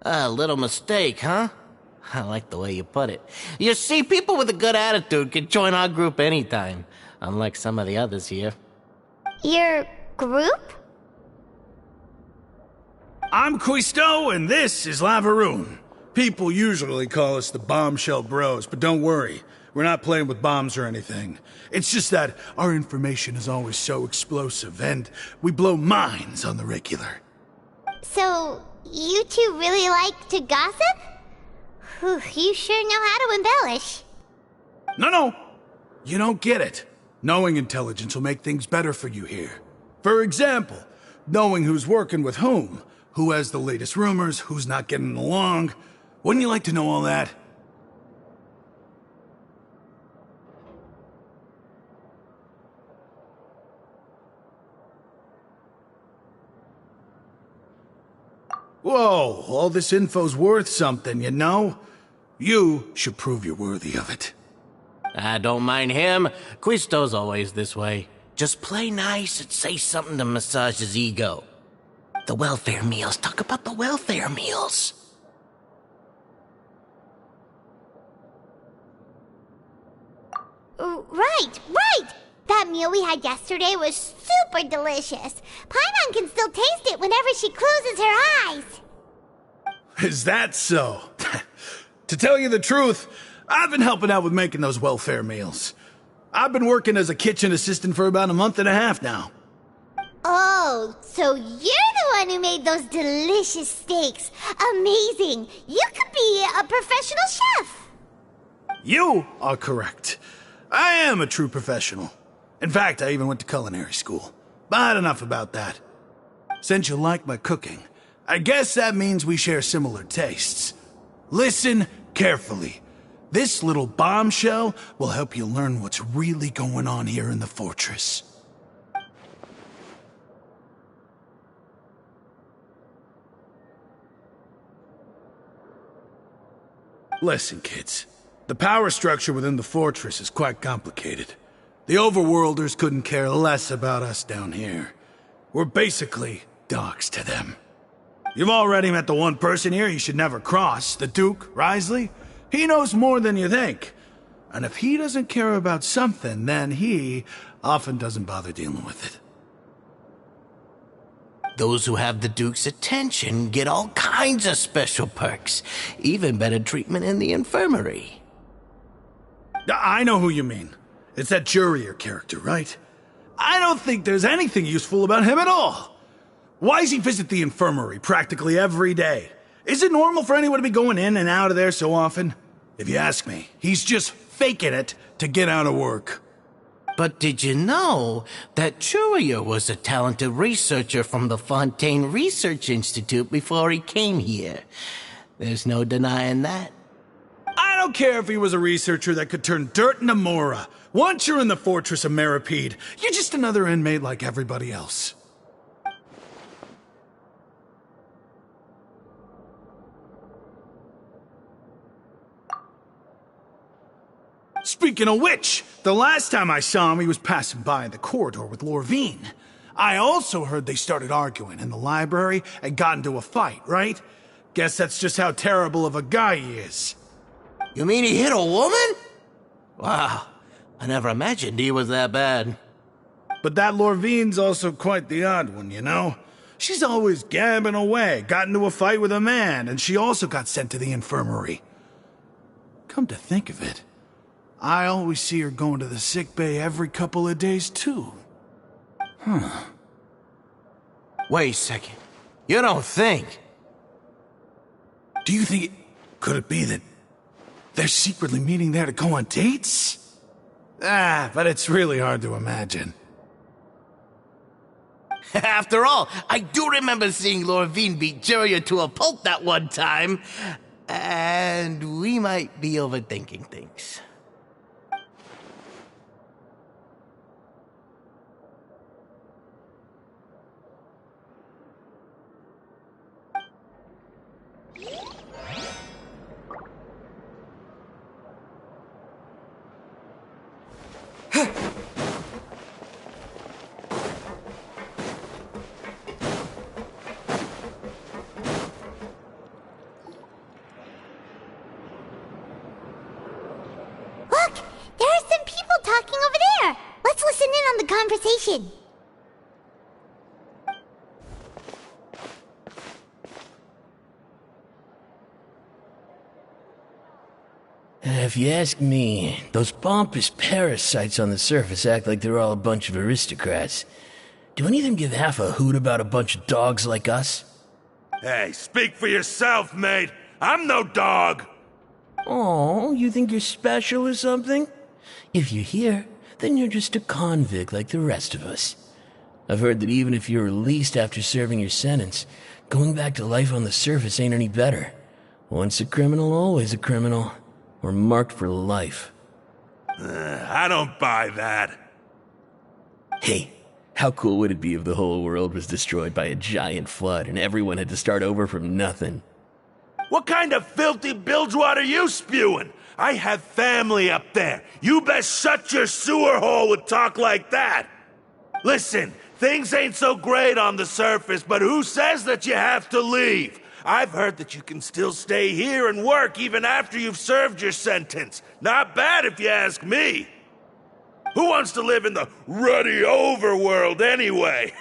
A little mistake, huh? I like the way you put it. You see, people with a good attitude can join our group anytime, unlike some of the others here. Your group? I'm Quisto, and this is Lavaroon. People usually call us the Bombshell Bros, but don't worry. We're not playing with bombs or anything. It's just that our information is always so explosive, and we blow minds on the regular. So, you two really like to gossip? Whew, you sure know how to embellish. No. You don't get it. Knowing intelligence will make things better for you here. For example, knowing who's working with whom, who has the latest rumors, who's not getting along. Wouldn't you like to know all that? Whoa, all this info's worth something, you know? You should prove you're worthy of it. I don't mind him. Quisto's always this way. Just play nice and say something to massage his ego. The welfare meals. Talk about the welfare meals. right. That meal we had yesterday was super delicious. Paimon can still taste it whenever she closes her eyes. Is that so? To tell you the truth, I've been helping out with making those welfare meals. I've been working as a kitchen assistant for about a month and a half now. Oh, so you're the one who made those delicious steaks. Amazing. You could be a professional chef. You are correct. I am a true professional. In fact, I even went to culinary school. But enough about that. Since you like my cooking, I guess that means we share similar tastes. Listen carefully. This little bombshell will help you learn what's really going on here in the fortress. Listen, kids. The power structure within the fortress is quite complicated. The overworlders couldn't care less about us down here. We're basically dogs to them. You've already met the one person here you should never cross, the Duke, Wriothesley. He knows more than you think. And if he doesn't care about something, then he often doesn't bother dealing with it. Those who have the Duke's attention get all kinds of special perks, even better treatment in the infirmary. I know who you mean. It's that Jurier character, right? I don't think there's anything useful about him at all. Why does he visit the infirmary practically every day? Is it normal for anyone to be going in and out of there so often? If you ask me, he's just faking it to get out of work. But did you know that Jurier was a talented researcher from the Fontaine Research Institute before he came here? There's no denying that. I don't care if he was a researcher that could turn dirt into Mora. Once you're in the fortress of Meripede, you're just another inmate like everybody else. Speaking of which, the last time I saw him, he was passing by in the corridor with Lorvine. I also heard they started arguing in the library and got into a fight, right? Guess that's just how terrible of a guy he is. You mean he hit a woman? Wow, I never imagined he was that bad. But that Lorvine's also quite the odd one, you know? She's always gabbing away, got into a fight with a man, and she also got sent to the infirmary. Come to think of it, I always see her going to the sick bay every couple of days, too. Huh. Wait a second. You don't think? Do you think could it be that they're secretly meeting there to go on dates? But it's really hard to imagine. After all, I do remember seeing Lorvine beat Jurier to a pulp that one time. And we might be overthinking things. Look, there are some people talking over there. Let's listen in on the conversation. If you ask me, those pompous parasites on the surface act like they're all a bunch of aristocrats. Do any of them give half a hoot about a bunch of dogs like us? Hey, speak for yourself, mate. I'm no dog. Oh, you think you're special or something? If you're here, then you're just a convict like the rest of us. I've heard that even if you're released after serving your sentence, going back to life on the surface ain't any better. Once a criminal, always a criminal. We're marked for life. I don't buy that. Hey, how cool would it be if the whole world was destroyed by a giant flood and everyone had to start over from nothing? What kind of filthy bilgewater are you spewing? I have family up there. You best shut your sewer hole with talk like that. Listen, things ain't so great on the surface, but who says that you have to leave? I've heard that you can still stay here and work even after you've served your sentence. Not bad if you ask me. Who wants to live in the ruddy overworld anyway?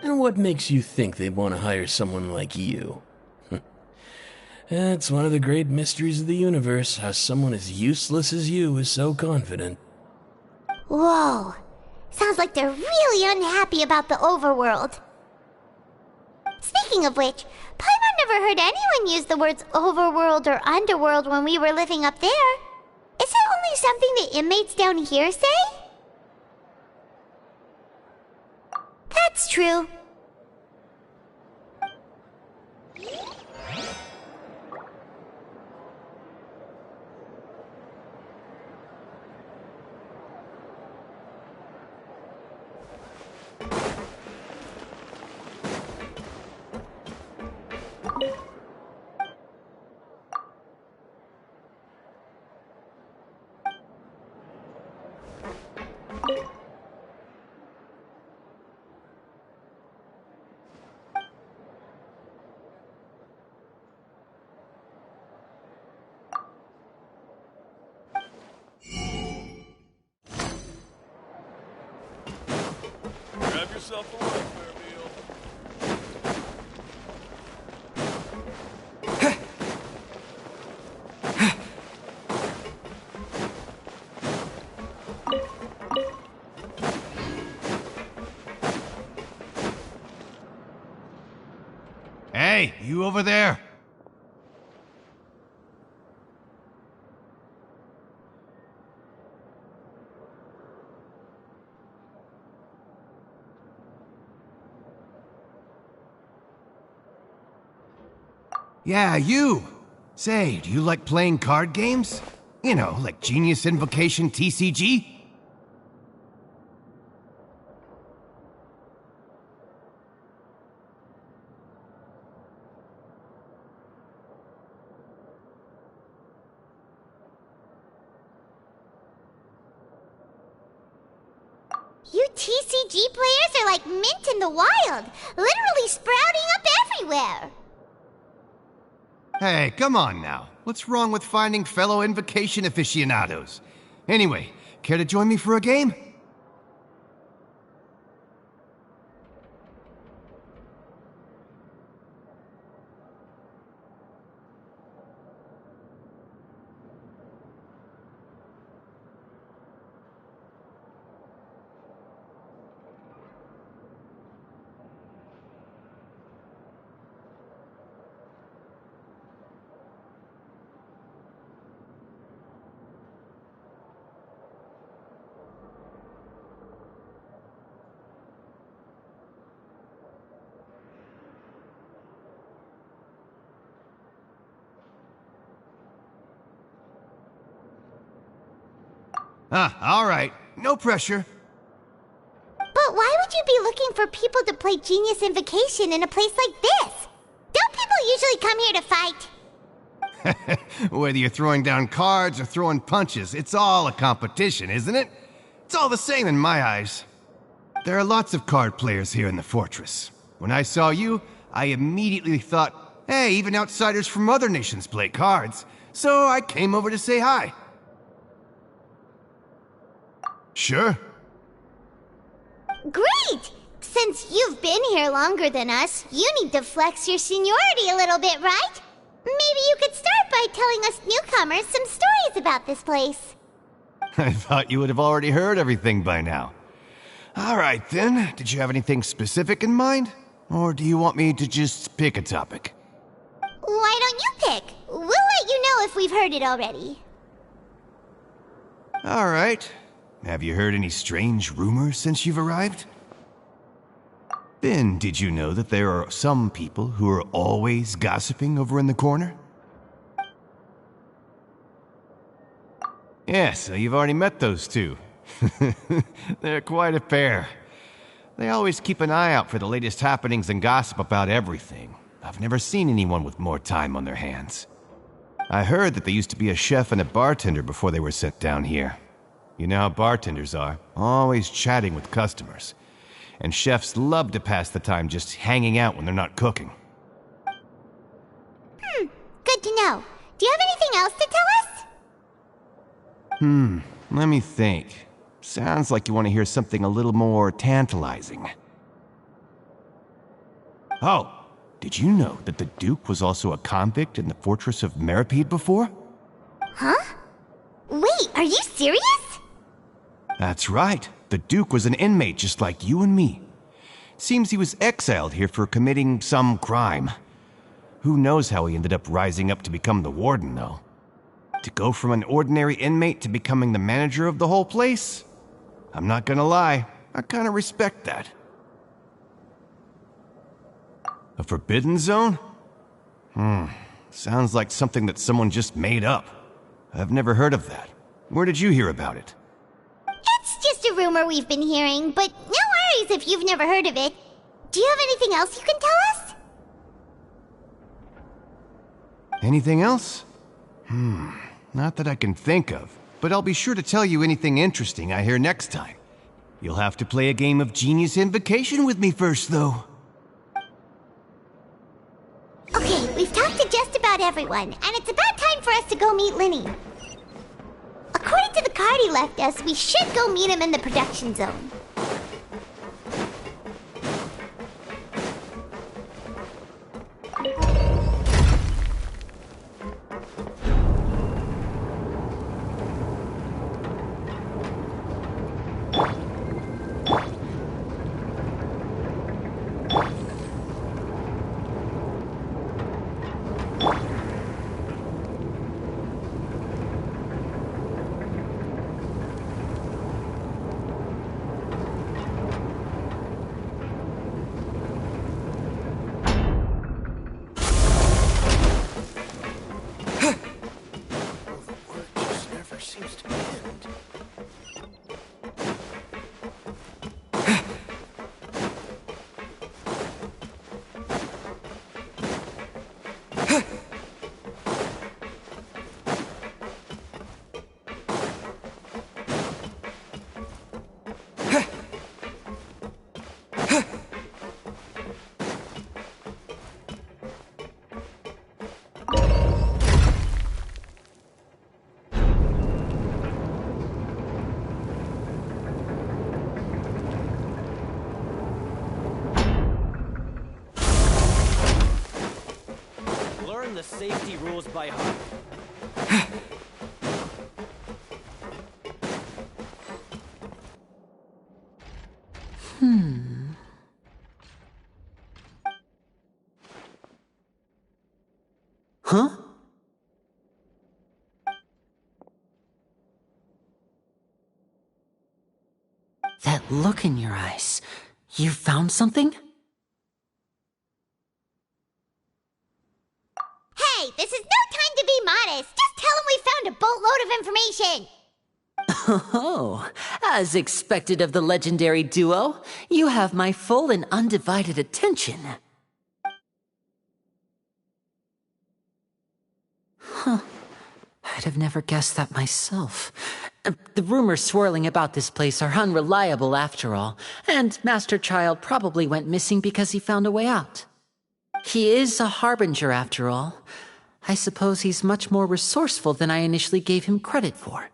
And what makes you think they'd want to hire someone like you? It's one of the great mysteries of the universe, how someone as useless as you is so confident. Whoa. Sounds like they're really unhappy about the overworld. Speaking of which, Paimon never heard anyone use the words overworld or underworld when we were living up there. Is it only something the inmates down here say? That's true. Grab yourself a welfare meal. Hey, you over there? Yeah, you! Say, do you like playing card games? You know, like Genius Invocation TCG? You TCG players are like mint in the wild, literally sprouting up everywhere. Hey, come on now. What's wrong with finding fellow Invocation aficionados? Anyway, care to join me for a game? All right. No pressure. But why would you be looking for people to play Genius Invocation in a place like this? Don't people usually come here to fight? Whether you're throwing down cards or throwing punches, it's all a competition, isn't it? It's all the same in my eyes. There are lots of card players here in the fortress. When I saw you, I immediately thought, hey, even outsiders from other nations play cards. So I came over to say hi. Sure. Great! Since you've been here longer than us, you need to flex your seniority a little bit, right? Maybe you could start by telling us newcomers some stories about this place. I thought you would have already heard everything by now. All right, then. Did you have anything specific in mind? Or do you want me to just pick a topic? Why don't you pick? We'll let you know if we've heard it already. All right. Have you heard any strange rumors since you've arrived? Ben, did you know that there are some people who are always gossiping over in the corner? Yeah, so you've already met those two. They're quite a pair. They always keep an eye out for the latest happenings and gossip about everything. I've never seen anyone with more time on their hands. I heard that they used to be a chef and a bartender before they were sent down here. You know how bartenders are, always chatting with customers. And chefs love to pass the time just hanging out when they're not cooking. Good to know. Do you have anything else to tell us? Let me think. Sounds like you want to hear something a little more tantalizing. Oh, did you know that the Duke was also a convict in the Fortress of Meripede before? Huh? Wait, are you serious? That's right. The Duke was an inmate just like you and me. Seems he was exiled here for committing some crime. Who knows how he ended up rising up to become the warden, though. To go from an ordinary inmate to becoming the manager of the whole place? I'm not gonna lie, I kinda respect that. A forbidden zone? Sounds like something that someone just made up. I've never heard of that. Where did you hear about it? It's just a rumor we've been hearing, but no worries if you've never heard of it. Do you have anything else you can tell us? Anything else? Not that I can think of, but I'll be sure to tell you anything interesting I hear next time. You'll have to play a game of Genius Invocation with me first, though. Okay, we've talked to just about everyone, and it's about time for us to go meet Linny. According to the card he left us, we should go meet him in the production zone. The safety rules by heart. Huh? That look in your eyes. You found something? Hey, this is no time to be modest. Just tell him we found a boatload of information. Oh, as expected of the legendary duo, you have my full and undivided attention. Huh. I'd have never guessed that myself. The rumors swirling about this place are unreliable after all, and Master Child probably went missing because he found a way out. He is a harbinger after all. I suppose he's much more resourceful than I initially gave him credit for.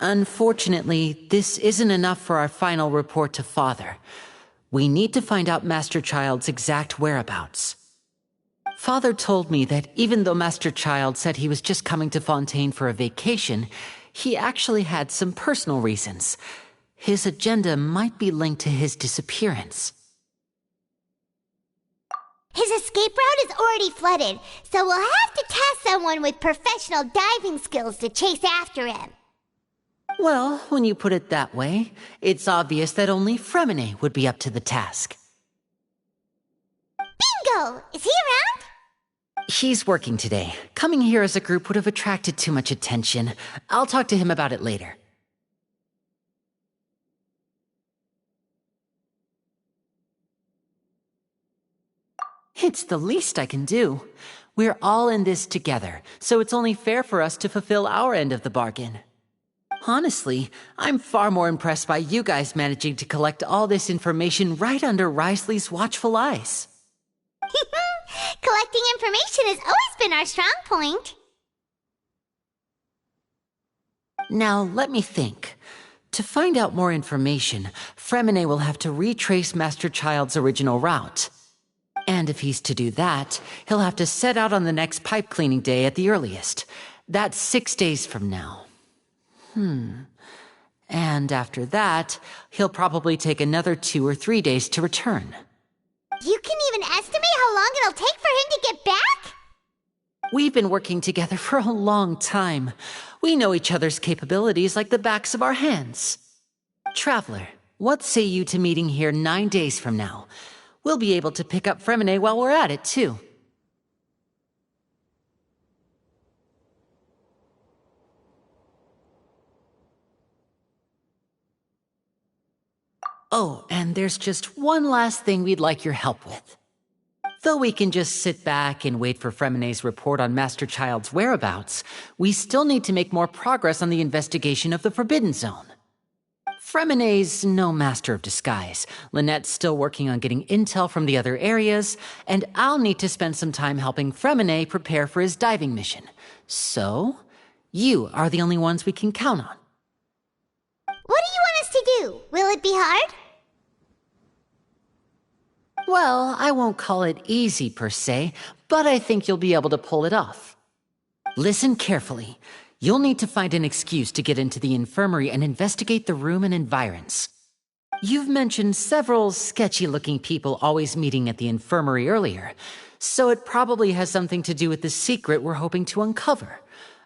Unfortunately, this isn't enough for our final report to Father. We need to find out Master Child's exact whereabouts. Father told me that even though Master Child said he was just coming to Fontaine for a vacation, he actually had some personal reasons. His agenda might be linked to his disappearance. His escape route is already flooded, so we'll have to task someone with professional diving skills to chase after him. Well, when you put it that way, it's obvious that only Fremine would be up to the task. Bingo! Is he around? He's working today. Coming here as a group would have attracted too much attention. I'll talk to him about it later. It's the least I can do. We're all in this together, so it's only fair for us to fulfill our end of the bargain. Honestly, I'm far more impressed by you guys managing to collect all this information right under Wriothesley's watchful eyes. Collecting information has always been our strong point. Now, let me think. To find out more information, Fremine will have to retrace Master Child's original route. And if he's to do that, he'll have to set out on the next pipe cleaning day at the earliest. That's 6 days from now. And after that, he'll probably take another 2 or 3 days to return. You can even estimate how long it'll take for him to get back? We've been working together for a long time. We know each other's capabilities like the backs of our hands. Traveler, what say you to meeting here 9 days from now? We'll be able to pick up Fremine while we're at it, too. Oh, and there's just one last thing we'd like your help with. Though we can just sit back and wait for Fremine's report on Master Child's whereabouts, we still need to make more progress on the investigation of the Forbidden Zone. Fremine's no master of disguise. Lynette's still working on getting intel from the other areas, and I'll need to spend some time helping Fremine prepare for his diving mission. So, you are the only ones we can count on. What do you want us to do? Will it be hard? Well, I won't call it easy per se, but I think you'll be able to pull it off. Listen carefully. You'll need to find an excuse to get into the infirmary and investigate the room and environs. You've mentioned several sketchy-looking people always meeting at the infirmary earlier, so it probably has something to do with the secret we're hoping to uncover.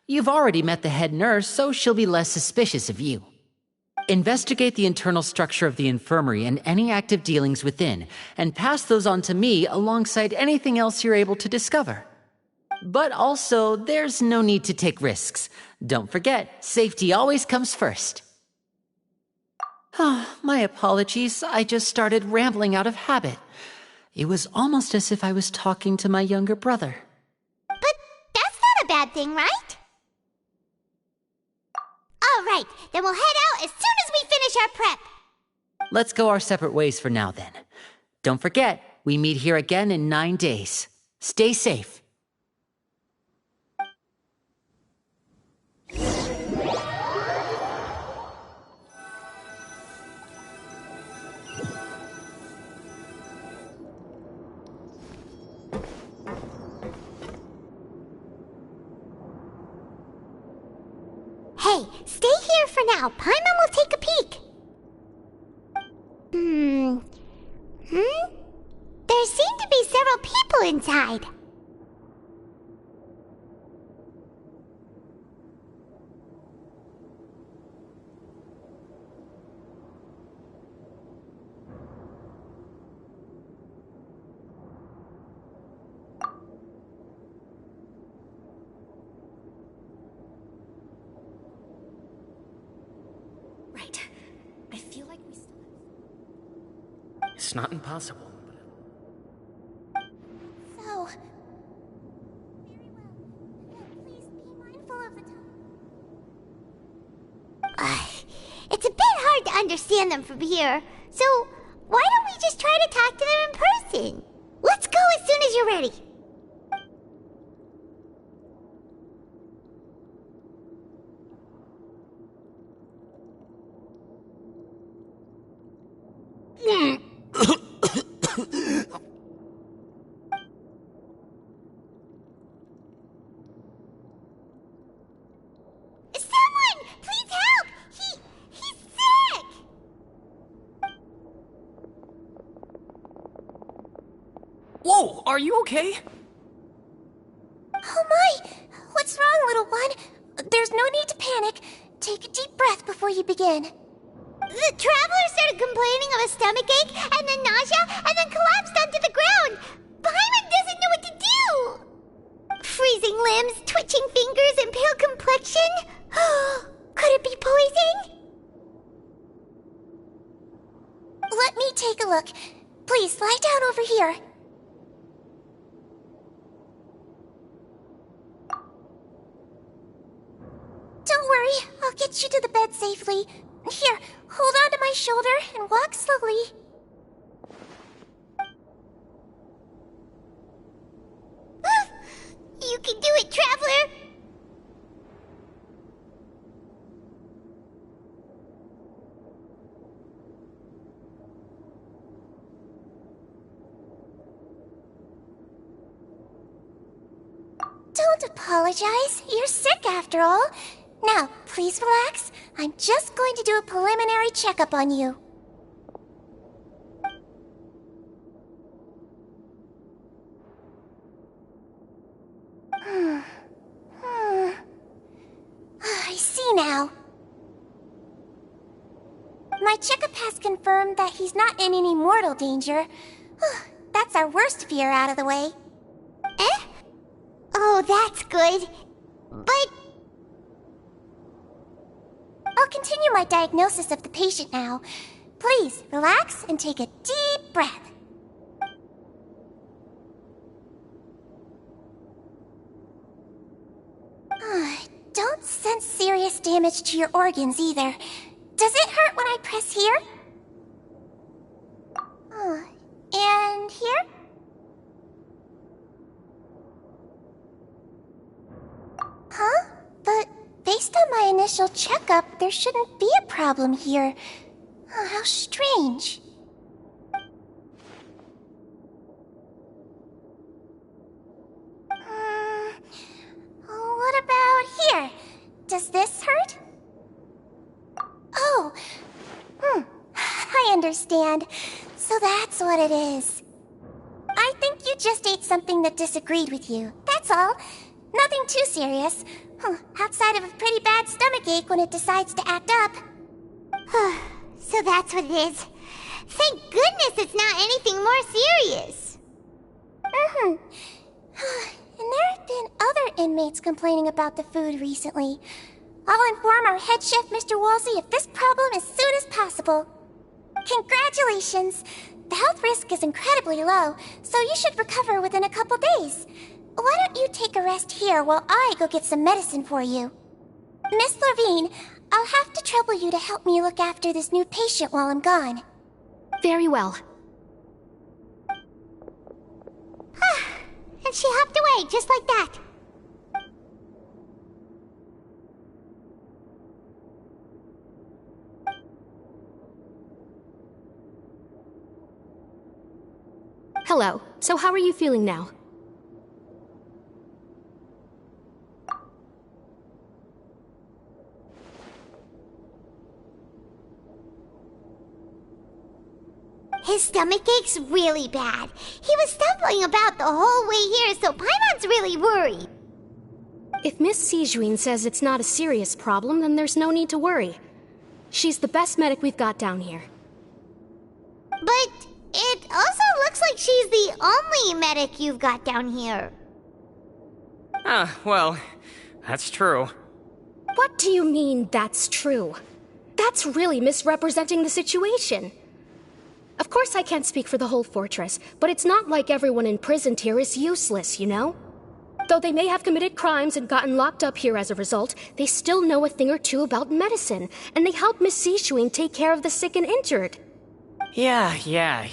You've already met the head nurse, so she'll be less suspicious of you. Investigate the internal structure of the infirmary and any active dealings within, and pass those on to me alongside anything else you're able to discover. But also, there's no need to take risks. Don't forget, safety always comes first. My apologies, I just started rambling out of habit. It was almost as if I was talking to my younger brother. But that's not a bad thing, right? All right, then we'll head out as soon as we finish our prep. Let's go our separate ways for now, then. Don't forget, we meet here again in 9 days. Stay safe. Hey, stay here for now. Paimon will take a peek. There seem to be several people inside. Right. I feel like we still It's not impossible. So... Very well. Please be mindful of the time. It's a bit hard to understand them from here, so why don't we just try to talk to them in person? Let's go as soon as you're ready. Someone! Please help! He's sick! Whoa, are you okay? Oh my! What's wrong, little one? There's no need to panic. Take a deep breath before you begin. The traveler started complaining of a stomachache, and then nausea, and then collapsed onto the ground. Paimon doesn't know what to do. Freezing limbs, twitching fingers, and pale complexion. Could it be poison? Let me take a look. Please, lie down over here. Don't worry, I'll get you to the bed safely. Here, hold on to my shoulder and walk slowly. You can do it, traveler! Don't apologize. You're sick after all. Now, please relax. I'm just going to do a preliminary checkup on you. I see now. My checkup has confirmed that he's not in any mortal danger. That's our worst fear out of the way. Eh? Oh, that's good. But... I'll continue my diagnosis of the patient now. Please, relax and take a deep breath. Don't sense serious damage to your organs either. Does it hurt when I press here? And here? Huh? But based on my initial checkup, there shouldn't be a problem here. How strange. What about here? Does this hurt? Oh, I understand. So that's what it is. I think you just ate something that disagreed with you. That's all. Nothing too serious. Outside of a pretty bad stomachache when it decides to act up. So that's what it is. Thank goodness it's not anything more serious. And there have been other inmates complaining about the food recently. I'll inform our head chef, Mr. Woolsey, of this problem as soon as possible. Congratulations! The health risk is incredibly low, so you should recover within a couple days. Why don't you take a rest here while I go get some medicine for you? Miss Levine, I'll have to trouble you to help me look after this new patient while I'm gone. Very well. And she hopped away just like that. Hello. So how are you feeling now? His stomach ache's really bad. He was stumbling about the whole way here, so Paimon's really worried. If Miss Sijuin says it's not a serious problem, then there's no need to worry. She's the best medic we've got down here. But it also looks like she's the only medic you've got down here. Well, that's true. What do you mean, that's true? That's really misrepresenting the situation. Of course I can't speak for the whole fortress, but it's not like everyone imprisoned here is useless, you know? Though they may have committed crimes and gotten locked up here as a result, they still know a thing or two about medicine, and they help Miss Sijuin take care of the sick and injured. Yeah,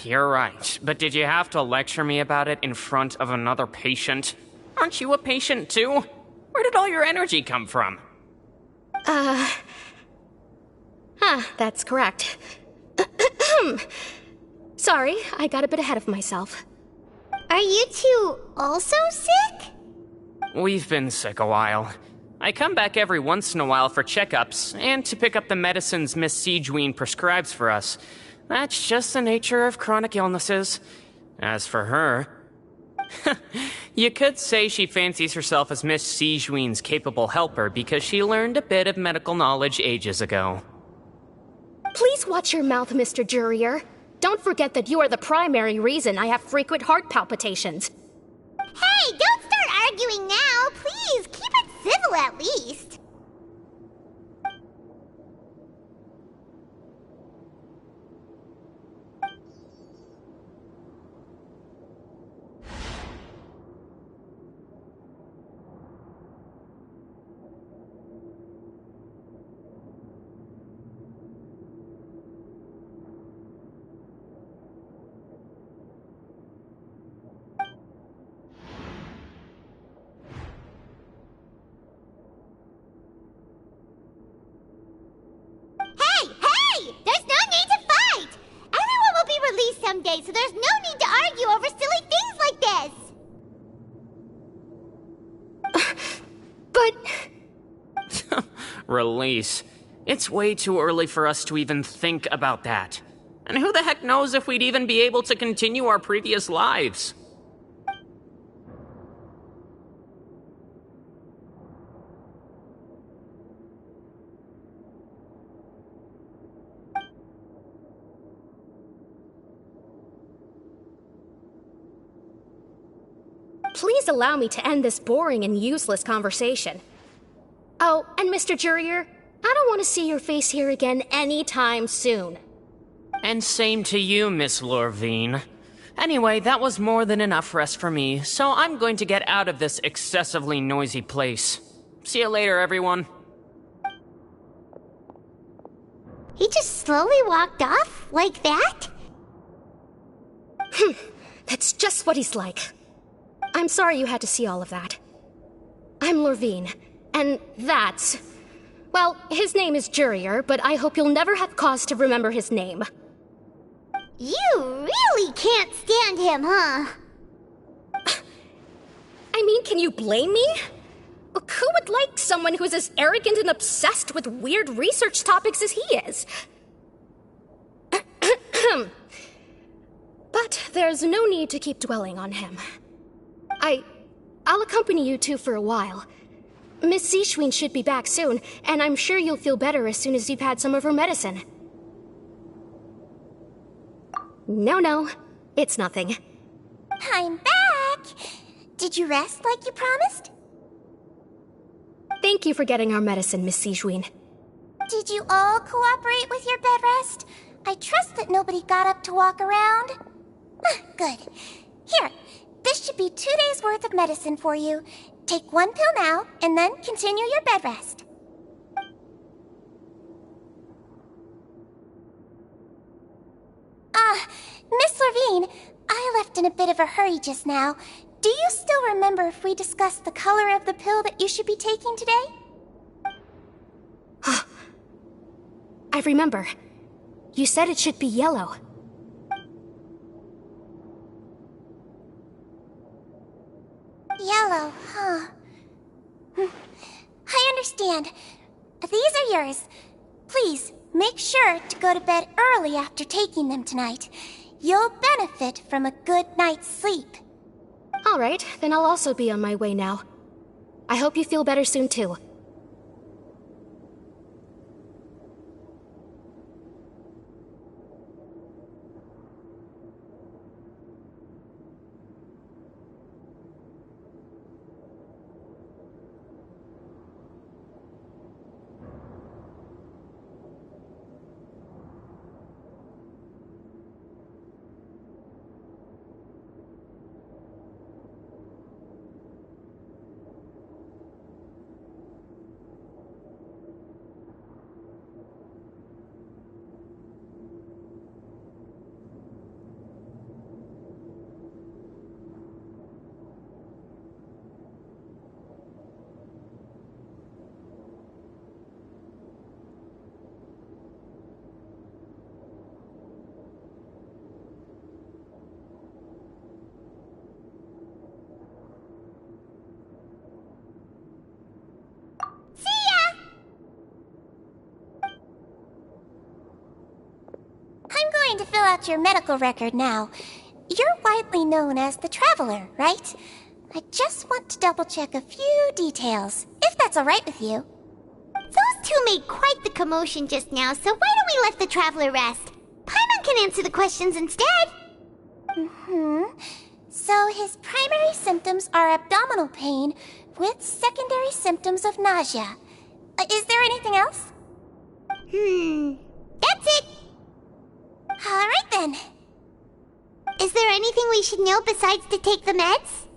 you're right. But did you have to lecture me about it in front of another patient? Aren't you a patient too? Where did all your energy come from? That's correct. Sorry, I got a bit ahead of myself. Are you two also sick? We've been sick a while. I come back every once in a while for checkups, and to pick up the medicines Miss Sijuin prescribes for us. That's just the nature of chronic illnesses. As for her... you could say she fancies herself as Miss Sijuin's capable helper because she learned a bit of medical knowledge ages ago. Please watch your mouth, Mr. Jurier. Don't forget that you are the primary reason I have frequent heart palpitations. Hey, don't start arguing now! Please, keep it civil at least! Release. It's way too early for us to even think about that. And who the heck knows if we'd even be able to continue our previous lives? Please allow me to end this boring and useless conversation. Oh, and Mr. Jurier, I don't want to see your face here again anytime soon. And same to you, Miss Lorvine. Anyway, that was more than enough rest for me, so I'm going to get out of this excessively noisy place. See you later, everyone. He just slowly walked off like that? That's just what he's like. I'm sorry you had to see all of that. I'm Lorvine, and that's... Well, his name is Jurier, but I hope you'll never have cause to remember his name. You really can't stand him, huh? I mean, can you blame me? Look, who would like someone who's as arrogant and obsessed with weird research topics as he is? But there's no need to keep dwelling on him. I'll accompany you two for a while. Miss Zishwin should be back soon, and I'm sure you'll feel better as soon as you've had some of her medicine. No, it's nothing. I'm back! Did you rest like you promised? Thank you for getting our medicine, Miss Zishwin. Did you all cooperate with your bed rest? I trust that nobody got up to walk around. Good. Here, this should be 2 days' worth of medicine for you. Take 1 pill now, and then continue your bed rest. Miss Lorvine, I left in a bit of a hurry just now. Do you still remember if we discussed the color of the pill that you should be taking today? I remember. You said it should be yellow. Yellow, huh? I understand. These are yours. Please, make sure to go to bed early after taking them tonight. You'll benefit from a good night's sleep. All right, then I'll also be on my way now. I hope you feel better soon, too. To fill out your medical record now. You're widely known as the Traveler, right? I just want to double-check a few details, if that's all right with you. Those two made quite the commotion just now, so why don't we let the Traveler rest? Paimon can answer the questions instead. So his primary symptoms are abdominal pain with secondary symptoms of nausea. Is there anything else? That's it. All right, then. Is there anything we should know besides to take the meds?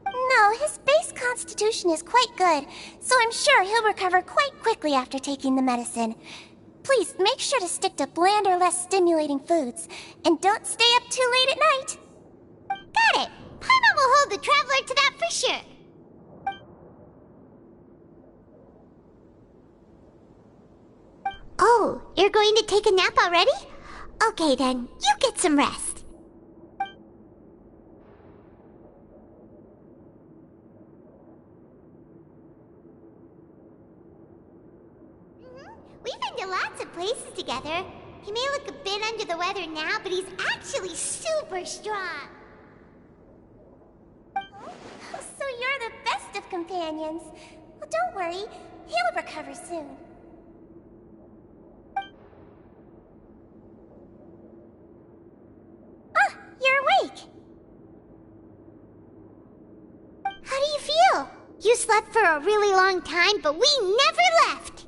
No, his base constitution is quite good, so I'm sure he'll recover quite quickly after taking the medicine. Please make sure to stick to bland or less stimulating foods, and don't stay up too late at night. Got it. Paimon will hold the Traveler to that for sure. Oh, you're going to take a nap already? Okay then, you get some rest. together. He may look a bit under the weather now, but he's actually super strong. So you're the best of companions. Well, don't worry. He'll recover soon. Ah, you're awake. How do you feel? You slept for a really long time, but we never left.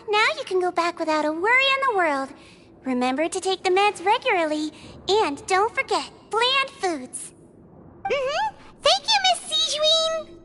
Now you can go back without a worry in the world. Remember to take the meds regularly, and don't forget, bland foods. Mm-hmm. Thank you, Miss Sigeween!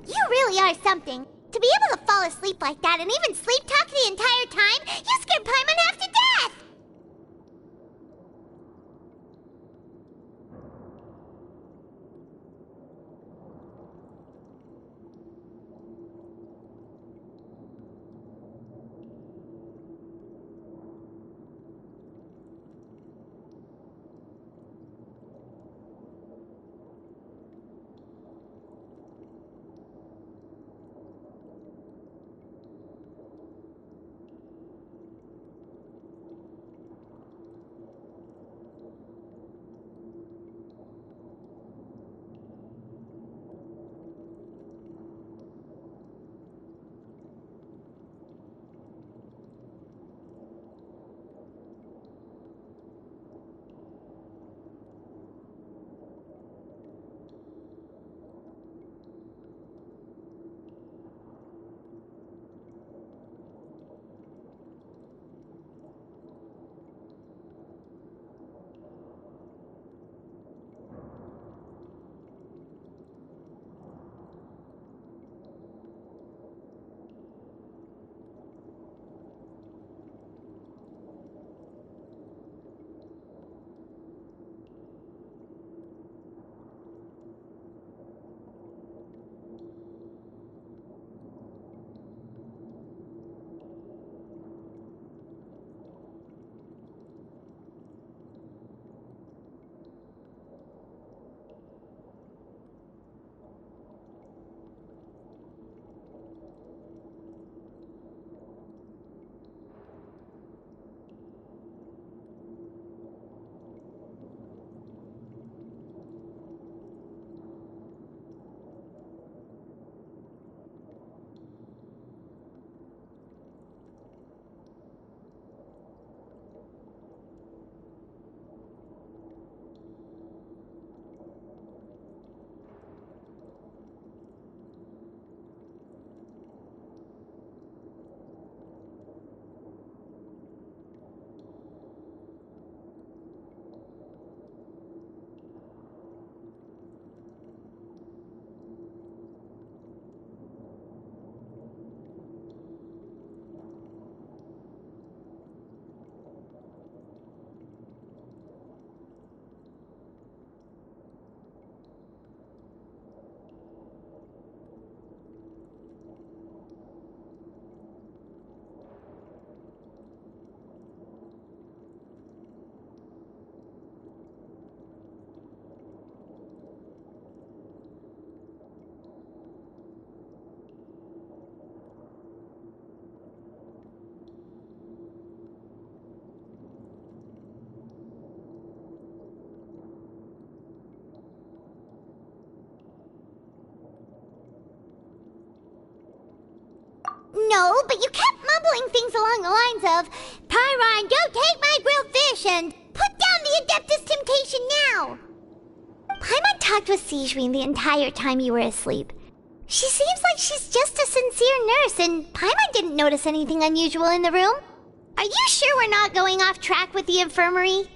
You really are something. To be able to fall asleep like that and even sleep talk the entire time, you scared Paimon half to death! No, but you kept mumbling things along the lines of, Pyron, go take my grilled fish and put down the Adeptus Temptation now! Paimon talked with Sigewinne the entire time you were asleep. She seems like she's just a sincere nurse, and Paimon didn't notice anything unusual in the room. Are you sure we're not going off track with the infirmary?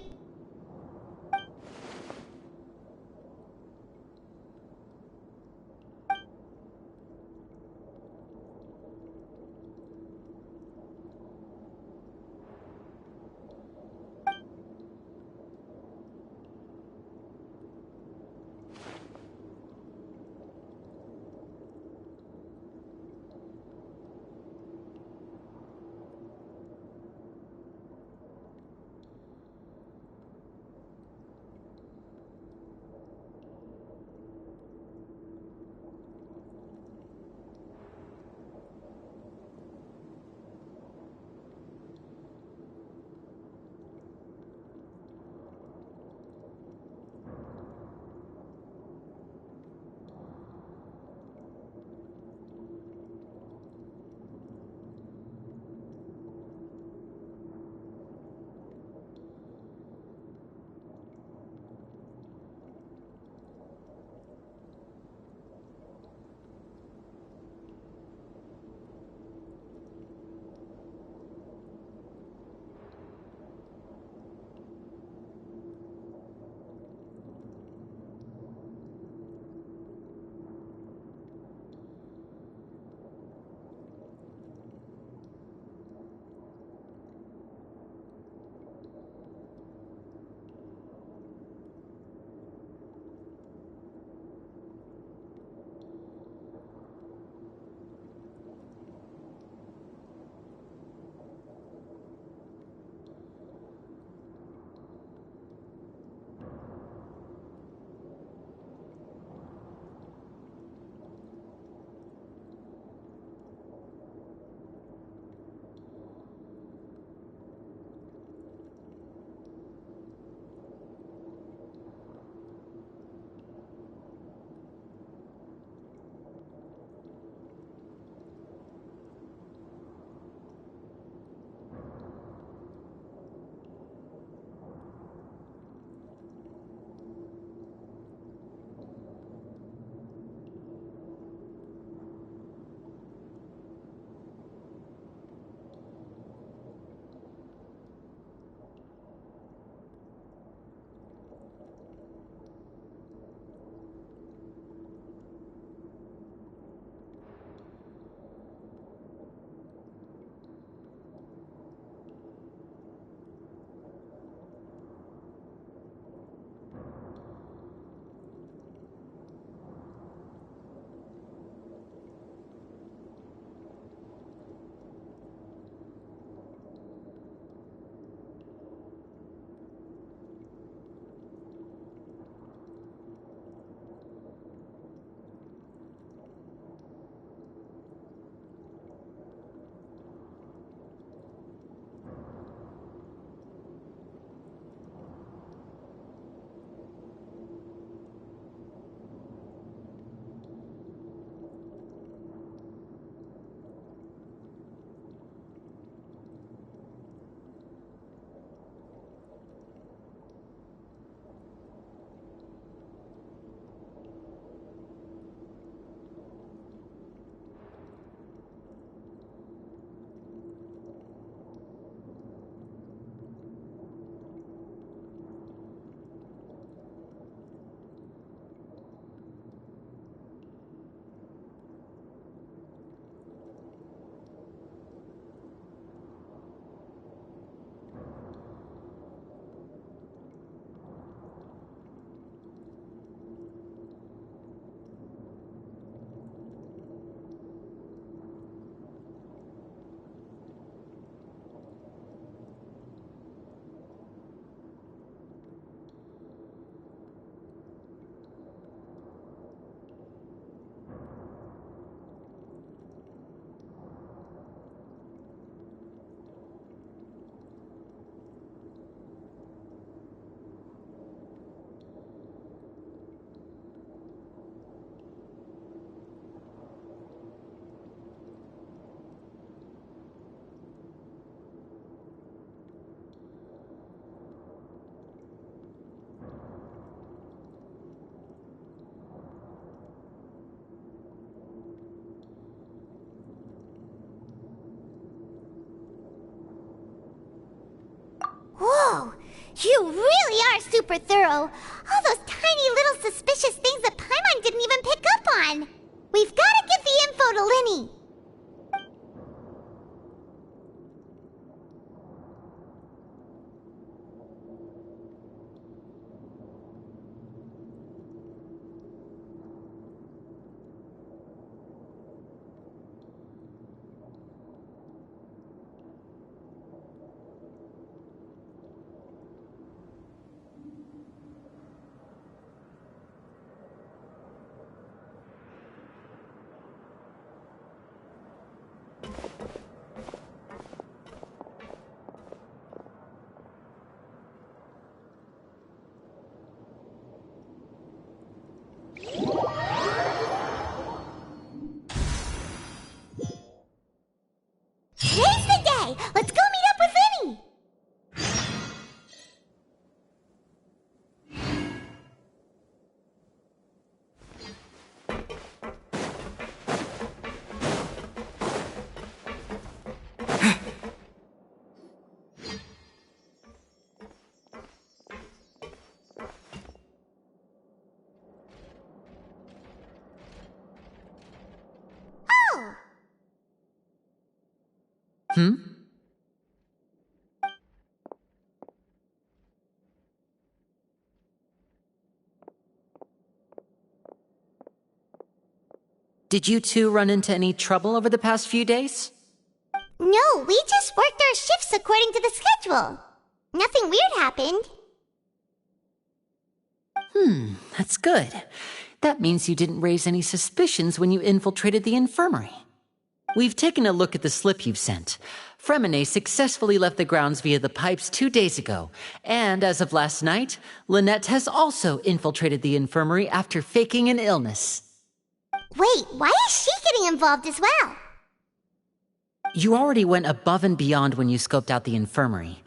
You really are super thorough. All those tiny little suspicious things that Paimon didn't even pick up on. We've got to give the info to Linny. Today's the day! Let's go meet up with Linny! Oh! Hmm? Did you two run into any trouble over the past few days? No, we just worked our shifts according to the schedule. Nothing weird happened. That's good. That means you didn't raise any suspicions when you infiltrated the infirmary. We've taken a look at the slip you've sent. Fremine successfully left the grounds via the pipes 2 days ago, and as of last night, Lynette has also infiltrated the infirmary after faking an illness. Wait, why is she getting involved as well? You already went above and beyond when you scoped out the infirmary.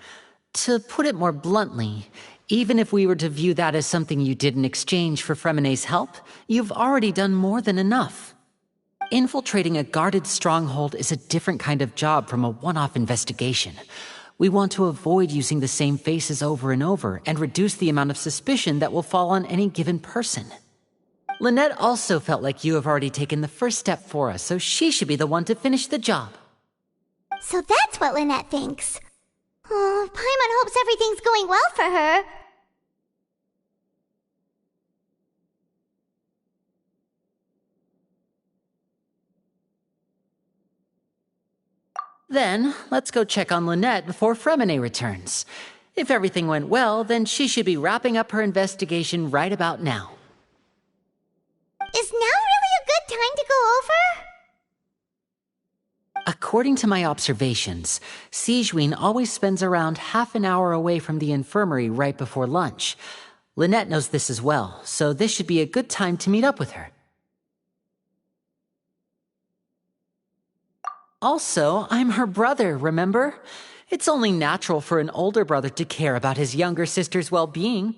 To put it more bluntly, even if we were to view that as something you did in exchange for Fremine's help, you've already done more than enough. Infiltrating a guarded stronghold is a different kind of job from a one-off investigation. We want to avoid using the same faces over and over and reduce the amount of suspicion that will fall on any given person. Lynette also felt like you have already taken the first step for us, so she should be the one to finish the job. So that's what Lynette thinks. Oh, Paimon hopes everything's going well for her. Then, let's go check on Lynette before Fremine returns. If everything went well, then she should be wrapping up her investigation right about now. Is now really a good time to go over? According to my observations, Sigewinne always spends around half an hour away from the infirmary right before lunch. Lynette knows this as well, so this should be a good time to meet up with her. Also, I'm her brother, remember? It's only natural for an older brother to care about his younger sister's well-being.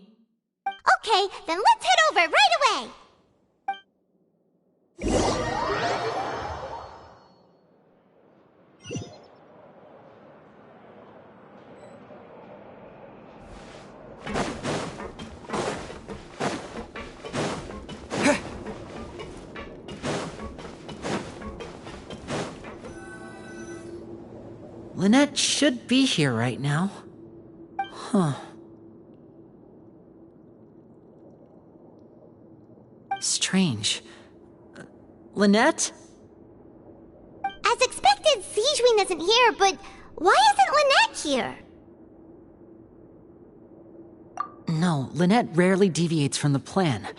Okay, then let's head over right away! Lynette should be here right now. Huh. Strange. Lynette? As expected, Sigewinne isn't here, but why isn't Lynette here? No, Lynette rarely deviates from the plan.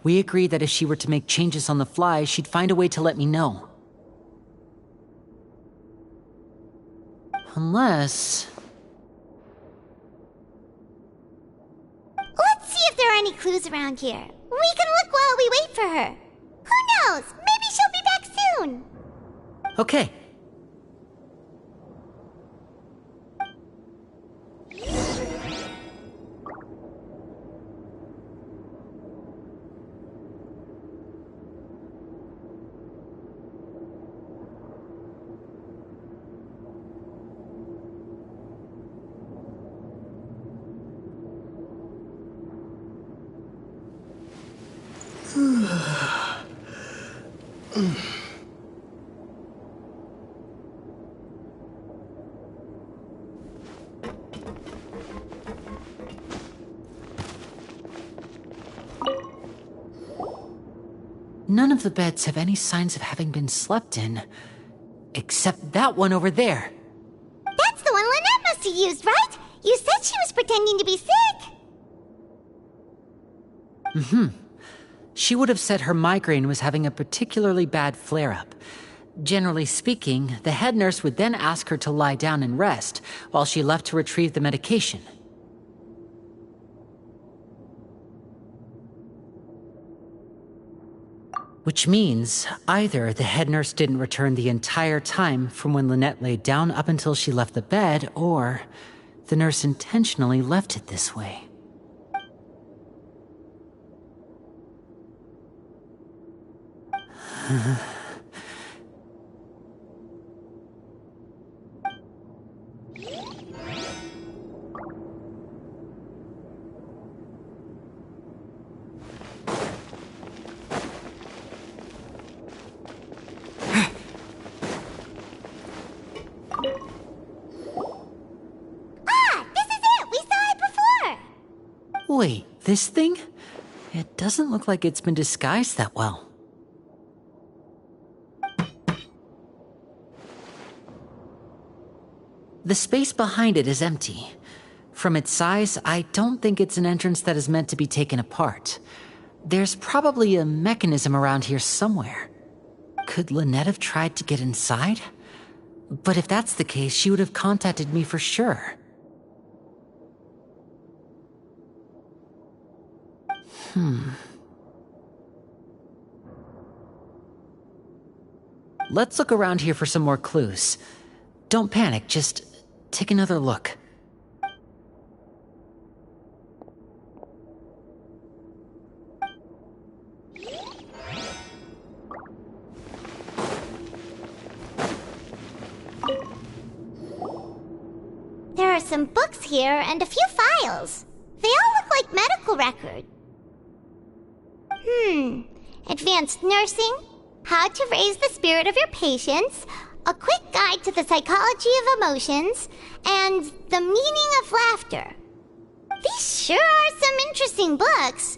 We agreed that if she were to make changes on the fly, she'd find a way to let me know. Unless... Let's see if there are any clues around here. We can look while we wait for her. Who knows? Maybe she'll be back soon. Okay. None of the beds have any signs of having been slept in. Except that one over there. That's the one Lynette must have used, right? You said she was pretending to be sick. Mm-hmm. She would have said her migraine was having a particularly bad flare-up. Generally speaking, the head nurse would then ask her to lie down and rest, while she left to retrieve the medication. Which means either the head nurse didn't return the entire time from when Lynette laid down up until she left the bed, or the nurse intentionally left it this way. Wait, this thing? It doesn't look like it's been disguised that well. The space behind it is empty. From its size, I don't think it's an entrance that is meant to be taken apart. There's probably a mechanism around here somewhere. Could Lynette have tried to get inside? But if that's the case, she would have contacted me for sure. Let's look around here for some more clues. Don't panic, just take another look. There are some books here and a few files. They all look like medical records. Advanced nursing, how to raise the spirit of your patients, a quick guide to the psychology of emotions, and the meaning of laughter. These sure are some interesting books.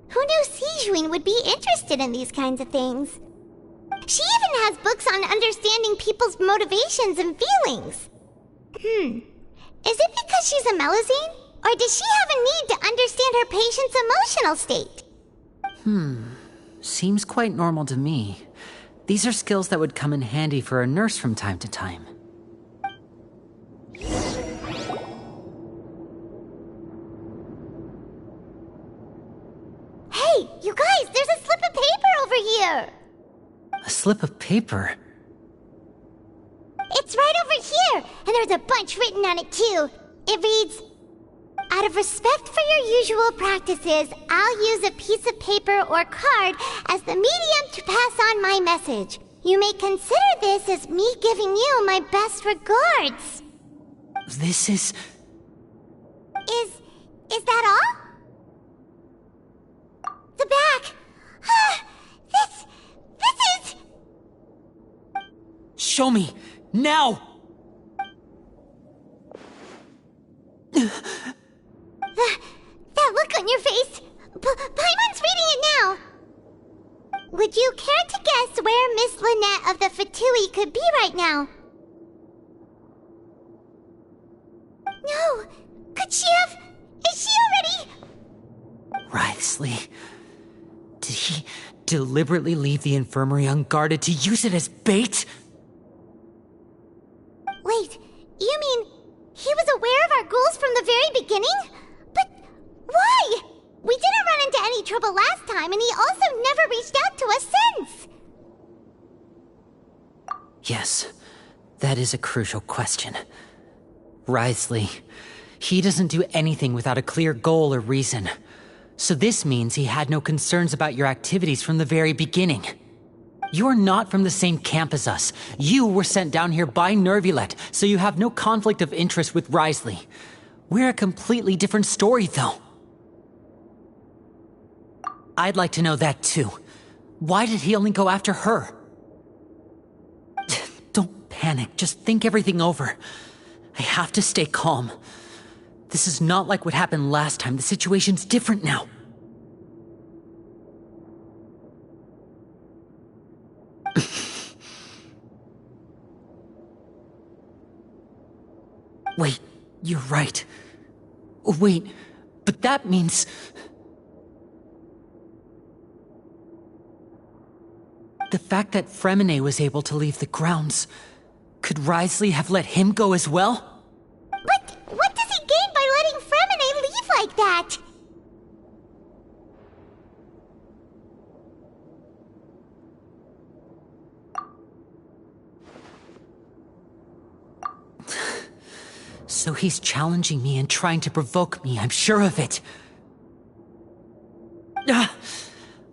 Who knew Sijuin would be interested in these kinds of things? She even has books on understanding people's motivations and feelings. Is it because she's a Melusine? Or does she have a need to understand her patient's emotional state? Seems quite normal to me. These are skills that would come in handy for a nurse from time to time. Hey, you guys, there's a slip of paper over here! A slip of paper? It's right over here, and there's a bunch written on it too. It reads, out of respect for your usual practices, I'll use a piece of paper or card as the medium to pass on my message. You may consider this as me giving you my best regards. This is... Is that all? The back. This is... Show me! Now! That look on your face! Paimon's reading it now! Would you care to guess where Miss Lynette of the Fatui could be right now? No! Could she have... Is she already... Wriothesley. Did he deliberately leave the infirmary unguarded to use it as bait? Wait, you mean he was aware of our goals from the very beginning? But why? We didn't run into any trouble last time, and he also never reached out to us since. Yes, that is a crucial question. Wriothesley, he doesn't do anything without a clear goal or reason. So this means he had no concerns about your activities from the very beginning. You're not from the same camp as us. You were sent down here by Neuvillette, so you have no conflict of interest with Wriothesley. We're a completely different story, though. I'd like to know that, too. Why did he only go after her? panic. Just think everything over. I have to stay calm. This is not like what happened last time. The situation's different now. Wait, you're right. Wait, but that means... The fact that Fremine was able to leave the grounds, could Wriothesley have let him go as well? But what does he gain by letting Fremine leave like that? So he's challenging me and trying to provoke me, I'm sure of it.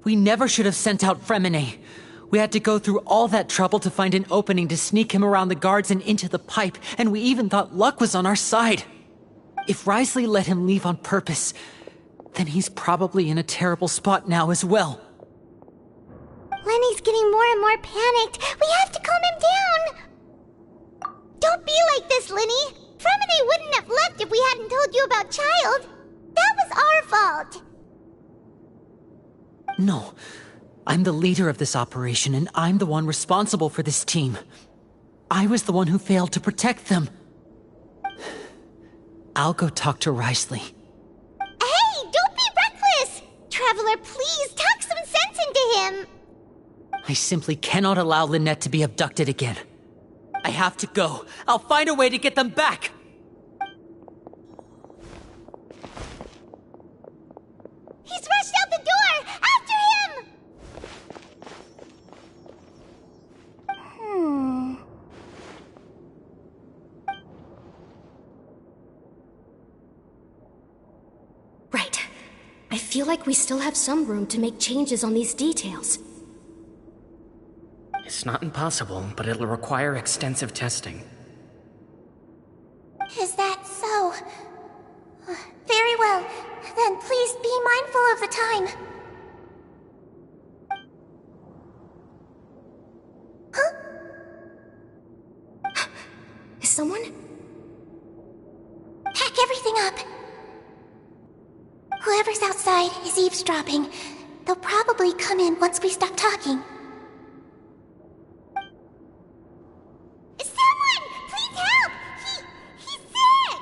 We never should have sent out Fremine. We had to go through all that trouble to find an opening to sneak him around the guards and into the pipe, and we even thought luck was on our side. If Wriothesley let him leave on purpose, then he's probably in a terrible spot now as well. Lenny's getting more and more panicked. We have to calm him down. Don't be like this, Lenny. Fremine wouldn't have left if we hadn't told you about Child. That was our fault. No. I'm the leader of this operation, and I'm the one responsible for this team. I was the one who failed to protect them. I'll go talk to Wriothesley. Hey, don't be reckless! Traveler, please, talk some sense into him! I simply cannot allow Lynette to be abducted again. I have to go. I'll find a way to get them back! He's rushed out the door! After him! Right. I feel like we still have some room to make changes on these details. It's not impossible, but it'll require extensive testing. Is that so? Very well. Then please be mindful of the time. Huh? Is someone? Pack everything up. Whoever's outside is eavesdropping. They'll probably come in once we stop talking. Someone! Please help! He's sick!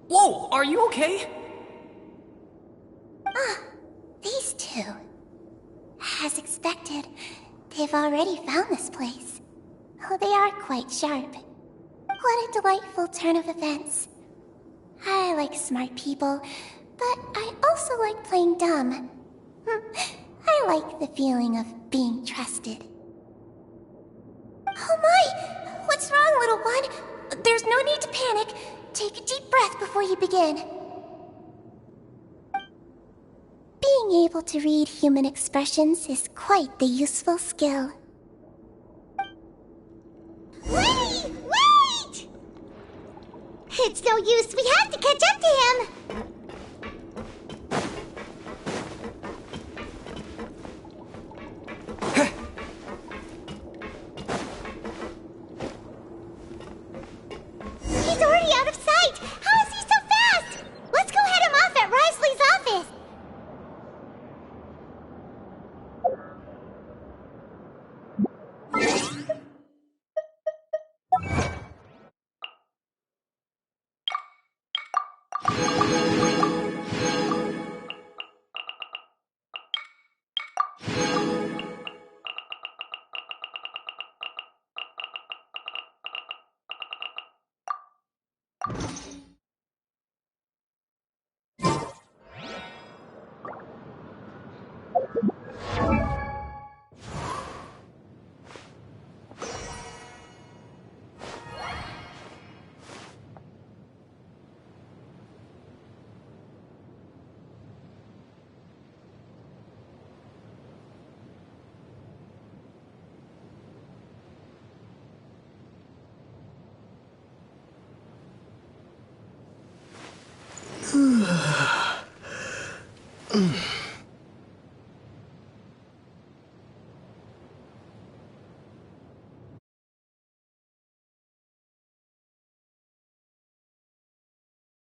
Whoa, are you okay? These two. As expected, they've already found this place. Oh, they are quite sharp. What a delightful turn of events. I like smart people, but I also like playing dumb. I like the feeling of being trusted. Oh my! What's wrong, little one? There's no need to panic. Take a deep breath before you begin. Being able to read human expressions is quite the useful skill. Wait! Wait! It's no use. We have to catch up to him. He's already out of sight. How is he so fast? Let's go head him off at Wriothesley's office.